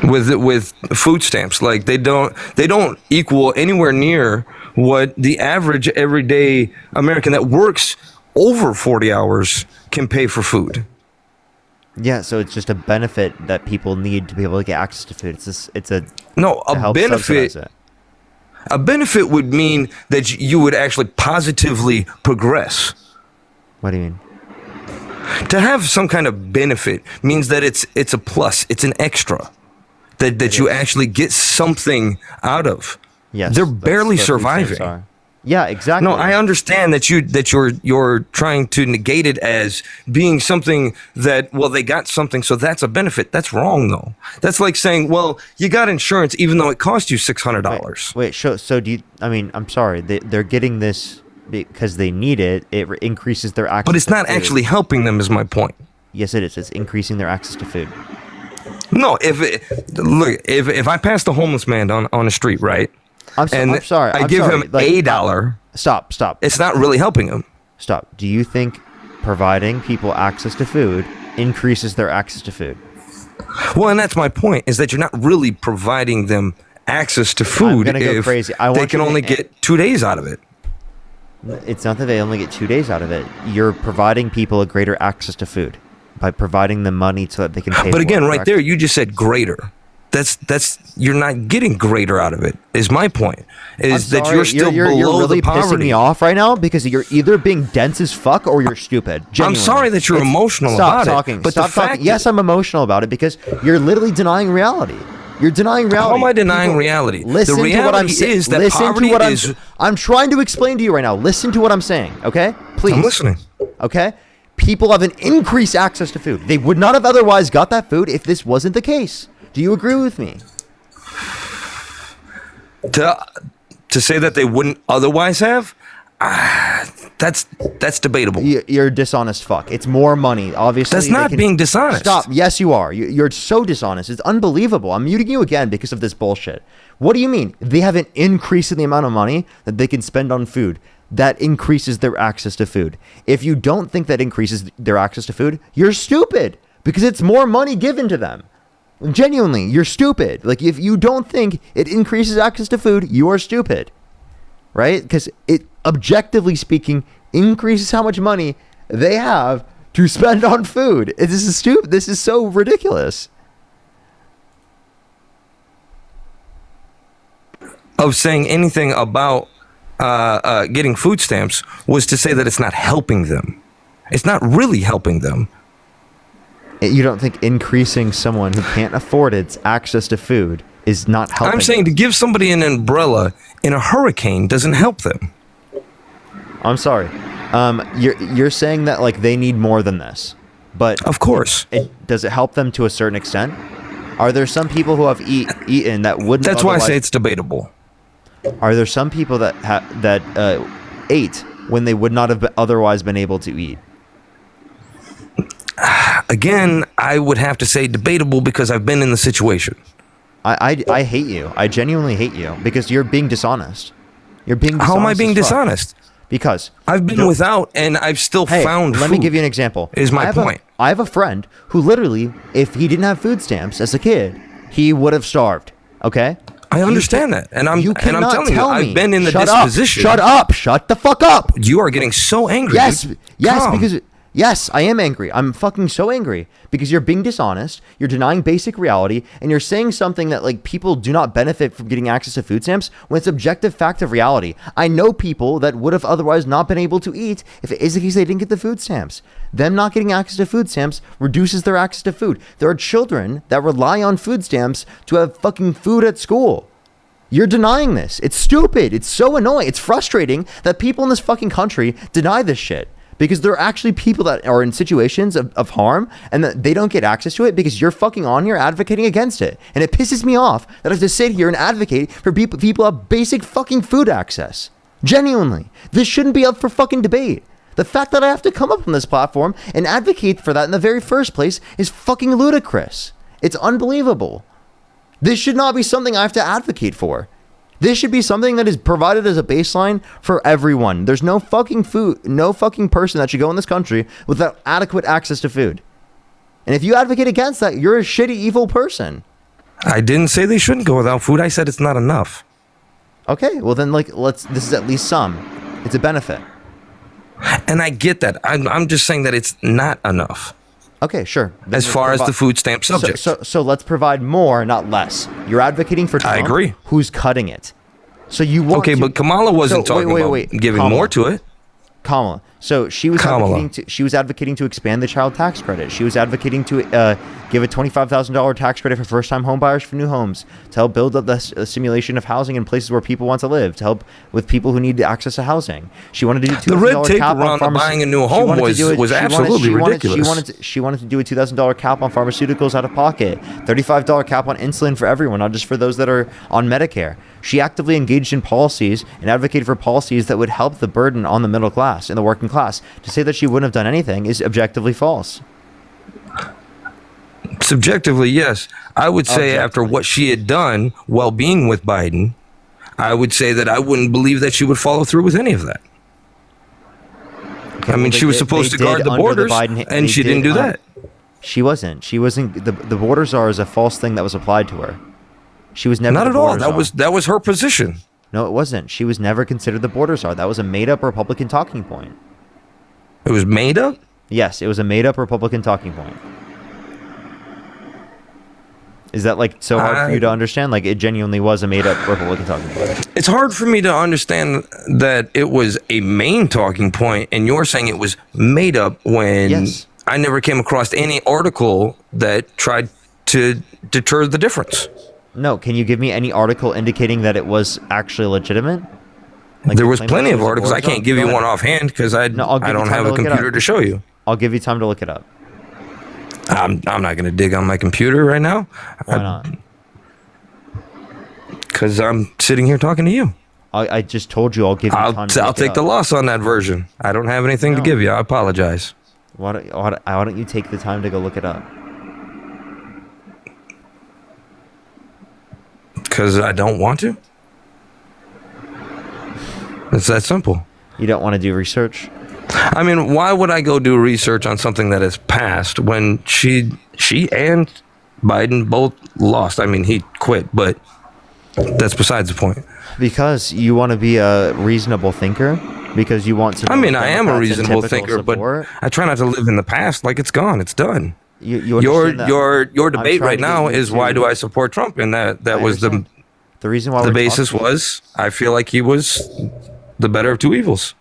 with food stamps? Like, they don't equal anywhere near what the average everyday American that works over 40 hours can pay for food. Yeah, so it's just a benefit that people need to be able to get access to food. It's a benefit. A benefit would mean that you would actually positively progress. What do you mean? To have some kind of benefit means that it's a plus, it's an extra, that you actually get something out of. Yes, they're barely surviving. Yeah, exactly. No, I understand that you're trying to negate it as being something that, well, they got something, so that's a benefit. That's wrong, though. That's like saying, well, you got insurance even though it cost you $600. Wait, so do you? I mean, I'm sorry, they're getting this because they need it. It increases their access. But it's not actually helping them, is my point. Yes, it is. It's increasing their access to food. No, if I pass the homeless man on the street, right? I'm sorry. I give him $1. Stop. It's not really helping him. Stop. Do you think providing people access to food increases their access to food? Well, and that's my point, is that you're not really providing them access to food. I'm gonna go crazy. They can only get 2 days out of it. It's not that they only get 2 days out of it. You're providing people a greater access to food by providing them money so that they can pay. But again, right correct? there, you just said greater. That's you're not getting greater out of it. Is my point? Is that you're still you're below really the poverty? pissing me off right now because you're either being dense as fuck or you're stupid. Genuinely. I'm sorry that you're emotional Stop about talking. it. But Stop the fact talking. Yes, I'm emotional about it because you're literally denying reality. You're denying reality. How am I denying reality? Listen The to what I'm reality saying. is that Listen poverty to what is. I'm trying to explain to you right now. Listen to what I'm saying. Okay, please. I'm listening. Okay, people have an increased access to food. They would not have otherwise got that food if this wasn't the case. Do you agree with me? To say that they wouldn't otherwise have, that's debatable. You're a dishonest fuck. It's more money, obviously. That's not being dishonest. Stop. Yes, you are. You're so dishonest. It's unbelievable. I'm muting you again because of this bullshit. What do you mean? They have an increase in the amount of money that they can spend on food. That increases their access to food. If you don't think that increases their access to food, you're stupid because it's more money given to them. Genuinely, you're stupid. Like, if you don't think it increases access to food, you are stupid. Right? Because it, objectively speaking, increases how much money they have to spend on food. This is stupid. This is so ridiculous. Of saying anything about getting food stamps was to say that it's not helping them. It's not really helping them. You don't think increasing someone who can't afford its access to food is not helping? I'm saying to give somebody an umbrella in a hurricane doesn't help them. I'm sorry. You're saying that like they need more than this, but of course, does it help them to a certain extent? Are there some people who have eaten that wouldn't? That's why I say it's debatable. Are there some people that ate when they would not have otherwise been able to eat? Again, I would have to say debatable because I've been in the situation. I hate you. I genuinely hate you because you're being dishonest. You're being dishonest. How am I being dishonest? Because I've been without and I've still found food. Let me give you an example. Is my point. I have a friend who literally, if he didn't have food stamps as a kid, he would have starved. Okay? I understand that. And I'm telling you, I've been in the Shut disposition. Shut up. Shut the fuck up. You are getting so angry. Yes, because yes, I am angry. I'm fucking so angry because you're being dishonest, you're denying basic reality, and you're saying something that like people do not benefit from getting access to food stamps when it's objective fact of reality. I know people that would have otherwise not been able to eat if it is the case they didn't get the food stamps. Them not getting access to food stamps reduces their access to food. There are children that rely on food stamps to have fucking food at school. You're denying this. It's stupid. It's so annoying. It's frustrating that people in this fucking country deny this shit. Because there are actually people that are in situations of harm and that they don't get access to it because you're fucking on here advocating against it. And it pisses me off that I have to sit here and advocate for people who have basic fucking food access. Genuinely. This shouldn't be up for fucking debate. The fact that I have to come up on this platform and advocate for that in the very first place is fucking ludicrous. It's unbelievable. This should not be something I have to advocate for. This should be something that is provided as a baseline for everyone. There's no fucking person that should go in this country without adequate access to food. And if you advocate against that, you're a shitty, evil person. I didn't say they shouldn't go without food. I said it's not enough. Okay, well then this is at least some. It's a benefit. And I get that. I'm just saying that it's not enough. Okay, sure. Then as far as the food stamp subject. So let's provide more, not less. You're advocating for Trump, I agree. Who's cutting it. So you want Okay, but Kamala wasn't talking about giving Kamala. more to it. Kamala. So she was advocating to expand the child tax credit. She was advocating to give a $25,000 tax credit for first-time home buyers for new homes, to help build up the simulation of housing in places where people want to live, to help with people who need access to housing. She wanted to do the red tape around buying a new home was absolutely ridiculous. She wanted to do a $2,000 cap on pharmaceuticals out of pocket, $35 cap on insulin for everyone, not just for those that are on Medicare. She actively engaged in policies and advocated for policies that would help the burden on the middle class and the working class. To say that she wouldn't have done anything is objectively false. Subjectively, yes. I would say after what she had done while being with Biden, I would say that I wouldn't believe that she would follow through with any of that. Okay, I mean, she was supposed to guard the borders, and she didn't do that. She wasn't. The border czar is a false thing that was applied to her. She was never not the at all. border czar. That was her position. No, it wasn't. She was never considered the border czar. That was a made-up Republican talking point. It was made up? Yes, it was a made-up Republican talking point. Is that like so hard for you to understand? Like it genuinely was a made-up Republican talking point. It's hard for me to understand that it was a main talking point, and you're saying it was made up when I never came across any article that tried to deter the difference. No, can you give me any article indicating that it was actually legitimate? Like there was plenty of articles. I can't give you one offhand because I don't have a computer to show you. I'll give you time to look it up. I'm not going to dig on my computer right now. Why not? Because I'm sitting here talking to you. I just told you I'll give you time to look it up. I'll take the loss on that version. I don't have anything to give you. I apologize. Why don't you take the time to go look it up? Because I don't want to. It's that simple. You don't want to do research? I mean, why would I go do research on something that has passed when she and Biden both lost? I mean, he quit, but that's besides the point. Because you want to be a reasonable thinker? Because you want to... I mean, I am a reasonable thinker, but I try not to live in the past like it's gone. It's done. Your debate right now is why do I support Trump? And that was the reason why the basis was I feel like he was the better of two evils.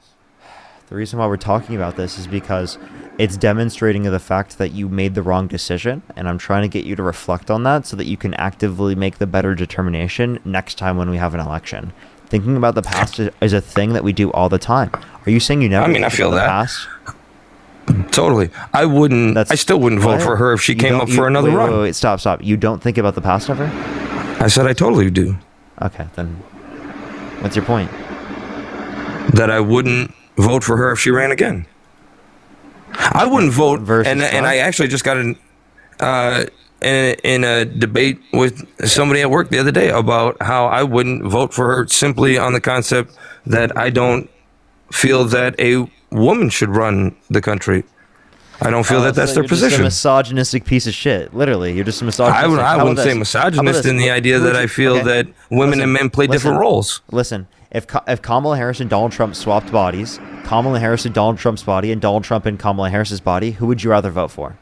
The reason why we're talking about this is because it's demonstrating the fact that you made the wrong decision, and I'm trying to get you to reflect on that so that you can actively make the better determination next time when we have an election. Thinking about the past is a thing that we do all the time. Are you saying you never? I mean, I feel the that. Past? Totally. I still wouldn't vote for her if she came up for another run. Wait, stop. You don't think about the past ever? I said I totally do. Okay, then what's your point? That I wouldn't vote for her if she ran again. I wouldn't vote, and I actually just got in a debate with somebody at work the other day about how I wouldn't vote for her simply on the concept that I don't feel that a woman should run the country. I don't feel that that's their position. You're just a misogynistic piece of shit. Literally, you're just a misogynist. I wouldn't say misogynist in the idea that I feel that women and men play different roles. Listen, if Kamala Harris and Donald Trump swapped bodies, Kamala Harris and Donald Trump's body, and Donald Trump and Kamala Harris's body, who would you rather vote for?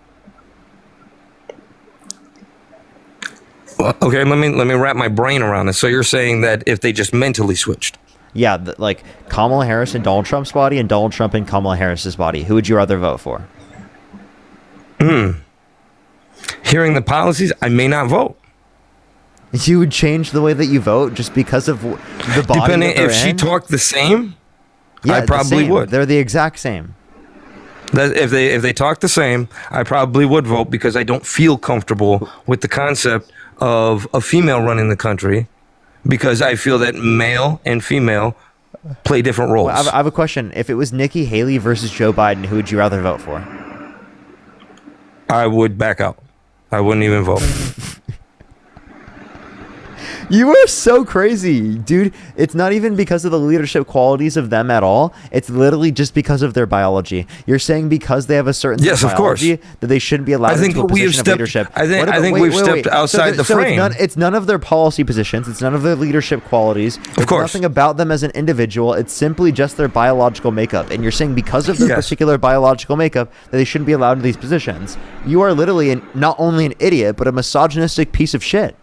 Well, okay, let me wrap my brain around this. So you're saying that if they just mentally switched? Yeah, like Kamala Harris and Donald Trump's body, and Donald Trump and Kamala Harris's body, who would you rather vote for? Hearing the policies, I may not vote. You would change the way that you vote just because of the body. Depending that they're if she in? talked the same, Yeah, I probably would. They're the exact same. If they talk the same, I probably would vote because I don't feel comfortable with the concept of a female running the country, because I feel that male and female play different roles. Well, I have a question. If it was Nikki Haley versus Joe Biden, who would you rather vote for? I would back out. I wouldn't even vote. You are so crazy, dude. It's not even because of the leadership qualities of them at all. It's literally just because of their biology. You're saying because they have a certain Yes, of course. biology that they shouldn't be allowed into a position of leadership. I think we've stepped outside the frame. It's none of their policy positions. It's none of their leadership qualities. It's nothing about them as an individual. It's simply just their biological makeup. And you're saying because of their particular biological makeup that they shouldn't be allowed in these positions. You are literally not only an idiot, but a misogynistic piece of shit.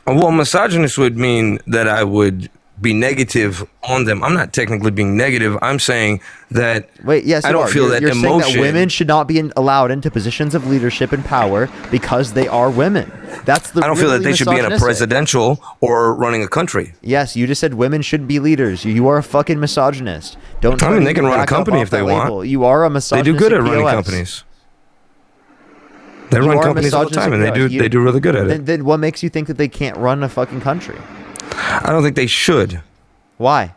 Well, misogynist would mean that I would be negative on them. I'm not technically being negative. I'm saying that I don't feel that you're emotion. saying that women should not be allowed into positions of leadership and power because they are women. That's the. I don't feel that they should be in a presidential or running a country. Yes, you just said women shouldn't be leaders. You are a fucking misogynist. Don't. I mean, they can run a company if they want. You are a misogynist. They do good at running companies. They run companies all the time, and they do really good at it. Then what makes you think that they can't run a fucking country? I don't think they should. Why?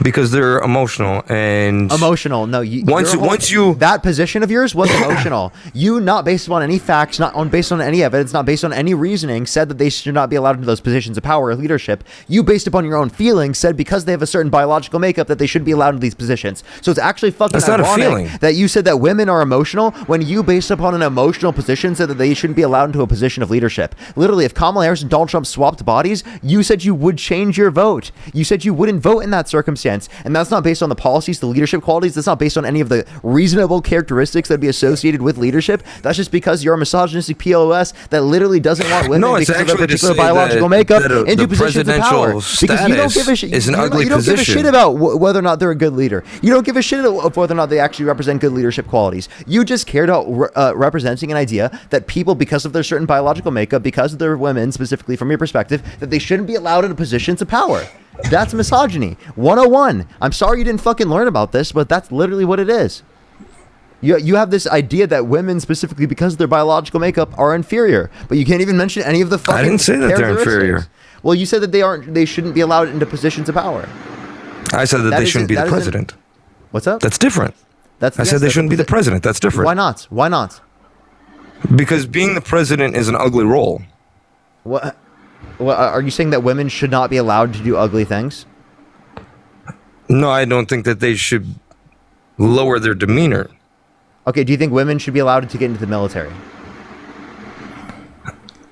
Because they're emotional and emotional. No, that position of yours was emotional. You, not based on any facts, based on any evidence, not based on any reasoning, said that they should not be allowed into those positions of power or leadership. You, based upon your own feelings, said because they have a certain biological makeup that they shouldn't be allowed into these positions. So it's actually fucking ironic that you said that women are emotional when you, based upon an emotional position, said that they shouldn't be allowed into a position of leadership. Literally, if Kamala Harris and Donald Trump swapped bodies, you said you would change your vote. You said you wouldn't vote in that circumstance. And that's not based on the policies, the leadership qualities. That's not based on any of the reasonable characteristics that be associated with leadership. That's just because you're a misogynistic POS that literally doesn't want women because of their particular biological makeup into positions of power. Because you don't give a shit. You don't give a shit about whether or not they're a good leader. You don't give a shit of whether or not they actually represent good leadership qualities. You just cared about representing an idea that people, because of their certain biological makeup, because of their women, specifically from your perspective, that they shouldn't be allowed into positions of power. That's misogyny 101. I'm sorry you didn't fucking learn about this, but that's literally what it is. You have this idea that women, specifically because of their biological makeup, are inferior, but you can't even mention any of the fucking. I didn't say that they're inferior. Well, you said that they shouldn't be allowed into positions of power. I said that they shouldn't be the president. What's up? That's different. I said they shouldn't be the president. That's different. Why not? Why not? Because being the president is an ugly role. What? Well, are you saying that women should not be allowed to do ugly things? No, I don't think that they should lower their demeanor. Okay, do you think women should be allowed to get into the military?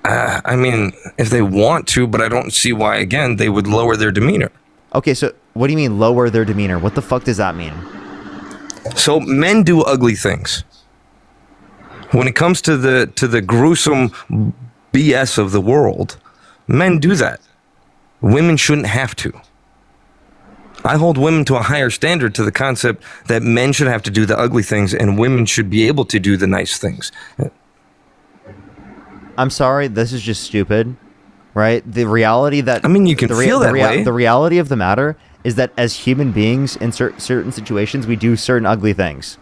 I mean, if they want to, but I don't see why, again, they would lower their demeanor. Okay, so what do you mean lower their demeanor? What the fuck does that mean? So men do ugly things. When it comes to the gruesome BS of the world, men do that. Women shouldn't have to. I hold women to a higher standard, to the concept that men should have to do the ugly things and women should be able to do the nice things. I'm sorry, this is just stupid, right? The reality that... I mean, you can feel that way. The reality of the matter is that as human beings, in certain situations, we do certain ugly things.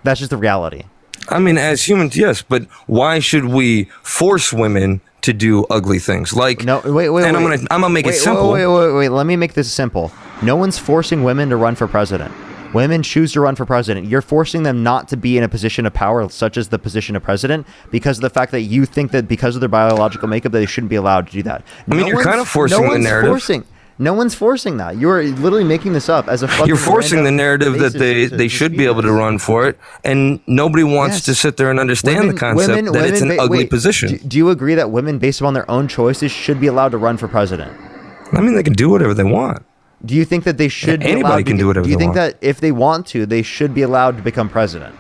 That's just the reality. I mean, as humans, yes, but why should we force women to do ugly things? Like, no, wait. And I'm gonna make it simple. Wait. Let me make this simple. No one's forcing women to run for president. Women choose to run for president. You're forcing them not to be in a position of power, such as the position of president, because of the fact that you think that because of their biological makeup, that they shouldn't be allowed to do that. I mean, you're kind of forcing the narrative. No one's forcing that. You're literally making this up as a fucking... You're forcing the narrative that they should be able to run for it, and nobody wants to sit there and understand the concept that it's an ugly position. Do you agree that women, based upon their own choices, should be allowed to run for president? I mean, they can do whatever they want. Do you think that they should be Anybody allowed can do whatever they want. Do you think that if they want to, they should be allowed to become president?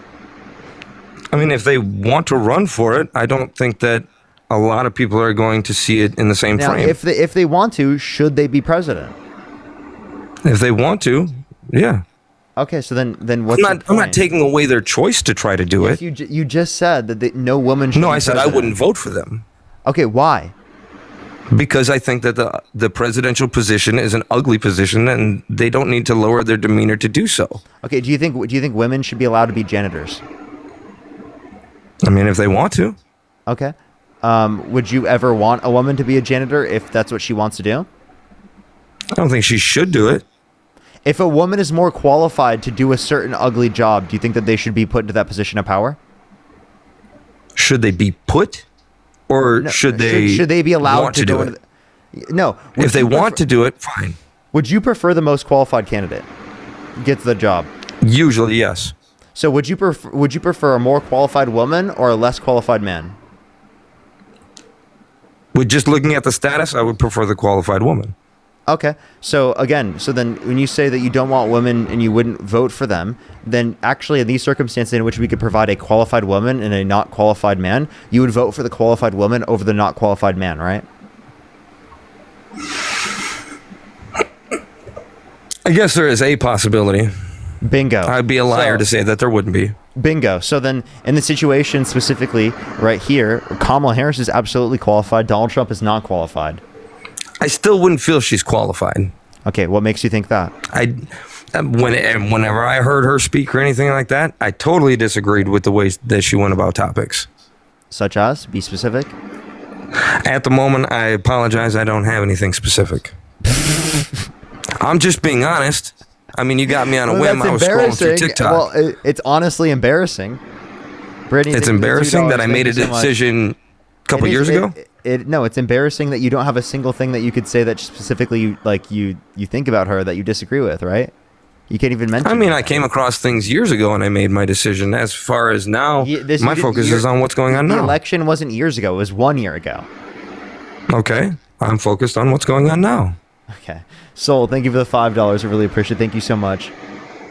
I mean, if they want to run for it, I don't think that a lot of people are going to see it in the same Now, frame. if they want to, should they be president? If they want to, yeah. Okay, so then what's I'm not taking away their choice to try to do it. You just said that no woman should No, be I said president. I wouldn't vote for them. Okay, why? Because I think that the presidential position is an ugly position, and they don't need to lower their demeanor to do so. Okay, do you think women should be allowed to be janitors? I mean, if they want to. Okay. Would you ever want a woman to be a janitor if that's what she wants to do? I don't think she should do it. If a woman is more qualified to do a certain ugly job, do you think that they should be put into that position of power? Should they be put? Or should they be allowed to do go it? into No. If they want to do it, fine. Would you prefer the most qualified candidate gets the job? Usually, yes. So would you prefer a more qualified woman or a less qualified man? With just looking at the status, I would prefer the qualified woman. Okay. So then when you say that you don't want women and you wouldn't vote for them, then actually in these circumstances in which we could provide a qualified woman and a not qualified man, you would vote for the qualified woman over the not qualified man, right? I guess there is a possibility. Bingo. I'd be a liar to say that there wouldn't be. Bingo. So then in the situation specifically right here, Kamala Harris is absolutely qualified. Donald Trump is not qualified. I still wouldn't feel she's qualified. Okay, what makes you think that? Whenever I heard her speak or anything like that, I totally disagreed with the way that she went about topics. Such as? Be specific. At the moment, I apologize. I don't have anything specific. I'm just being honest. I mean, you got me on a whim. I was scrolling through TikTok. Well, it's honestly embarrassing. Brittany, it's embarrassing that I made a decision a couple years ago. No, it's embarrassing that you don't have a single thing that you could say that specifically you think about her that you disagree with, right? You can't even mention. I mean, I came across things years ago and I made my decision. As far as now, my focus is on what's going on now. The election wasn't years ago; it was 1 year ago. Okay, I'm focused on what's going on now. Okay, Soul, thank you for the $5. I really appreciate it. Thank you so much.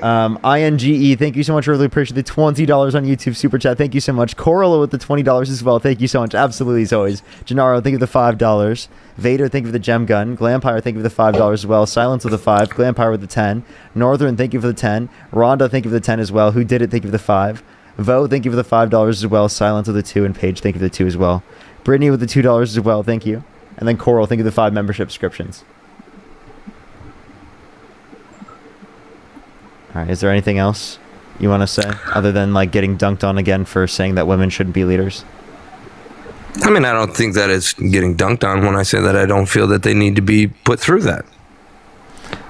INGE, thank you so much. I really appreciate the $20 on YouTube Super Chat. Thank you so much. Corolla with the $20 as well. Thank you so much. Absolutely, as always. Gennaro, thank you for the $5. Vader, thank you for the gem gun. Glampire, thank you for the $5 as well. Silence with the 5. Glampire with the 10. Northern, thank you for the 10. Rhonda, thank you for the 10 as well. Who did it? Thank you for the 5. Vo, thank you for the $5 as well. Silence with the 2. And Paige, thank you for the 2 as well. Brittany with the $2 as well. Thank you. And then Coral, thank you for the 5 membership subscriptions. All right, is there anything else you want to say other than like getting dunked on again for saying that women shouldn't be leaders? I mean, I don't think that it's getting dunked on when I say that I don't feel that they need to be put through that.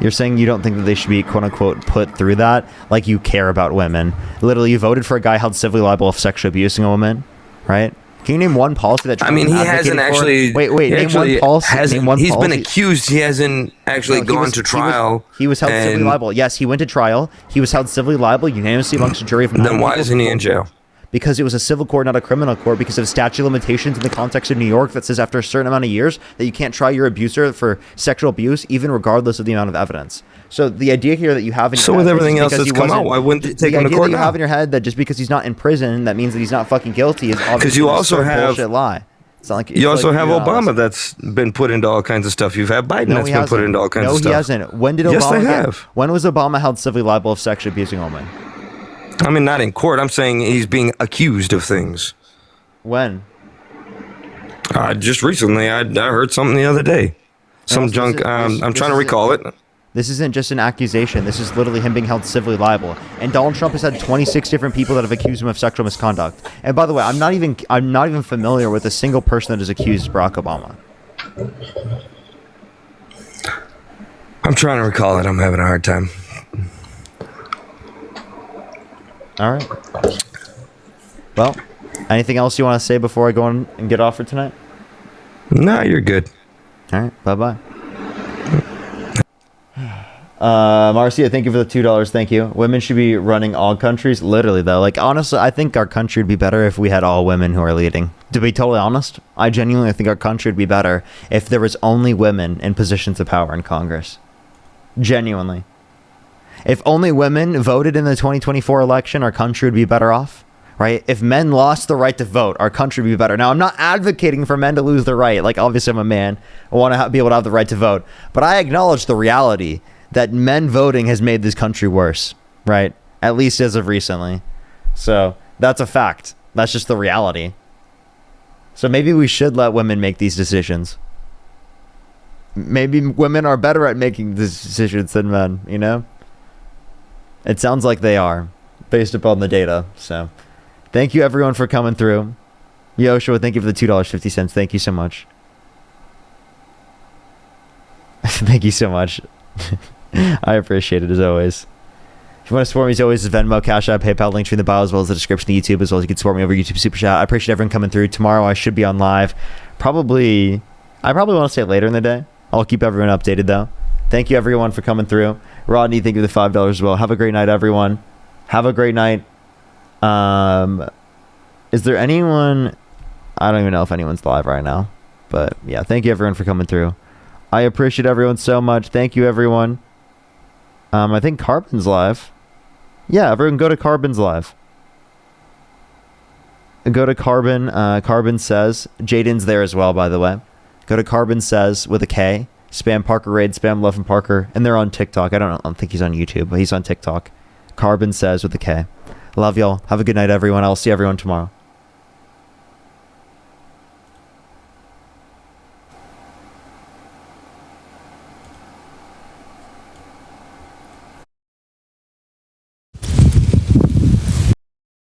You're saying you don't think that they should be, quote unquote, put through that? Like you care about women. Literally, you voted for a guy held civilly liable of sexually abusing a woman, right? Can you name one policy that Trump I mean, he hasn't actually. Wait, name one policy. Name one he's policy. been accused. He hasn't actually gone to trial. He was held civilly liable. Yes, he went to trial. He was held civilly liable unanimously amongst a jury of 9 Then why people. isn't he in jail? Because it was a civil court, not a criminal court, because of statute of limitations in the context of New York that says after a certain amount of years that you can't try your abuser for sexual abuse, even regardless of the amount of evidence. So the idea here that you have in your So head, with that everything just else because that's he come out, wasn't- why wouldn't they take the him to idea court that you now? have in your head that just because he's not in prison, that means that he's not fucking guilty is obviously Because you also a have bullshit lie. It's not like You also have you're Obama honest. that's been put into all kinds of stuff. You've had Biden that's he been put hasn't. into all kinds of stuff. No, he hasn't. When did Obama? Yes, they have. When was Obama held civilly liable of sexually abusing a woman? I mean, not in court. I'm saying he's being accused of things. When? Just recently, I heard something the other day. Some junk. I'm trying to recall it. This isn't just an accusation. This is literally him being held civilly liable. And Donald Trump has had 26 different people that have accused him of sexual misconduct. And by the way, I'm not even familiar with a single person that has accused Barack Obama. I'm trying to recall it. I'm having a hard time. All right. Well, anything else you want to say before I go on and get off for tonight? No, you're good. All right. Bye-bye. Marcia, thank you for the $2. Thank you. Women should be running all countries. Literally, though. Like, honestly, I think our country would be better if we had all women who are leading. To be totally honest, I genuinely think our country would be better if there was only women in positions of power in Congress. Genuinely. If only women voted in the 2024 election, our country would be better off. Right? If men lost the right to vote, our country would be better. Now, I'm not advocating for men to lose the right. Like, obviously, I'm a man. I want to be able to have the right to vote. But I acknowledge the reality that men voting has made this country worse, right? At least as of recently. So that's a fact. That's just the reality. So maybe we should let women make these decisions. Maybe women are better at making these decisions than men, you know? It sounds like they are, based upon the data. So thank you everyone for coming through. Yoshua, thank you for the $2.50. Thank you so much. Thank you so much. I appreciate it as always. If you want to support me as always, Venmo, Cash App, PayPal, links in the bio as well as the description of YouTube, as well as you can support me over YouTube Super Chat. I appreciate everyone coming through. Tomorrow I should be on live. I probably want to say it later in the day. I'll keep everyone updated though. Thank you everyone for coming through. Rodney, thank you for the $5 as well. Have a great night, everyone. Have a great night. Is there anyone? I don't even know if anyone's live right now. But yeah, thank you everyone for coming through. I appreciate everyone so much. Thank you everyone. I think Carbon's live. Yeah, everyone go to Carbon's live. Go to Carbon. Carbon Says. Jaden's there as well, by the way. Go to Carbon Says with a K. Spam Parker Raid, spam Love and Parker. And they're on TikTok. I don't think he's on YouTube, but he's on TikTok. Carbon Says with a K. Love y'all. Have a good night, everyone. I'll see everyone tomorrow.